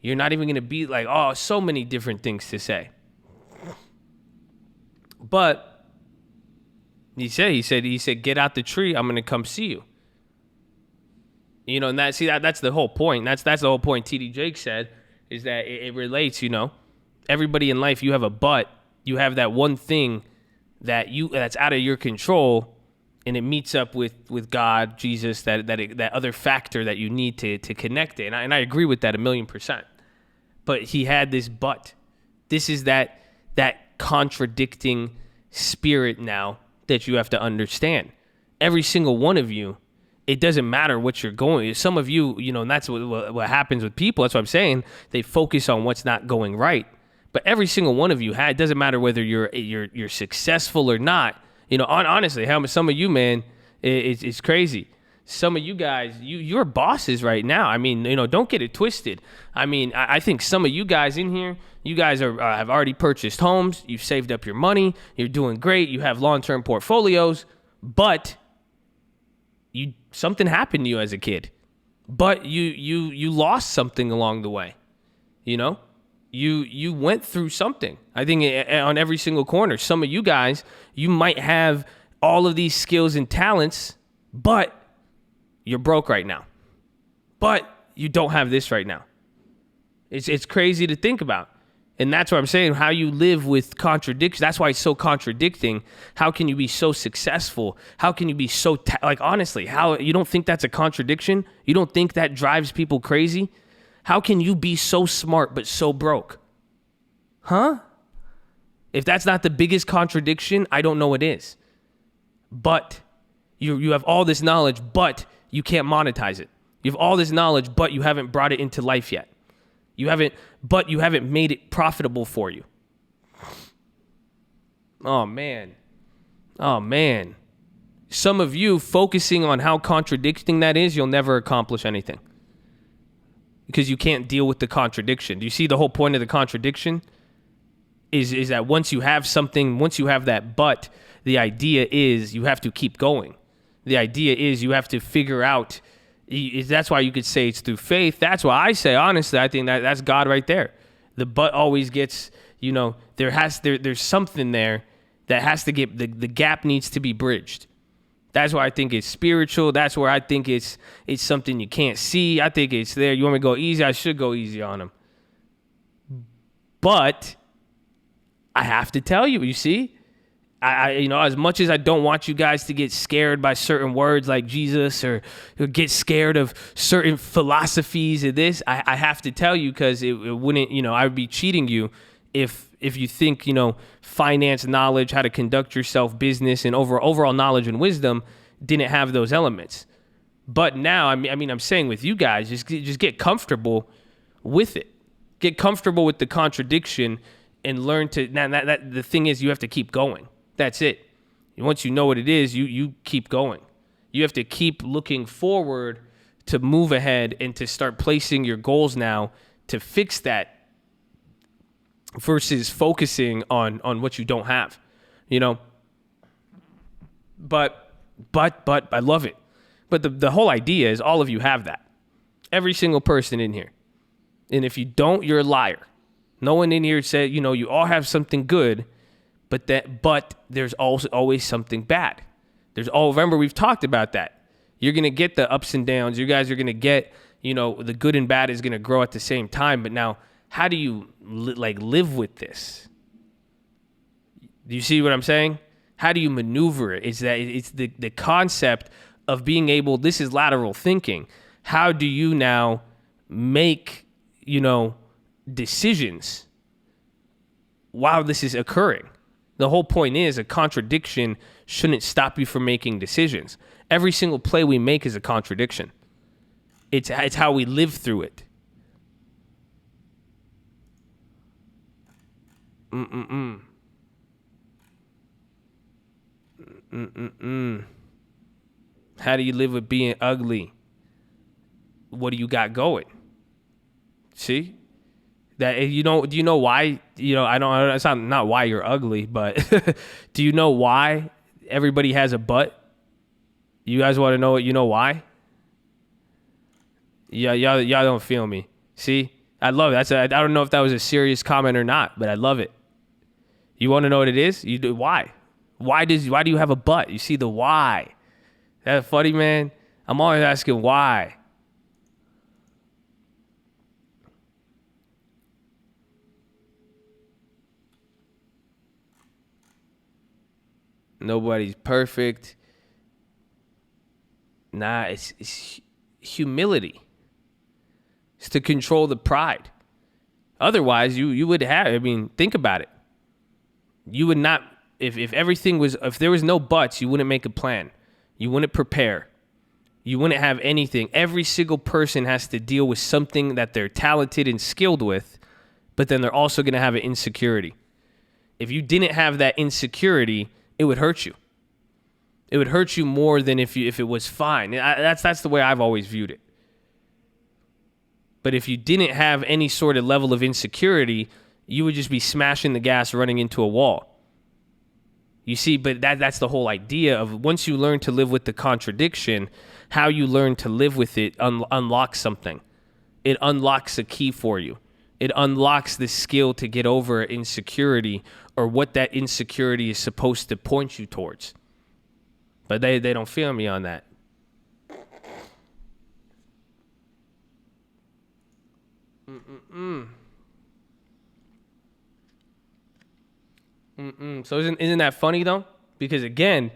You're not even going to be like, oh, so many different things to say. But he said, get out the tree. I'm going to come see you. And that's the whole point. That's the whole point TD Jakes said, is that it relates, everybody in life, you have a but. You have that one thing that's out of your control, and it meets up with God, Jesus, that other factor that you need to connect it. And I agree with that 1,000,000%. But he had this but. This is that contradicting spirit now that you have to understand. Every single one of you, it doesn't matter what you're going. Some of you, and that's what happens with people. That's what I'm saying. They focus on what's not going right. But every single one of you, it doesn't matter whether you're successful or not. Honestly, how some of you, man, it's crazy. Some of you guys, you're bosses right now. I mean, don't get it twisted. I mean, I think some of you guys in here, you guys have already purchased homes. You've saved up your money. You're doing great. You have long-term portfolios, but something happened to you as a kid, but you lost something along the way. You went through something. I think on every single corner, some of you guys, you might have all of these skills and talents, but you're broke right now. But you don't have this right now. It's crazy to think about. And that's what I'm saying, how you live with contradiction. That's why it's so contradicting. How can you be so successful? How can you be so, honestly, how you don't think that's a contradiction? You don't think that drives people crazy? How can you be so smart but so broke? Huh? If that's not the biggest contradiction, I don't know what is. But you have all this knowledge, but you can't monetize it. You have all this knowledge, but you haven't brought it into life yet. You haven't made it profitable for you. Oh man. some of you focusing on how contradicting that is, you'll never accomplish anything. Because you can't deal with the contradiction. Do you see the whole point of the contradiction? Is that once you have something, once you have that but, the idea is you have to keep going. The idea is you have to figure out. That's why you could say it's through faith. That's why I say, honestly, I think that's God right there. The but always gets, there's something there that has to get, the gap needs to be bridged. That's why I think it's spiritual. That's where I think it's something you can't see. I think it's there. You want me to go easy? I should go easy on them. But I have to tell you, you see, I as much as I don't want you guys to get scared by certain words like Jesus or get scared of certain philosophies of this, I have to tell you because it wouldn't, I would be cheating you if you think, finance knowledge, how to conduct yourself, business, and overall knowledge and wisdom didn't have those elements. But now, I'm saying with you guys, just get comfortable with it. Get comfortable with the contradiction and learn to. Now, the thing is, you have to keep going. That's it. Once you know what it is, you keep going. You have to keep looking forward to move ahead and to start placing your goals now to fix that versus focusing on what you don't have, But I love it. But the whole idea is all of you have that. Every single person in here. And if you don't, you're a liar. No one in here said, you all have something good, but there's also always something bad. Remember, we've talked about that. You're going to get the ups and downs. You guys are going to get, the good and bad is going to grow at the same time. But now, how do you live with this? Do you see what I'm saying? How do you maneuver it? It's the concept of being able, this is lateral thinking. How do you now make, decisions while this is occurring? The whole point is a contradiction shouldn't stop you from making decisions. Every single play we make is a contradiction. It's how we live through it. How do you live with being ugly? What do you got going? See? That do you know why? I don't. It's not why you're ugly, but do you know why everybody has a butt? You guys want to know it? You know why? Yeah, y'all don't feel me. See, I love it. I don't know if that was a serious comment or not, but I love it. You want to know what it is? You do. Why? Why do you have a butt? You see the why? That's funny, man. I'm always asking why. Nobody's perfect. Nah, it's humility. It's to control the pride. Otherwise, you would have, think about it. You would not, if there was no buts, you wouldn't make a plan. You wouldn't prepare. You wouldn't have anything. Every single person has to deal with something that they're talented and skilled with, but then they're also going to have an insecurity. If you didn't have that insecurity, it would hurt you. It would hurt you more than if it was fine. That's the way I've always viewed it. But if you didn't have any sort of level of insecurity, you would just be smashing the gas, running into a wall. You see, but that's the whole idea of once you learn to live with the contradiction, how you learn to live with it unlocks something. It unlocks a key for you. It unlocks the skill to get over insecurity or what that insecurity is supposed to point you towards. But they don't feel me on that. So isn't that funny though? Because again,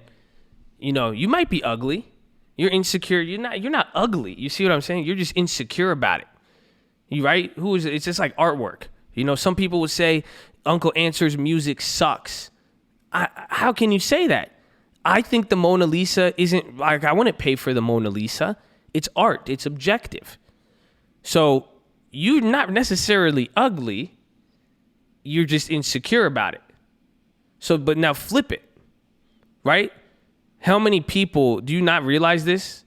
you might be ugly. You're insecure. You're not ugly. You see what I'm saying? You're just insecure about it. You right? It's just like artwork. Some people would say Uncle Answer's music sucks. How can you say that? I think the Mona Lisa isn't like, I wouldn't pay for the Mona Lisa. It's art. It's objective. So you're not necessarily ugly. You're just insecure about it. So, but now flip it, right? How many people, do you not realize this?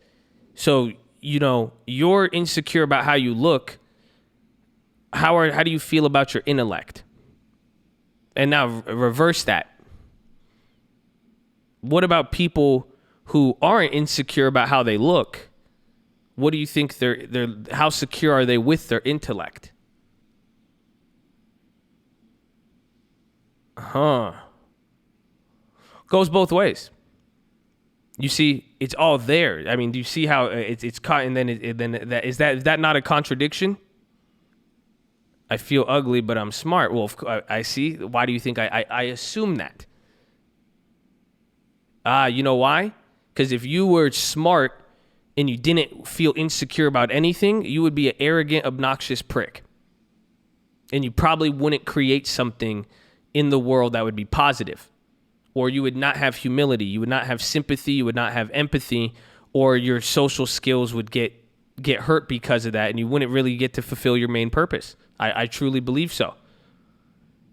So, you're insecure about how you look. How do you feel about your intellect? And now reverse that. What about people who aren't insecure about how they look? What do you think how secure are they with their intellect? Goes both ways. You see, it's all there. I mean, do you see how it's caught? And then is that not a contradiction? I feel ugly, but I'm smart. Well, I see. Why do you think I assume that? You know why? Because if you were smart and you didn't feel insecure about anything, you would be an arrogant, obnoxious prick. And you probably wouldn't create something in the world that would be positive. Or you would not have humility. You would not have sympathy. You would not have empathy. Or your social skills would get hurt because of that. And you wouldn't really get to fulfill your main purpose. I truly believe so.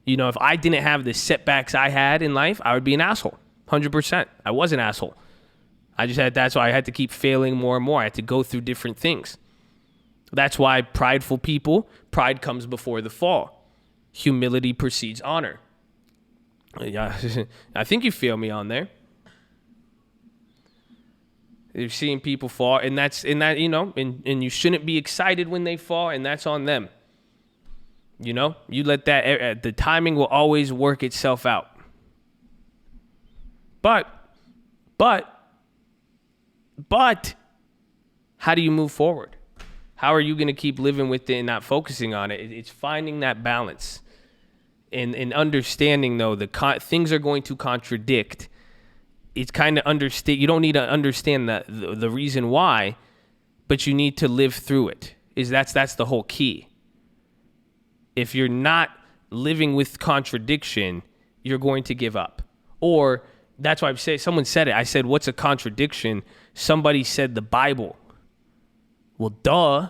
If I didn't have the setbacks I had in life, I would be an asshole. 100%. I was an asshole. That's why I had to keep failing more and more. I had to go through different things. That's why prideful people, pride comes before the fall. Humility precedes honor. Yeah, I think you feel me on there. You're seeing people fall, and and you shouldn't be excited when they fall, and that's on them. You let that, the timing will always work itself out. But, how do you move forward? How are you going to keep living with it and not focusing on it? It's finding that balance. And understanding, though, things are going to contradict. It's kind of understand. You don't need to understand the reason why, but you need to live through it. That's the whole key. If you're not living with contradiction, you're going to give up. Or that's why someone said it. I said, "What's a contradiction?" Somebody said the Bible. Well, duh.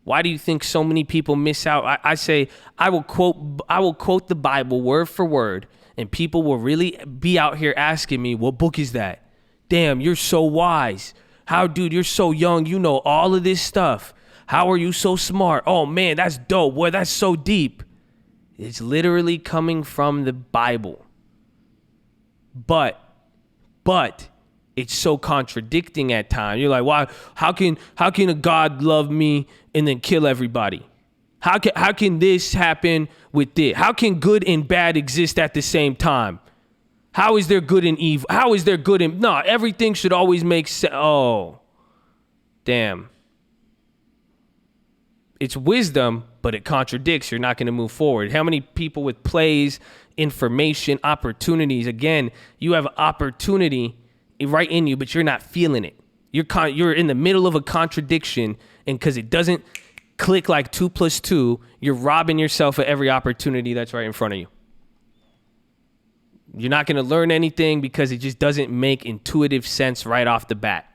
Why do you think so many people miss out? I say I will quote the Bible word for word, and people will really be out here asking me, "What book is that?" Damn, you're so wise. How, dude, you're so young. You know all of this stuff. How are you so smart? Oh man, that's dope. Boy, that's so deep. It's literally coming from the Bible. But it's so contradicting at times. You're like, why? How can a God love me and then kill everybody? How can this happen with this? How can good and bad exist at the same time? How is there good and evil? How is there good and no? Everything should always make sense. Oh, damn. It's wisdom, but it contradicts. You're not going to move forward. How many people with plays, information, opportunities? Again, you have opportunity right in you, but you're not feeling it. You're in the middle of a contradiction, and because it doesn't click like 2 + 2, you're robbing yourself of every opportunity that's right in front of you. You're not going to learn anything because it just doesn't make intuitive sense right off the bat.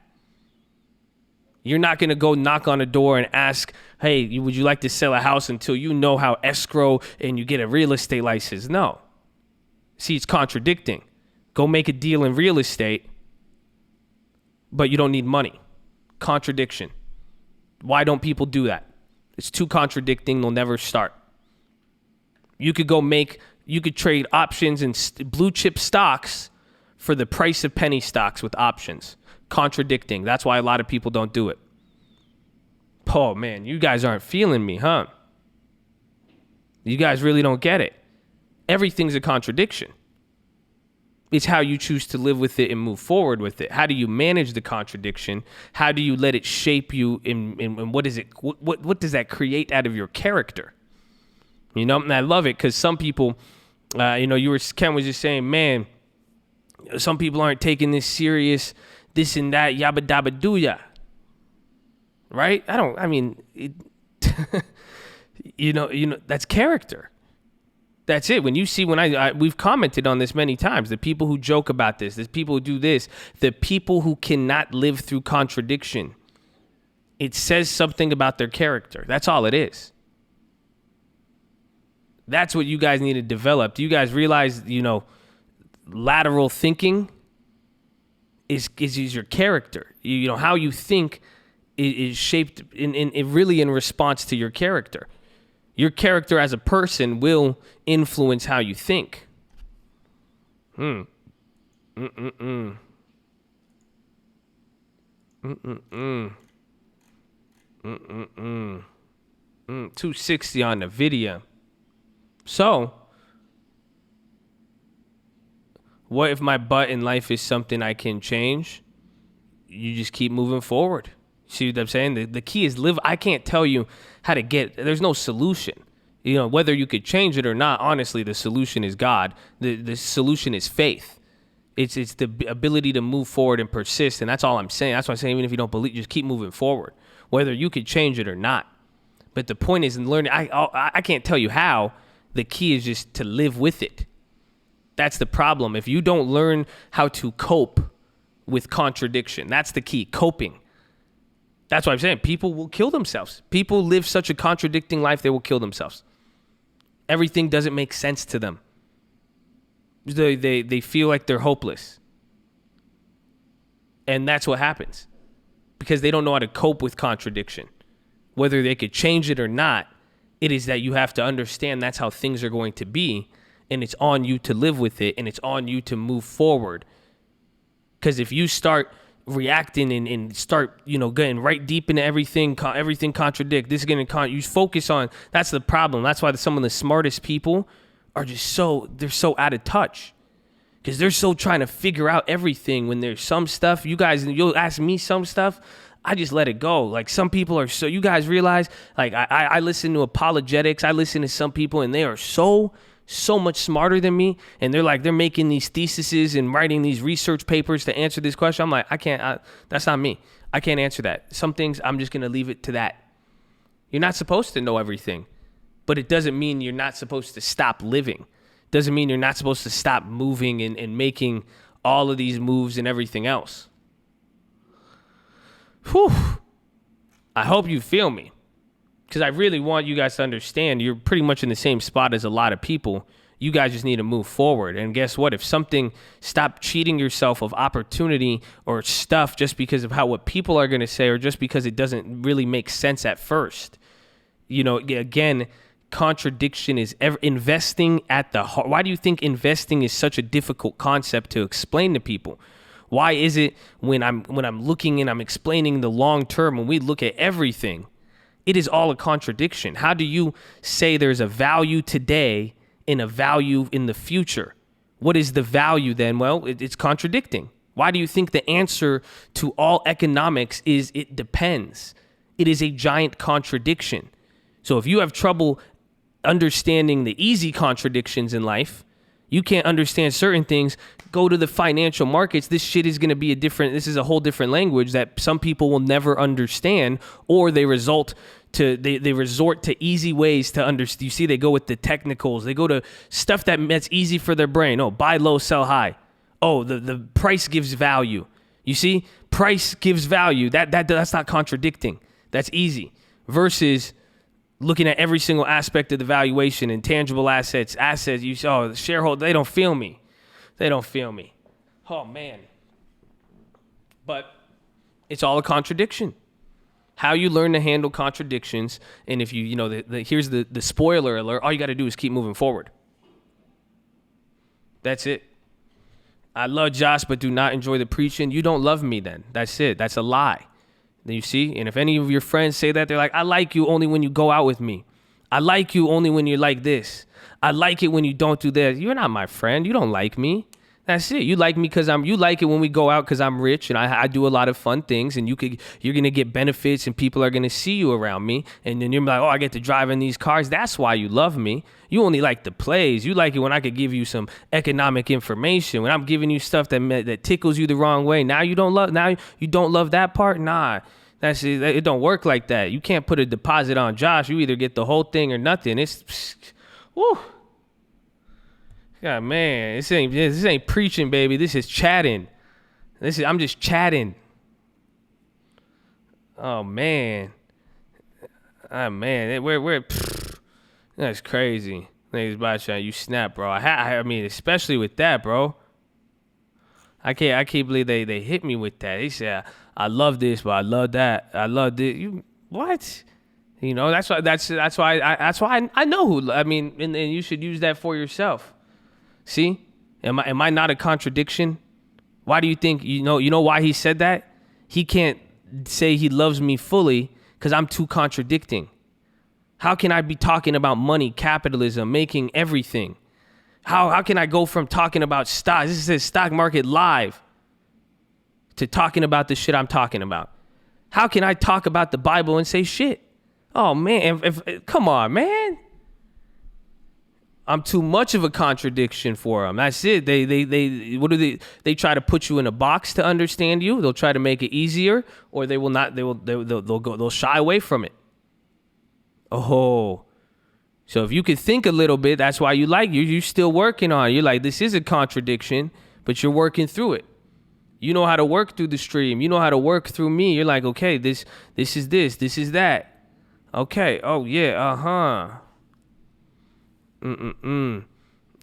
You're not going to go knock on a door and ask, "Hey, would you like to sell a house?" until you know how escrow and you get a real estate license. No. See, it's contradicting. Go make a deal in real estate, but you don't need money. Contradiction. Why don't people do that? It's too contradicting. They'll never start. You could trade options and blue chip stocks for the price of penny stocks with options. Contradicting. That's why a lot of people don't do it. Oh man, you guys aren't feeling me, huh? You guys really don't get it. Everything's a contradiction. It's how you choose to live with it and move forward with it. How do you manage the contradiction? How do you let it shape you? And what is it? What does that create out of your character? And I love it because some people, Ken was just saying, man, some people aren't taking this serious, this and that, yabba dabba dooya. Right? That's character. That's it. When you see, we've commented on this many times, the people who joke about this, the people who do this, the people who cannot live through contradiction, it says something about their character. That's all it is. That's what you guys need to develop. Do you guys realize, lateral thinking is your character. You know, how you think is shaped in really in response to your character. Your character as a person will influence how you think. Mm. Mm-mm-mm. Mm-mm-mm. Mm-mm-mm. 260 on Nvidia. So, what if my butt in life is something I can change? You just keep moving forward. See what I'm saying? The key is live. I can't tell you how to get, there's no solution. You know, whether you could change it or not, honestly, the solution is God. The solution is faith. It's the ability to move forward and persist. And that's all I'm saying. That's why I'm saying, even if you don't believe, just keep moving forward, whether you could change it or not. But the point is in learning, I can't tell you how. The key is just to live with it. That's the problem. If you don't learn how to cope with contradiction, that's the key, coping. That's what I'm saying. People will kill themselves. People live such a contradicting life, they will kill themselves. Everything doesn't make sense to them. They feel like they're hopeless. And that's what happens. Because they don't know how to cope with contradiction. Whether they could change it or not, it is that you have to understand that's how things are going to be. And it's on you to live with it. And it's on you to move forward. Because if you start reacting and start, you know, getting right deep into everything contradict, this is going to you focus on, that's the problem. That's why some of the smartest people are just they're so out of touch. Because they're so trying to figure out everything when there's some stuff, you'll ask me some stuff, I just let it go. Like some people are you guys realize, like I listen to apologetics, I listen to some people and they are so much smarter than me, and they're making these theses and writing these research papers to answer this question. I'm like, that's not me. I can't answer that. Some things I'm just gonna leave it to that. You're not supposed to know everything, but it doesn't mean you're not supposed to stop living. Doesn't mean you're not supposed to stop moving and making all of these moves and everything else. Whew. I hope you feel me. Because I really want you guys to understand you're pretty much in the same spot as a lot of people. You guys just need to move forward. And guess what? If stop cheating yourself of opportunity or stuff just because of what people are going to say, or just because it doesn't really make sense at first. You know, again, contradiction is investing at the heart. Why do you think investing is such a difficult concept to explain to people? Why is it when I'm looking and I'm explaining the long term, when we look at everything, it is all a contradiction? How do you say there's a value today and a value in the future? What is the value then? Well, it's contradicting. Why do you think the answer to all economics is it depends? It is a giant contradiction. So if you have trouble understanding the easy contradictions in life, you can't understand certain things, go to the financial markets. This shit is going to be this is a whole different language that some people will never understand, or they resort to easy ways to understand. You see, they go with the technicals. They go to stuff that's easy for their brain. Oh, buy low, sell high. Oh, the price gives value. You see, price gives value. That's not contradicting. That's easy. Versus looking at every single aspect of the valuation, intangible assets, the shareholder, they don't feel me. Oh, man. But it's all a contradiction. How you learn to handle contradictions, and if here's the spoiler alert, all you got to do is keep moving forward. That's it. I love Josh, but do not enjoy the preaching. You don't love me then. That's it. That's a lie. You see? And if any of your friends say that, they're like, I like you only when you go out with me. I like you only when you're like this. I like it when you don't do that. You're not my friend. You don't like me. That's it. You like me because you like it when we go out because I'm rich and I do a lot of fun things, and you're going to get benefits and people are going to see you around me. And then you're like, oh, I get to drive in these cars. That's why you love me. You only like the plays. You like it when I could give you some economic information, when I'm giving you stuff that tickles you the wrong way. Now you don't love that part. Nah, that's it. It don't work like that. You can't put a deposit on Josh. You either get the whole thing or nothing. Woo. God, man, this ain't preaching, baby. This is chatting. I'm just chatting. Oh man. We're that's crazy. Niggas about you snap, bro. I mean, especially with that, bro. I can't believe they hit me with that. They say I love this, but I love that. I love this. You what? You know, that's why I know who. I mean, and you should use that for yourself. See, am I not a contradiction? Why do you think you know why he said that? He can't say he loves me fully because I'm too contradicting. How can I be talking about money, capitalism, making everything? How can I go from talking about stocks, this is stock market live, to talking about the shit I'm talking about? How can I talk about the Bible and say shit? Oh man, come on, man. I'm too much of a contradiction for them. That's it. They try to put you in a box to understand you. They'll try to make it easier, or they'll shy away from it. Oh. So if you could think a little bit, that's why you're still working on it. You're like, this is a contradiction, but you're working through it. You know how to work through the stream. You know how to work through me. You're like, okay, this is this is that. Okay. Oh yeah. You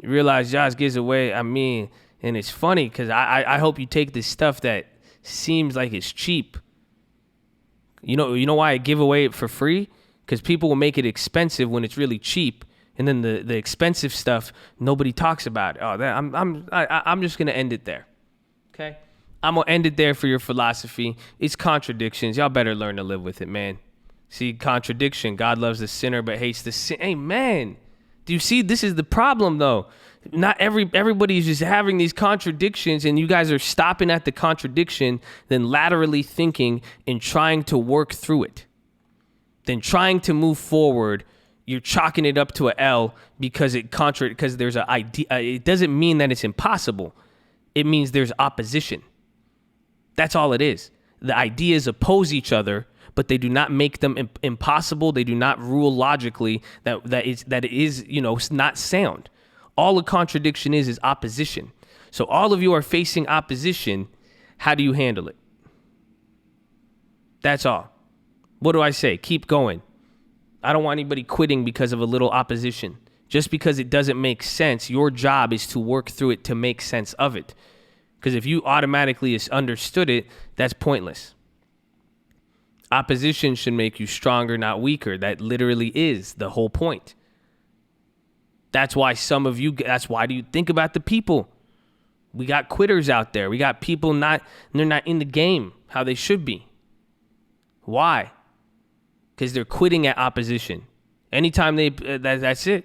realize Josh gives away. I mean, and it's funny because I hope you take this stuff that seems like it's cheap. You know why I give away it for free? Because people will make it expensive when it's really cheap, and then the expensive stuff nobody talks about. Oh, I'm just gonna end it there. Okay, I'm gonna end it there for your philosophy. It's contradictions. Y'all better learn to live with it, man. See, contradiction. God loves the sinner but hates the sin. Amen. Do you see? This is the problem, though. Not everybody's just having these contradictions, and you guys are stopping at the contradiction, then laterally thinking and trying to work through it. Then trying to move forward, you're chalking it up to a L because because there's an idea. It doesn't mean that it's impossible. It means there's opposition. That's all it is. The ideas oppose each other, but they do not make them impossible. They do not rule logically that it is not sound. All a contradiction is opposition. So all of you are facing opposition. How do you handle it? That's all. What do I say? Keep going. I don't want anybody quitting because of a little opposition. Just because it doesn't make sense, your job is to work through it to make sense of it. Because if you automatically understood it, that's pointless. Opposition should make you stronger, not weaker. That literally is the whole point. That's why that's why do you think about the people? We got quitters out there. We got people they're not in the game how they should be. Why? Because they're quitting at opposition. Anytime that's it.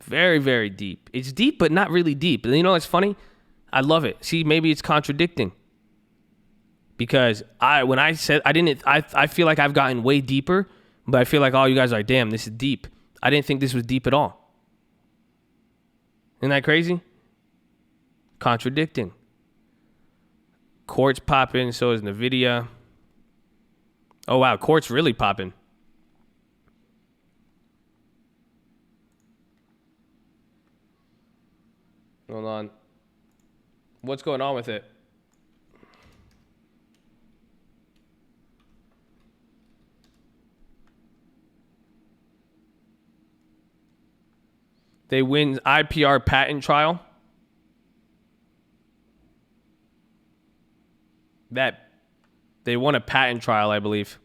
Very, very deep. It's deep, but not really deep. And you know what's funny? I love it. See, maybe it's contradicting. Because I feel like I've gotten way deeper, but I feel like all you guys are like, damn, this is deep. I didn't think this was deep at all. Isn't that crazy? Contradicting. Quartz popping, so is Nvidia. Oh wow, Quartz really popping. Hold on. What's going on with it? They win IPR patent trial. That they won a patent trial, I believe.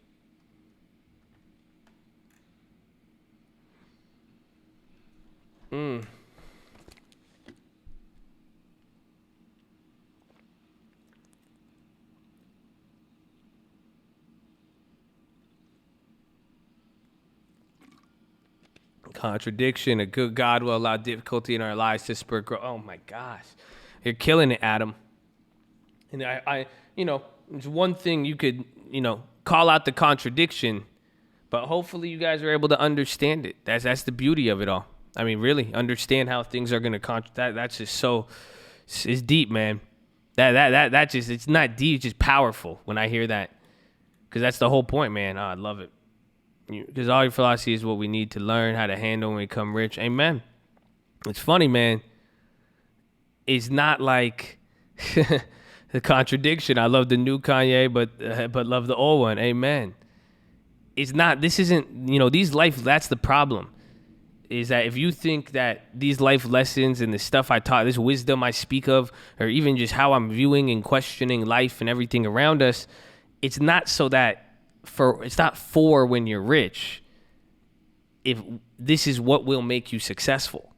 Contradiction. A good God will allow difficulty in our lives to spur growth. Oh my gosh. You're killing it, Adam. And I it's one thing you could, call out the contradiction, but hopefully you guys are able to understand it. That's the beauty of it all. I mean, really understand how things are going to that's just so, it's deep, man. That just, it's not deep, it's just powerful when I hear that. Because that's the whole point, man. Oh, I love it. Because all your philosophy is what we need to learn how to handle when we become rich. Amen. It's funny, man. It's not like the contradiction. I love the new Kanye, but love the old one. Amen. It's not. This isn't. These life. That's the problem. is that if you think that these life lessons and the stuff I taught, this wisdom I speak of, or even just how I'm viewing and questioning life and everything around us, it's not for when you're rich. If this is what will make you successful.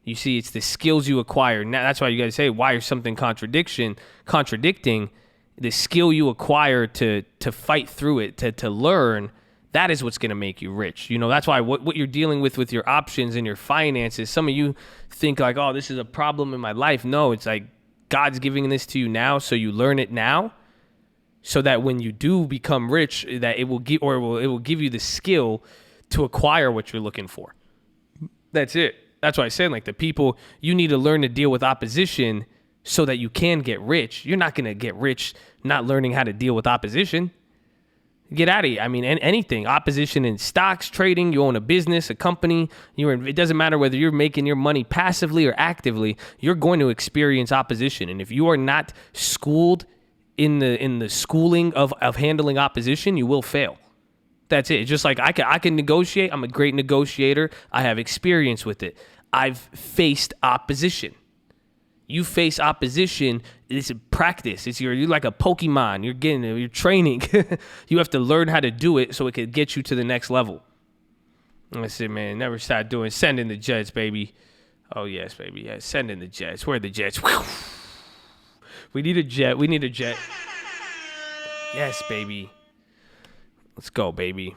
You see, it's the skills you acquire. Now, that's why you got to say, why is something contradicting? The skill you acquire to fight through it, to learn, that is what's going to make you rich. You know, that's why what you're dealing with your options and your finances, some of you think like, oh, this is a problem in my life. No, it's like God's giving this to you now, so you learn it now, so that when you do become rich, that it will give you the skill to acquire what you're looking for. That's it. That's why I said, like, the people, you need to learn to deal with opposition so that you can get rich. You're not going to get rich not learning how to deal with opposition. Get out of here. I mean, anything. Opposition in stocks, trading, you own a business, a company. It doesn't matter whether you're making your money passively or actively. You're going to experience opposition. And if you are not schooled in the schooling of handling opposition, you will fail. That's it. It's just like I can negotiate. I'm a great negotiator. I have experience with it. I've faced opposition. You face opposition, it's a practice. You're like a Pokemon. You're training. You have to learn how to do it so it can get you to the next level. That's it, man. Never stop doing. Send in the Jets, baby. Oh, yes, baby. Yeah, send in the Jets. Where are the Jets? We need a jet. Yes, baby. Let's go, baby.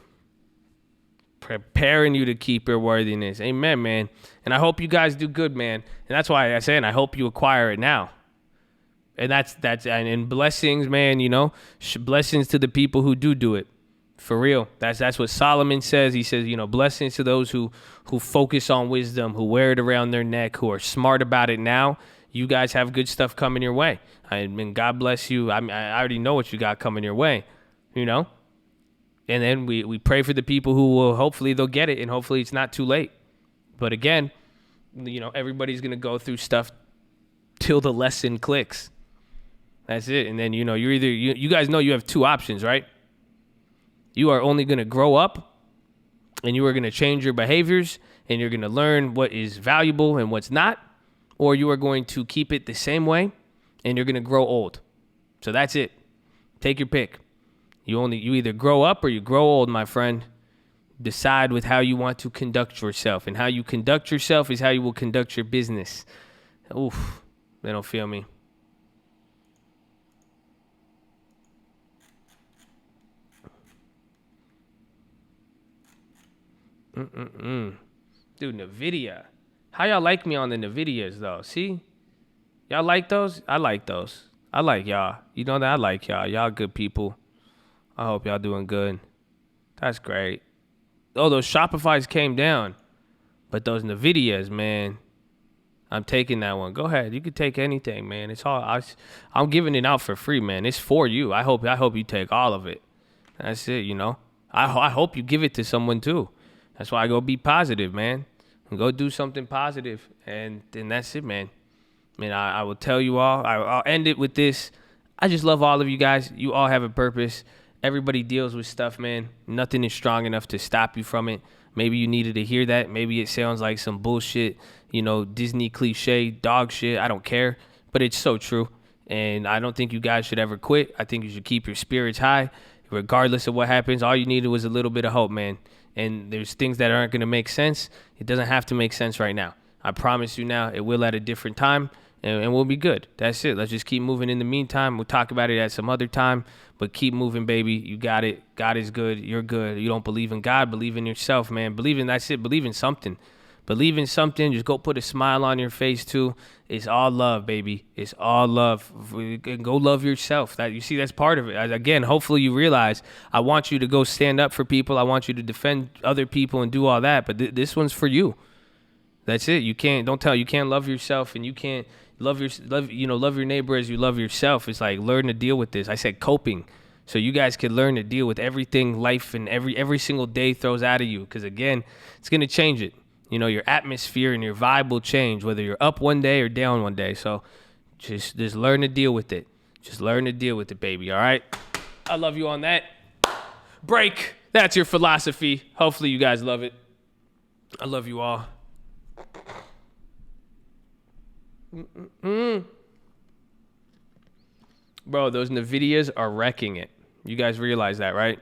Preparing you to keep your worthiness. Amen, man. And I hope you guys do good, man. And that's why I say, and I hope you acquire it now. And and blessings, man, you know, blessings to the people who do it. For real. That's what Solomon says. He says, you know, blessings to those who focus on wisdom, who wear it around their neck, who are smart about it now. You guys have good stuff coming your way. I mean, God bless you. I already know what you got coming your way, you know? And then we pray for the people who will, hopefully they'll get it, and hopefully it's not too late. But again, you know, everybody's going to go through stuff till the lesson clicks. That's it. And then, you know, you guys know you have two options, right? You are only going to grow up, and you are going to change your behaviors, and you're going to learn what is valuable and what's not, or you are going to keep it the same way, and you're going to grow old. So that's it. Take your pick. You either grow up or you grow old, my friend. Decide with how you want to conduct yourself. And how you conduct yourself is how you will conduct your business. Oof, they don't feel me. Dude, Nvidia. How y'all like me on the Nvidias, though? See? Y'all like those? I like those. I like y'all. You know that I like y'all. Y'all good people. I hope y'all doing good. That's great. Oh, those Shopify's came down. But those Nvidias, man, I'm taking that one. Go ahead. You can take anything, man. It's all I'm giving it out for free, man. It's for you. I hope you take all of it. That's it, you know. I hope you give it to someone too. That's why I go be positive, man. And go do something positive. And then that's it, man. I mean, I will tell you all. I'll end it with this. I just love all of you guys. You all have a purpose. Everybody deals with stuff, man. Nothing is strong enough to stop you from it. Maybe you needed to hear that. Maybe it sounds like some bullshit, you know, Disney cliche, dog shit. I don't care. But it's so true. And I don't think you guys should ever quit. I think you should keep your spirits high. Regardless of what happens, all you needed was a little bit of hope, man. And there's things that aren't going to make sense. It doesn't have to make sense right now. I promise you now, it will at a different time. And we'll be good. That's it. Let's just keep moving in the meantime. We'll talk about it at some other time. But keep moving, baby. You got it. God is good. You're good. You don't believe in God. Believe in yourself, man. That's it. Believe in something. Believe in something. Just go put a smile on your face, too. It's all love, baby. It's all love. Go love yourself. You see, that's part of it. Again, hopefully you realize I want you to go stand up for people. I want you to defend other people and do all that. But this one's for you. That's it. You can't love yourself, and you can't love your neighbor as you love yourself. It's like learn to deal with this. I said coping. So you guys can learn to deal with everything life and every single day throws out of you. Because again, it's going to change it. You know, your atmosphere and your vibe will change, whether you're up one day or down one day. So just learn to deal with it. Just learn to deal with it, baby. All right. I love you on that. Break. That's your philosophy. Hopefully you guys love it. I love you all. Bro, those Nvidias are wrecking it. You guys realize that, right?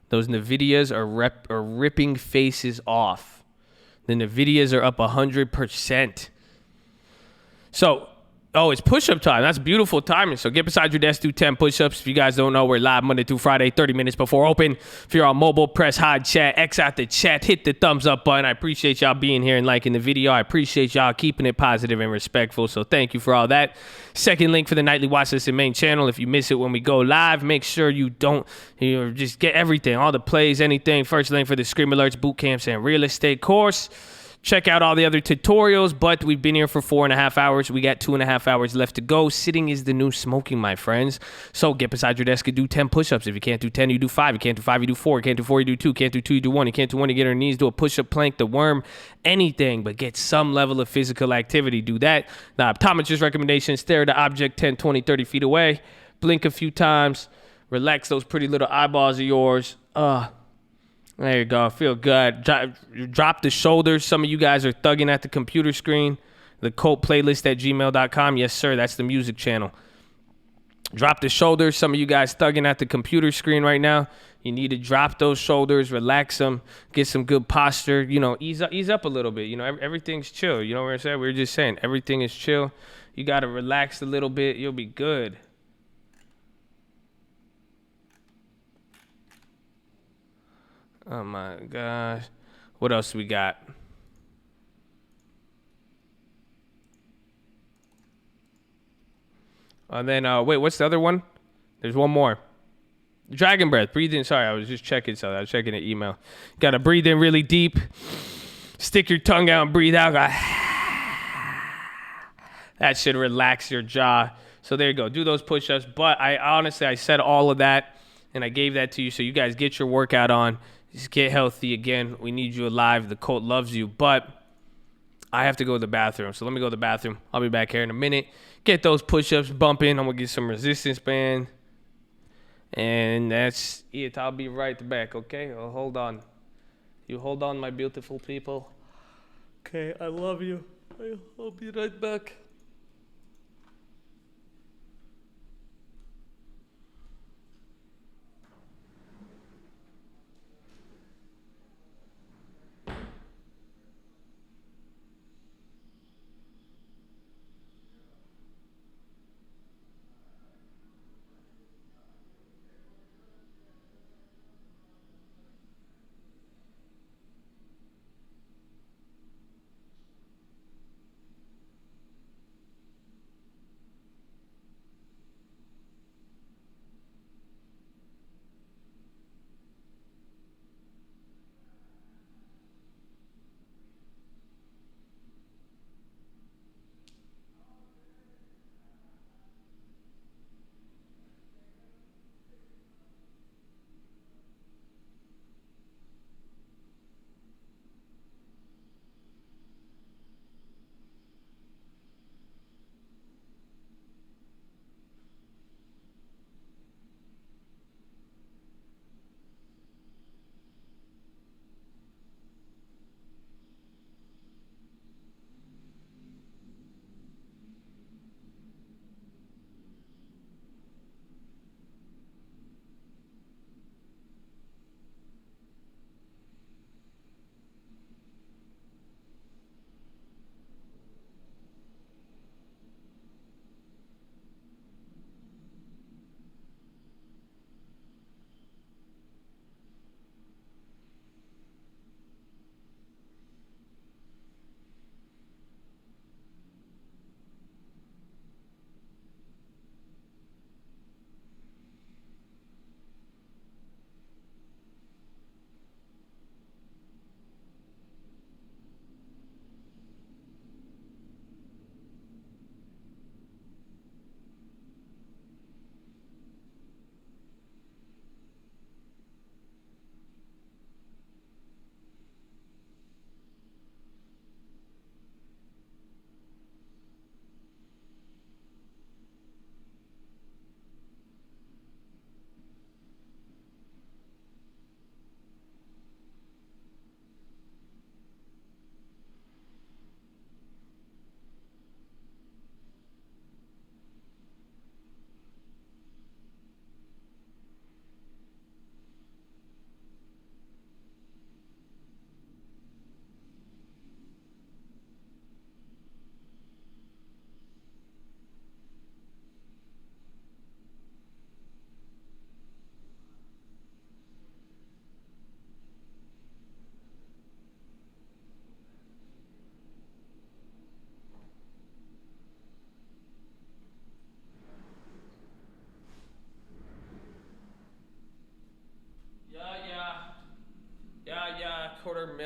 Those Nvidias are ripping faces off. The Nvidias are up 100%. So, oh, it's push-up time. That's beautiful timing. So get beside your desk, do 10 push-ups. If you guys don't know, we're live Monday through Friday, 30 minutes before open. If you're on mobile, press hide chat, X out the chat, hit the thumbs up button. I appreciate y'all being here and liking the video. I appreciate y'all keeping it positive and respectful. So thank you for all that. Second link for the nightly watch list and main channel. If you miss it when we go live, make sure you don't, just get everything, all the plays, anything. First link for the Scream Alerts, boot camps, and real estate course. Check out all the other tutorials, but we've been here for 4.5 hours. We got 2.5 hours left to go. Sitting is the new smoking, my friends. So get beside your desk and do 10 push-ups. If you can't do 10, you do 5. You can't do 5, you do 4. You can't do 4, you do 2. You can't do 2, you do 1. You can't do 1, you get on your knees, do a push-up, plank, the worm, anything, but get some level of physical activity. Do that. The optometrist recommendation, stare at the object 10, 20, 30 feet away. Blink a few times. Relax those pretty little eyeballs of yours. There you go. Feel good. Drop the shoulders. Some of you guys are thugging at the computer screen. The cult playlist at gmail.com. Yes, sir. That's the music channel. Drop the shoulders. Some of you guys thugging at the computer screen right now. You need to drop those shoulders, relax them, get some good posture. Ease up a little bit. Everything's chill. You know what I'm saying? We were just saying everything is chill. You got to relax a little bit. You'll be good. Oh my gosh. What else we got? And then, wait, what's the other one? There's one more. Dragon breath. Breathe in. Sorry, I was just checking something. I was checking the email. Got to breathe in really deep. Stick your tongue out and breathe out. That should relax your jaw. So there you go. Do those push-ups. But I said all of that, and I gave that to you. So you guys get your workout on. Just get healthy again. We need you alive. The cult loves you. But I have to go to the bathroom. So let me go to the bathroom. I'll be back here in a minute. Get those push-ups bumping. I'm going to get some resistance band. And that's it. I'll be right back, okay? Hold on. You hold on, my beautiful people. Okay, I love you. I'll be right back.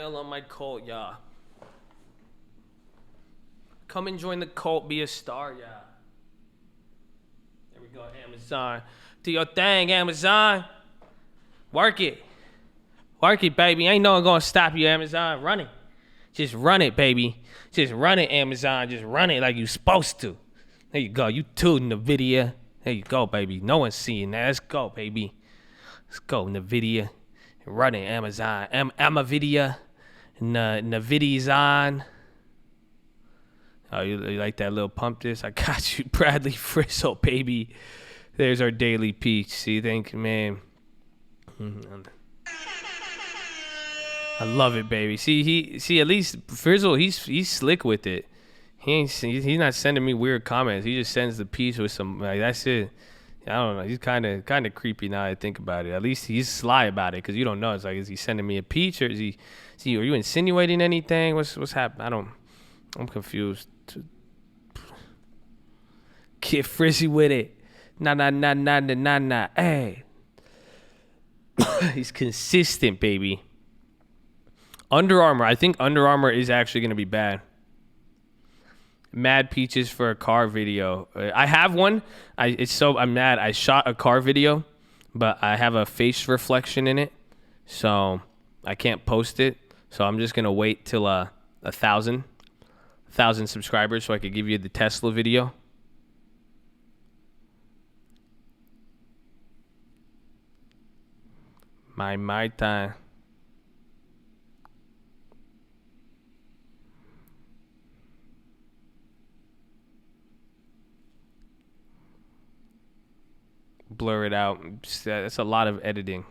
email on my cult, y'all. Come and join the cult, be a star, y'all. There we go, Amazon. Do your thing, Amazon. Work it. Work it, baby. Ain't no one gonna stop you, Amazon. Run it. Just run it, baby. Just run it, Amazon. Just run it like you supposed to. There you go. You tooting Nvidia. There you go, baby. No one's seeing that. Let's go, baby. Let's go, Nvidia. Run it, Amazon. Nvidia. Nvidia's on. Oh, you like that little pump this? I got you, Bradley Frizzle, baby. There's our daily peach. See, thank you, man. I love it, baby. See, at least Frizzle, he's slick with it. He's not sending me weird comments. He just sends the piece with some, like, that's it. I don't know. He's kind of creepy now that I think about it. At least he's sly about it because you don't know. It's like, is he sending me a peach or is he? Are you insinuating anything? What's happening? I'm confused. Get frizzy with it. Nah. Hey. He's consistent, baby. Under Armour. I think Under Armour is actually going to be bad. Mad peaches for a car video. I have one. I'm mad. I shot a car video, but I have a face reflection in it, so I can't post it. So I'm just going to wait till 1,000 subscribers so I could give you the Tesla video. My time. Blur it out. That's a lot of editing.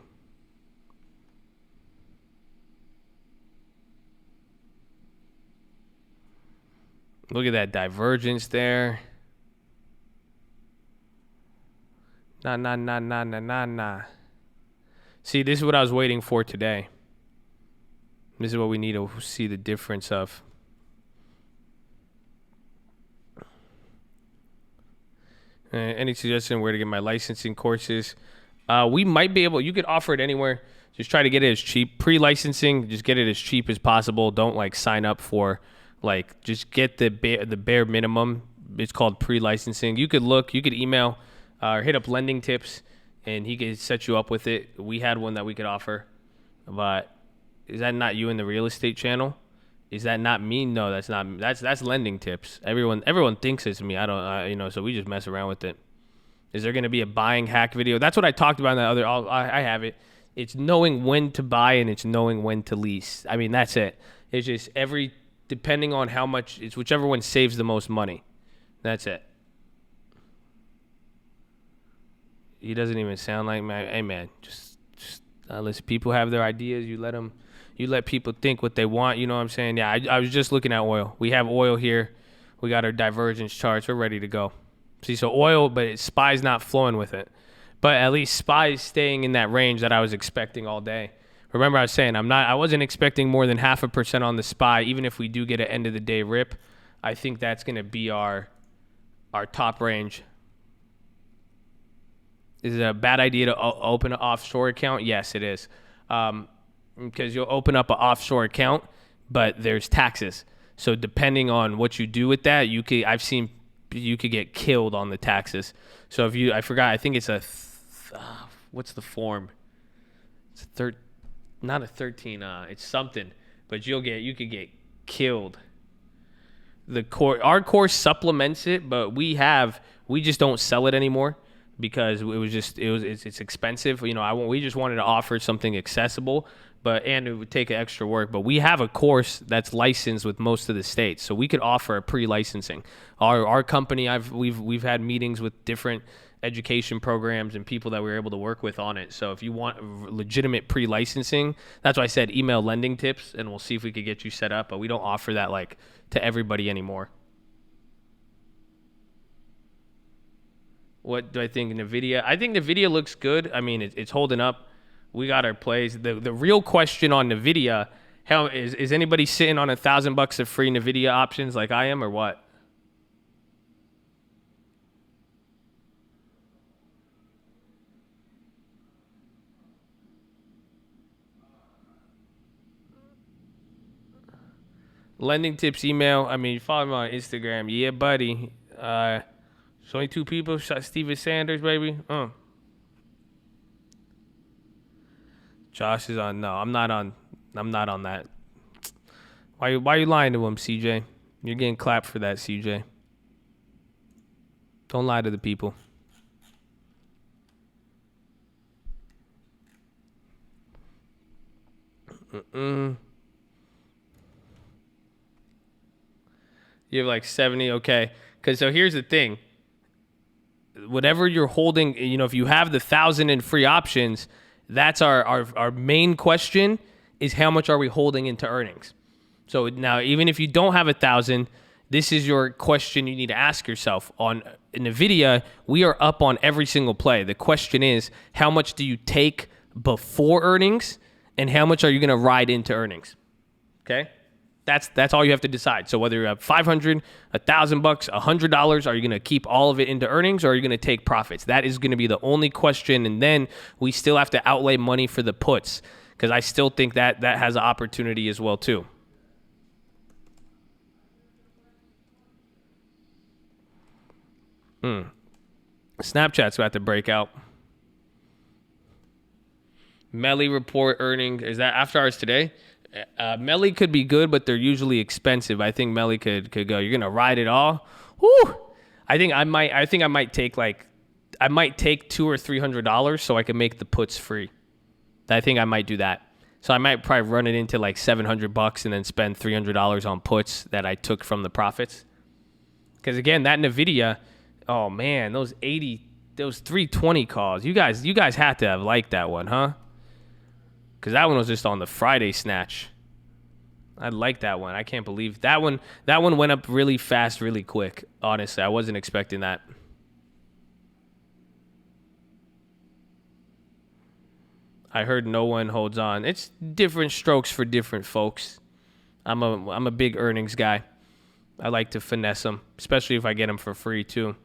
Look at that divergence there. Nah. See, this is what I was waiting for today. This is what we need to see the difference of. Any suggestion where to get my licensing courses? We might be able. You could offer it anywhere. Just try to get it as cheap. Pre-licensing, just get it as cheap as possible. Don't like sign up for like. Just get the bare minimum. It's called pre-licensing. You could look. You could email or hit up Lending Tips, and he could set you up with it. We had one that we could offer, but is that not you in the real estate channel? Is that not me? No, that's not me. That's Lending Tips. Everyone thinks it's me. I don't, so we just mess around with it. Is there going to be a buying hack video? That's what I talked about in that other, I have it. It's knowing when to buy and it's knowing when to lease. I mean, that's it. It's just depending on how much, it's whichever one saves the most money. That's it. He doesn't even sound like, man. Hey, man, just listen. People have their ideas. You let people think what they want. You know what I'm saying? Yeah, I was just looking at oil. We have oil here. We got our divergence charts. We're ready to go. See, so oil, but SPY's not flowing with it. But at least SPY's staying in that range that I was expecting all day. Remember I was saying I wasn't expecting more than 0.5% on the SPY, even if we do get an end of the day rip. I think that's going to be our top range. Is it a bad idea to open an offshore account? Yes, it is. Because you'll open up an offshore account, but there's taxes. So depending on what you do with that, you could get killed on the taxes. So I forgot, I think it's what's the form? It's not a 13, it's something, but you could get killed. Our course supplements it, but we just don't sell it anymore because it's expensive. We just wanted to offer something accessible, and it would take extra work. But we have a course that's licensed with most of the states, so we could offer a pre-licensing. Our company, we've had meetings with different education programs and people that we were able to work with on it. So if you want legitimate pre-licensing, that's why I said email Lending Tips, and we'll see if we could get you set up. But we don't offer that like to everybody anymore. What do I think of Nvidia? I think Nvidia looks good. I mean, it's holding up. We got our plays. The real question on Nvidia, is anybody sitting on $1,000 of free Nvidia options like I am, or what? Lending tips email. I mean, follow me on Instagram. Yeah, buddy. There's only 2 people. Shot Steven Sanders, baby. Josh is on. No, I'm not on. I'm not on that. Why you lying to him, CJ? You're getting clapped for that, CJ. Don't lie to the people. You have like 70. Okay. Because so here's the thing. Whatever you're holding, if you have the 1,000 in free options, that's our main question is how much are we holding into earnings? So now, even if you don't have 1,000, this is your question you need to ask yourself. On Nvidia, we are up on every single play. The question is, how much do you take before earnings, and how much are you going to ride into earnings? Okay, that's all you have to decide. So whether you have $500, $1,000, $100, are you going to keep all of it into earnings, or are you going to take profits? That is going to be the only question. And then we still have to outlay money for the puts, because I still think that has an opportunity as well too. Snapchat's about to break out. Melly report earnings. Is that after hours today? Melly could be good, but they're usually expensive. I think Melly could go. You're gonna ride it all. Whoo! I think I might take $200 or $300 so I can make the puts free. I think I might do that. So I might probably run it into like $700 and then spend $300 on puts that I took from the profits. Because again, that Nvidia. Oh man, those 320 calls. You guys had to have liked that one, huh? Because that one was just on the Friday snatch. I like that one. I can't believe that one. That one went up really fast, really quick. Honestly, I wasn't expecting that. I heard no one holds on. It's different strokes for different folks. I'm a big earnings guy. I like to finesse them, especially if I get them for free too.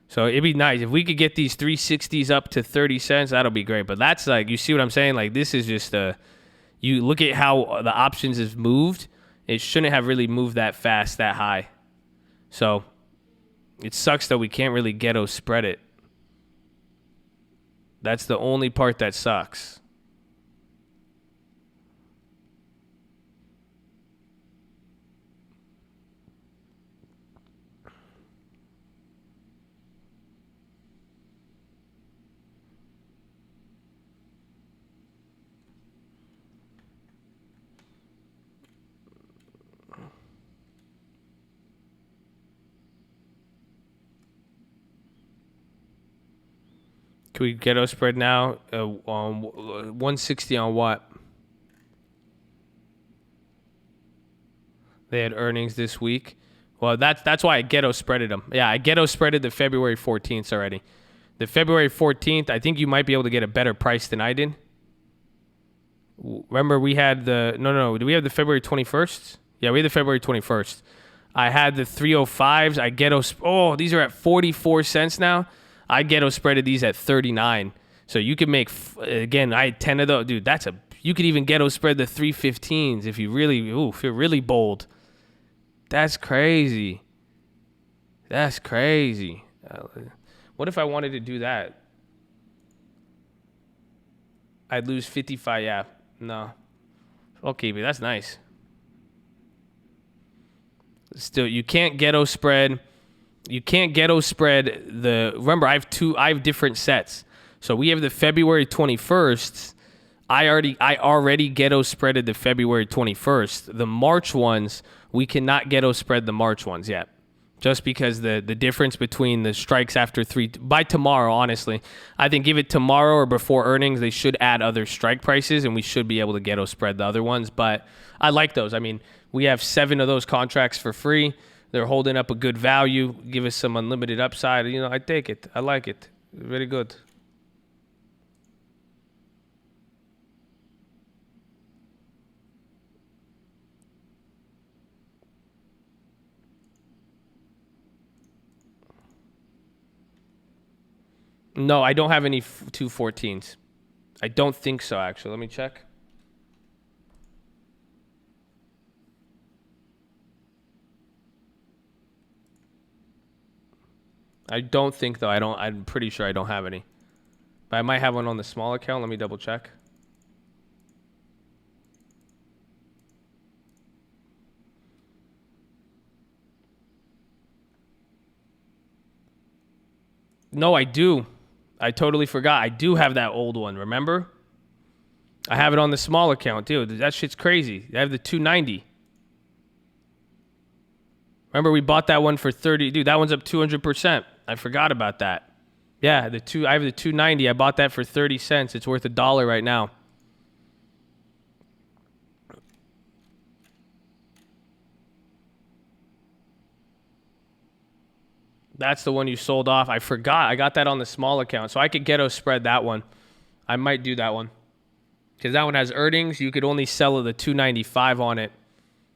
So it'd be nice if we could get these 360s up to 30 cents. That'll be great. But that's like, you see what I'm saying? Like, this is just you look at how the options has moved. It shouldn't have really moved that fast, that high. So it sucks that we can't really ghetto spread it. That's the only part that sucks. Can we ghetto spread now? 160 on what? They had earnings this week. Well, that's why I ghetto spreaded them. Yeah, I ghetto spreaded the February 14th already. The February 14th, I think you might be able to get a better price than I did. Remember, we had no. Do we have the February 21st? Yeah, we had the February 21st. I had the 305s. I ghetto. Oh, these are at 44 cents now. I ghetto spreaded these at 39. So you could make, again, I had 10 of those. Dude, you could even ghetto spread the 315s if you're really bold. That's crazy. That's crazy. What if I wanted to do that? I'd lose 55. Yeah, no. Okay, but that's nice. Still, you can't ghetto spread. You can't ghetto spread remember, I have different sets. So we have the February 21st. I already ghetto spreaded the February 21st. The March ones, we cannot ghetto spread the March ones yet. Just because the difference between the strikes after by tomorrow, honestly, I think give it tomorrow or before earnings, they should add other strike prices and we should be able to ghetto spread the other ones. But I like those. I mean, we have 7 of those contracts for free. They're holding up a good value, give us some unlimited upside. I take it. I like it. Very good. No, I don't have any 214s. I don't think so, actually. Let me check. I don't think though. I'm pretty sure I don't have any. But I might have one on the small account. Let me double check. No, I do. I totally forgot. I do have that old one, remember? I have it on the small account, dude. That shit's crazy. I have the 290. Remember we bought that one for 30. Dude, that one's up 200%. I forgot about that. Yeah, I have the 290. I bought that for 30 cents. It's worth $1 right now. That's the one you sold off. I forgot. I got that on the small account. So I could Ghetto Spread that one. I might do that one. Because that one has earnings. You could only sell the 295 on it.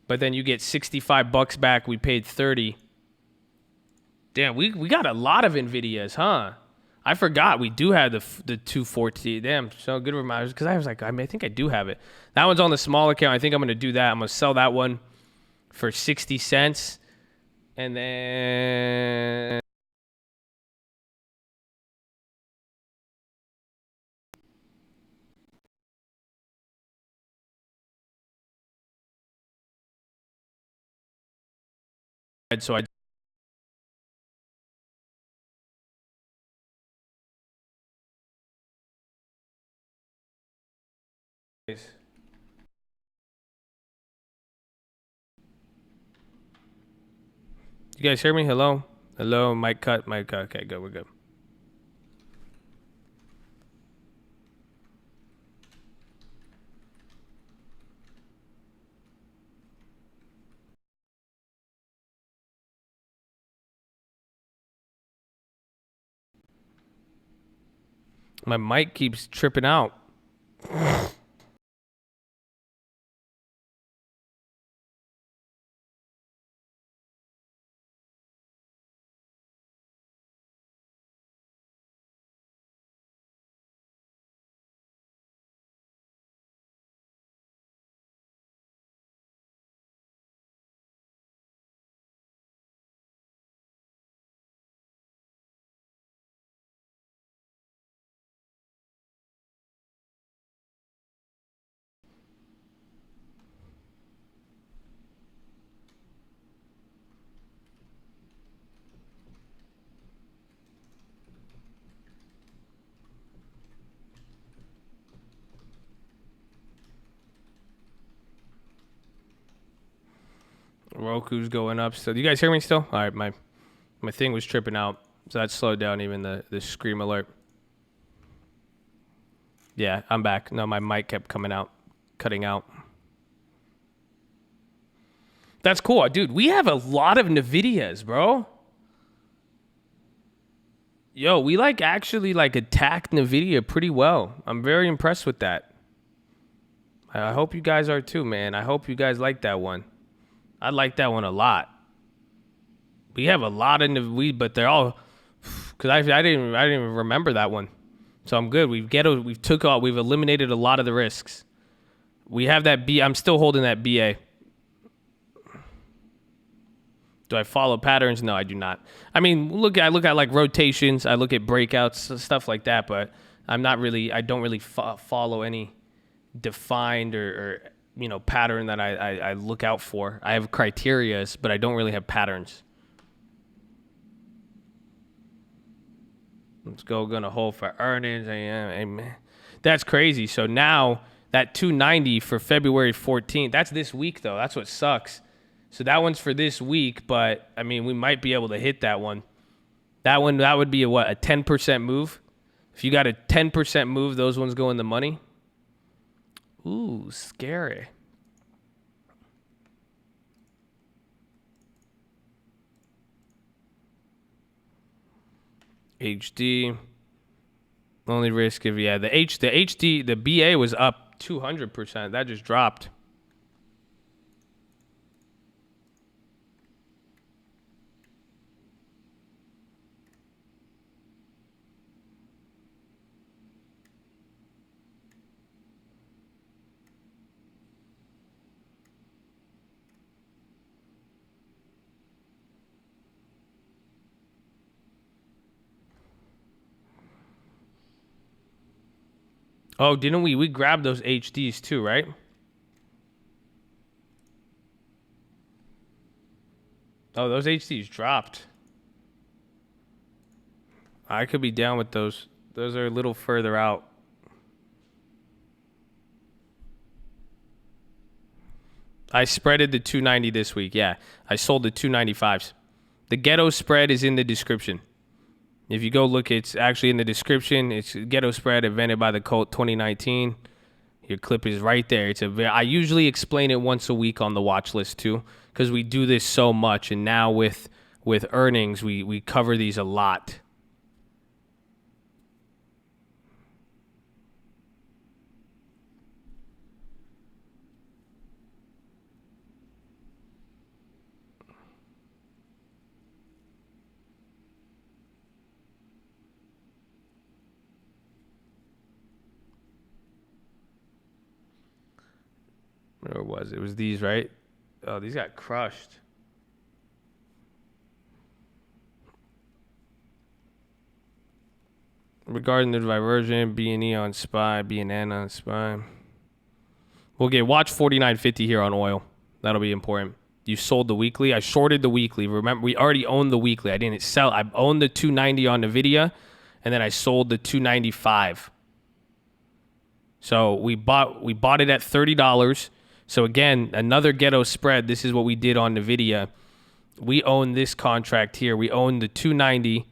But then you get 65 bucks back. We paid 30. Damn, we got a lot of Nvidias, huh? I forgot we do have the 214. Damn, so good reminders. Because I was like, I think I do have it. That one's on the small account. I think I'm going to do that. I'm going to sell that one for 60 cents. And then... So I... You guys hear me? Hello? Hello? Mic cut. Okay, good. We're good. My mic keeps tripping out. Roku's going up still. Do you guys hear me still? All right, my thing was tripping out, so that slowed down even the scream alert. Yeah, I'm back. No, my mic kept cutting out. That's cool, dude. We have a lot of Nvidias, bro. Yo, we actually attacked Nvidia pretty well. I'm very impressed with that. I hope you guys are too, man. I hope you guys like that one. I like that one a lot. We have a lot of but they're all because I didn't even remember that one, so I'm good. We've eliminated a lot of the risks. We have that B. I'm still holding that BA. Do I follow patterns? No, I do not. I mean, I look at rotations. I look at breakouts, stuff like that. But I don't really follow any defined or pattern that I look out for. I have criterias, but I don't really have patterns. Let's go. Gonna hold for earnings. Amen. That's crazy. So now that 290 for February 14th. That's this week though. That's what sucks. So that one's for this week, but I mean, we might be able to hit that one. That would be a 10% move. If you got a 10% move, those ones go in the money. Ooh, scary. HD. Only risk if the BA was up 200%. That just dropped. Oh, didn't we? We grabbed those HDs too, right? Oh, those HDs dropped. I could be down with those. Those are a little further out. I spreaded the 290 this week. Yeah, I sold the 295s. The Ghetto Spread is in the description. If you go look, it's actually in the description. It's Ghetto Spread, invented by the Cult 2019. Your clip is right there. I usually explain it once a week on the watch list too, because we do this so much, and now with earnings, we cover these a lot. Where was it? It was these, right? Oh, these got crushed. Regarding the diversion, B&E on SPY, BNN on SPY. We'll get watch 49.50 here on oil. That'll be important. You sold the weekly. I shorted the weekly. Remember, we already owned the weekly. I didn't sell. I owned the 290 on Nvidia, and then I sold the 295. So we bought it at $30. So again, another Ghetto Spread. This is what we did on Nvidia. We own this contract here. We own the 290,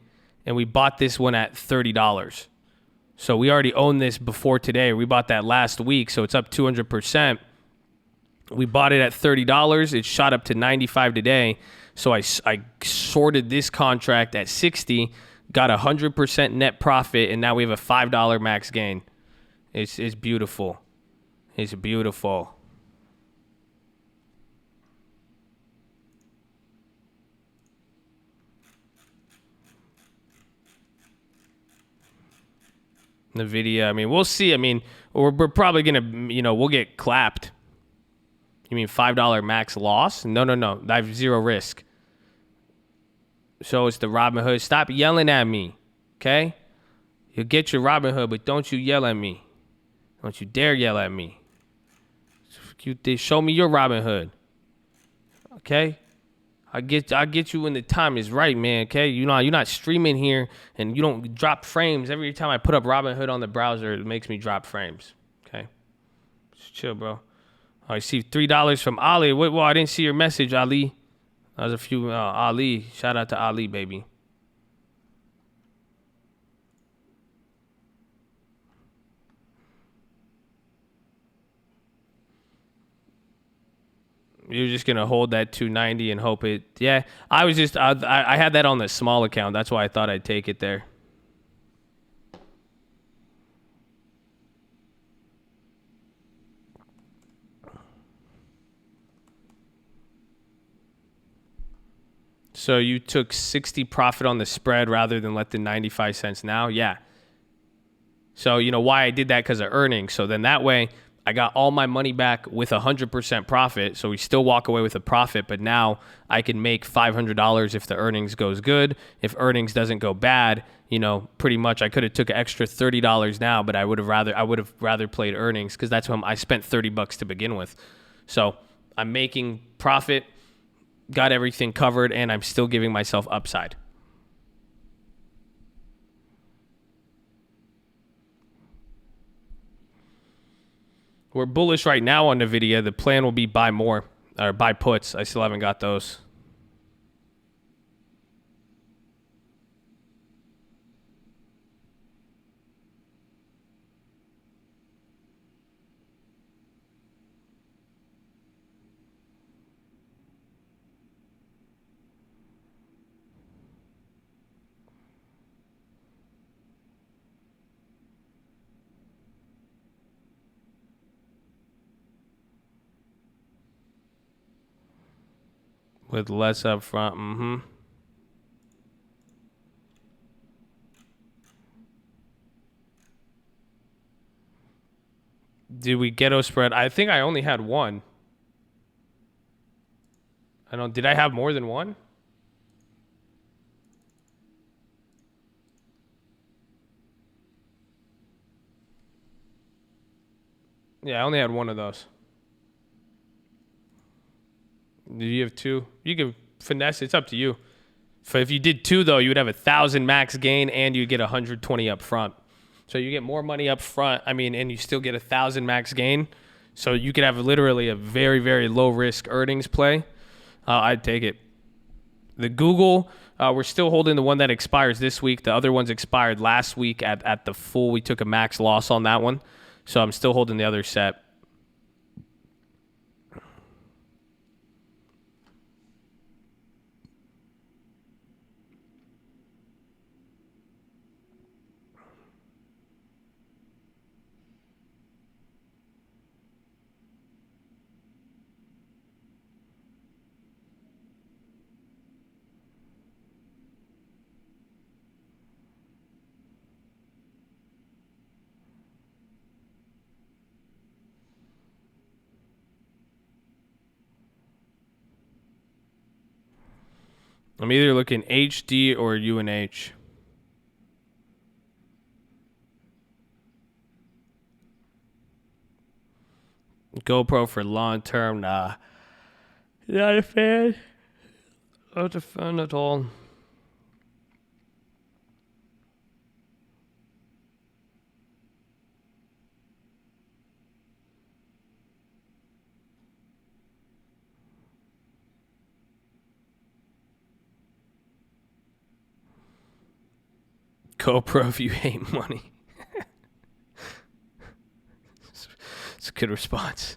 and we bought this one at $30. So we already owned this before today. We bought that last week, so it's up 200%. We bought it at $30. It shot up to 95 today. So I shorted this contract at 60, got 100% net profit, and now we have a $5 max gain. It's beautiful. It's beautiful. Nvidia, I mean, we'll see. I mean, we're probably going to, we'll get clapped. You mean $5 max loss? No. I have zero risk. So it's the Robinhood. Stop yelling at me, okay? You'll get your Robinhood, but don't you yell at me. Don't you dare yell at me. Show me your Robinhood, okay? I get you when the time is right, man. Okay, you're not streaming here, and you don't drop frames every time I put up Robinhood on the browser. It makes me drop frames. Okay, just chill, bro. I received $3 from Ali. Wait, well, I didn't see your message, Ali. That was a few. Ali, shout out to Ali, baby. You're just going to hold that 290 and hope it... Yeah, I was just... I had that on the small account. That's why I thought I'd take it there. So you took 60 profit on the spread rather than let the 95 cents now? Yeah. So you know why I did that? Because of earnings. So then that way... I got all my money back with 100% profit, so we still walk away with a profit, but now I can make $500 if the earnings goes good. If earnings doesn't go bad, pretty much I could have took an extra $30 now, but I would have rather played earnings because that's when I spent $30 to begin with. So I'm making profit, got everything covered, and I'm still giving myself upside. We're bullish right now on Nvidia. The plan will be buy more or buy puts. I still haven't got those. With less upfront, Did we Ghetto Spread? I think I only had one. Did I have more than one? Yeah, I only had one of those. Do you have two? You can finesse. It's up to you. So if you did two, though, you would have 1,000 max gain and you get 120 up front. So you get more money up front. I mean, and you still get 1,000 max gain. So you could have literally a very, very low risk earnings play. I'd take it. The Google, we're still holding the one that expires this week. The other one's expired last week at the full. We took a max loss on that one. So I'm still holding the other set. I'm either looking HD or UNH. GoPro for long term, nah. Not a fan. Not a fan at all. GoPro if you hate money. It's a good response.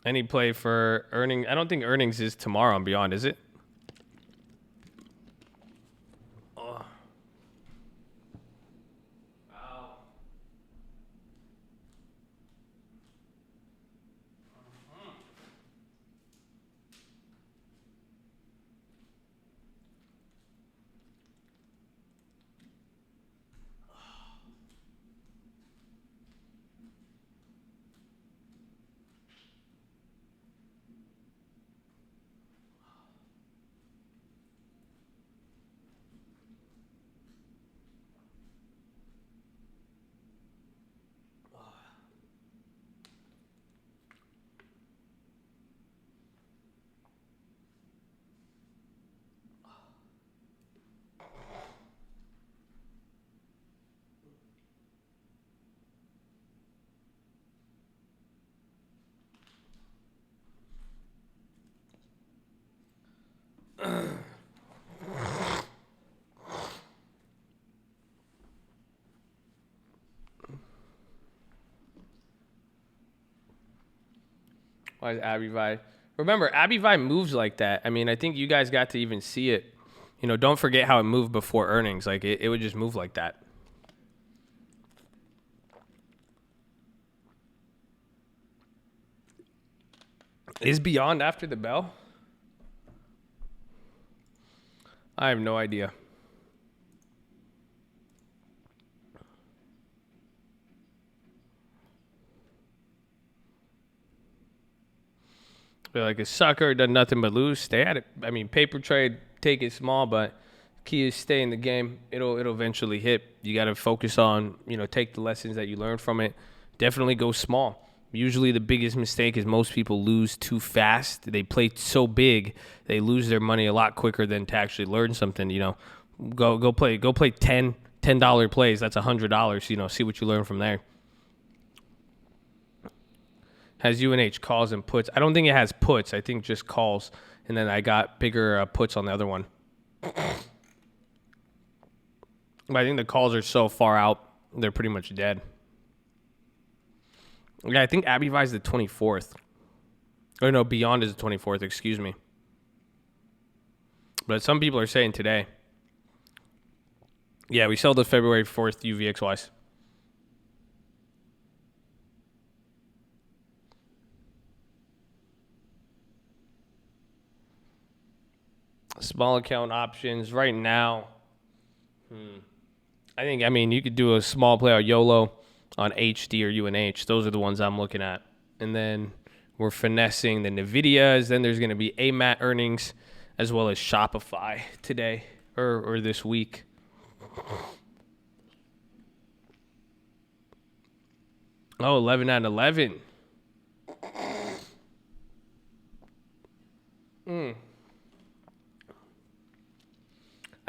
Any play for earning? I don't think earnings is tomorrow and beyond, is it? Oh. Wow. Why is AbiVi? Remember, AbiVi moves like that. I mean, I think you guys got to even see it. You know, don't forget how it moved before earnings. Like, it would just move like that. Is Beyond after the bell? I have no idea. Feel like a sucker, done nothing but lose. Stay at it. I mean, paper trade, take it small, but key is stay in the game. It'll eventually hit. You got to focus on, you know, take the lessons that you learn from it. Definitely go small. Usually the biggest mistake is most people lose too fast. They play so big, they lose their money a lot quicker than to actually learn something. You know, go play $10 plays. That's $100. You know, see what you learn from there. Has UNH calls and puts? I don't think it has puts. I think just calls. And then I got bigger puts on the other one. But I think the calls are so far out, they're pretty much dead. Yeah, I think AbiVi is the 24th. Or no, Beyond is the 24th, excuse me. But some people are saying today. Yeah, we sell the February 4th UVXYs. Small account options right now. I mean, you could do a small play on YOLO on HD or UNH. Those are the ones I'm looking at. And then we're finessing the Nvidias. Then there's going to be AMAT earnings as well as Shopify today or this week. Oh, 11 out of 11.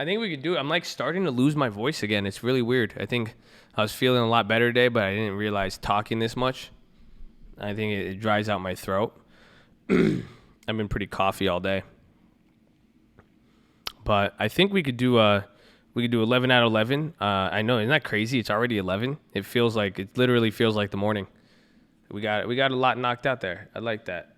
I think we could do it. I'm like starting to lose my voice again. It's really weird. I think I was feeling a lot better today, but I didn't realize talking this much. I think it dries out my throat. I've been pretty coffee all day. But I think we could do 11 out of 11. I know, isn't that crazy? It's already 11. It literally feels like the morning. We got a lot knocked out there. I like that.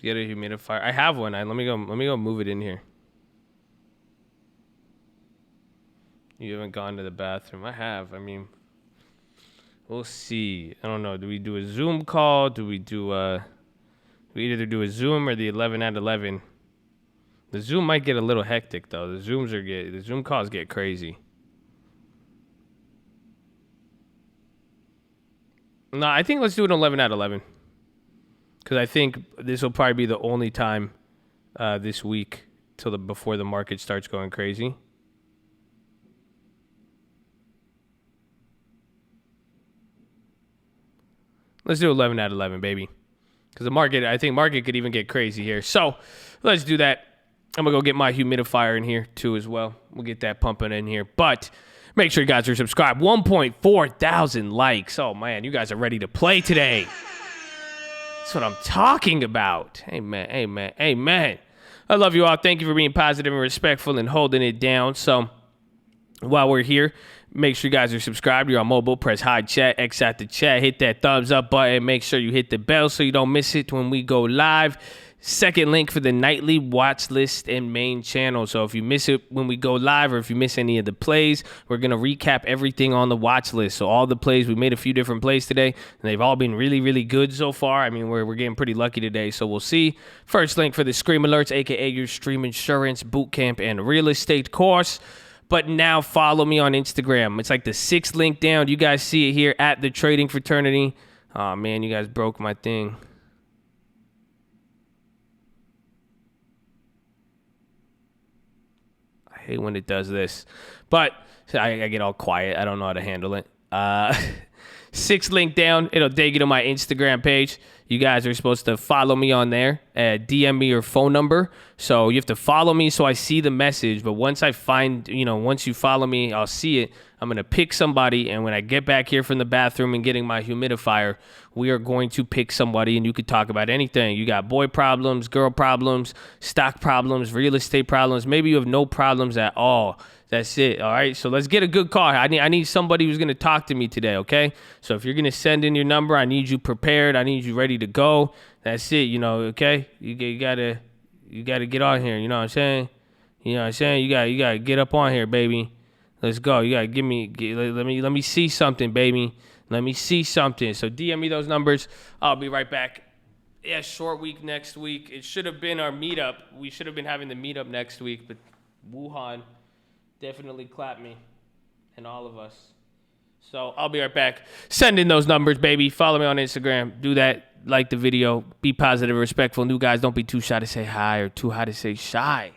Get a humidifier. I have one. Let me go move it in here. You haven't gone to the bathroom. I have. I mean, we'll see. I don't know. Do we do a Zoom call? Do we either do a Zoom or the 11 at 11? The Zoom might get a little hectic though. The Zoom calls get crazy. No, I think let's do an 11 at 11. Because I think this will probably be the only time this week before the market starts going crazy. Let's do 11 out of 11, baby. Because I think market could even get crazy here. So let's do that. I'm going to go get my humidifier in here too as well. We'll get that pumping in here. But make sure you guys are subscribed. 1.4 thousand likes. Oh, man, you guys are ready to play today. That's what I'm talking about. Amen. I love you all. Thank you for being positive and respectful and holding it down. So while we're here, make sure you guys are subscribed. You're on mobile. Press hide chat, X out the chat. Hit that thumbs up button. Make sure you hit the bell so you don't miss it when we go live. Second link for the nightly watch list and main channel. So if you miss it when we go live or if you miss any of the plays, we're going to recap everything on the watch list. So all the plays, we made a few different plays today, and they've all been really, really good so far. I mean, we're getting pretty lucky today, so we'll see. First link for the Scream Alerts, a.k.a. your Stream Insurance, Bootcamp, and Real Estate course. But now follow me on Instagram. It's like the sixth link down. You guys see it here at the Trading Fraternity. Oh, man, you guys broke my thing. I hate when it does this. But I get all quiet. I don't know how to handle it. Sixth link down. It'll take you to my Instagram page. You guys are supposed to follow me on there. DM me your phone number. So you have to follow me so I see the message. But once you follow me, I'll see it. I'm going to pick somebody. And when I get back here from the bathroom and getting my humidifier, we are going to pick somebody. And you could talk about anything. You got boy problems, girl problems, stock problems, real estate problems. Maybe you have no problems at all. That's it. All right. So let's get a good call. I need somebody who's going to talk to me today. Okay. So if you're going to send in your number, I need you prepared. I need you ready to go. That's it. Okay. You gotta get on here. You know what I'm saying? You gotta get up on here, baby. Let's go. You gotta let me see something, baby. Let me see something. So DM me those numbers. I'll be right back. Yeah, short week next week. It should have been our meetup. We should have been having the meetup next week, but Wuhan definitely clapped me and all of us. So I'll be right back. Send in those numbers, baby. Follow me on Instagram. Do that. Like the video. Be positive, respectful. New guys, don't be too shy to say hi or too high to say shy.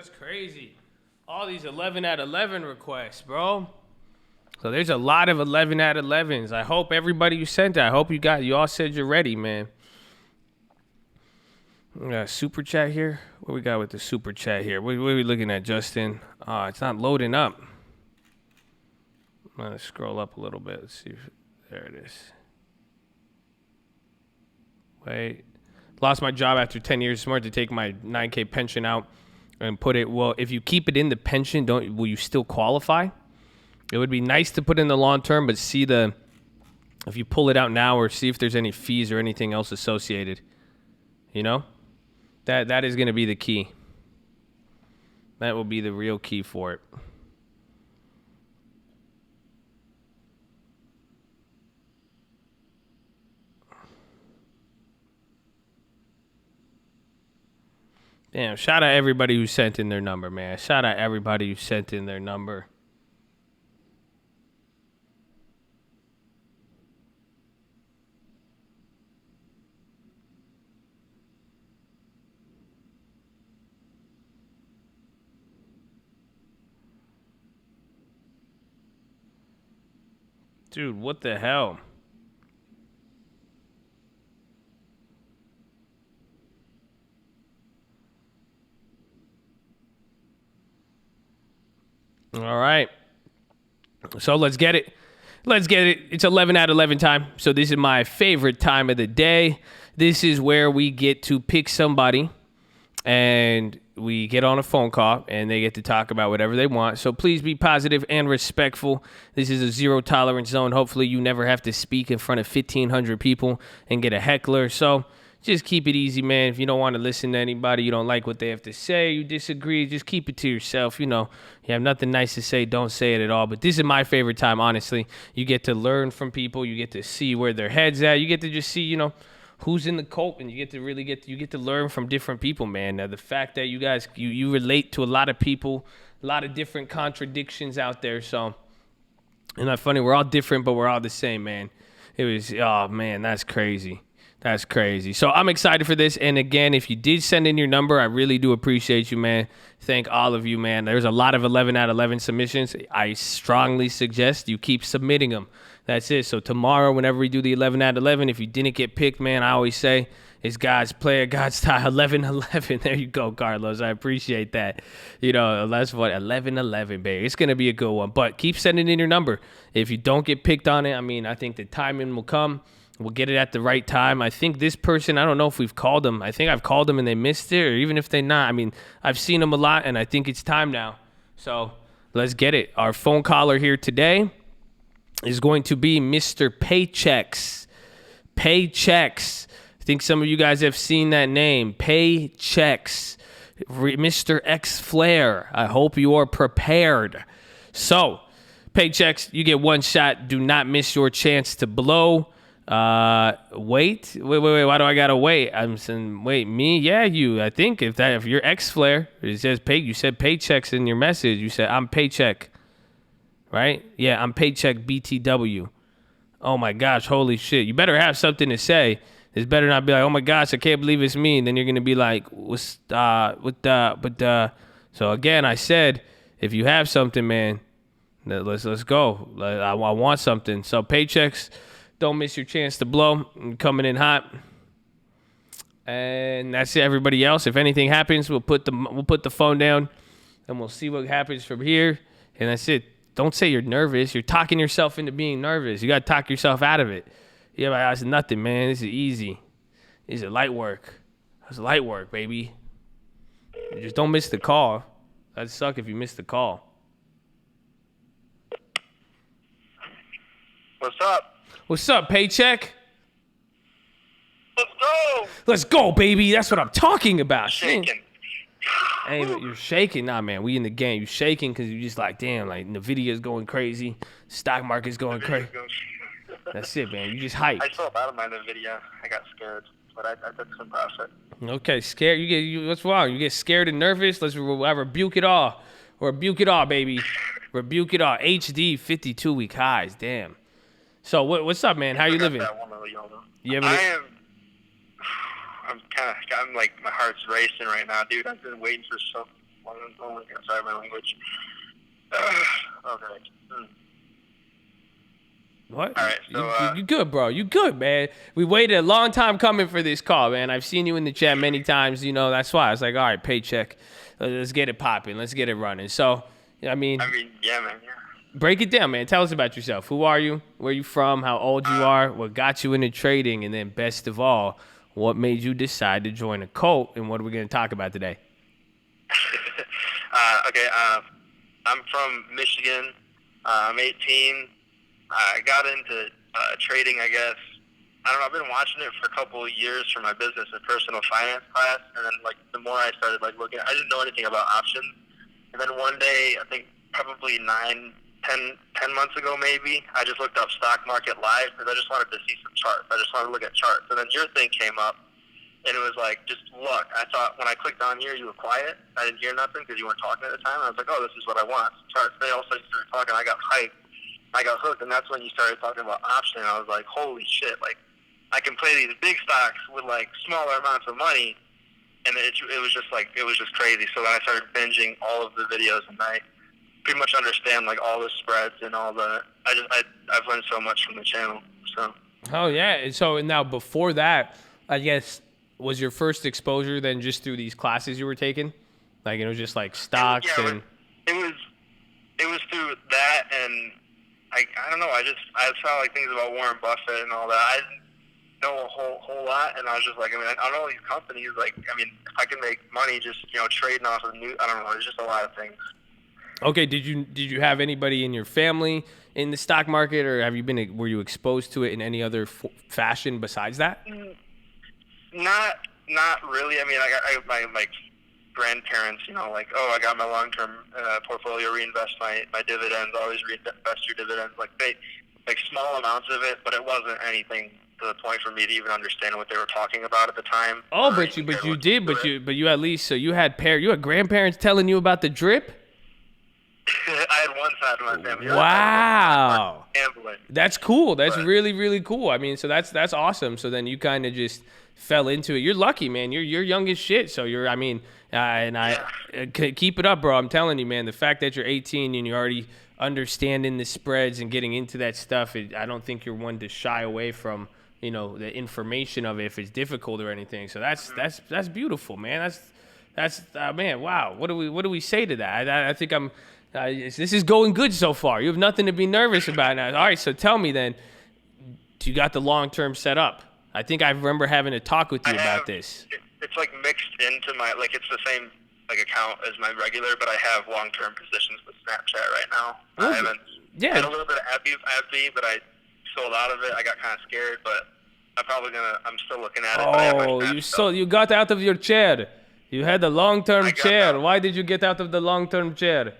That's crazy. All these 11 out of 11 requests, bro. So there's a lot of 11 out of 11s. I hope everybody you sent it, I hope you all said you're ready, man. We got a super chat here. What we got with the super chat here? What are we looking at, Justin? It's not loading up. I'm going to scroll up a little bit. Let's see. There it is. Wait. Lost my job after 10 years. Smart to take my 9K pension out and put it. Well, if you keep it in the pension, will you still qualify? It would be nice to put in the long term, but see if you pull it out now or see if there's any fees or anything else associated. You know? That is going to be the key. That will be the real key for it. Damn, shout out everybody who sent in their number, man. Shout out everybody who sent in their number. Dude, what the hell? All right. So let's get it. Let's get it. It's 11 out of 11 time. So this is my favorite time of the day. This is where we get to pick somebody and we get on a phone call and they get to talk about whatever they want. So please be positive and respectful. This is a zero tolerance zone. Hopefully you never have to speak in front of 1,500 people and get a heckler. So just keep it easy, man. If you don't want to listen to anybody, you don't like what they have to say, you disagree, just keep it to yourself. You know, you have nothing nice to say, don't say it at all. But this is my favorite time, honestly. You get to learn from people. You get to see where their head's at. You get to just see, you know, who's in the cult, and you get to really you get to learn from different people, man. Now, the fact that you guys, you relate to a lot of people, a lot of different contradictions out there. So, isn't that funny? We're all different, but we're all the same, man. It was, oh, man, that's crazy. That's crazy. So I'm excited for this. And again, if you did send in your number, I really do appreciate you, man. Thank all of you, man. There's a lot of 11 out of 11 submissions. I strongly suggest you keep submitting them. That's it. So tomorrow, whenever we do the 11 out of 11, if you didn't get picked, man, I always say it's God's player, God's style, 11-11. There you go, Carlos. I appreciate that. You know, that's what, 11-11, baby. It's going to be a good one. But keep sending in your number. If you don't get picked on it, I mean, I think the timing will come. We'll get it at the right time. I think this person, I don't know if we've called them. I think I've called them and they missed it, or even if they're not. I mean, I've seen them a lot, and I think it's time now. So let's get it. Our phone caller here today is going to be Mr. Paychecks. Paychecks. I think some of you guys have seen that name. Paychecks. Mr. X Flair. I hope you are prepared. So, Paychecks, you get one shot. Do not miss your chance to blow. Wait. Why do I gotta wait? I'm saying, wait, me? Yeah, you. I think if you're X Flair, it says pay. You said Paychecks in your message. You said I'm Paycheck, right? Yeah, I'm Paycheck BTW. Oh my gosh, holy shit! You better have something to say. This better not be like, oh my gosh, I can't believe it's me. And then you're gonna be like, So again, I said, if you have something, man, let's go. I want something. So Paychecks. Don't miss your chance to blow. I'm coming in hot. And that's it, everybody else. If anything happens, we'll put the phone down and we'll see what happens from here. And that's it. Don't say you're nervous. You're talking yourself into being nervous. You got to talk yourself out of it. Yeah, but that's nothing, man. This is easy. This is light work. That's light work, baby. You just don't miss the call. That'd suck if you missed the call. What's up? What's up, Paycheck? Let's go. Let's go, baby. That's what I'm talking about. Shaking. Hey, but you're shaking. Nah, man. We in the game. You shaking because you just like, damn, like Nvidia's going crazy. Stock market's going crazy. That's it, man. You just hype. I sold out of my Nvidia. I got scared, but I took some profit. Okay, scared. What's wrong? You get scared and nervous? I rebuke it all. Rebuke it all, baby. Rebuke it all. HD 52-week highs. Damn. So what's up, man? How you living? I'm like, my heart's racing right now, dude. I've been waiting for Oh my God, sorry, my language. Okay. What? All right, so, You good, bro. You good, man. We waited a long time coming for this call, man. I've seen you in the chat many times. You know, that's why. I was like, all right, paycheck. Let's get it popping. Let's get it running. So, I mean, yeah, man, yeah. break it down, man. Tell us about yourself. Who are you? Where you from? How old you are? What got you into trading? And then, best of all, what made you decide to join a cult? And what are we going to talk about today? Okay, I'm from Michigan. I'm 18. I got into trading, I guess. I don't know. I've been watching it for a couple of years for my business and personal finance class, and then the more I started looking, I didn't know anything about options. And then one day, I think probably 10 months ago maybe, I just looked up stock market live because I just wanted to see some charts. I just wanted to look at charts, and then your thing came up. And it was just look. I thought when I clicked on here, you were quiet. I didn't hear nothing because you weren't talking at the time. I was like, oh, this is what I want. Charts. They all started talking. I got hyped. I got hooked, and that's when you started talking about option. And I was like, holy shit! I can play these big stocks with smaller amounts of money, and it was just crazy. So then I started binging all of the videos, and I pretty much understand all the spreads and all the. I've learned so much from the channel. So. Oh yeah. So now before that, I guess. Was your first exposure then just through these classes you were taking? It was just stocks and... It was through that, and I don't know, I saw things about Warren Buffett and all that. I didn't know a whole lot, and I was just I know these companies, if I can make money just, trading off of new, I don't know, there's just a lot of things. Okay, did you have anybody in your family in the stock market, or were you exposed to it in any other fashion besides that? Not really. I got my grandparents, I got my long-term portfolio, reinvest my dividends, always reinvest your dividends, small amounts of it, but it wasn't anything to the point for me to even understand what they were talking about at the time. Oh, but you at least, so you had grandparents telling you about the drip? I had one side of my family. Wow. That's cool. That's really, really cool. So that's awesome. So then you kind of just fell into it. You're lucky, man. You're young as shit. So keep it up, bro. I'm telling you, man, the fact that you're 18 and you're already understanding the spreads and getting into that stuff, I don't think you're one to shy away from, the information of it if it's difficult or anything. So that's beautiful, man. That's man, wow. What do we say to that? I think this is going good so far. You have nothing to be nervous about now. All right, so tell me then, do you got the long-term set up? I think I remember having a talk with you about this. It's mixed into my, it's the same account as my regular, but I have long-term positions with Snapchat right now. I haven't. I had a little bit of AbbVie, but I sold out of it. I got kind of scared, but I'm still looking at it. Oh, you got out of your chair. You had a long-term chair. Why did you get out of the long-term chair?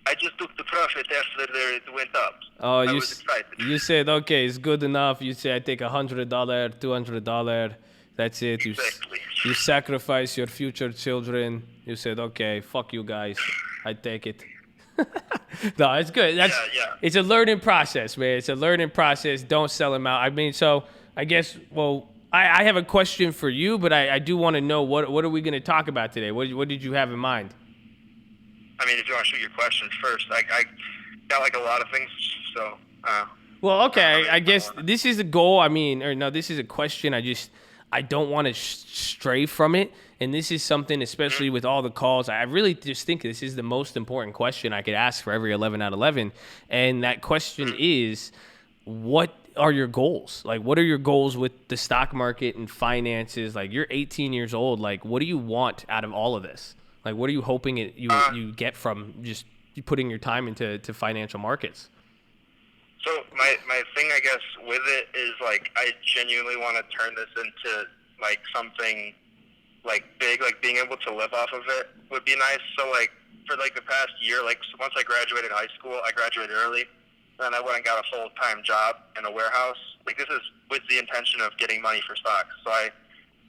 I just took the profit after it went up. Oh, I was excited. You said, okay, it's good enough. You say, I take $100, $200. That's it. Exactly. You sacrifice your future children. You said, okay, fuck you guys. I take it. No, it's good. It's a learning process, man. It's a learning process. Don't sell them out. So I guess, I have a question for you, but I do want to know what are we going to talk about today? What did you have in mind? If you want to shoot your question first, I got a lot of things, so... Well, okay, I guess this is a goal, this is a question, I don't want to stray from it, and this is something, especially with all the calls, I really just think this is the most important question I could ask for every 11 out of 11, and that question is, what are your goals? What are your goals with the stock market and finances? You're 18 years old, what do you want out of all of this? What are you hoping you get from just putting your time into financial markets? So my thing, I guess, with it is I genuinely want to turn this into something big, being able to live off of it would be nice. So for the past year, so once I graduated high school, I graduated early, then I went and got a full-time job in a warehouse. This is with the intention of getting money for stocks. So I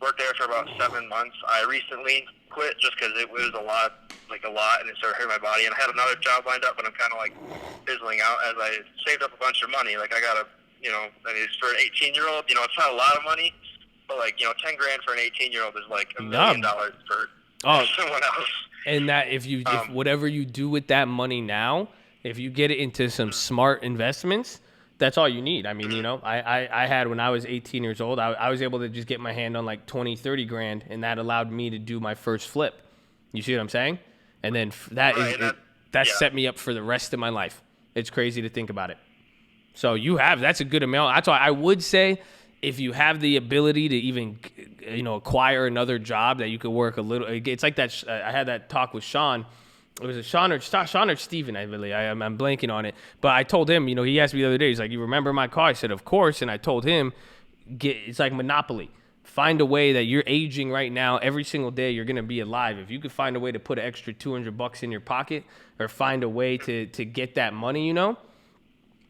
worked there for about 7 months. I recently quit just because it was a lot, and it started hurting my body. And I had another job lined up, but I'm kind of fizzling out as I saved up a bunch of money. I got for an 18-year-old, it's not a lot of money, but $10 grand for an 18-year-old is $1 million for someone else. And that if whatever you do with that money now, if you get it into some smart investments, that's all you need. I mean, you know, I had when I was 18 years old, I was able to just get my hand on like 20, 30 grand, and that allowed me to do my first flip. You see what I'm saying? And then that set me up for the rest of my life. It's crazy to think about it. So that's a good amount. That's why I would say if you have the ability to even, you know, acquire another job that you could work a little. It's like that. I had that talk with Sean. It was Sean or Steven, I believe. I'm blanking on it. But I told him, you know, he asked me the other day, he's like, you remember my car? I said, of course. And I told him, it's like Monopoly. Find a way that you're aging right now. Every single day you're going to be alive. If you could find a way to put an extra $200 in your pocket or find a way to get that money, you know,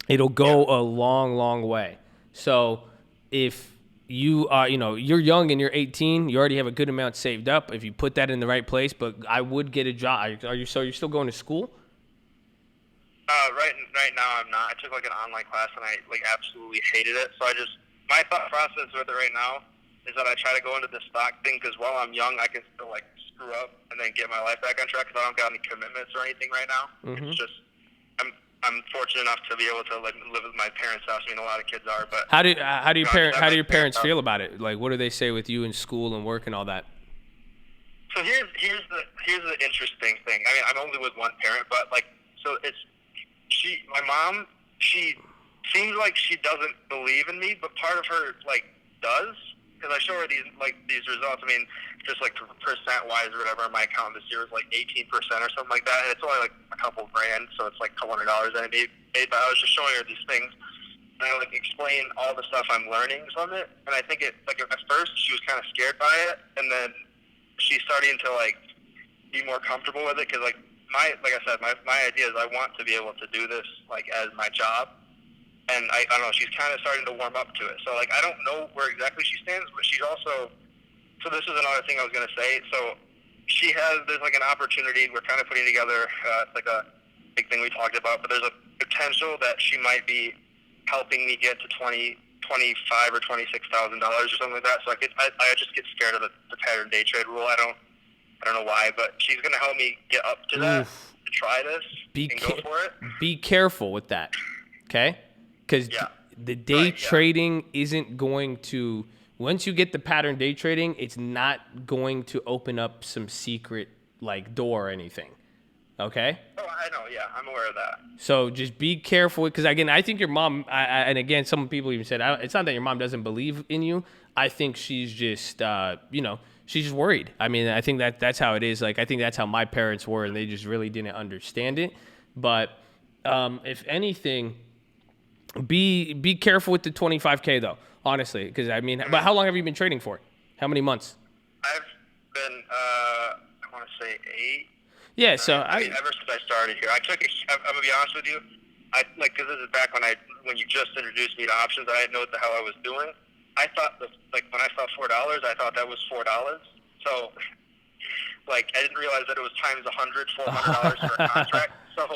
it'll go a long, long way. So if you are, you know, you're young and you're 18, you already have a good amount saved up if you put that in the right place. But I would get a job. You're still going to school? Right now I'm not. I took like an online class and I like absolutely hated it. So my thought process with it right now is that I try to go into the stock thing because while I'm young, I can still like screw up and then get my life back on track because I don't got any commitments or anything right now. Mm-hmm. It's just I'm fortunate enough to be able to like live with my parents' house. I mean, a lot of kids are, but how do your parents feel about it? Like, what do they say with you in school and work and all that? So here's the interesting thing. I mean, I'm only with one parent, but like, so my mom, she seems like she doesn't believe in me, but part of her like does. Because I show her these results. I mean, just like percent-wise or whatever, my account this year is like 18% or something like that. And it's only like a couple grand, so it's like $200 that I made. But I was just showing her these things. And I like explain all the stuff I'm learning from it. And I think at first she was kind of scared by it. And then she's starting to like be more comfortable with it. Because like I said, my idea is I want to be able to do this like as my job. And I don't know, she's kind of starting to warm up to it. So, like, I don't know where exactly she stands, but she's also, so this is another thing I was going to say. So, there's like an opportunity we're kind of putting together. It's like a big thing we talked about, but there's a potential that she might be helping me get to $25,000 or $26,000 or something like that. So, I just get scared of the pattern day trade rule. I don't know why, but she's going to help me get up to that, to try this, and go for it. Be careful with that, okay? Because the day trading isn't going to, once you get the pattern day trading, it's not going to open up some secret like door or anything. Okay? Oh, I know. Yeah, I'm aware of that. So just be careful because, again, I think your mom, and again, some people even said, it's not that your mom doesn't believe in you. I think she's just, she's just worried. I mean, I think that's how it is. Like, I think that's how my parents were, and they just really didn't understand it. But if anything, be careful with the 25K though, honestly, because I mean, but how long have you been trading for? How many months? I've been, I want to say 8. Yeah, so I mean, ever since I started here, I'm gonna be honest with you, because this is back when you just introduced me to options, I didn't know what the hell I was doing. I thought when I saw $4, I thought that was $4. So, like, I didn't realize that it was times $400 for a contract. So,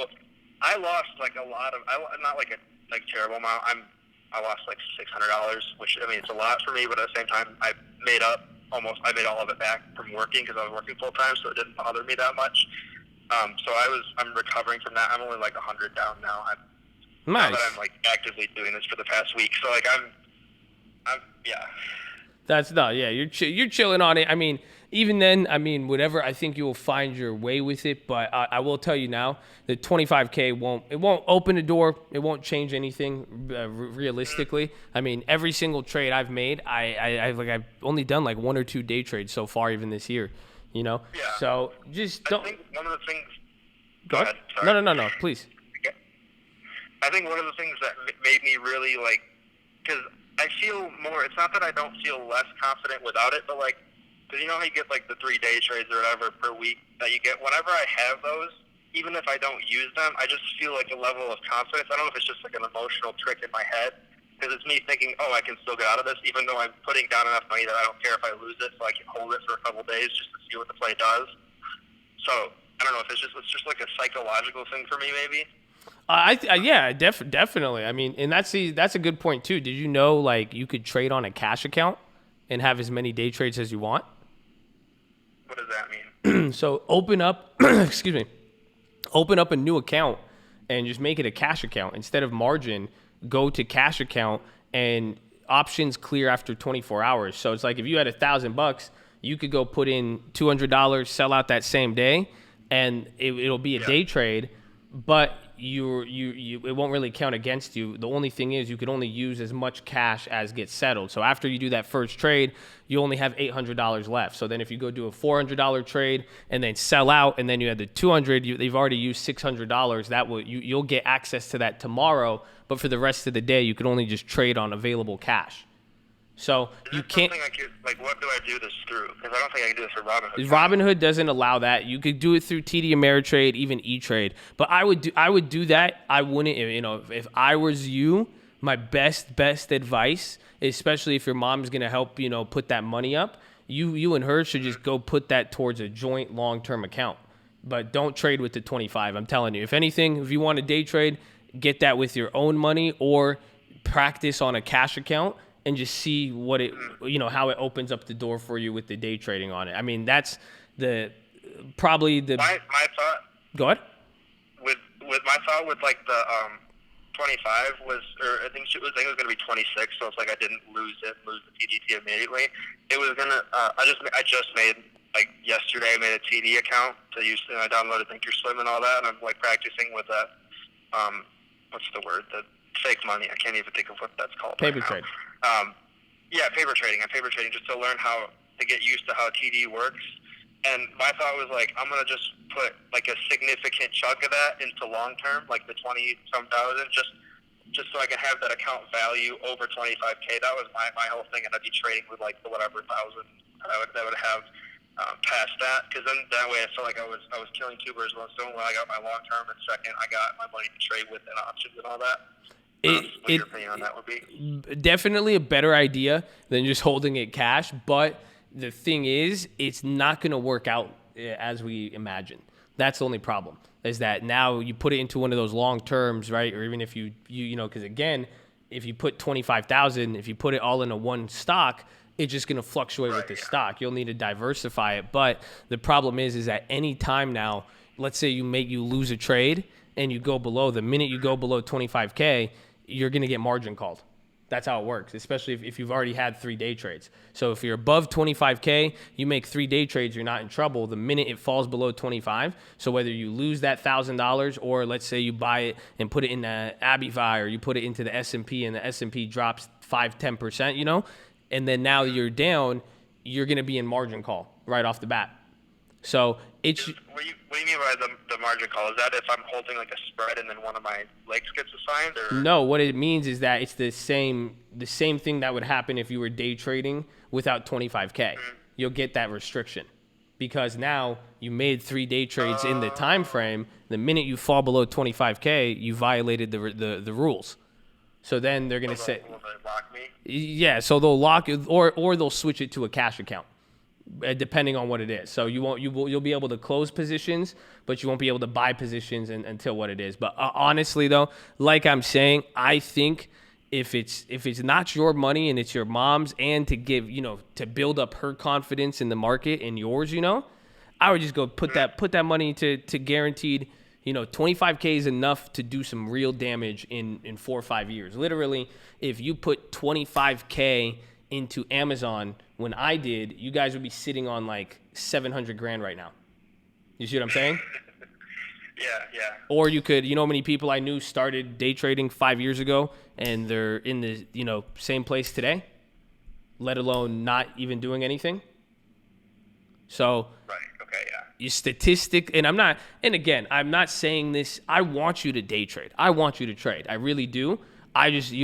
I lost like a lot of, not like a terrible amount. I lost like $600, which I mean it's a lot for me, but at the same time I made all of it back from working because I was working full time, so it didn't bother me that much. So I'm recovering from that. I'm only like 100 down now. Nice. Now that I'm like actively doing this for the past week, so like I'm yeah. That's not, yeah, you're chilling on it. I mean, even then, I mean, whatever, I think you will find your way with it. But I will tell you now, the 25K won't open the door. It won't change anything realistically. I mean, every single trade I've made, I've only done like 1 or 2 day trades so far, even this year, you know? Yeah. So just don't. I think one of the things. Go ahead. No, please. I think one of the things that made me really like, because I feel more, it's not that I don't feel less confident without it, but like, because you know how you get like the 3-day trades or whatever per week that you get, whenever I have those, even if I don't use them, I just feel like a level of confidence. I don't know if it's just like an emotional trick in my head, because it's me thinking, oh, I can still get out of this, even though I'm putting down enough money that I don't care if I lose it, so I can hold it for a couple days just to see what the play does. So, I don't know if it's just like a psychological thing for me, maybe. Definitely. I mean, and that's a good point too. Did you know like you could trade on a cash account and have as many day trades as you want? What does that mean? So open up, excuse me, open up a new account and just make it a cash account. Instead of margin, go to cash account, and options clear after 24 hours. So it's like if you had $1,000, you could go put in $200, sell out that same day, and it'll be a day trade, but it won't really count against you. The only thing is you can only use as much cash as gets settled. So after you do that first trade, you only have $800 left. So then if you go do a $400 trade and then sell out, and then you had the 200, they've already used $600. That will you'll get access to that tomorrow. But for the rest of the day, you can only just trade on available cash. So you can't. What do I do this through? Because I don't think I can do this for Robinhood. Robinhood doesn't allow that. You could do it through TD Ameritrade, even E-Trade. But I would do that. I wouldn't. If I was you, my best advice, especially if your mom's gonna help, put that money up, you and her should just go put that towards a joint long-term account. But don't trade with the 25. I'm telling you. If anything, if you want to day trade, get that with your own money or practice on a cash account. And just see what how it opens up the door for you with the day trading on it. I mean, that's probably the. My thought. Go ahead. With my thought with like the 25 was, or I think it was going to be 26. So it's like I didn't lose the TDT immediately. It was gonna. I just made like yesterday. I made a TD account to use. I downloaded Thinkorswim and all that, and I'm like practicing with that. What's the word? The fake money. I can't even think of what that's called. Paper trade. Paper trading. I'm paper trading just to learn how to get used to how TD works. And my thought was like, I'm gonna just put like a significant chunk of that into long term, like the 20-some thousand, just so I can have that account value over 25K. That was my whole thing, and I'd be trading with like the whatever thousand that would have past that, because then that way I felt like I was killing two birds with one stone. When I got my long term, and second I got my money to trade with and options and all that. What your opinion on that would be? Definitely a better idea than just holding it cash, but the thing is, it's not going to work out as we imagine. That's the only problem, is that now you put it into one of those long terms, right? Or even if you because again, if you put 25,000, if you put it all into one stock, it's just going to fluctuate with the stock. You'll need to diversify it. But the problem is that any time now, let's say you lose a trade and you go below, the minute you go below 25K, you're going to get margin called. That's how it works, especially if you've already had 3 day trades. So if you're above 25K, you make 3 day trades, you're not in trouble the minute it falls below 25. So whether you lose that $1,000 or let's say you buy it and put it in the AbiVi, or you put it into the S&P and the S&P drops 5-10%, and then now you're down, you're going to be in margin call right off the bat. So it's. What do you mean by the margin call? Is that if I'm holding like a spread and then one of my legs gets assigned, or? No, what it means is that it's the same thing that would happen if you were day trading without 25K. Mm-hmm. You'll get that restriction because now you made 3 day trades in the time frame. The minute you fall below 25K, you violated the rules. So then they're gonna say, will they lock me? Yeah, so they'll lock it, or they'll switch it to a cash account. Depending on what it is. So you'll be able to close positions, but you won't be able to buy positions until what it is. But honestly though, like I'm saying, I think if it's not your money and it's your mom's, and to give, to build up her confidence in the market and yours, I would just go put that money to guaranteed, 25K is enough to do some real damage in 4 or 5 years. Literally, if you put 25K into Amazon when I did, you guys would be sitting on like $700,000 right now. You see what I'm saying? Yeah. Or you could, how many people I knew started day trading 5 years ago and they're in the, same place today, let alone not even doing anything. So right. Okay. Yeah. Your statistic, and I'm not saying this. I want you to day trade. I want you to trade. I really do. I just,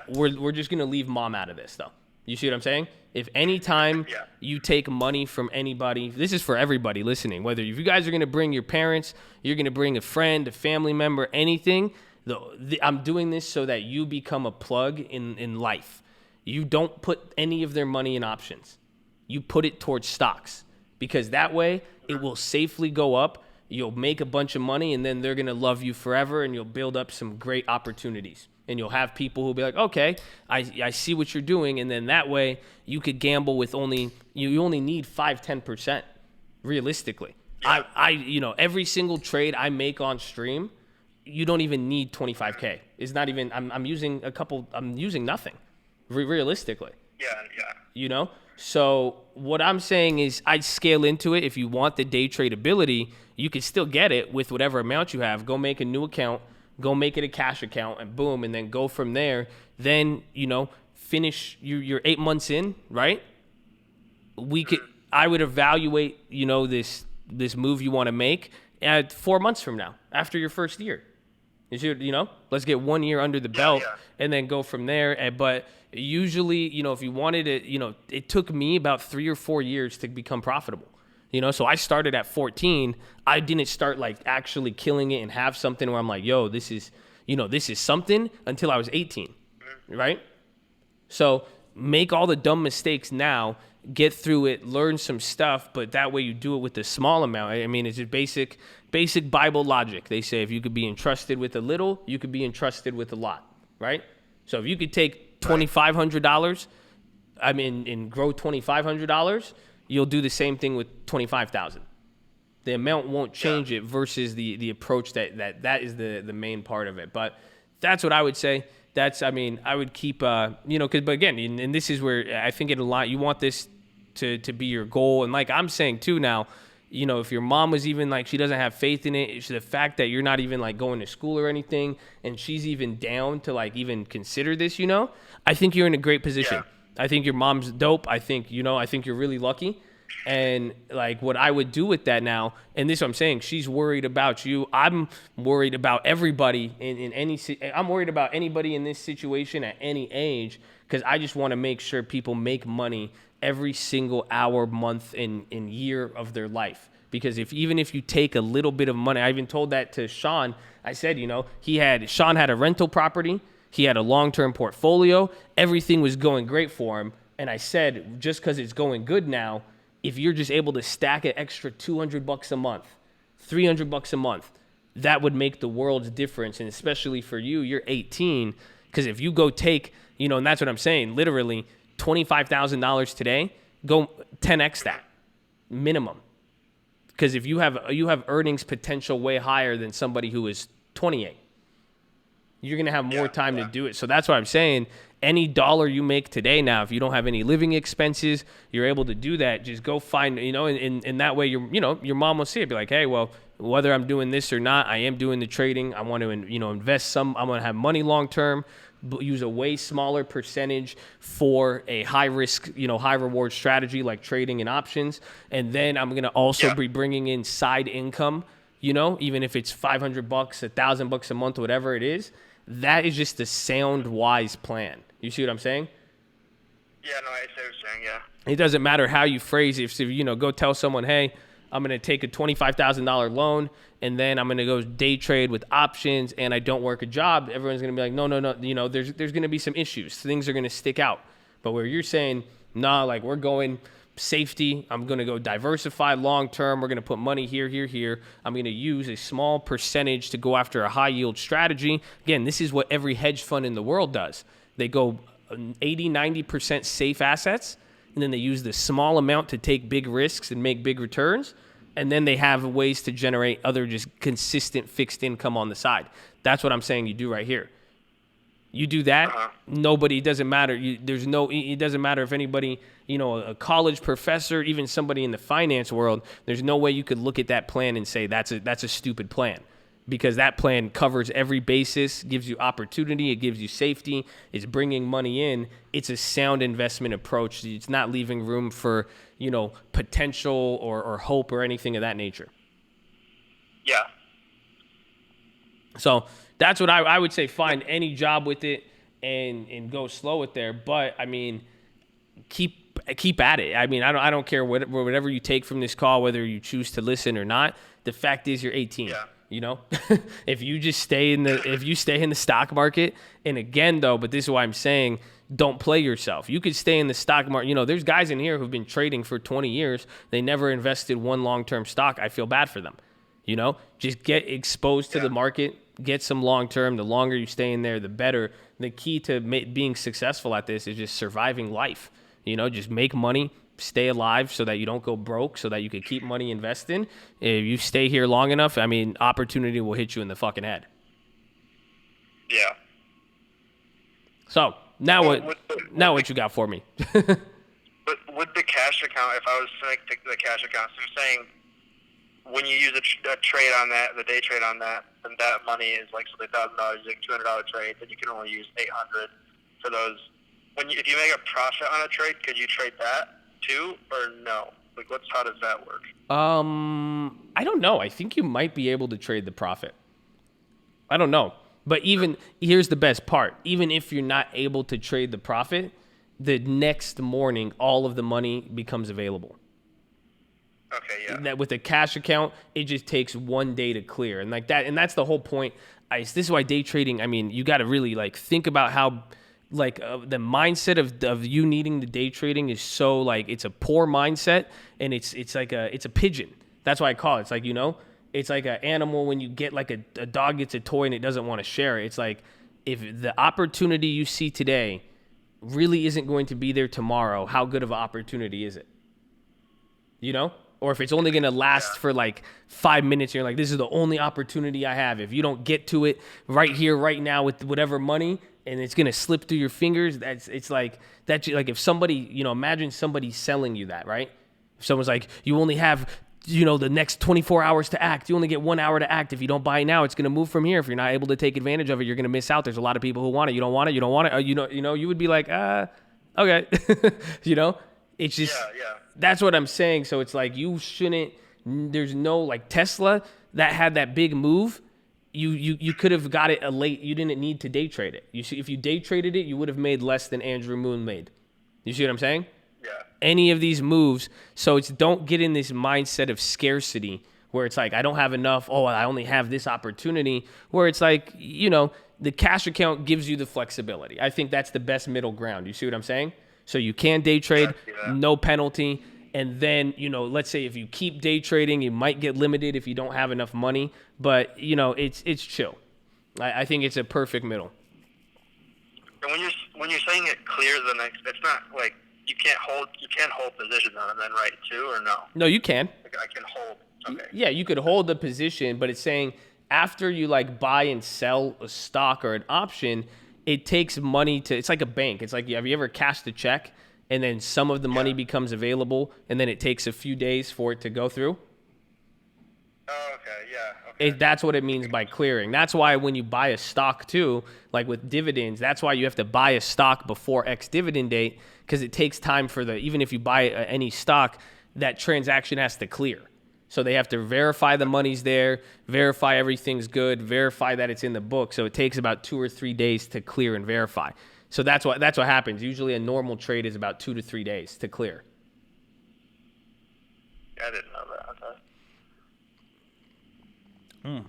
we're just going to leave mom out of this though. You see what I'm saying? If any time you take money from anybody, this is for everybody listening, whether if you guys are going to bring your parents, you're going to bring a friend, a family member, anything, I'm doing this so that you become a plug in life. You don't put any of their money in options. You put it towards stocks, because that way it will safely go up. You'll make a bunch of money, and then they're going to love you forever, and you'll build up some great opportunities. And you'll have people who'll be like, okay, I see what you're doing. And then that way you could gamble with you only need 5-10%. realistically. I every single trade I make on stream, you don't even need 25K. It's not even, I'm using nothing realistically. Yeah. So what I'm saying is I'd scale into it. If you want the day trade ability, you can still get it with whatever amount you have. Go make a new account, go make it a cash account, and boom, and then go from there. Then, finish, you're 8 months in, right? I would evaluate, this move you want to make at 4 months from now, after your first year. Let's get 1 year under the belt and then go from there. But usually, if you wanted it, it took me about 3 or 4 years to become profitable. So I started at 14. I didn't start like actually killing it and have something where I'm like, yo, this is something until I was 18, right? So make all the dumb mistakes now, get through it, learn some stuff, but that way you do it with a small amount. I mean, it's just basic Bible logic. They say if you could be entrusted with a little, you could be entrusted with a lot, right? So if you could take $2,500, and grow $2,500, you'll do the same thing with $25,000. The amount won't change it versus the approach that is the main part of it. But that's what I would say. I would keep, but again, and this is where I think you want this to be your goal. And like I'm saying too now, if your mom was even like, she doesn't have faith in it, it's the fact that you're not even like going to school or anything, and she's even down to like even consider this, I think you're in a great position. I think your mom's dope. I think you're really lucky. And like what I would do with that now, and this is what I'm saying, she's worried about you. I'm worried about everybody I'm worried about anybody in this situation at any age, because I just want to make sure people make money every single hour, month, and year of their life. Because even if you take a little bit of money, I even told that to Sean. I said, Sean had a rental property. He had a long-term portfolio. Everything was going great for him. And I said, just because it's going good now, if you're just able to stack an extra $200 a month, $300 a month, that would make the world's difference. And especially for you, you're 18. Because if you go take, and that's what I'm saying, literally $25,000 today, go 10x that minimum. Because if you have earnings potential way higher than somebody who is 28, you're going to have more time to do it. So that's what I'm saying. Any dollar you make today now, if you don't have any living expenses, you're able to do that. Just go find, and that way your mom will see it. Be like, hey, well, whether I'm doing this or not, I am doing the trading. I want to, invest some. I'm going to have money long term, but use a way smaller percentage for a high risk, high reward strategy like trading and options. And then I'm going to also be bringing in side income, even if it's $500, $1,000 a month, whatever it is. That is just a sound, wise plan. You see what I'm saying? Yeah, no, I see what you're saying, yeah. It doesn't matter how you phrase it. If, go tell someone, hey, I'm going to take a $25,000 loan, and then I'm going to go day trade with options, and I don't work a job. Everyone's going to be like, no. There's going to be some issues. Things are going to stick out. But where you're saying, nah, like we're going safety, I'm going to go diversify long term. We're going to put money here, here, here. I'm going to use a small percentage to go after a high yield strategy. Again, this is what every hedge fund in the world does. They go 80, 90% safe assets, and then they use the small amount to take big risks and make big returns. And then they have ways to generate other just consistent fixed income on the side. That's what I'm saying you do right here. You do that, nobody, it doesn't matter. It doesn't matter if anybody, a college professor, even somebody in the finance world, there's no way you could look at that plan and say that's a stupid plan, because that plan covers every basis, gives you opportunity, it gives you safety, it's bringing money in. It's a sound investment approach. It's not leaving room for, potential or hope or anything of that nature. Yeah. So that's what I would say. Find any job with it and go slow it there. But I mean, keep at it. I mean, I don't care whatever you take from this call, whether you choose to listen or not. The fact is, you're 18. Yeah. If you just stay in the stock market, and again though, but this is why I'm saying, don't play yourself. You could stay in the stock market. There's guys in here who've been trading for 20 years. They never invested one long-term stock. I feel bad for them. Just get exposed to the market, get some long-term. The longer you stay in there, the better. The key to being successful at this is just surviving life. Just make money, stay alive so that you don't go broke, so that you could keep money investing. If you stay here long enough, I mean, opportunity will hit you in the fucking head. Yeah. So now what you got for me? But with the cash account, if I was to make the cash account, so you're saying when you use a trade on that, the day trade on that, then that money is like, so the $1,000 is like $200 trade, then you can only use $800 for those. If you make a profit on a trade, could you trade that too, or no? Like, how does that work? I don't know. I think you might be able to trade the profit. I don't know. But here's the best part. Even if you're not able to trade the profit, the next morning, all of the money becomes available. Okay, yeah. That with a cash account, it just takes 1 day to clear. And like that, and that's the whole point. This is why day trading, I mean, you got to really like think about how like the mindset of you needing the day trading is so like, it's a poor mindset, and it's a pigeon. That's why I call it. It's like, it's like an animal when you get like a dog gets a toy and it doesn't want to share it. It's like, if the opportunity you see today really isn't going to be there tomorrow, how good of an opportunity is it? Or if it's only going to last for like 5 minutes, you're like, this is the only opportunity I have. If you don't get to it right here, right now with whatever money, and it's going to slip through your fingers, it's like that. Like if somebody, imagine somebody selling you that, right? If someone's like, you only have, the next 24 hours to act. You only get 1 hour to act. If you don't buy now, it's going to move from here. If you're not able to take advantage of it, you're going to miss out. There's a lot of people who want it. You don't want it. You don't want it. You would be like, okay. It's just, that's what I'm saying. So it's like, you shouldn't, there's no like Tesla that had that big move. You could have got it late. You didn't need to day trade it. You see, if you day traded it, you would have made less than Andrew Moon made. You see what I'm saying? Yeah. Any of these moves. So don't get in this mindset of scarcity where it's like, I don't have enough. Oh, I only have this opportunity, where it's like, the cash account gives you the flexibility. I think that's the best middle ground. You see what I'm saying? So you can day trade, no penalty. And then, let's say if you keep day trading, you might get limited if you don't have enough money. But, it's chill. I think it's a perfect middle. And when you're saying it clears the next, it's not like you can't hold positions on it then, right, too, or no? No, you can. Like I can hold. Okay. Yeah, you could hold the position, but it's saying after you like buy and sell a stock or an option, it takes money it's like a bank. It's like, have you ever cashed a check and then some of the money becomes available and then it takes a few days for it to go through? Oh, okay, yeah. Okay. That's what it means by clearing. That's why when you buy a stock too, like with dividends, that's why you have to buy a stock before X dividend date, because it takes time for even if you buy any stock, that transaction has to clear. So they have to verify the money's there, verify everything's good, verify that it's in the book. So it takes about 2 or 3 days to clear and verify. So that's what happens. Usually a normal trade is about 2 to 3 days to clear. Yeah, I didn't know that. Okay.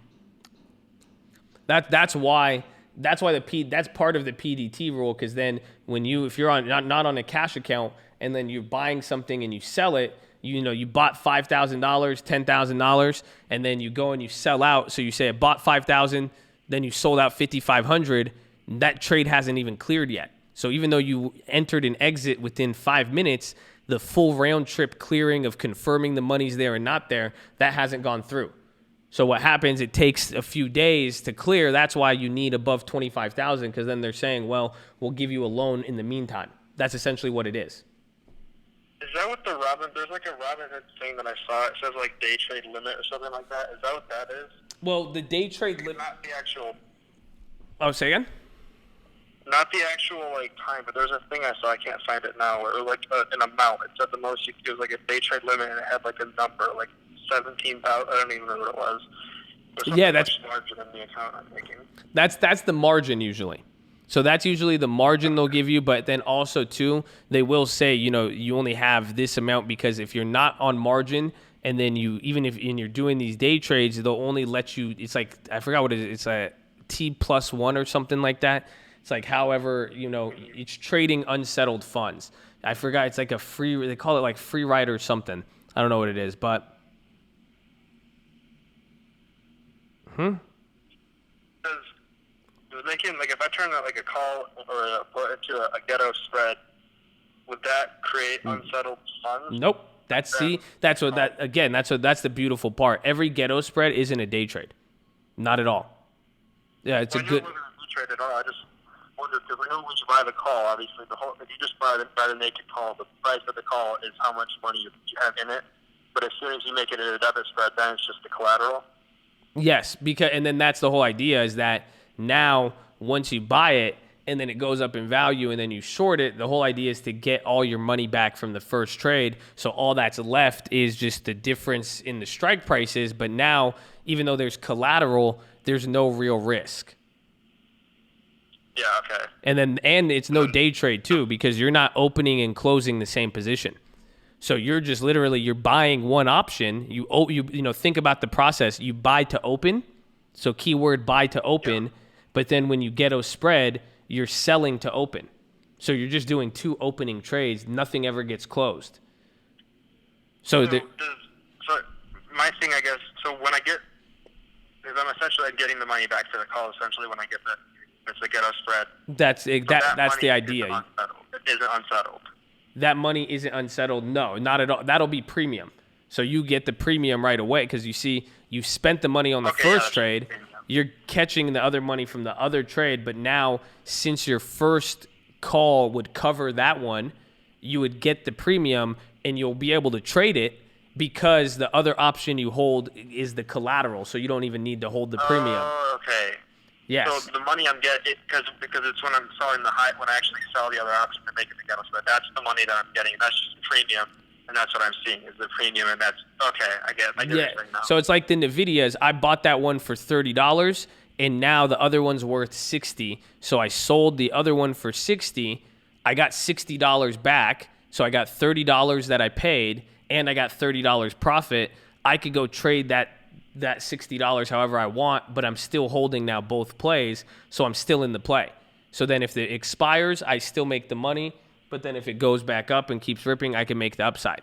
That's why that's part of the PDT rule, because then if you're on not on a cash account and then you're buying something and you sell it, you bought $5,000, $10,000, and then you go and you sell out. So you say I bought 5,000, then you sold out 5,500. That trade hasn't even cleared yet. So even though you entered an exit within 5 minutes, the full round trip clearing of confirming the money's there and not there, that hasn't gone through. So what happens, it takes a few days to clear. That's why you need above 25,000, because then they're saying, well, we'll give you a loan in the meantime. That's essentially what it is. Is that what there's like a Robinhood thing that I saw. It says like day trade limit or something like that. Is that what that is? Well, the day trade limit. Not the actual. Oh, say again? Not the actual like time, but there's a thing I saw. I can't find it now. Or like an amount. It said the most you could do was like a day trade limit, and it had like a number, like 17,000. I don't even remember what it was. Yeah, that's much larger than the account I'm making. That's the margin usually. So that's usually the margin they'll give you, but then also too, they will say, you only have this amount, because if you're not on margin, and then even if you're doing these day trades, they'll only let you, it's like, I forgot what it is, it's a T+1 or something like that. It's like, however, it's trading unsettled funds. I forgot, it's like a free, they call it like free ride or something. I don't know what it is, but. It was making, like, if I turn that like a call or put into a Ghetto Spread, would that create unsettled funds? Nope. That's the beautiful part. Every ghetto spread isn't a day trade. Not at all. Yeah, it's a good. It wasn't a trade at all. I just wondered, because I know when you buy the call, obviously if you just buy the naked call, the price of the call is how much money you have in it. But as soon as you make it a debit spread, then it's just the collateral. Yes, and then that's the whole idea, is that now once you buy it and then it goes up in value and then you short it, the whole idea is to get all your money back from the first trade. So all that's left is just the difference in the strike prices. But now, even though there's collateral, there's no real risk. Yeah, okay. And it's no day trade too, because you're not opening and closing the same position. So you're just you're buying one option. You think about the process. You buy to open. So keyword buy to open. Yeah. But then when you ghetto spread, you're selling to open. So you're just doing two opening trades. Nothing ever gets closed. So my thing, I guess, so when I get, because I'm essentially getting the money back to the call, essentially when I get it's the ghetto spread. That's the idea. Isn't unsettled. That money isn't unsettled. No, not at all. That'll be premium. So you get the premium right away because you spent the money on the first trade. You're catching the other money from the other trade. But now, since your first call would cover that one, you would get the premium and you'll be able to trade it because the other option you hold is the collateral. So you don't even need to hold the premium. Oh, okay. Yes. So the money I'm getting, because it's when I'm selling when I actually sell the other option to make it the ghetto spread, that's the money that I'm getting. That's just the premium, and that's what I'm seeing is the premium, and that's okay. I get it now. So it's like the Nvidias. I bought that one for $30, and now the other one's worth $60. So I sold the other one for $60. I got $60 back. So I got $30 that I paid, and I got $30 profit. I could go trade that $60 however I want, but I'm still holding now both plays, so I'm still in the play. So then if it expires, I still make the money, but then if it goes back up and keeps ripping, I can make the upside.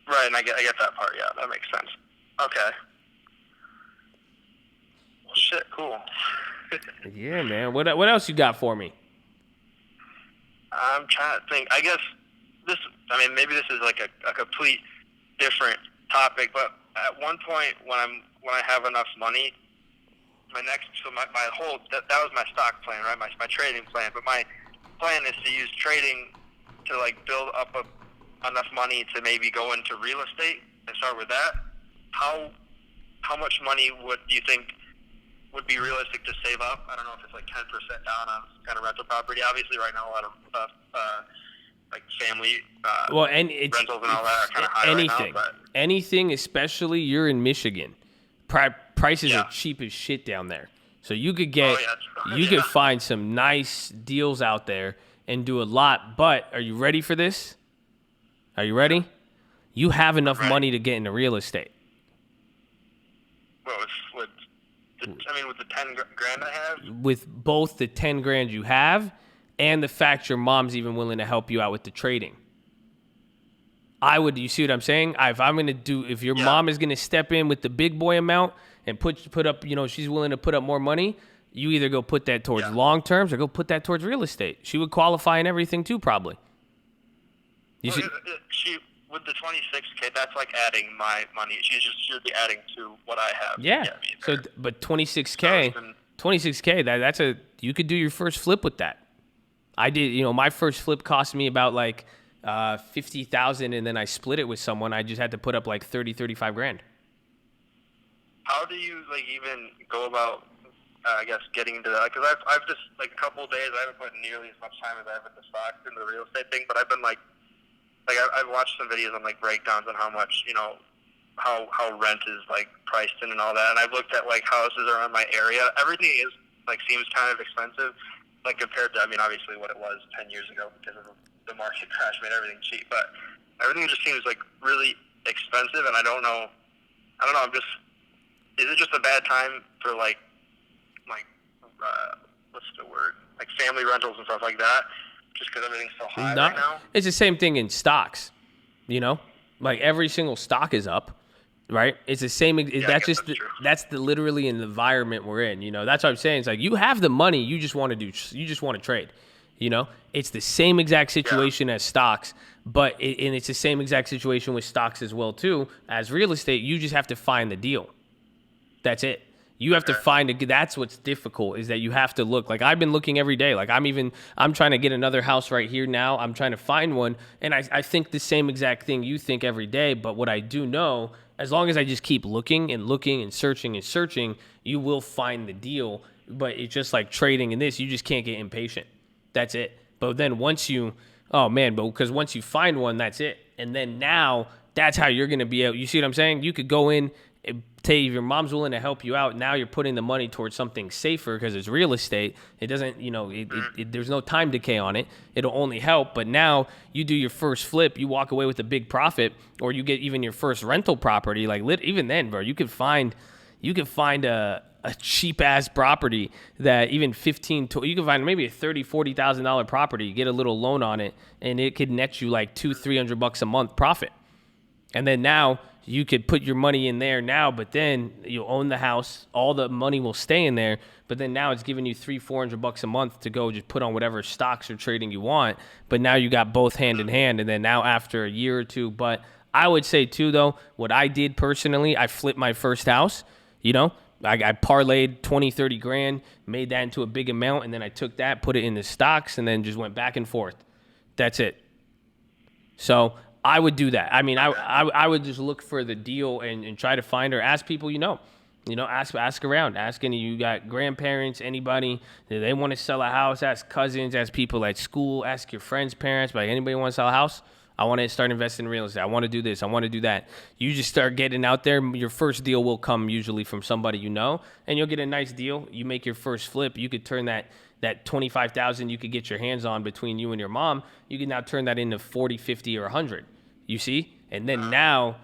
Right, and I get that part, yeah, that makes sense. Okay. Well, shit, cool. Yeah, man. What else you got for me? I'm trying to think. I guess maybe this is like a complete different topic, but at one point when I have enough money, my whole that was my stock plan, right? My trading plan. But my plan is to use trading to like build up enough money to maybe go into real estate and start with that. How much money do you think would be realistic to save up? I don't know if it's like 10% down on kind of rental property. Obviously, right now a lot of like family rentals and all that are kind of high right now. Anything, especially you're in Michigan, prices are cheap as shit down there. So you could could find some nice deals out there and do a lot. But are you ready for this? Are you ready? You have enough money to get into real estate. Well, with the 10 grand I have? With both the 10 grand you have and the fact your mom's even willing to help you out with the trading. You see what I'm saying? If your mom is going to step in with the big boy amount and put up, she's willing to put up more money, you either go put that towards long terms or go put that towards real estate. She would qualify in everything too, probably. With the 26K, that's like adding my money. She should be adding to what I have. Yeah. But 26K, you could do your first flip with that. I did, my first flip cost me about like $50,000, and then I split it with someone. I just had to put up like 35 grand. How do you like even go about, I guess, getting into that? Because I've just like a couple of days, I haven't put nearly as much time as I have with the stocks and the real estate thing, but I've been like I've watched some videos on like breakdowns on how much, how rent is like priced in and all that. And I've looked at like houses around my area. Everything is like seems kind of expensive, like compared to, obviously what it was 10 years ago because of the market crash made everything cheap. But everything just seems like really expensive, and I don't know. Is it just a bad time for like what's the word? Like family rentals and stuff like that? Just because everything's so high right now? It's the same thing in stocks, Like every single stock is up, right? It's the same. That's literally an environment we're in. That's what I'm saying. It's like you have the money, you just want to trade. It's the same exact situation as stocks, but and it's the same exact situation with stocks as well too. As real estate, you just have to find the deal. That's it. You have to find that's what's difficult, is that you have to look. Like, I've been looking every day. Like, I'm trying to get another house right here now. I'm trying to find one. And I think the same exact thing you think every day. But what I do know, as long as I just keep looking and searching, you will find the deal. But it's just like trading in this, you just can't get impatient. That's it. But then once you find one, that's it. And then now that's how you're going to be able, you see what I'm saying? You could go in, say if your mom's willing to help you out, now you're putting the money towards something safer because it's real estate. It doesn't, there's no time decay on it. It'll only help. But now you do your first flip, you walk away with a big profit, or you get even your first rental property. Like, even then, bro, you could find a cheap ass property that even you can find maybe a $30,000-$40,000 property, get a little loan on it, and it could net you like $200-$300 a month profit. And then now you could put your money in there now, but then you'll own the house. All the money will stay in there, but then now it's giving you $300-$400 a month to go just put on whatever stocks or trading you want. But now you got both hand in hand, and then now after a year or two. But I would say too, though, what I did personally, I flipped my first house. I parlayed 20-30 grand, made that into a big amount, and then I took that, put it in the stocks, and then just went back and forth. That's it. So I would do that. I mean, I would just look for the deal and try to find, or ask people ask around. Ask you got grandparents, anybody, do they want to sell a house? Ask cousins, ask people at school, ask your friends' parents, like, anybody want to sell a house? I want to start investing in real estate. I want to do this. I want to do that. You just start getting out there. Your first deal will come usually from somebody and you'll get a nice deal. You make your first flip. You could turn that $25,000 you could get your hands on between you and your mom. You can now turn that into 40, 50, or 100. You see? And then now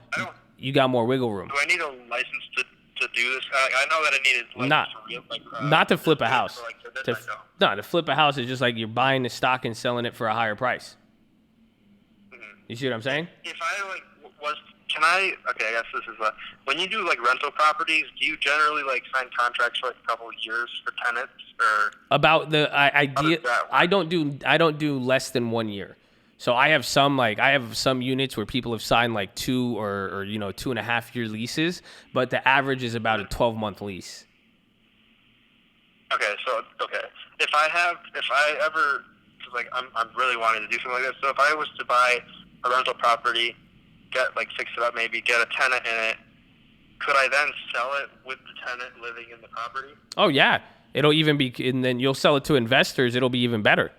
you got more wiggle room. Do I need a license to do this? I know that I need a license not to flip a house. To flip a house is just like you're buying the stock and selling it for a higher price. You see what I'm saying? If I I guess this is when you do like rental properties, do you generally like sign contracts for like a couple of years for tenants, or about the idea? I don't do less than 1 year. So I have some units where people have signed like 2 or 2.5 year leases, but the average is about a 12-month lease. Okay, if I ever, like, I'm really wanting to do something like this. So if I was to buy a rental property, fix it up, maybe get a tenant in it, could I then sell it with the tenant living in the property? Oh yeah, it'll even be, and then you'll sell it to investors. It'll be even better.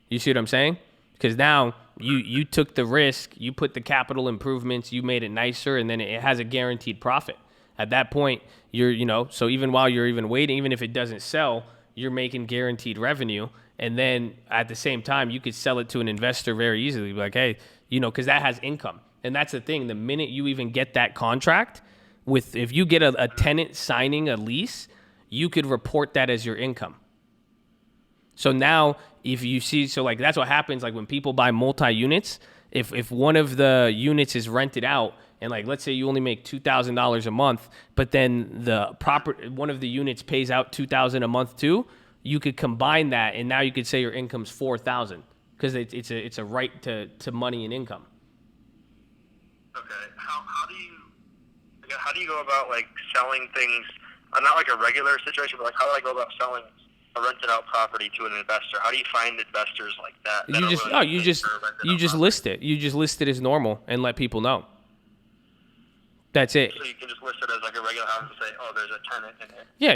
You see what I'm saying? Because now you took the risk, you put the capital improvements, you made it nicer, and then it has a guaranteed profit. At that point, so even while you're even waiting, even if it doesn't sell, you're making guaranteed revenue. And then at the same time, you could sell it to an investor very easily. Like, hey, because that has income. And that's the thing. The minute you even get that contract, if you get a tenant signing a lease, you could report that as your income. So now if you see, that's what happens. Like when people buy multi-units, if one of the units is rented out, and let's say you only make $2,000 a month, but then one of the units pays out $2,000 a month too, you could combine that, and now you could say your income's $4,000 because it's a right to money and income. Okay, how do you go about selling things? Not like a regular situation, but how do I go about selling a rented out property to an investor? How do you find investors like that? You just list it. You just list it as normal and let people know. That's it. So you can just list it as a regular house and say, oh, there's a tenant in it. Yeah,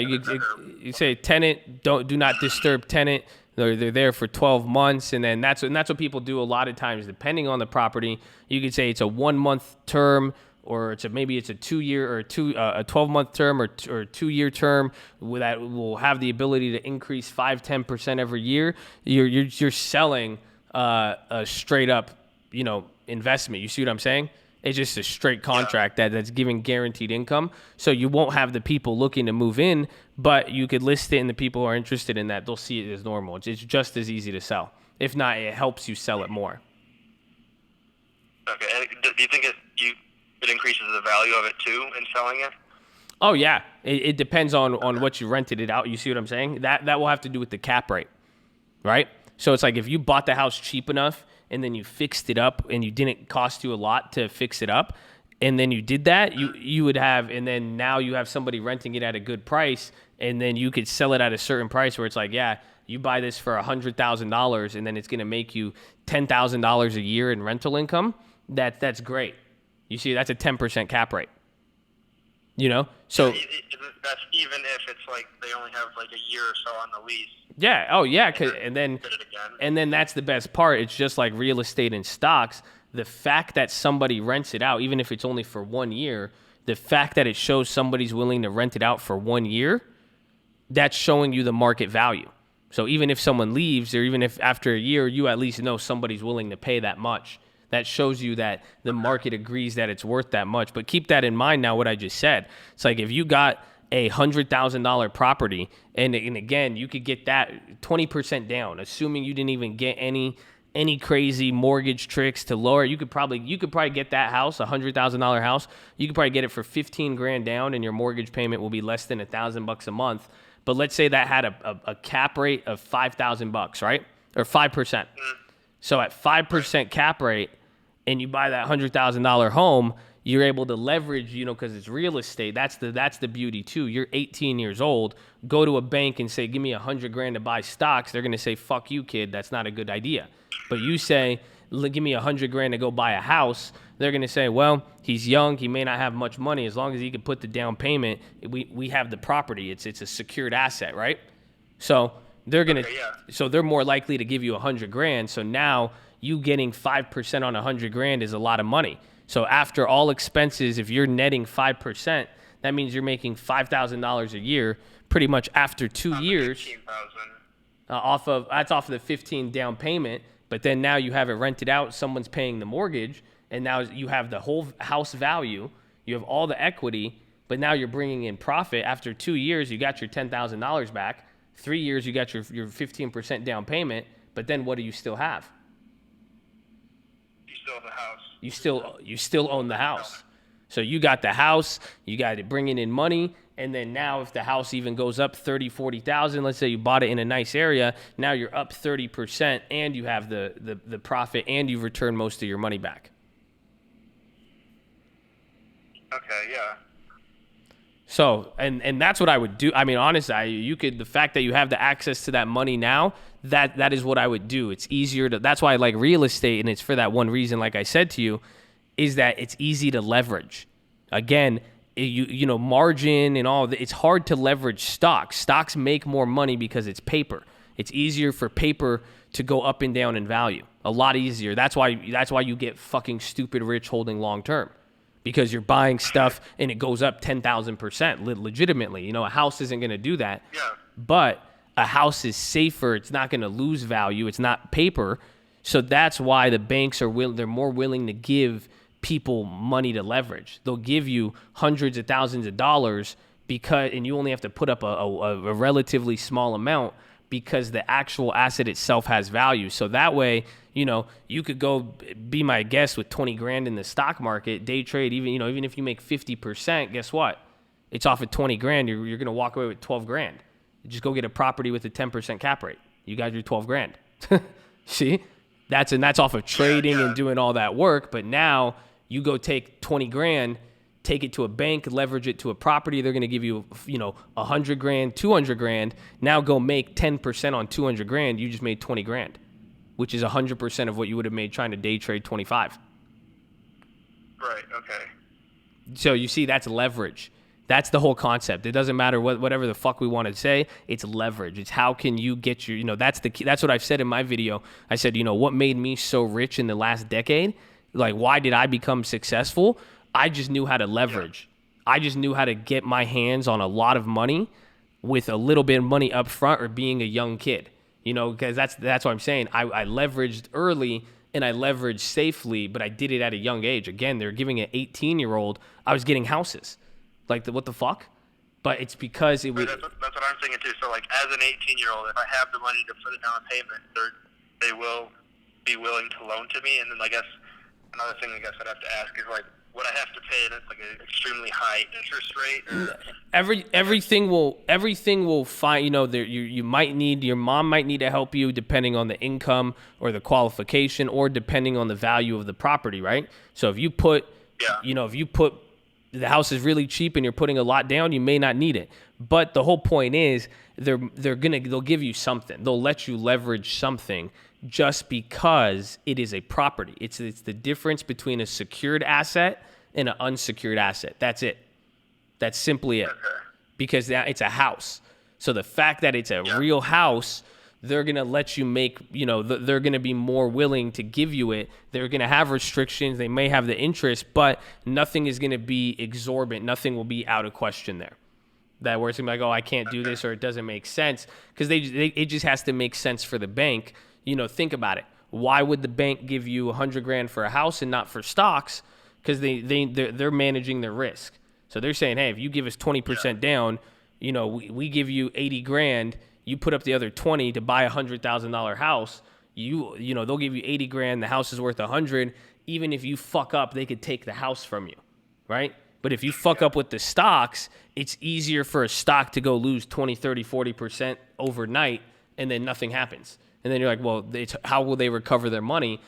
you say tenant, do not disturb tenant. They're there for 12 months, and then that's what people do a lot of times, depending on the property. You could say it's a 1 month term, or maybe it's a 2 year or a 12-month term or 2 year term that will have the ability to increase 5-10% every year. You're selling a straight up investment. You see what I'm saying? It's just a straight contract that's giving guaranteed income. So you won't have the people looking to move in, but you could list it, and the people who are interested in that, they'll see it as normal. It's just as easy to sell. If not, it helps you sell it more. Okay. And do you think it increases the value of it too in selling it? Oh yeah. It depends on what you rented it out. You see what I'm saying? That will have to do with the cap rate, right? So it's like if you bought the house cheap enough and then you fixed it up and you didn't cost you a lot to fix it up, and then you did that, you would have, and then now you have somebody renting it at a good price, and then you could sell it at a certain price where it's like, yeah, you buy this for $100,000 and then it's going to make you $10,000 a year in rental income. That's great. You see, that's a 10% cap rate. You know, so that's even if it's like they only have like a year or so on the lease. Yeah. Oh, yeah. And then that's the best part. It's just like real estate and stocks. The fact that somebody rents it out, even if it's only for 1 year, the fact that it shows somebody's willing to rent it out for 1 year, that's showing you the market value. So even if someone leaves, or even if after a year, you at least know somebody's willing to pay that much. That shows you that the market agrees that it's worth that much. But keep that in mind now, what I just said. It's like if you got a $100,000 property, and again, you could get that 20% down, assuming you didn't even get any crazy mortgage tricks to lower. You could probably get that house, a $100,000 house. You could probably get it for $15,000 down, and your mortgage payment will be less than $1,000 a month. But let's say that had a cap rate of $5,000, right? Or 5%. So at 5% cap rate, and you buy that $100,000 home, you're able to leverage, because it's real estate. That's the beauty too. You're 18 years old. Go to a bank and say, give me $100,000 to buy stocks. They're going to say, fuck you, kid. That's not a good idea. But you say, give me $100,000 to go buy a house. They're going to say, well, he's young. He may not have much money. As long as he can put the down payment, we have the property. It's a secured asset, right? So they're they're more likely to give you $100,000. So now you getting 5% on $100,000 is a lot of money. So after all expenses, if you're netting 5%, that means you're making $5,000 a year pretty much after 2 years. Off of the 15 down payment, but then now you have it rented out, someone's paying the mortgage, and now you have the whole house value, you have all the equity, but now you're bringing in profit. After 2 years, you got your $10,000 back. 3 years, you got your 15% down payment, but then what do you still have? You still have the house. You still own the house. So you got the house, you got it bringing in money, and then now if the house even goes up 30, 40,000, let's say you bought it in a nice area, now you're up 30% and you have the profit and you've returned most of your money back. Okay, yeah. So, and that's what I would do. I mean, honestly, the fact that you have the access to that money now, that is what I would do. It's easier that's why I like real estate, and it's for that one reason, like I said to you, is that it's easy to leverage. Again, margin and all that, it's hard to leverage stocks. Stocks make more money because it's paper. It's easier for paper to go up and down in value. A lot easier. That's why you get fucking stupid rich holding long term. Because you're buying stuff and it goes up 10,000% legitimately. A house isn't going to do that. Yeah. But a house is safer. It's not going to lose value. It's not paper. So that's why the banks they're more willing to give people money to leverage. They'll give you hundreds of thousands of dollars and you only have to put up a relatively small amount because the actual asset itself has value. So that way, you could go be my guest with $20,000 in the stock market, day trade, even if you make 50%, guess what? It's off at $20,000. You're going to walk away with $12,000. Just go get a property with a 10% cap rate. You got your $12,000. See? That's off of trading and doing all that work. But now you go take $20,000, take it to a bank, leverage it to a property. They're going to give you, $100,000, $200,000. Now go make 10% on $200,000. You just made $20,000, which is 100% of what you would have made trying to day trade 25. Right. Okay. So you see, that's leverage. That's the whole concept. It doesn't matter whatever the fuck we want to say. It's leverage. It's how can you get your, that's the key. That's what I've said in my video. I said, what made me so rich in the last decade? Like, why did I become successful? I just knew how to leverage. I just knew how to get my hands on a lot of money with a little bit of money up front or being a young kid, because that's what I'm saying. I leveraged early and I leveraged safely, but I did it at a young age. Again, they're giving an 18-year-old, I was getting houses. Like, what the fuck? But it's because it was... That's what I'm thinking too. So, like, as an 18-year-old, if I have the money to put it down a payment, they will be willing to loan to me. And then I guess another thing I'd have to ask is, like, would I have to pay? And it's like an extremely high interest rate. Or... Everything will find. You might need, your mom might need to help you depending on the income or the qualification or depending on the value of the property, right? So if you put, the house is really cheap and you're putting a lot down, you may not need it. But the whole point is they'll give you something. They'll let you leverage something just because it is a property. It's the difference between a secured asset and an unsecured asset. That's it. That's simply it. Because it's a house. So the fact that it's a real house, they're going to let you make, they're going to be more willing to give you it. They're going to have restrictions. They may have the interest, but nothing is going to be exorbitant. Nothing will be out of question there. That where it's going to be like, oh, I can't do this or it doesn't make sense. Because it just has to make sense for the bank. Think about it. Why would the bank give you $100,000 for a house and not for stocks? Because they're managing their risk. So they're saying, hey, if you give us 20% down, we give you $80,000. You put up the other 20 to buy $100,000 house. They'll give you $80,000. The house is worth $100,000. Even if you fuck up, they could take the house from you, right? But if you fuck up with the stocks, it's easier for a stock to go lose 20, 30, 40% overnight, and then nothing happens. And then you're like, well, how will they recover their money?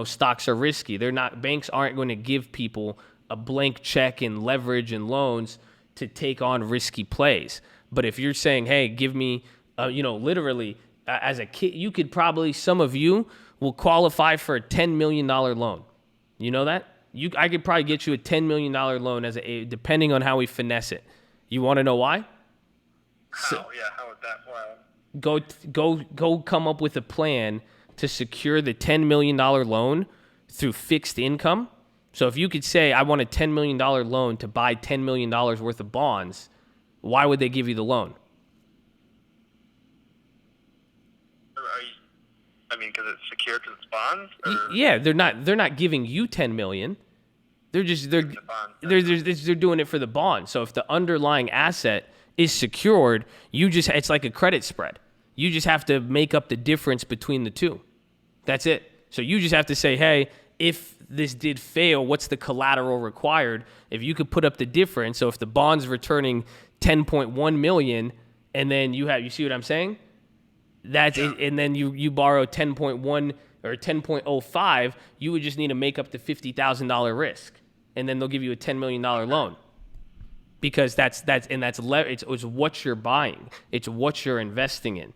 Stocks are risky. Banks aren't going to give people a blank check and leverage and loans to take on risky plays. But if you're saying, hey, give me, literally, as a kid, you could probably, some of you will qualify for a $10 million loan. You know that? I could probably get you a $10 million loan depending on how we finesse it. You want to know why? How would that? Go come up with a plan to secure the $10 million loan through fixed income. So if you could say, I want a $10 million loan to buy $10 million worth of bonds, why would they give you the loan? Because it's secured to the bonds? Yeah, they're not giving you $10 million. They're doing it for the bond. So if the underlying asset is secured, it's like a credit spread. You just have to make up the difference between the two. That's it. So you just have to say, hey, if this did fail, what's the collateral required? If you could put up the difference, so if the bond's returning 10.1 million, and then you see what I'm saying? And then you borrow 10.1 or 10.05, you would just need to make up the $50,000 risk, and then they'll give you a $10 million loan. Because it's what you're buying. It's what you're investing in.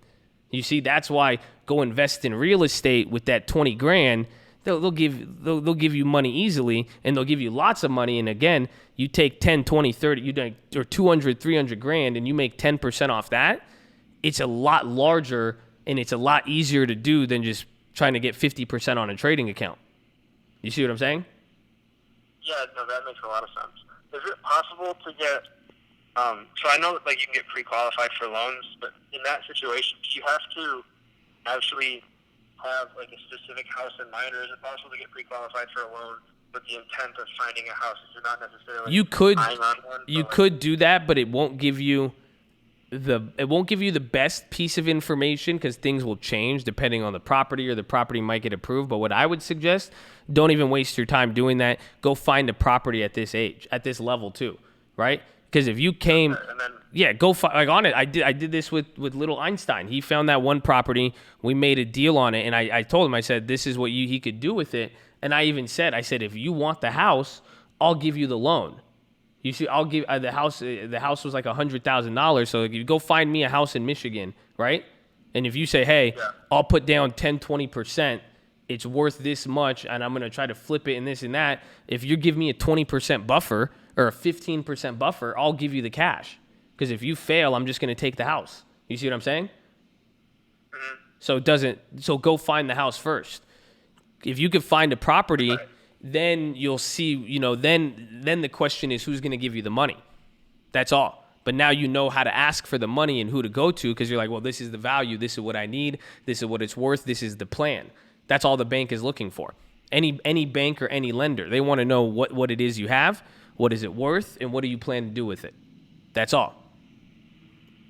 You see, that's why go invest in real estate with that $20,000. They'll give you money easily, and they'll give you lots of money. And again, you take 10, 20, 30, or 200, 300 grand, and you make 10% off that. It's a lot larger, and it's a lot easier to do than just trying to get 50% on a trading account. You see what I'm saying? Yeah, no, that makes a lot of sense. Is it possible to get, so I know that you can get pre-qualified for loans, but in that situation, do you have to actually have a specific house in mind, or is it possible to get pre-qualified for a loan with the intent of finding a house if you're not necessarily buying on one? You could do that, but it won't give you the best piece of information because things will change depending on the property, or the property might get approved. But what I would suggest, don't even waste your time doing that. Go find a property at this age, at this level too, right? Because if you came, go find on it. I did this with little Einstein. He found that one property. We made a deal on it, and I told him, I said, this is what he could do with it. And I even said, if you want the house, I'll give you the loan. You see, I'll give the house. The house was like $100,000. So if you go find me a house in Michigan, right? And if you say, hey, I'll put down 10, 20%, it's worth this much, and I'm going to try to flip it and this and that. If you give me a 20% buffer or a 15% buffer, I'll give you the cash. Because if you fail, I'm just going to take the house. You see what I'm saying? Mm-hmm. So go find the house first. If you could find a property, then you'll see, then the question is who's going to give you the money. That's all. But now you know how to ask for the money and who to go to, because you're like, well, this is the value. This is what I need. This is what it's worth. This is the plan. That's all the bank is looking for. Any bank or any lender, they want to know what it is you have, what is it worth, and what do you plan to do with it. That's all.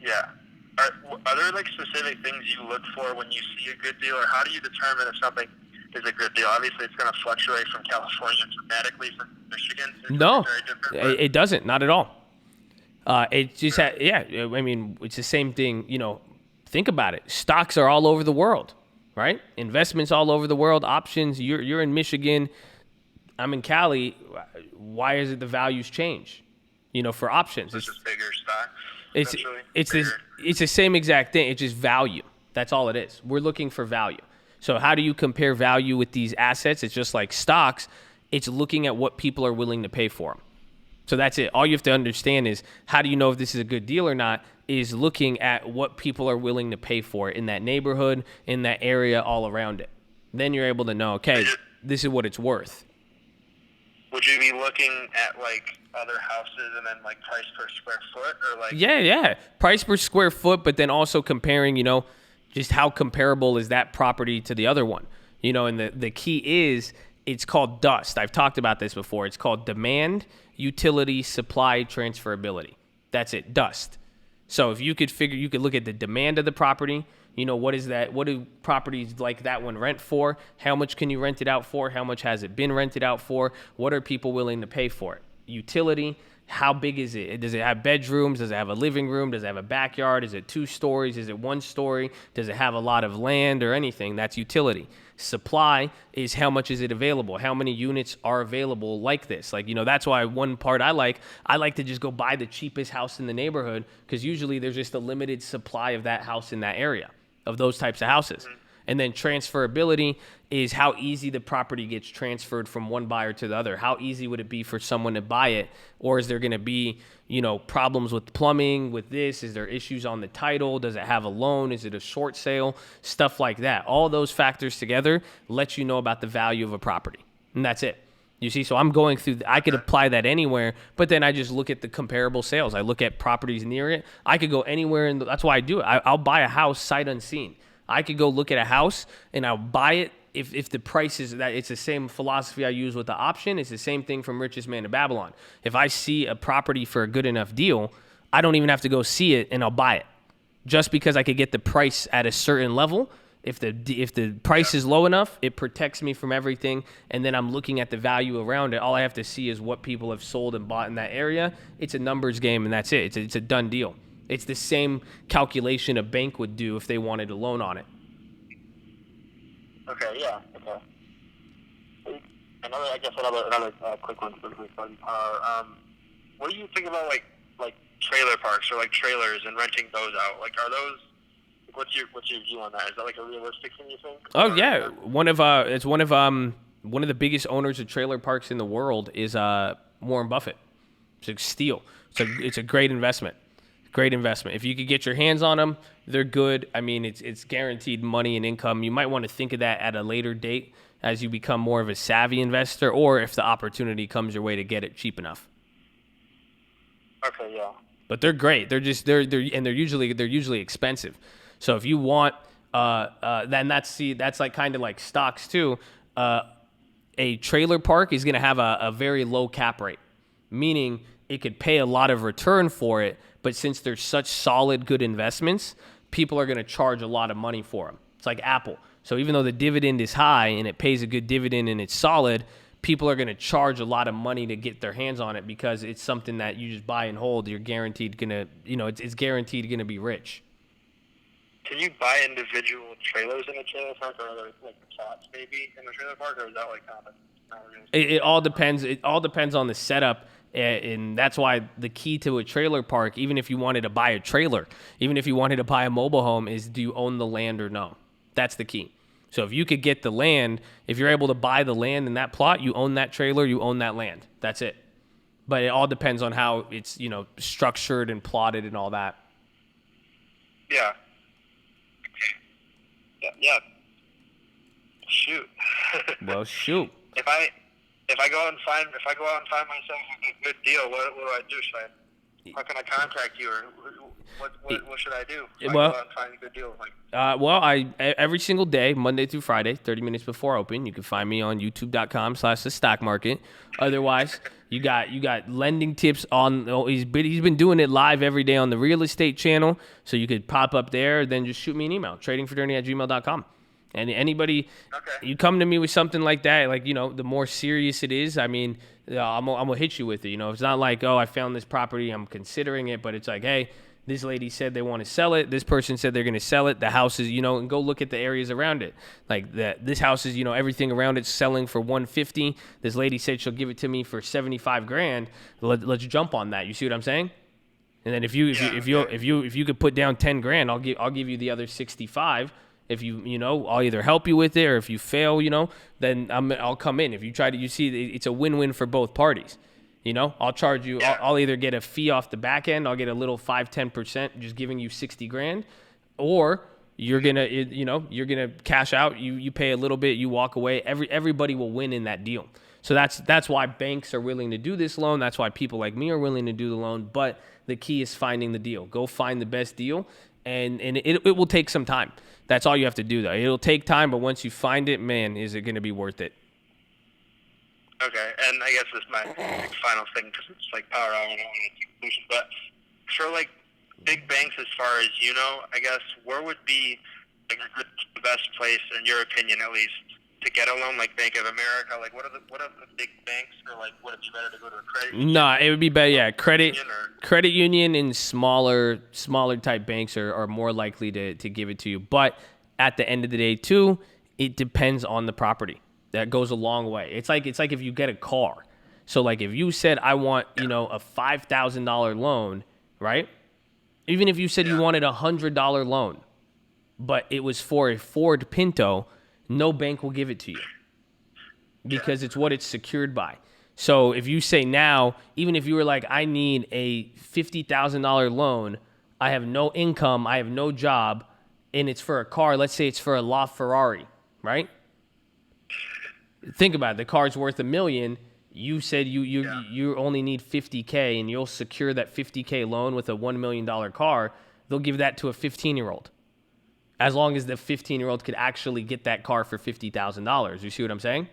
Yeah. Are there specific things you look for when you see a good deal, or how do you determine if something is a good deal? Obviously, it's going to fluctuate from California dramatically from Michigan. It's No, very different, it doesn't. Not at all. It just I mean, it's the same thing. Think about it. Stocks are all over the world, right? Investments all over the world. Options. You're in Michigan. I'm in Cali. Why is it the values change? For options, it's just bigger stocks. It's the same exact thing. It's just value. That's all it is. We're looking for value. So how do you compare value with these assets? It's just like stocks. It's looking at what people are willing to pay for them. So that's it. All you have to understand is how do you know if this is a good deal or not is looking at what people are willing to pay for it in that neighborhood, in that area, all around it. Then you're able to know, okay, this is what it's worth. Would you be looking at like other houses and then like price per square foot or like? Yeah. Price per square foot, but then also comparing, just how comparable is that property to the other one. And the key is it's called DUST. I've talked about this before. It's called demand, utility, supply, transferability. That's it, DUST. So if you could look at the demand of the property, what is that? What do properties like that one rent for? How much can you rent it out for? How much has it been rented out for? What are people willing to pay for it? Utility, how big is it? Does it have bedrooms? Does it have a living room? Does it have a backyard? Is it 2 stories? Is it 1 story? Does it have a lot of land or anything? That's utility. Supply is how much is it available? How many units are available like this? That's why one part I like to just go buy the cheapest house in the neighborhood because usually there's just a limited supply of that house in that area, of those types of houses. And then transferability is how easy the property gets transferred from one buyer to the other. How easy would it be for someone to buy it? Or is there going to be, problems with plumbing, with this? Is there issues on the title? Does it have a loan? Is it a short sale? Stuff like that. All those factors together let you know about the value of a property. And that's it. You see, so I'm going through, I could apply that anywhere, but then I just look at the comparable sales. I look at properties near it. I could go anywhere, that's why I do it. I'll buy a house sight unseen. I could go look at a house and I'll buy it if the price is that. It's the same philosophy I use with the option. It's the same thing from Richest Man to Babylon. If I see a property for a good enough deal, I don't even have to go see it and I'll buy it. Just because I could get the price at a certain level, if the price is low enough, it protects me from everything, and then I'm looking at the value around it. All I have to see is what people have sold and bought in that area. It's a numbers game, and that's it. It's a done deal. It's the same calculation a bank would do if they wanted a loan on it. Okay, yeah. Okay. Another quick one. What do you think about like trailer parks or like trailers and renting those out? Like, are those? What's your view on that? Is that like a realistic thing, you think? Oh yeah, one of the biggest owners of trailer parks in the world is Warren Buffett. It's like steel. It's a great investment. Great investment. If you could get your hands on them, they're good. I mean, it's guaranteed money and income. You might want to think of that at a later date as you become more of a savvy investor, or if the opportunity comes your way to get it cheap enough. Okay, yeah. But they're great. They're usually expensive. So if you want, then that's like kind of like stocks too. A trailer park is going to have a very low cap rate, meaning it could pay a lot of return for it. But since they're such solid, good investments, people are going to charge a lot of money for them. It's like Apple. So even though the dividend is high and it pays a good dividend and it's solid, people are going to charge a lot of money to get their hands on it because it's something that you just buy and hold. You're guaranteed going to, it's guaranteed going to be rich. Can you buy individual trailers in a trailer park, or other like plots maybe in a trailer park, or is that like not It all depends. It all depends on the setup, and that's why the key to a trailer park, even if you wanted to buy a trailer, even if you wanted to buy a mobile home, is do you own the land or no? That's the key. So if you could get the land, if you're able to buy the land in that plot, you own that trailer, you own that land. That's it. But it all depends on how it's structured and plotted and all that. Yeah. Yeah. Shoot. Well, shoot. If I go out and find myself a good deal, what do I do? How can I contact you, or what should I do? If I go out and find a good deal, I every single day, Monday through Friday, 30 minutes before open, you can find me on YouTube.com/the stock market. Otherwise, you got lending tips on. He's been doing it live every day on the real estate channel, so you could pop up there. Then just shoot me an email, tradingfordirty@gmail.com. And anybody, you come to me with something like that, like, you know, the more serious it is, I mean, I'm gonna hit you with it. You know, it's not like, oh, I found this property, I'm considering it, but it's like, hey, this lady said they want to sell it. This person said they're going to sell it. The house is, you know, and go look at the areas around it. Like that, this house is, you know, everything around it's selling for 150. This lady said she'll give it to me for 75 grand. Let's jump on that. You see what I'm saying? And then if you could put down 10 grand, I'll give you the other 65. If you know, I'll either help you with it, or if you fail, you know, then I'll come in. If you try to, you see, it's a win-win for both parties. You know, I'll charge you, I'll either get a fee off the back end, I'll get a little 5-10%, just giving you 60 grand, or you're going to cash out, you pay a little bit, you walk away. Everybody will win in that deal. So that's why banks are willing to do this loan. That's why people like me are willing to do the loan. But the key is finding the deal. Go find the best deal, and it will take some time. That's all you have to do, though. It'll take time, but once you find it, man, is it going to be worth it? Okay, and I guess this is my final thing, because it's like power hour and I don't want to conclusion. But for like big banks, as far as you know, I guess, where would be like the best place, in your opinion at least, to get a loan? Like Bank of America? Like what are the big banks, or like would it be better to go to a credit union? No, it would be better. Yeah, credit union and smaller type banks are more likely to give it to you. But at the end of the day, too, it depends on the property. That goes a long way. It's like if you get a car. So like if you said, I want, you know, a $5,000 loan, right? Even if you said you wanted a $100 loan, but it was for a Ford Pinto, no bank will give it to you because it's what it's secured by. So if you say now, even if you were like, I need a $50,000 loan, I have no income, I have no job, and it's for a car, let's say it's for a LaFerrari, right? Think about it. The car's worth $1 million. You said you only need $50K, and you'll secure that $50K loan with a $1 million car. They'll give that to a 15-year-old, as long as the 15-year-old could actually get that car for $50,000. You see what I'm saying?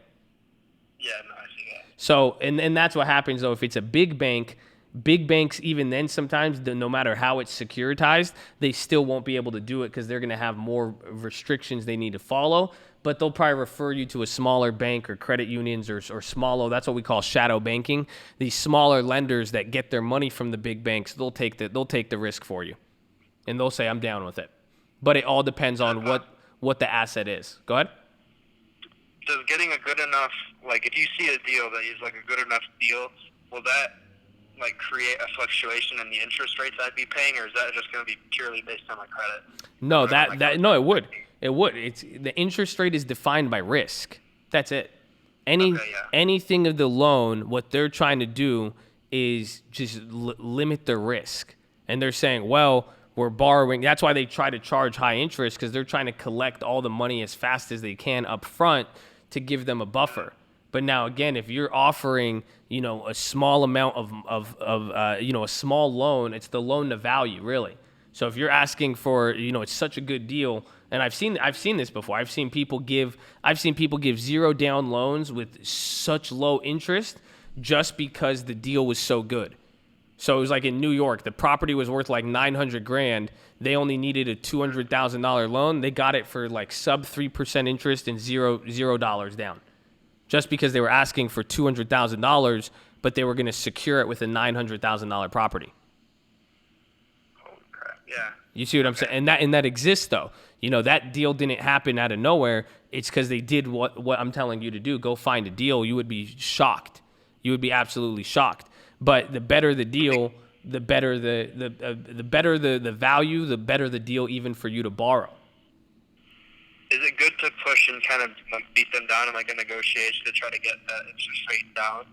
Yeah, no, I see that. So, and that's what happens though. If it's a big banks, even then sometimes, no matter how it's securitized, they still won't be able to do it because they're going to have more restrictions they need to follow. But they'll probably refer you to a smaller bank or credit unions or smaller. That's what we call shadow banking. These smaller lenders that get their money from the big banks, they'll take the risk for you, and they'll say, I'm down with it. But it all depends on what the asset is. Go ahead. Does getting a good enough, like if you see a deal that is like a good enough deal, will that like create a fluctuation in the interest rates I'd be paying, or is that just going to be purely based on my credit? No, no, it would. It would. It's the interest rate is defined by risk. That's it. Anything of the loan, what they're trying to do is just limit the risk. And they're saying, well, we're borrowing. That's why they try to charge high interest, because they're trying to collect all the money as fast as they can up front to give them a buffer. But now again, if you're offering, you know, a small amount of a small loan, it's the loan to value really. So if you're asking for, you know, it's such a good deal, and I've seen this before. I've seen people give zero down loans with such low interest just because the deal was so good. So it was like in New York, the property was worth like $900 grand. They only needed a $200,000 loan. They got it for like sub 3% interest and $0 down, just because they were asking for $200,000, but they were going to secure it with a $900,000 property. Holy crap! Yeah. You see what I'm saying? And that exists though. You know, that deal didn't happen out of nowhere. It's because they did what I'm telling you to do. Go find a deal. You would be shocked. You would be absolutely shocked. But the better the deal, the better the better the value, the better the deal even for you to borrow. Is it good to push and kind of like beat them down in like a negotiation to try to get that interest rate down?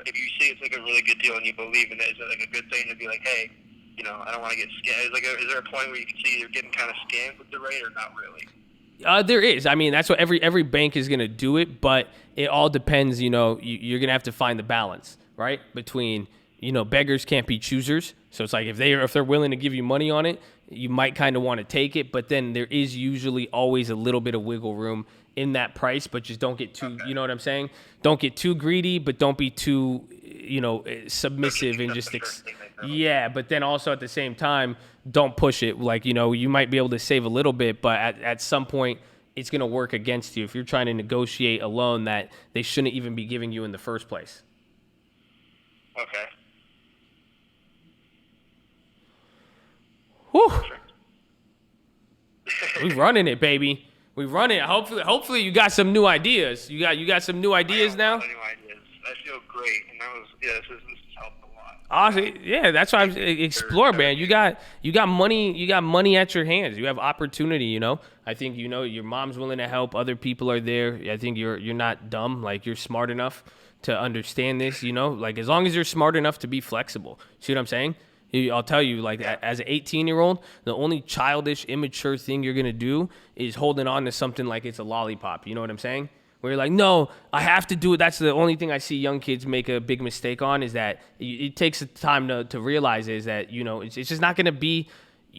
If you see it's like a really good deal and you believe in it, is it like a good thing to be like, hey, you know, I don't want to get scammed? Is there a point where you can see you're getting kind of scammed with the rate, or not really? There is. I mean, that's what every bank is going to do it, but it all depends. You know, you're going to have to find the balance, right? Between, you know, beggars can't be choosers. So it's like if they're willing to give you money on it, you might kind of want to take it, but then there is usually always a little bit of wiggle room in that price, but just don't get too, you know what I'm saying? Don't get too greedy, but don't be too, you know, submissive and just, yeah, but then also at the same time, don't push it. Like, you know, you might be able to save a little bit, but at some point it's going to work against you if you're trying to negotiate a loan that they shouldn't even be giving you in the first place. Okay. Whew. We running it, baby. We run it. Hopefully you got some new ideas. You got some new ideas now? New ideas. I feel great, and that was this has helped a lot. Honestly, yeah, that's why I'm explore, man. You got money at your hands. You have opportunity, you know. I think your mom's willing to help. Other people are there. I think you're not dumb. Like, you're smart enough to understand this, you know. Like, as long as you're smart enough to be flexible. See what I'm saying? I'll tell you, like, as an 18-year-old, the only childish, immature thing you're going to do is holding on to something like it's a lollipop. You know what I'm saying? Where you're like, no, I have to do it. That's the only thing I see young kids make a big mistake on, is that it takes time to realize is that, you know, it's just not going to be,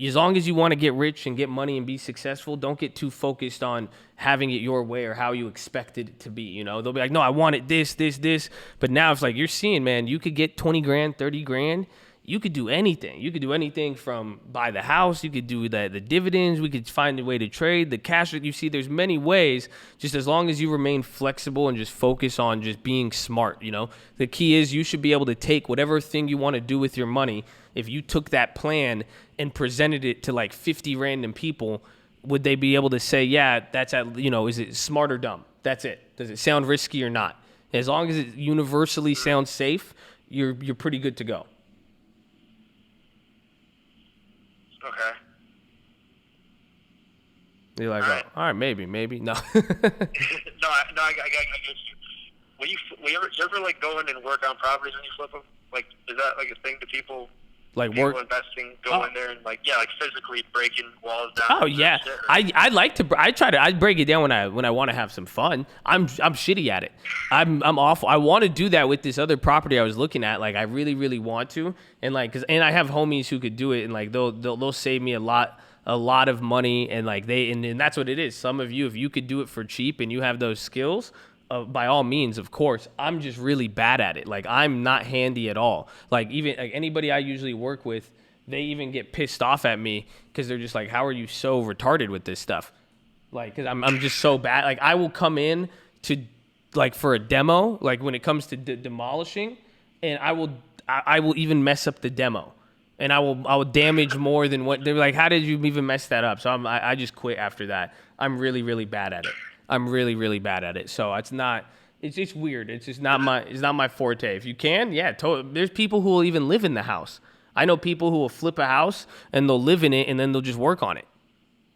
as long as you want to get rich and get money and be successful, don't get too focused on having it your way or how you expect it to be. You know, they'll be like, no, I want it this. But now it's like, you're seeing, man, you could get 20 grand, 30 grand. You could do anything. You could do anything from buy the house. You could do the dividends. We could find a way to trade the cash that you see. There's many ways, just as long as you remain flexible and just focus on just being smart. You know, the key is you should be able to take whatever thing you want to do with your money. If you took that plan and presented it to like 50 random people, would they be able to say, yeah, that's is it smart or dumb? That's it. Does it sound risky or not? As long as it universally sounds safe, you're pretty good to go. Okay. You're like, all right, maybe, no. No, I get you. Will you ever like go in and work on properties when you flip them? Like, is that like a thing to people? Like people work investing, go in there and like physically breaking walls down. Oh yeah, I break it down when I want to have some fun. I'm shitty at it. I'm awful. I want to do that with this other property I was looking at. Like, I really want to, and like, and I have homies who could do it, and like they'll save me a lot of money, and like and that's what it is. Some of you, if you could do it for cheap and you have those skills, by all means, of course. I'm just really bad at it. Like, I'm not handy at all. Like, even like anybody I usually work with, they even get pissed off at me because they're just like, how are you so retarded with this stuff? Like, because I'm just so bad. Like, I will come in to, like, for a demo, like when it comes to demolishing, and I will even mess up the demo. And I will damage more than what they're like. How did you even mess that up? So I just quit after that. I'm really bad at it. I'm really bad at it. So it's just weird. It's just not my forte. If you can, yeah, there's people who will even live in the house. I know people who will flip a house and they'll live in it and then they'll just work on it.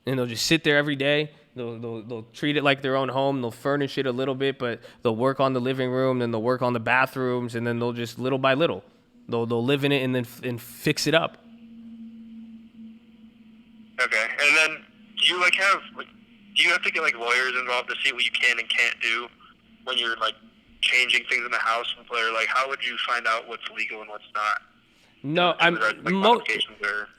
And they'll just sit there every day. They'll treat it like their own home. They'll furnish it a little bit, but they'll work on the living room, then they'll work on the bathrooms, and then they'll just little by little, they'll live in it and then fix it up. Okay, and then do you have to get like lawyers involved to see what you can and can't do when you're like changing things in the house? Or like, how would you find out what's legal and what's not? No,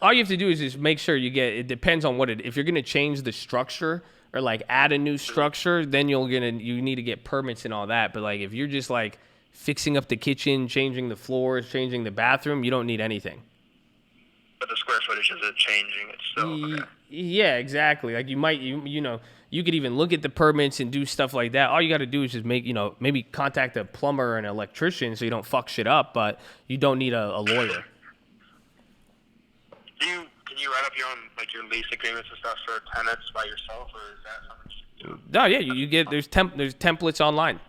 all you have to do is just make sure it depends on if you're going to change the structure or like add a new structure, then you need to get permits and all that. But like, if you're just like fixing up the kitchen, changing the floors, changing the bathroom, you don't need anything. But the square footage isn't changing. It's still okay. Yeah, exactly. Like, you could even look at the permits and do stuff like that. All you got to do is just maybe contact a plumber or an electrician so you don't fuck shit up, but you don't need a lawyer. Can you write up your own, like, your lease agreements and stuff for tenants by yourself, or is that something you do? No, yeah, you get there's templates online.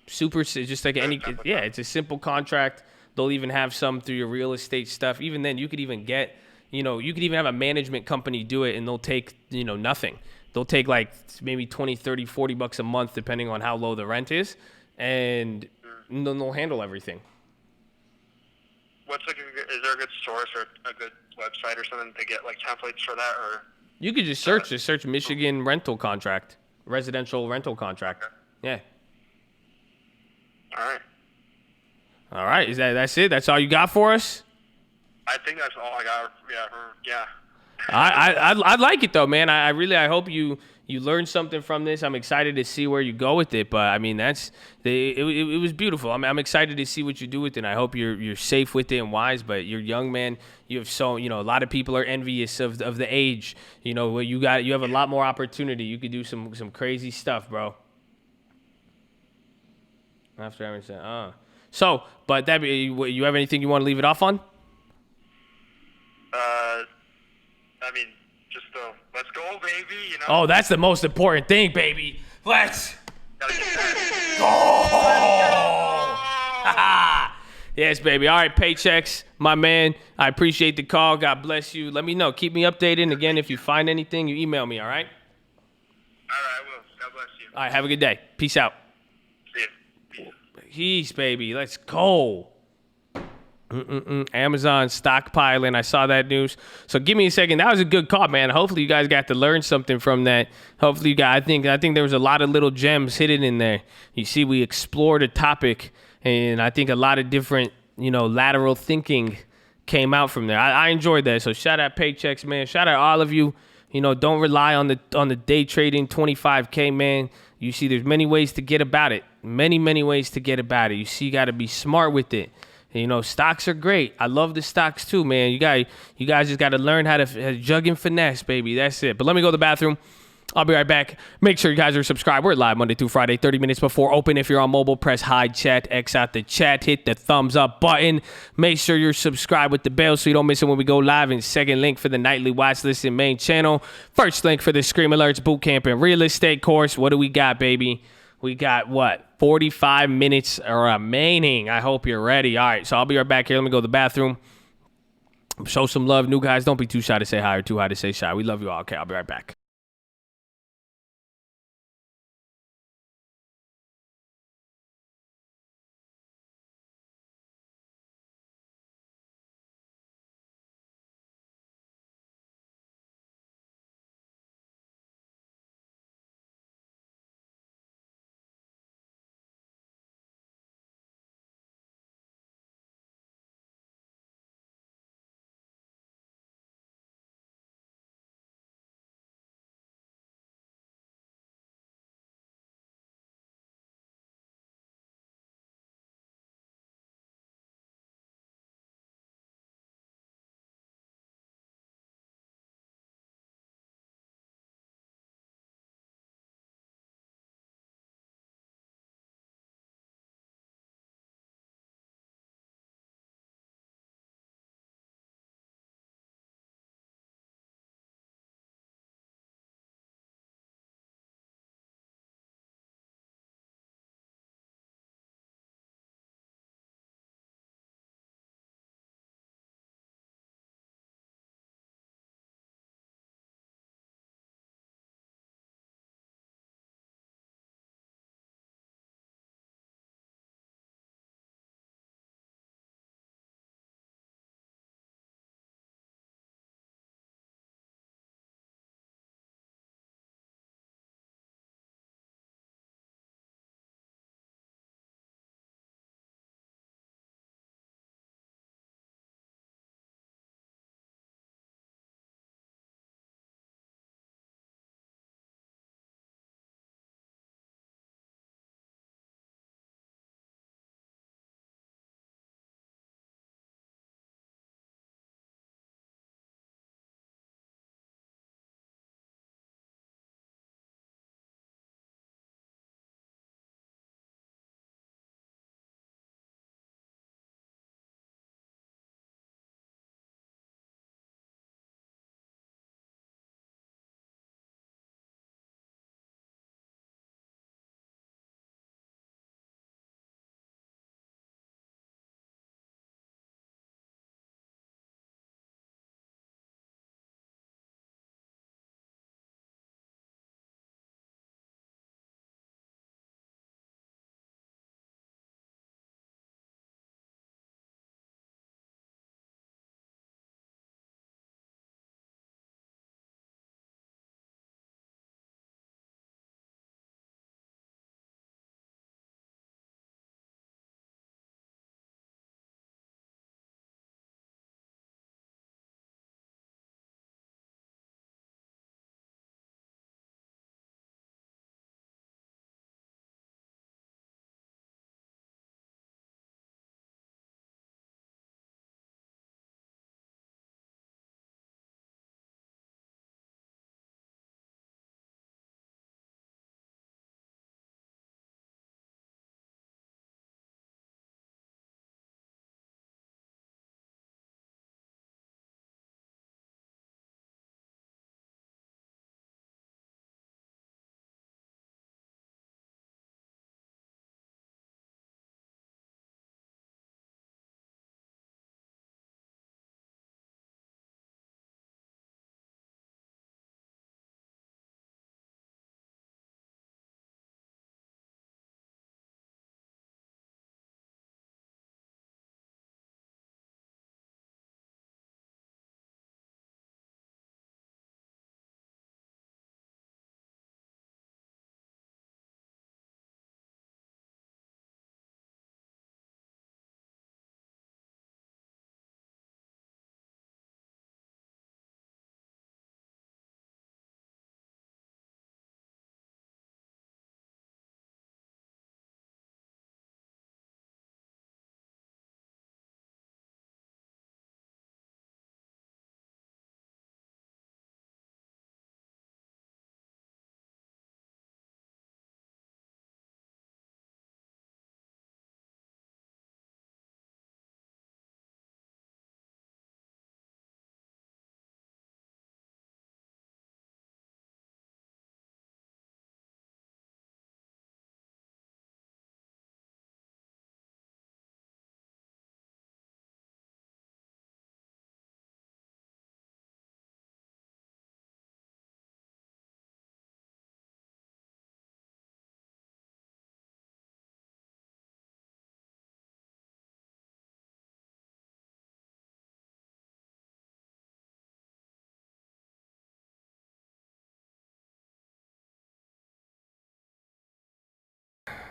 Just like it's a simple contract. They'll even have some through your real estate stuff. Even then, you could even get, you could even have a management company do it, and they'll take, nothing. They'll take like maybe $20, $30, $40 a month, depending on how low the rent is, and then they'll handle everything. Is there a good source or a good website or something to get like templates for that? Or you could just search Michigan rental contract, residential rental contract. Okay. Yeah. All right. That's it? That's all you got for us? I think that's all I got. Yeah. I like it though, man. I hope you learned something from this. I'm excited to see where you go with it. But I mean, it was beautiful. I'm excited to see what you do with it. And I hope you're safe with it and wise. But you're young, man. You have a lot of people are envious of the age. You know, you have a lot more opportunity. You could do some crazy stuff, bro. After having said, so, but that you have anything you want to leave it off on? I mean, just let's go, baby. You know. Oh, that's the most important thing, baby. Let's go. Yes, baby. All right, Paychecks, my man. I appreciate the call. God bless you. Let me know. Keep me updated. And again, if you find anything, you email me. All right. All right, I will. God bless you. All right. Have a good day. Peace out. See you. Peace, baby. Let's go. Amazon stockpiling. I saw that news. So give me a second. That was a good call, man. Hopefully you guys got to learn something from that. Hopefully you guys, I think there was a lot of little gems hidden in there. You see, we explored a topic, and I think a lot of different, lateral thinking came out from there. I enjoyed that. So shout out Paychecks, man. Shout out all of you. Don't rely on the day trading 25K, man. You see, there's many ways to get about it. Many ways to get about it. You see, you got to be smart with it. Stocks are great. I love the stocks too, man. You guys just got to learn how to jug and finesse, baby. That's it. But let me go to the bathroom. I'll be right back. Make sure you guys are subscribed. We're live Monday through Friday, 30 minutes before open. If you're on mobile, press hide chat, X out the chat, hit the thumbs up button. Make sure you're subscribed with the bell so you don't miss it when we go live. And second link for the nightly watch list and main channel. First link for the Scream Alerts Bootcamp and Real Estate course. What do we got, baby? We got 45 minutes remaining. I hope you're ready. All right, so I'll be right back here. Let me go to the bathroom. Show some love. New guys, don't be too shy to say hi or too high to say shy. We love you all. Okay, I'll be right back.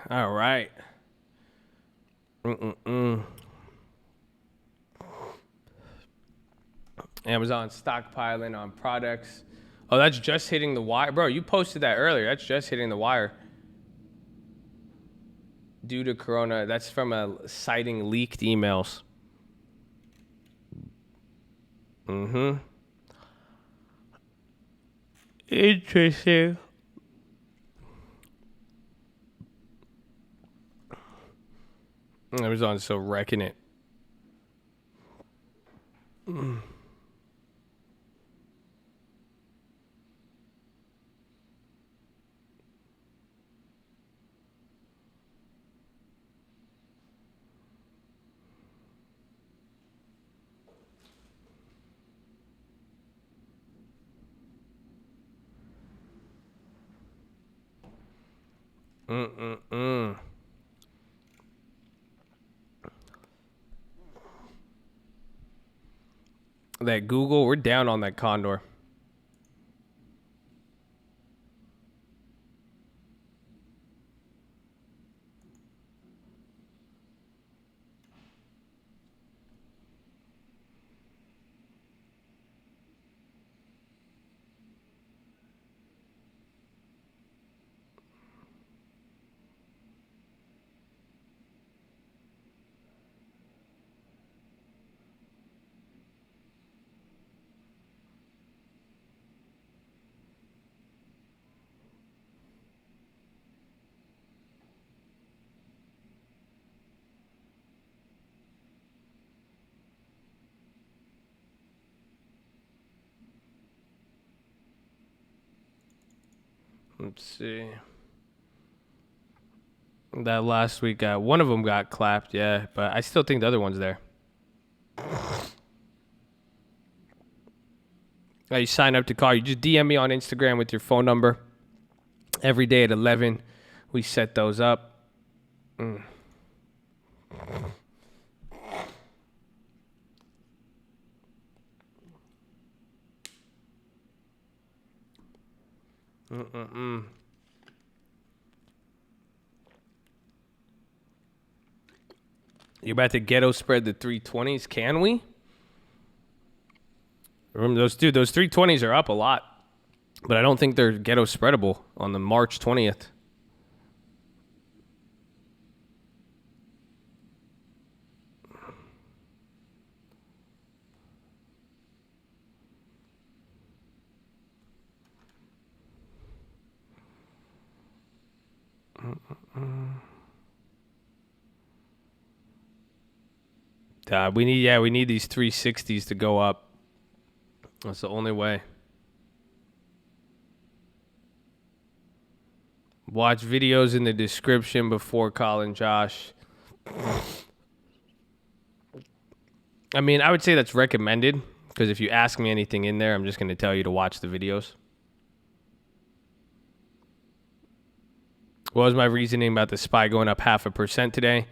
All right. Amazon stockpiling on products. Oh, that's just hitting the wire. Bro, you posted that earlier. That's just hitting the wire. Due to Corona. That's from citing leaked emails. Interesting. Amazon's so wrecking it. That Google, we're down on that Condor. Let's see. That last week, one of them got clapped, yeah, but I still think the other one's there. You sign up to call. You just DM me on Instagram with your phone number. Every day at 11, we set those up. You're about to ghetto spread the 320s, can we? Remember those 320s are up a lot, but I don't think they're ghetto spreadable on the March 20th. We need these 360s to go up. That's the only way. Watch videos in the description before calling Josh. I mean, I would say that's recommended, because if you ask me anything in there, I'm just going to tell you to watch the videos. What was my reasoning about the SPY going up 0.5% today?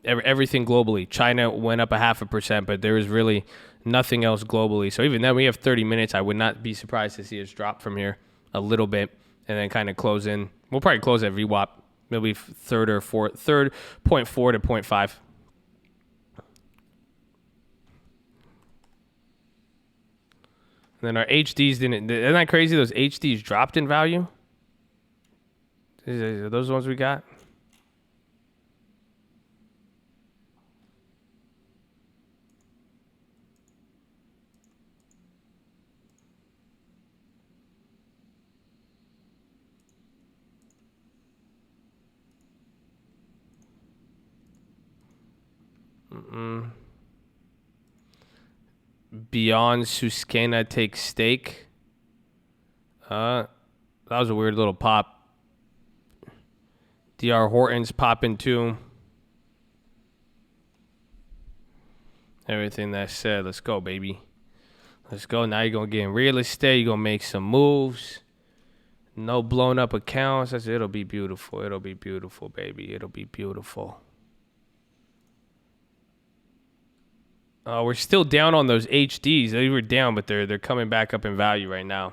Everything globally. China went up 0.5%, but there is really nothing else globally. So even then, we have 30 minutes. I would not be surprised to see us drop from here a little bit and then kind of close in. We'll probably close at VWAP, maybe third 0.4 to 0.5. And then our HDs didn't. Isn't that crazy? Those HDs dropped in value. Are those the ones we got? Beyond Suskena takes stake. That was a weird little pop. DR Horton's popping too. Everything that said, let's go, baby. Let's go. Now you're going to get in real estate. You're going to make some moves. No blown up accounts. It'll be beautiful. It'll be beautiful, baby. It'll be beautiful. We're still down on those HDs. They were down, but they're coming back up in value right now.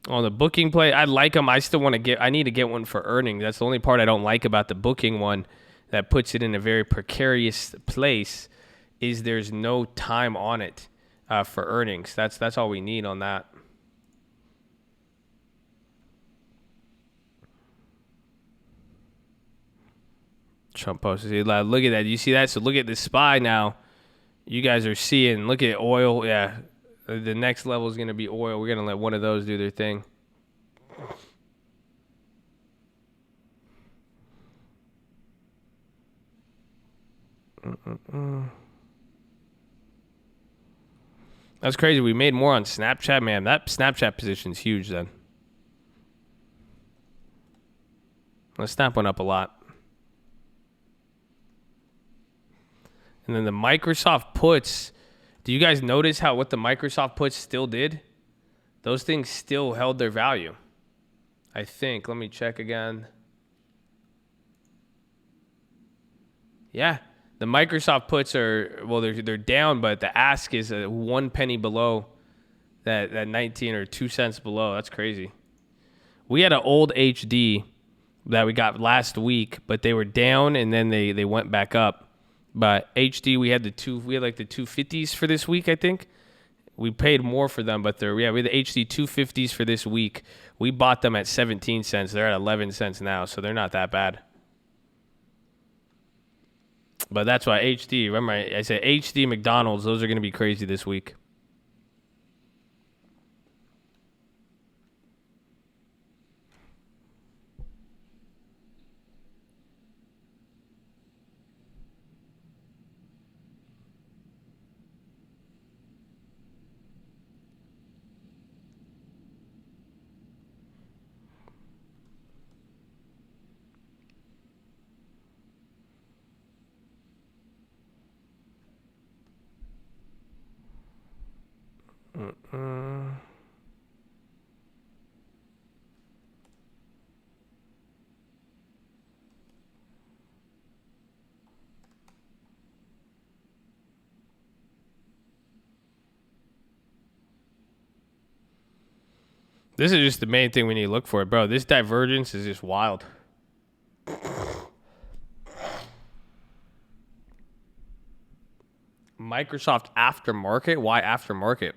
On the booking play, I like them. I still want to get. I need to get one for earnings. That's the only part I don't like about the booking one. That puts it in a very precarious place. Is there's no time on it for earnings. That's all we need on that. Trump posted. Look at that. You see that? So look at the SPY now. You guys are seeing. Look at oil. Yeah. The next level is going to be oil. We're going to let one of those do their thing. That's crazy. We made more on Snapchat, man. That Snapchat position's huge then. Let's snap one up a lot. And then the Microsoft puts. Do you guys notice what the Microsoft puts still did? Those things still held their value. I think. Let me check again. Yeah. The Microsoft puts are, well, they're down, but the ask is 1 penny below that 19 or 2 cents below. That's crazy. We had an old HD that we got last week, but they were down and then they went back up. But HD, we had like the 250s for this week, I think. We paid more for them, but we had the HD 250s for this week. We bought them at 17 cents. They're at 11 cents now, so they're not that bad. But that's why HD, remember I said HD McDonald's, those are going to be crazy this week. This is just the main thing we need to look for, bro. This divergence is just wild. Microsoft aftermarket? Why aftermarket?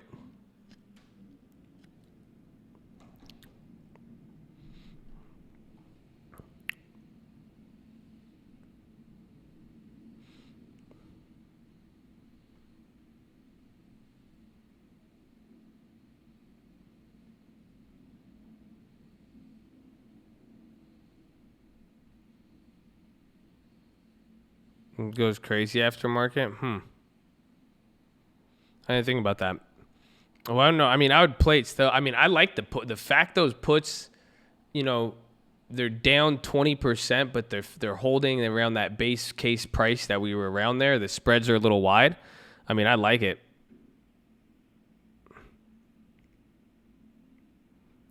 It goes crazy aftermarket? I didn't think about that. Well, I don't know. I mean, I would play it still. I mean, I like the fact those puts, they're down 20%, but they're holding around that base case price that we were around there. The spreads are a little wide. I mean, I like it.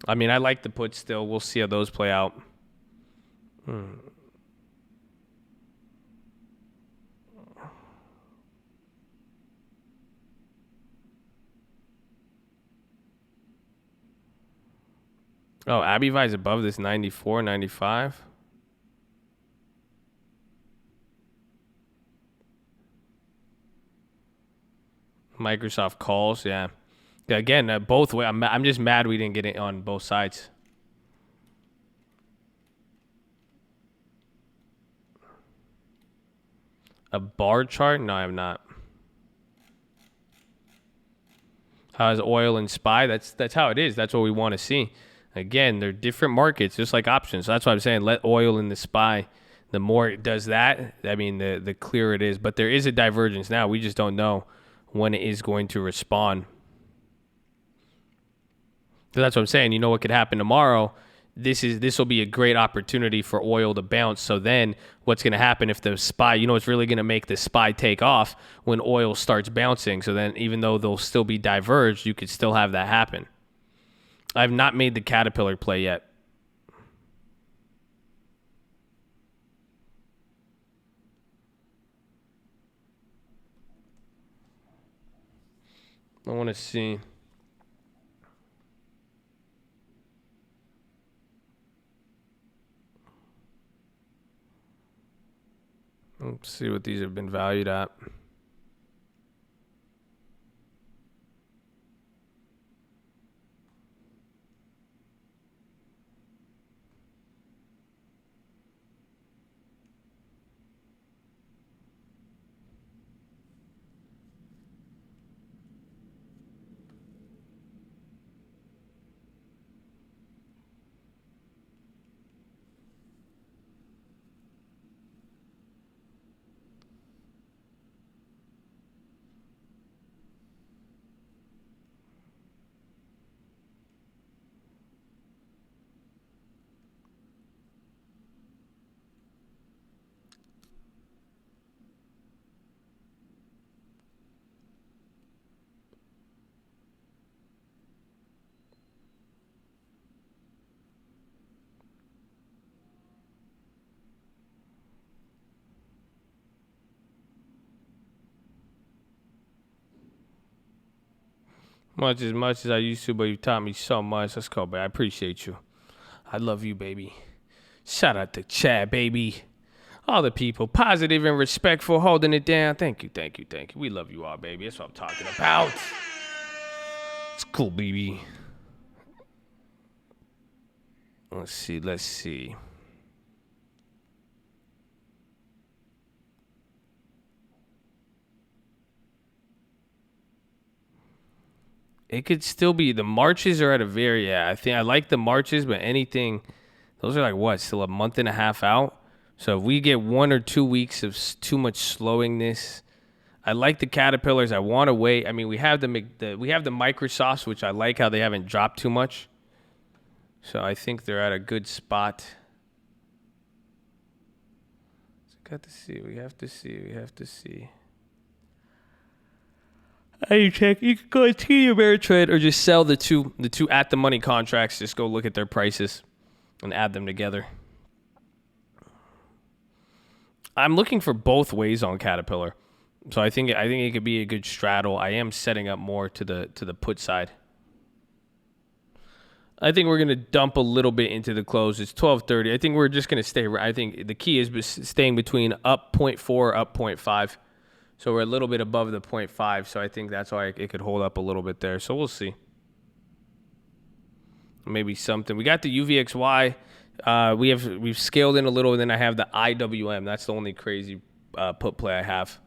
I mean, I like the puts still. We'll see how those play out. Oh, Abivi's above this 94, 95. Microsoft calls, yeah. Again, both ways. I'm just mad we didn't get it on both sides. A bar chart? No, I have not. How is oil and SPY? That's how it is. That's what we want to see. Again, they're different markets, just like options. So that's why I'm saying let oil in the SPY. The more it does that, I mean, the clearer it is. But there is a divergence now. We just don't know when it is going to respond. So that's what I'm saying. You know what could happen tomorrow? This will be a great opportunity for oil to bounce. So then what's going to happen if the SPY, what's really going to make the SPY take off when oil starts bouncing. So then even though they'll still be diverged, you could still have that happen. I've not made the Caterpillar play yet. I want to see. Let's see what these have been valued at. Much as I used to, but you taught me so much. Let's go, babe. I appreciate you. I love you, baby. Shout out to Chad, baby. All the people, positive and respectful, holding it down. Thank you, thank you, thank you. We love you all, baby. That's what I'm talking about. It's cool, baby. Let's see. It could still be. The marches are at a very, I think I like the marches, but anything, those are like what, still a month and a half out? So if we get 1 or 2 weeks of too much slowingness, I like the Caterpillars. I want to wait. I mean, we have the Microsofts, which I like how they haven't dropped too much. So I think they're at a good spot. Got to see. We have to see. How you check? You can go to TD Ameritrade or just sell the two at the money contracts. Just go look at their prices and add them together. I'm looking for both ways on Caterpillar, so I think it could be a good straddle. I am setting up more to the put side. I think we're gonna dump a little bit into the close. It's 12:30. I think we're just gonna stay. I think the key is staying between up 0.4, up 0.5. So we're a little bit above the 0.5, so I think that's why it could hold up a little bit there. So we'll see. Maybe something. We got the UVXY. We've scaled in a little, and then I have the IWM. That's the only crazy put play I have.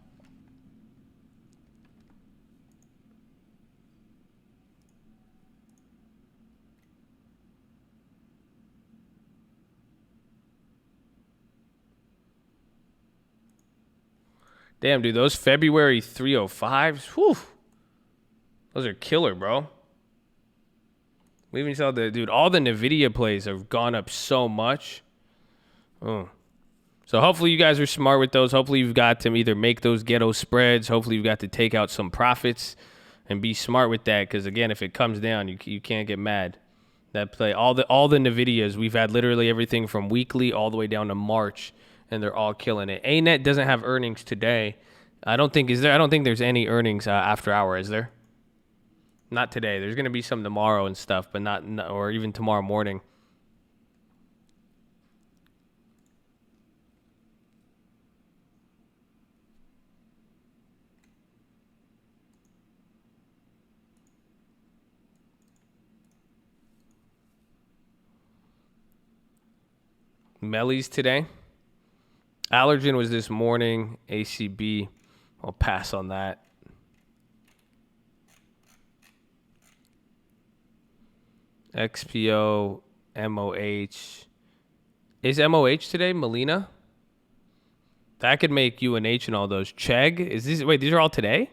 Damn, dude, those February 305s, whew, those are killer, bro. We even saw all the Nvidia plays have gone up so much. Oh. So hopefully you guys are smart with those. Hopefully you've got to either make those ghetto spreads. Hopefully you've got to take out some profits and be smart with that. Because again, if it comes down, you can't get mad. That play, all the Nvidias, we've had literally everything from weekly all the way down to March, and they're all killing it. ANET doesn't have earnings today. I don't think there's any earnings after hour, is there? Not today. There's going to be some tomorrow and stuff, but not or even tomorrow morning. Melly's today. Allergen was this morning. ACB. I'll pass on that. XPO, MOH. Is MOH today, Melina? That could make UNH and all those. Chegg? These are all today?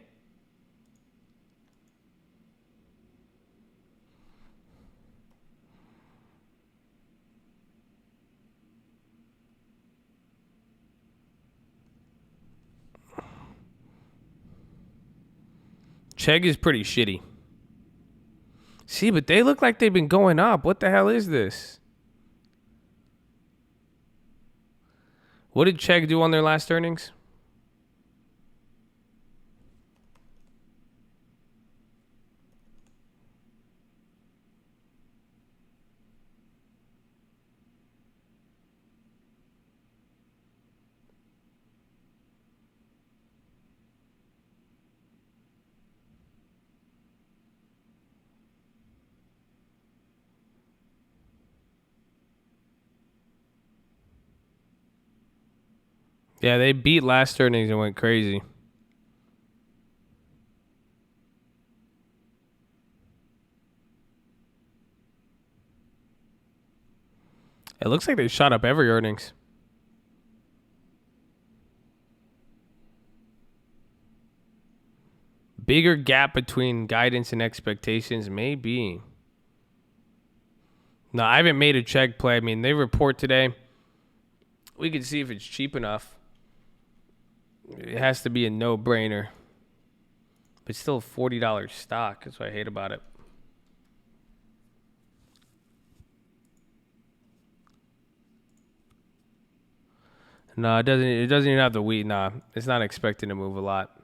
Chegg is pretty shitty. See, but they look like they've been going up. What the hell is this? What did Chegg do on their last earnings? Yeah, they beat last earnings and went crazy. It looks like they shot up every earnings. Bigger gap between guidance and expectations, maybe. No, I haven't made a check play. I mean, they report today. We can see if it's cheap enough. It has to be a no-brainer. But still a $40 stock. That's what I hate about it. No, it doesn't. It doesn't even have the wheat. Nah, it's not expecting to move a lot.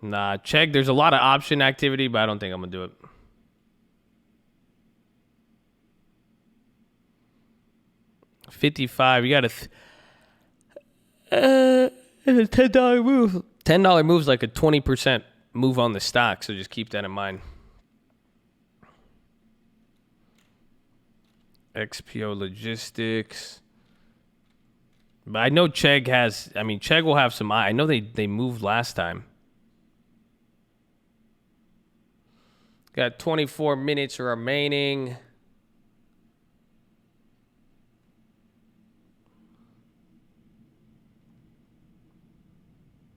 Nah, check. There's a lot of option activity, but I don't think I'm gonna do it. $55. You got a $10 move. $10 move's like a 20% move on the stock, so just keep that in mind. XPO Logistics. But I know Chegg has, I mean, Chegg will have some, I know they moved last time. Got 24 minutes remaining.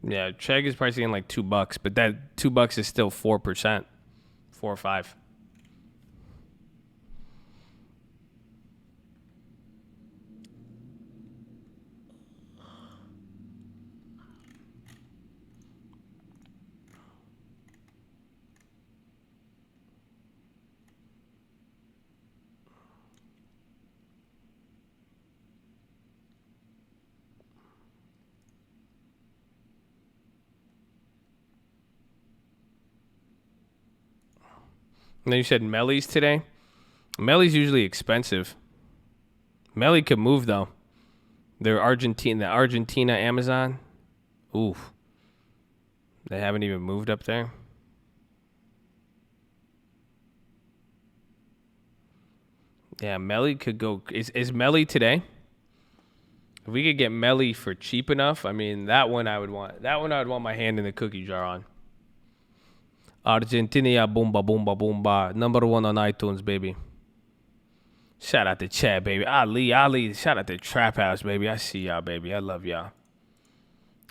Yeah, Chegg is pricing in like $2, but that $2 is still 4%. 4 or 5. And then you said Melly's today. Melly's usually expensive. Melly could move though. They're the Argentina Amazon. Oof. They haven't even moved up there. Yeah, Melly could go. Is Melly today? If we could get Melly for cheap enough, I mean, that one I would want. That one I would want my hand in the cookie jar on. Argentina, boomba, boomba, boomba. Number 1 on iTunes, baby. Shout out to Chad, baby. Ali. Shout out to Trap House, baby. I see y'all, baby. I love y'all.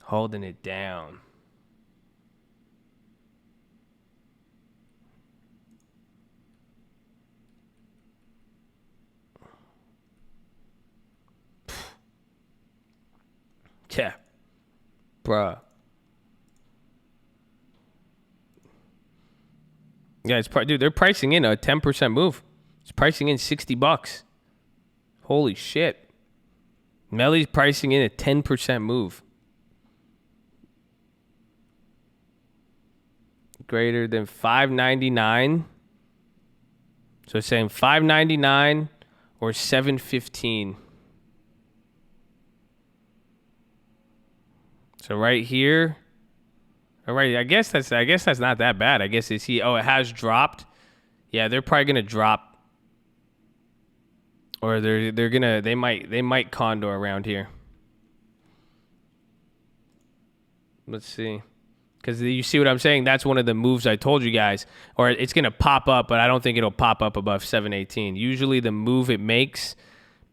Holding it down. Yeah. Bruh. Yeah, dude, they're pricing in a 10% move. It's pricing in $60. Holy shit. Melly's pricing in a 10% move. Greater than $5.99. So it's saying $5.99 or $7.15. So right here. All right, I guess that's not that bad. I guess it has dropped. Yeah, they're probably gonna drop, or they might condor around here. Let's see, because you see what I'm saying. That's one of the moves I told you guys, or it's gonna pop up, but I don't think it'll pop up above 718. Usually the move it makes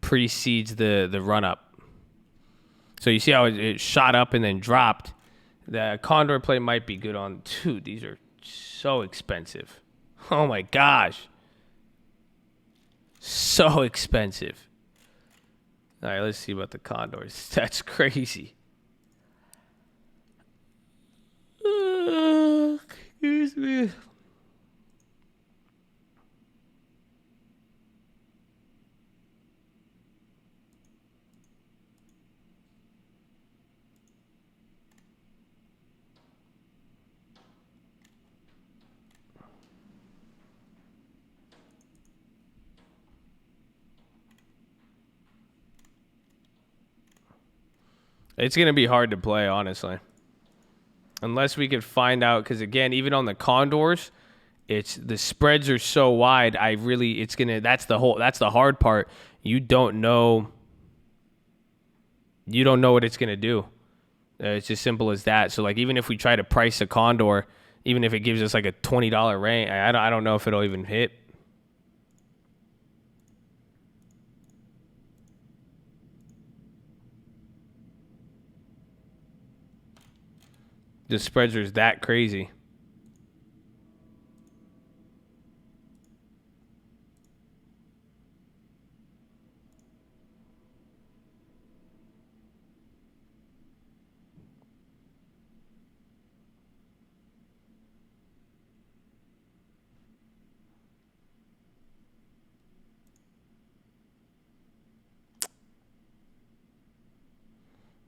precedes the run up. So you see how it shot up and then dropped. The condor play might be good on. Dude, these are so expensive. Oh my gosh. So expensive. All right, let's see about the condors. That's crazy. Excuse me. It's going to be hard to play, honestly. Unless we could find out, because again, even on the condors, It's the spreads are so wide. That's the hard part. You don't know what it's gonna do. It's as simple as that. So like even if we try to price a condor, even if it gives us like a $20 range, I don't know if it'll even hit. The spreads are that crazy.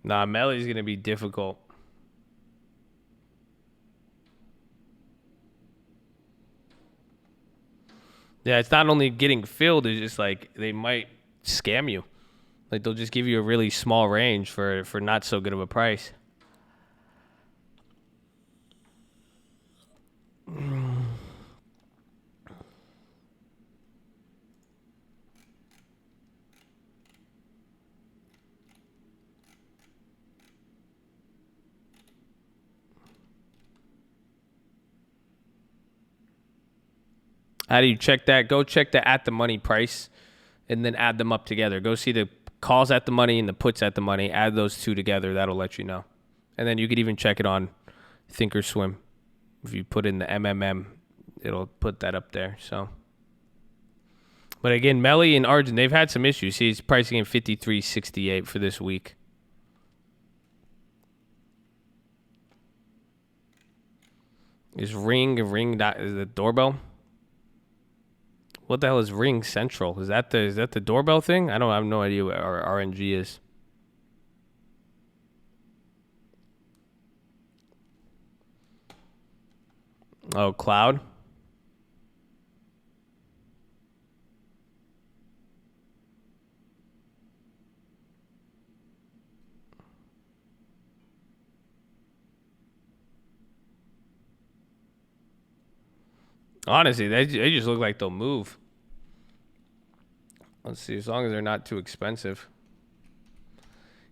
Nah, Melee's going to be difficult. Yeah, it's not only getting filled, it's just like they might scam you. Like they'll just give you a really small range for not so good of a price. How do you check that? Go check the at the money price and then add them up together. Go see the calls at the money and the puts at the money. Add those two together. That'll let you know. And then you could even check it on Thinkorswim. If you put in the MMM, it'll put that up there. So, but again, Melee and Arjun, they've had some issues. See, he's pricing in 53.68 for this week. Is the doorbell? What the hell is Ring Central? Is that the doorbell thing? I have no idea what our RNG is. Oh, cloud. Honestly, they just look like they'll move. Let's see, as long as they're not too expensive.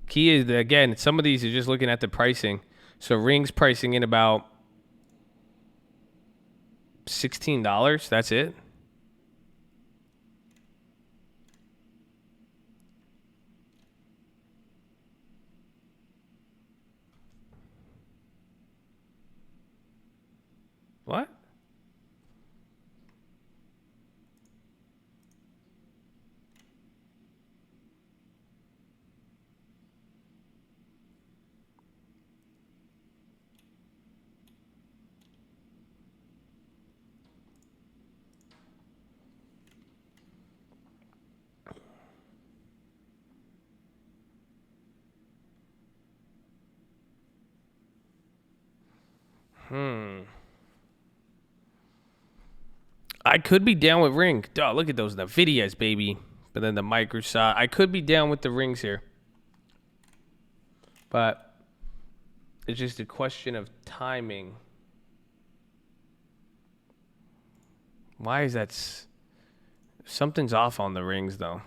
Key is that, again, some of these are just looking at the pricing. So Ring's pricing in about $16. That's it. What? I could be down with Ring. Oh, look at those Nvidias, baby. But then the Microsoft. I could be down with the Rings here. But it's just a question of timing. Why is that? Something's off on the Rings, though.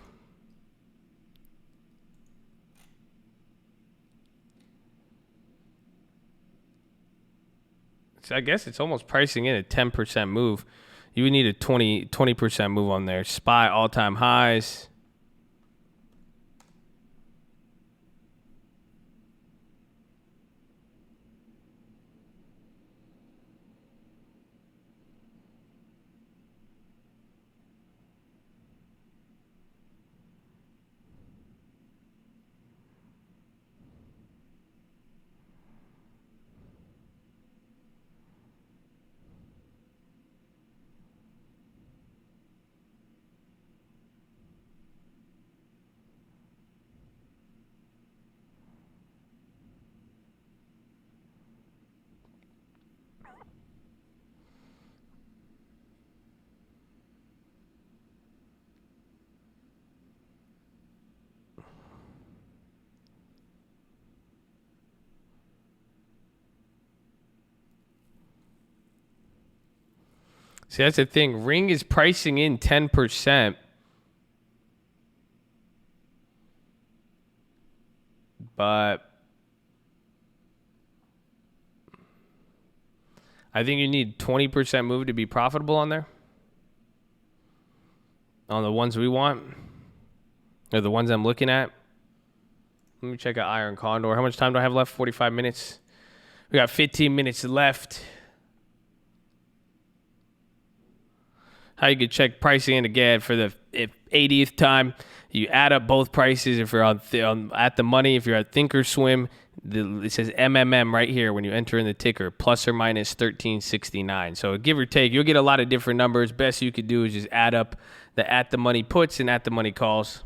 So I guess it's almost pricing in a 10% move. You would need a 20% move on there. SPY all-time highs. See, that's the thing. Ring is pricing in 10%. But I think you need 20% move to be profitable on there. On the ones we want. Or the ones I'm looking at. Let me check out Iron Condor. How much time do I have left? 45 minutes. We got 15 minutes left. How you could check pricing in again for the 80th time. You add up both prices. If you're on at the money, if you're at Thinkorswim, it says MMM right here when you enter in the ticker, plus or minus 1369. So give or take, you'll get a lot of different numbers. Best you could do is just add up the at the money puts and at the money calls.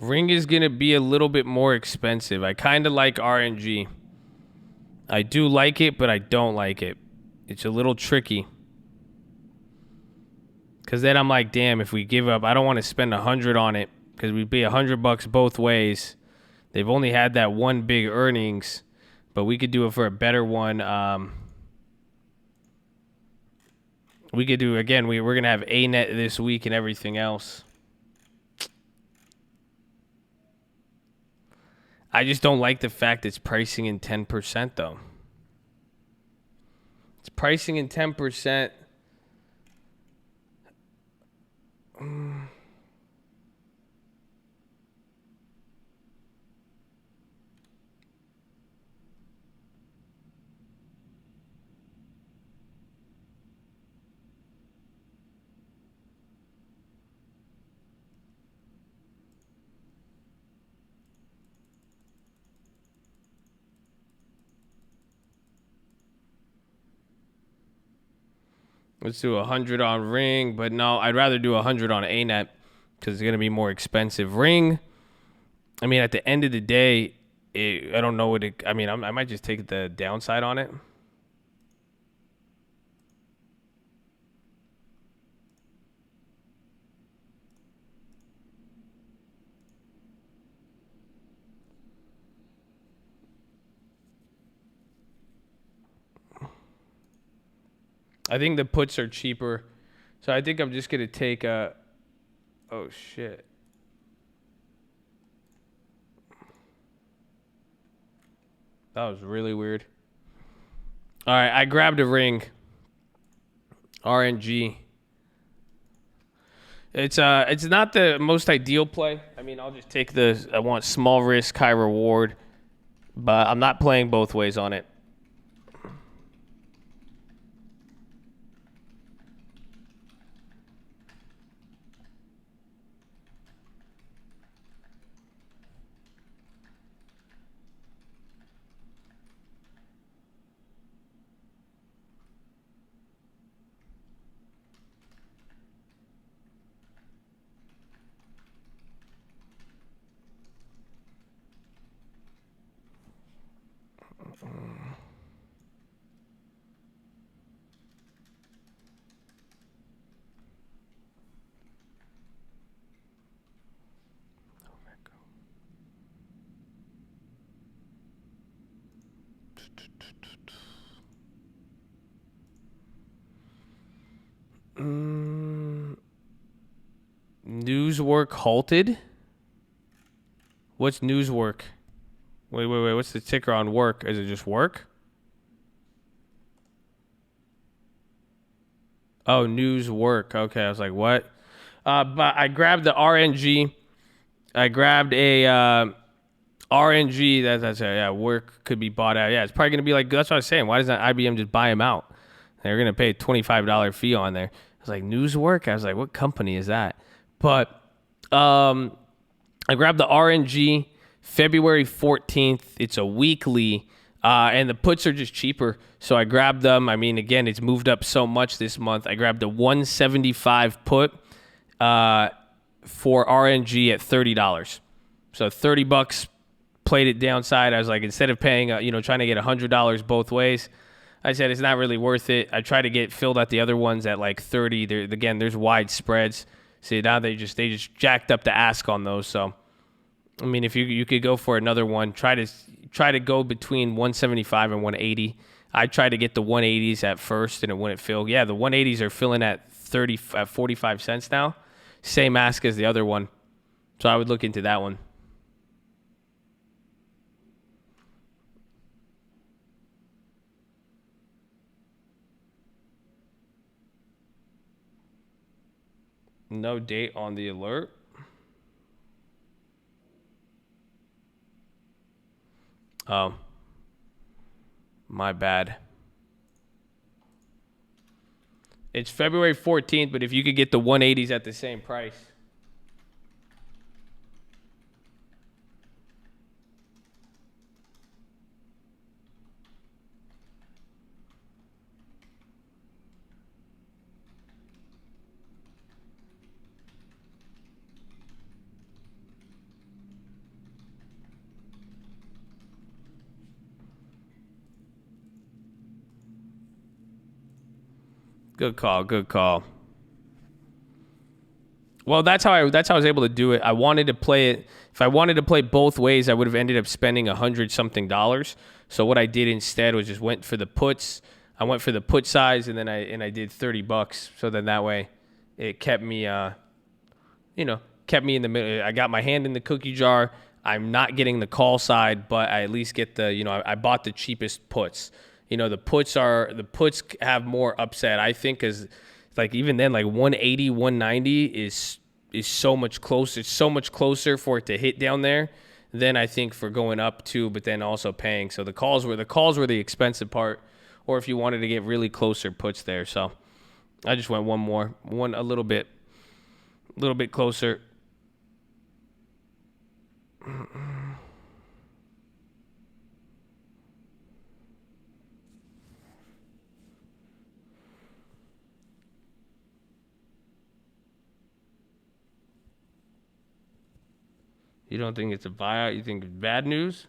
Ring is going to be a little bit more expensive. I kind of like RNG. I do like it, but I don't like it. It's a little tricky. Because then I'm like, damn, if we give up, I don't want to spend 100 on it. Because we'd be $100 both ways. They've only had that one big earnings. But we could do it for a better one. We could do, again, we're going to have A-net this week and everything else. I just don't like the fact it's pricing in 10%, though. It's pricing in 10%. Let's do 100 on Ring, but no, I'd rather do 100 on A-net because it's going to be more expensive. Ring, I mean, at the end of the day, I don't know what it, I mean, I might just take the downside on it. I think the puts are cheaper. So I think I'm just going to take a... Oh, shit. That was really weird. All right, I grabbed a Ring. RNG. It's not the most ideal play. I mean, I'll just take I want small risk, high reward. But I'm not playing both ways on it. Newswork halted? What's Newswork? Wait. What's the ticker on work? Is it just work? Oh, Newswork. Okay, I was like, what? But I grabbed the RNG. I grabbed a RNG. Yeah, work could be bought out. Yeah, it's probably gonna be like, that's what I was saying. Why doesn't IBM just buy them out? They're gonna pay a $25 fee on there. I was like, Newswork. I was like, what company is that? But I grabbed the RNG February 14th. It's a weekly, and the puts are just cheaper. So I grabbed them. I mean, again, it's moved up so much this month. I grabbed the 175 put for RNG at $30. So $30, played it downside. I was like, instead of paying, trying to get $100 both ways, I said it's not really worth it. I tried to get filled at the other ones at like 30. Again, there's wide spreads. See, now they just jacked up the ask on those. So, I mean, if you could go for another one, try to go between 175 and 180. I tried to get the 180s at first, and it wouldn't fill. Yeah, the 180s are filling at 45 cents now. Same ask as the other one. So I would look into that one. No date on the alert. Oh, my bad. It's February 14th, but if you could get the 180s at the same price. Good call. Well, that's how I was able to do it. I wanted to play it. If I wanted to play both ways, I would have ended up spending $100-something. So what I did instead was just went for the puts. I went for the put size, and then I did $30. So then that way, it kept me, kept me in the middle. I got my hand in the cookie jar. I'm not getting the call side, but I at least get the, I bought the cheapest puts. The puts have more upside, I think, because like even then, like 180, 190 is so much closer. It's so much closer for it to hit down there than I think for going up to, but then also paying. So the calls were the expensive part, or if you wanted to get really closer puts there. So I just went a little bit closer. You don't think it's a buyout? You think it's bad news?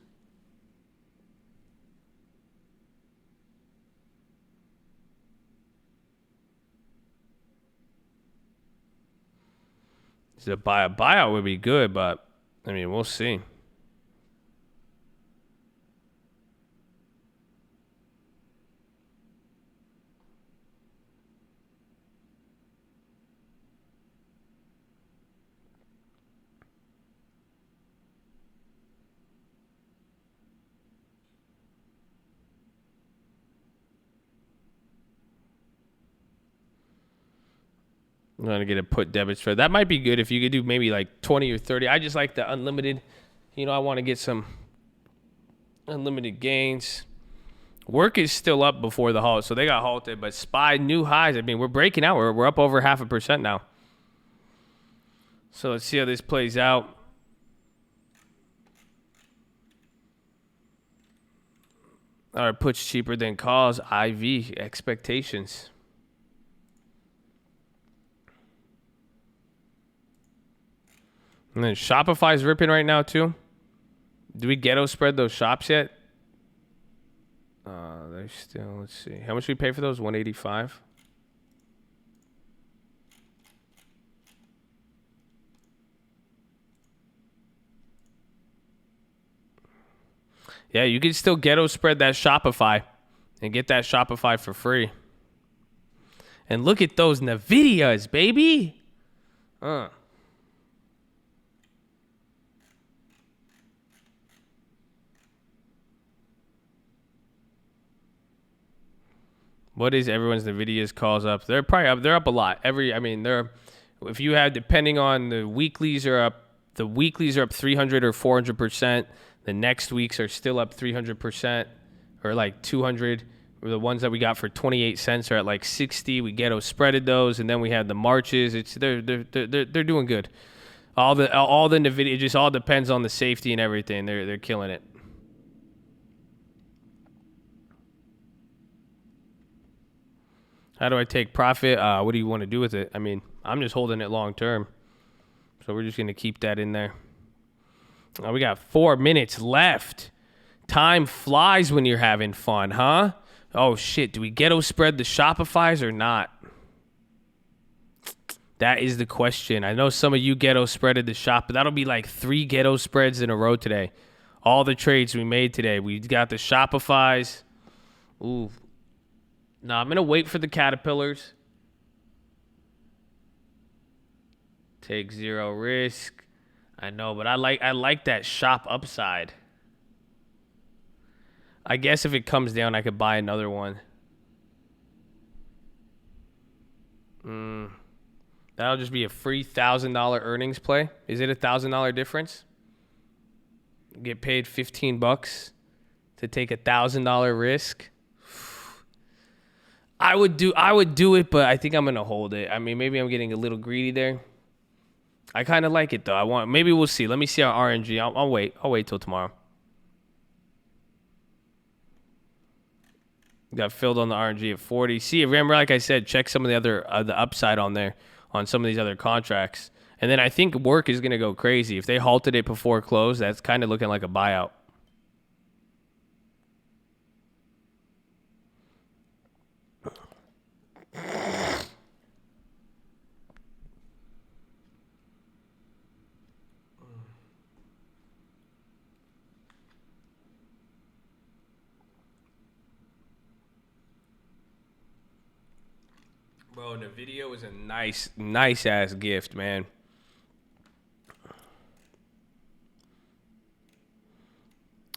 It's a buyout. Buyout would be good, but I mean, we'll see. I'm going to get a put debit spread. That might be good if you could do maybe like 20 or 30. I just like the unlimited. I want to get some unlimited gains. Work is still up before the halt, so they got halted. But SPY new highs. I mean, we're breaking out. We're up over 0.5% now. So let's see how this plays out. All right, puts cheaper than calls. IV expectations. And then Shopify's ripping right now too. Do we ghetto spread those shops yet? They're still, let's see. How much we pay for those? $185. Yeah, you can still ghetto spread that Shopify and get that Shopify for free. And look at those Nvidias, baby. What is everyone's Nvidia's calls up? They're probably up. They're up a lot. If you have, depending on the weeklies are up. The weeklies are up 300 or 400%. The next weeks are still up 300% or like 200. The ones that we got for 28 cents are at like 60. We Ghetto Spreaded those, and then we had the Marches. They're doing good. All the Nvidia, it just all depends on the safety and everything. They're killing it. How do I take profit? What do you want to do with it? I mean, I'm just holding it long term. So we're just going to keep that in there. We got 4 minutes left. Time flies when you're having fun, huh? Oh, shit. Do we Ghetto Spread the Shopify's or not? That is the question. I know some of you Ghetto Spreaded the shop, but that'll be like 3 Ghetto Spreads in a row today. All the trades we made today. We got the Shopify's. Ooh. No, I'm going to wait for the Caterpillars. Take 0 risk. I know, but I like that shop upside. I guess if it comes down, I could buy another one. That'll just be a free $1,000 earnings play. Is it a $1,000 difference? Get paid $15 to take a $1,000 risk. I would do it, but I think I'm gonna hold it. I mean, maybe I'm getting a little greedy there. I kind of like it though. Maybe we'll see. Let me see our RNG. I'll wait. I'll wait till tomorrow. Got filled on the RNG at 40. See, remember, like I said, check some of the other the upside on there on some of these other contracts. And then I think work is gonna go crazy. If they halted it before close, that's kind of looking like a buyout. Bro, Nvidia was a nice ass gift, man.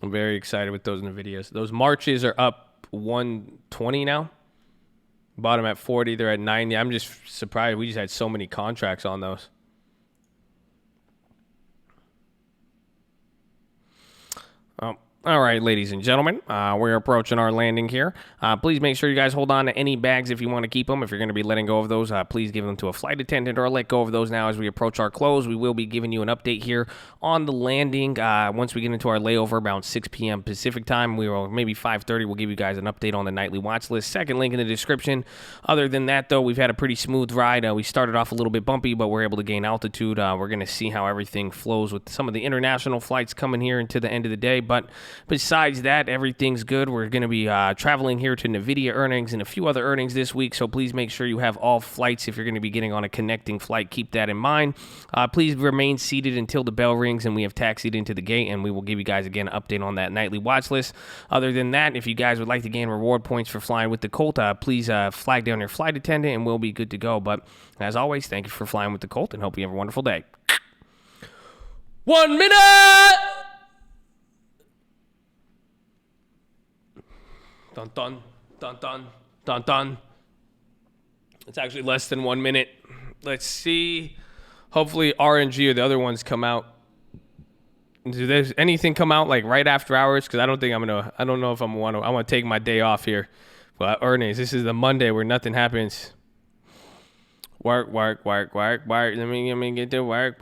I'm very excited with those Nvidias. Those Marches are up 120 now. Bottom at 40, they're at 90. I'm just surprised we just had so many contracts on those. All right, ladies and gentlemen, we're approaching our landing here. Please make sure you guys hold on to any bags if you want to keep them. If you're going to be letting go of those, please give them to a flight attendant or let go of those now as we approach our close. We will be giving you an update here on the landing. Once we get into our layover around 6 p.m. Pacific time, maybe 5:30, we'll give you guys an update on the nightly watch list. Second link in the description. Other than that, though, we've had a pretty smooth ride. We started off a little bit bumpy, but we're able to gain altitude. We're going to see how everything flows with some of the international flights coming here into the end of the day. But besides that, everything's good. We're going to be traveling here to Nvidia earnings and a few other earnings this week, so please make sure you have all flights. If you're going to be getting on a connecting flight, keep that in mind. Please remain seated until the bell rings and we have taxied into the gate, and we will give you guys again an update on that nightly watch list. Other than that, if you guys would like to gain reward points for flying with the Colt, please flag down your flight attendant and we'll be good to go. But as always, thank you for flying with the Colt and hope you have a wonderful day. 1 minute! Dun, dun, dun, dun, dun, dun. It's actually less than 1 minute. Let's see. Hopefully RNG or the other ones come out. Do there's anything come out like right after hours? Because I don't know if I want to take my day off here. But earnings, this is the Monday where nothing happens. Work. Let me get to work.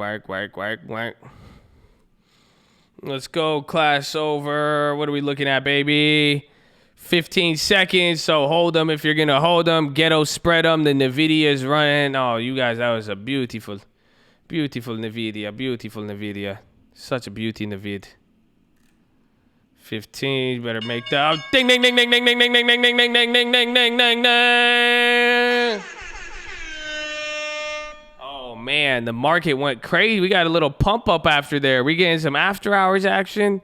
Let's go, class over. What are we looking at, baby? 15 seconds, so hold them if you're going to hold them. Ghetto Spread them. The Nvidia is running. Oh, you guys, that was a beautiful Nvidia. Such a beauty Nvidia. 15, you better make that. Ding, ding, ding, ding, ding, ding, ding, ding, ding, ding, ding, ding, ding, ding, ding, ding, ding. Oh, man, the market went crazy. We got a little pump up after there. We getting some after hours action.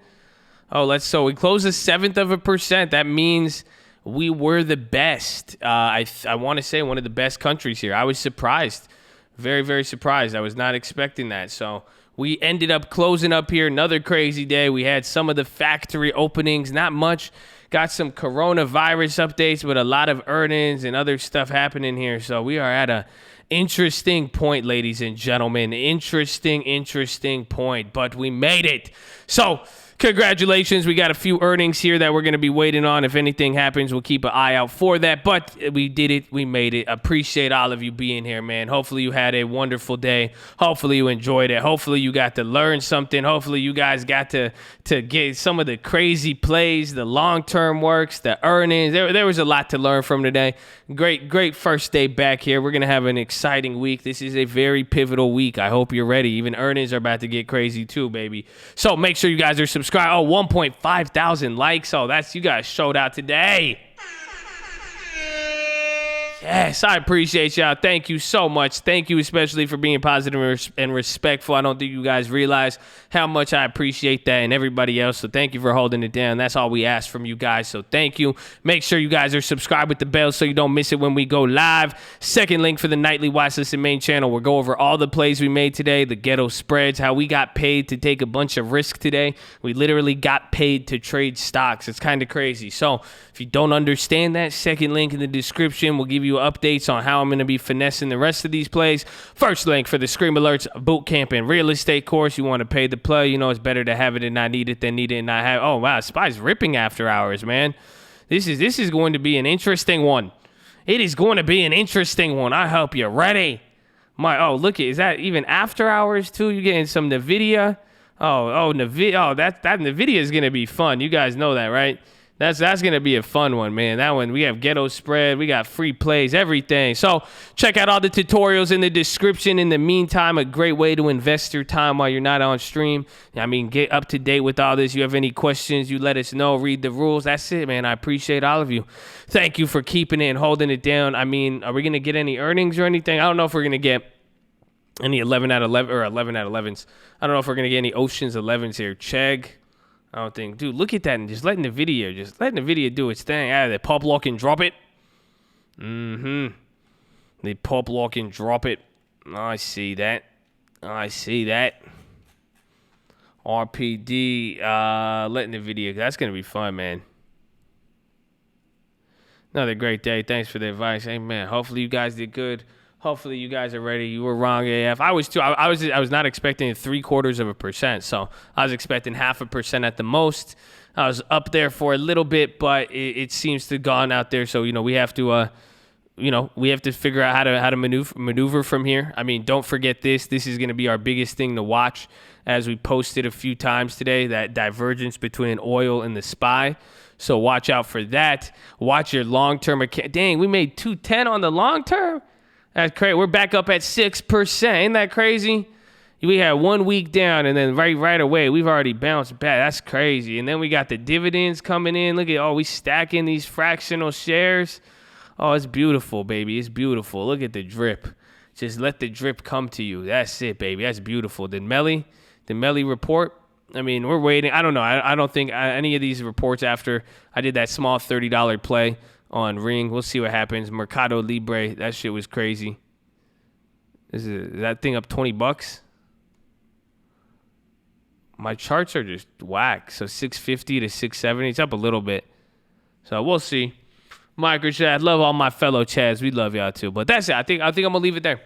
Oh, so we closed 0.1%. That means we were the best. I want to say one of the best countries here. I was surprised. Very, very surprised. I was not expecting that. So we ended up closing up here. Another crazy day. We had some of the factory openings. Not much got some coronavirus updates with a lot of earnings and other stuff happening here. So we are at a interesting point, ladies and gentlemen. Interesting point, but we made it. So congratulations. We got a few earnings here that we're going to be waiting on. If anything happens, we'll keep an eye out for that. But we did it. We made it. Appreciate all of you being here, man. Hopefully you had a wonderful day. Hopefully you enjoyed it. Hopefully you got to learn something. Hopefully you guys got to get some of the crazy plays, the long-term works, the earnings. There was a lot to learn from today. Great first day back here. We're going to have an exciting week. This is a very pivotal week. I hope you're ready. Even earnings are about to get crazy too, baby. So make sure you guys are subscribed. Oh, 1.5 thousand likes. Oh, that's you guys showed out today. Yes, I appreciate y'all. Thank you so much. Thank you especially for being positive and respectful. I don't think you guys realize how much I appreciate that and everybody else. So thank you for holding it down. That's all we ask from you guys. So thank you. Make sure you guys are subscribed with the bell so you don't miss it when we go live. Second link for the nightly Watchlist and main channel. We'll go over all the plays we made today, the ghetto spreads, how we got paid to take a bunch of risk today. We literally got paid to trade stocks. It's kind of crazy. So if you don't understand that, second link in the description will give you updates on how I'm going to be finessing the rest of these plays. First link for the Scream Alerts bootcamp and real estate course. You want to pay the play. You know it's better to have it and not need it than need it and not have. Oh wow, Spy's ripping after hours, man. This is going to be an interesting one. It is going to be an interesting one. I hope you're ready. Look, is that even after hours too? You getting some Nvidia? Nvidia. That Nvidia is going to be fun. You guys know that, right? That's going to be a fun one, man. That one, we have Ghetto Spread. We got free plays, everything. So check out all the tutorials in the description. In the meantime, a great way to invest your time while you're not on stream. I mean, get up to date with all this. You have any questions, you let us know. Read the rules. That's it, man. I appreciate all of you. Thank you for keeping it and holding it down. I mean, are we going to get any earnings or anything? I don't know if we're going to get any 11 out of 11 or 11 out of 11s. I don't know if we're going to get any Oceans 11s here. Chegg. I don't think. Dude, look at that and just letting the video do its thing. They pop lock and drop it. They pop lock and drop it. I see that. RPD, letting the video. That's going to be fun, man. Another great day. Thanks for the advice. Amen. Hopefully you guys did good. Hopefully you guys are ready. You were wrong, AF. I was too. I was not expecting 0.75%, so I was expecting 0.5% at the most. I was up there for a little bit, but it seems to have gone out there. So we have to figure out how to maneuver from here. I mean, don't forget this. This is going to be our biggest thing to watch, as we posted a few times today. That divergence between oil and the SPY. So watch out for that. Watch your long-term account. Dang, we made 210 on the long term. That's crazy. We're back up at 6%. Ain't that crazy? We had 1 week down, and then right away, we've already bounced back. That's crazy. And then we got the dividends coming in. Look at, we stacking these fractional shares. Oh, it's beautiful, baby. It's beautiful. Look at the drip. Just let the drip come to you. That's it, baby. That's beautiful. The Melly report. I mean, we're waiting. I don't know. I don't think any of these reports after I did that small $30 play on Ring. We'll see what happens. Mercado Libre, that shit was crazy. Is that thing up $20? My charts are just whack. So 650 to 670. It's up a little bit. So we'll see. Micro Chad, love all my fellow Chads. We love y'all too. But that's it. I think I'm gonna leave it there.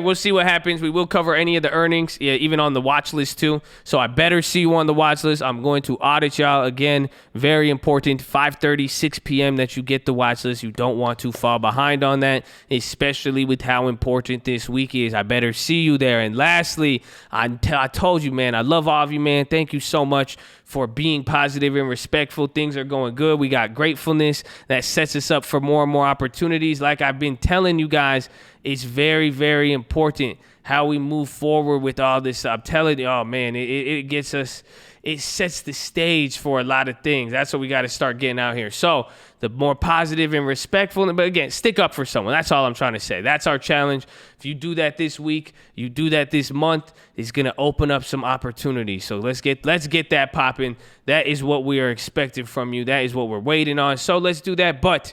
We'll see what happens. We will cover any of the earnings, even on the watch list too. So I better see you on the watch list. I'm going to audit y'all again. Very important. 5:30, 6 p.m. that you get the watch list. You don't want to fall behind on that, especially with how important this week is. I better see you there. And lastly, I told you, man, I love all of you, man. Thank you so much for being positive and respectful. Things are going good. We got gratefulness that sets us up for more and more opportunities. Like I've been telling you guys, it's very, very important how we move forward with all this. I'm telling you, oh man, it gets us, it sets the stage for a lot of things. That's what we got to start getting out here. So the more positive and respectful, but again, stick up for someone. That's all I'm trying to say. That's our challenge. If you do that this week, you do that this month, it's going to open up some opportunities. So let's get that popping. That is what we are expecting from you. That is what we're waiting on. So let's do that. But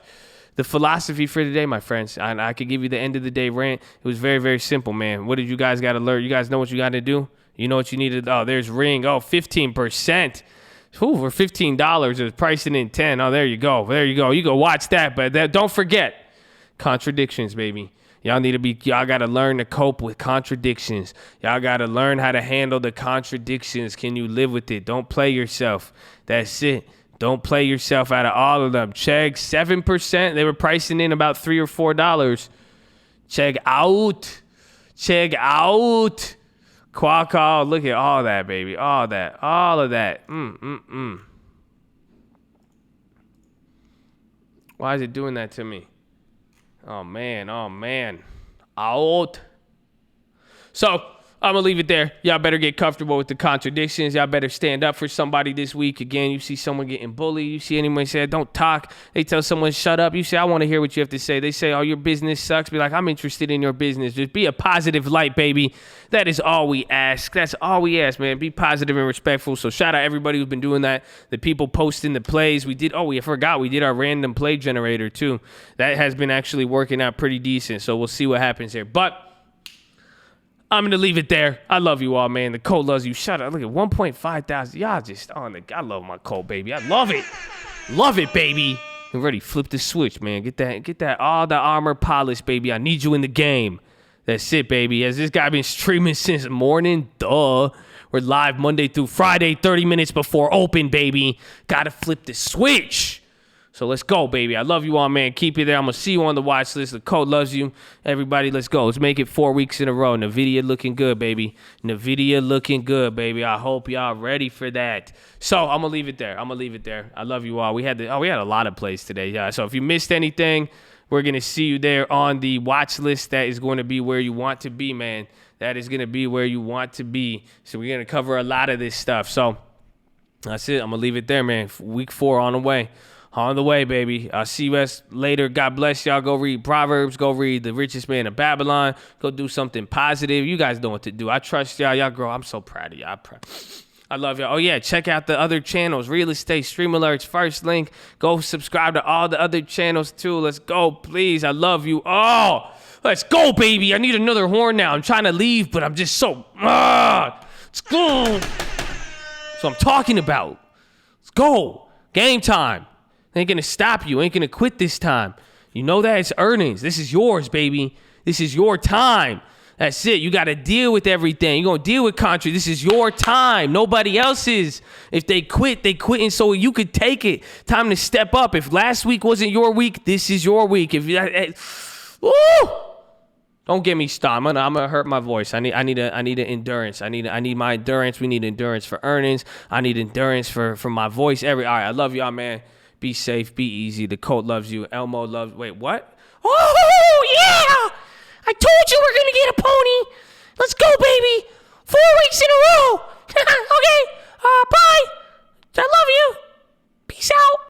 the philosophy for today, my friends, I could give you the end of the day rant. It was very, very simple, man. What did you guys got to learn? You guys know what you got to do? You know what you needed? Oh, there's Ring. Oh, 15%. Ooh, for $15, it was pricing in 10. Oh, there you go. There you go. You go watch that. But don't forget, contradictions, baby. Y'all got to learn to cope with contradictions. Y'all got to learn how to handle the contradictions. Can you live with it? Don't play yourself. That's it. Don't play yourself out of all of them. Chegg, 7%. They were pricing in about $3 or $4. Chegg out. Chegg out. Qualcomm, look at all that, baby. All that. All of that. Why is it doing that to me? Oh, man. Out. So, I'm going to leave it there. Y'all better get comfortable with the contradictions. Y'all better stand up for somebody this week. Again, you see someone getting bullied. You see anyone say, don't talk. They tell someone, shut up. You say, I want to hear what you have to say. They say, oh, your business sucks. Be like, I'm interested in your business. Just be a positive light, baby. That is all we ask. That's all we ask, man. Be positive and respectful. So shout out everybody who's been doing that. The people posting the plays. We did our random play generator too. That has been actually working out pretty decent. So we'll see what happens here. But I'm going to leave it there. I love you all, man. The code loves you. Shut up. Look at 1.5 thousand. Y'all just I love my code, baby. I love it. Love it, baby. I'm ready. Flip the switch, man. Get that all the armor polished, baby. I need you in the game. That's it, baby. Has this guy been streaming since morning? Duh. We're live Monday through Friday, 30 minutes before open, baby. Gotta flip the switch. So let's go, baby. I love you all, man. Keep it there. I'm going to see you on the watch list. The code loves you. Everybody, let's go. Let's make it 4 weeks in a row. Nvidia looking good, baby. Nvidia looking good, baby. I hope y'all ready for that. So I'm going to leave it there. I love you all. We had a lot of plays today. Yeah. So if you missed anything, we're going to see you there on the watch list. That is going to be where you want to be, man. That is going to be where you want to be. So we're going to cover a lot of this stuff. So that's it. I'm going to leave it there, man. Week 4 on the way. On the way, baby. I'll see you guys later. God bless y'all. Go read Proverbs. Go read The Richest Man of Babylon. Go do something positive. You guys know what to do. I trust y'all. Y'all grow. I'm so proud of y'all. I love y'all. Oh, yeah. Check out the other channels. Real Estate, Stream Alerts, First Link. Go subscribe to all the other channels, too. Let's go, please. I love you. Oh, let's go, baby. I need another horn now. I'm trying to leave, but I'm just so... let's go. That's what I'm talking about. Let's go. Game time. Ain't gonna stop you. Ain't gonna quit this time. You know that? It's earnings. This is yours, baby. This is your time. That's it. You got to deal with everything. You're going to deal with country. This is your time. Nobody else's. If they quit, they quitting so you could take it. Time to step up. If last week wasn't your week, this is your week. Woo! Don't get me started. I'm gonna hurt my voice. I need an endurance. I need my endurance. We need endurance for earnings. I need endurance for my voice. All right, I love y'all, man. Be safe, be easy. The coach loves you. Elmo loves... Wait, what? Oh, yeah! I told you we're going to get a pony. Let's go, baby. 4 weeks in a row. Okay. Bye. I love you. Peace out.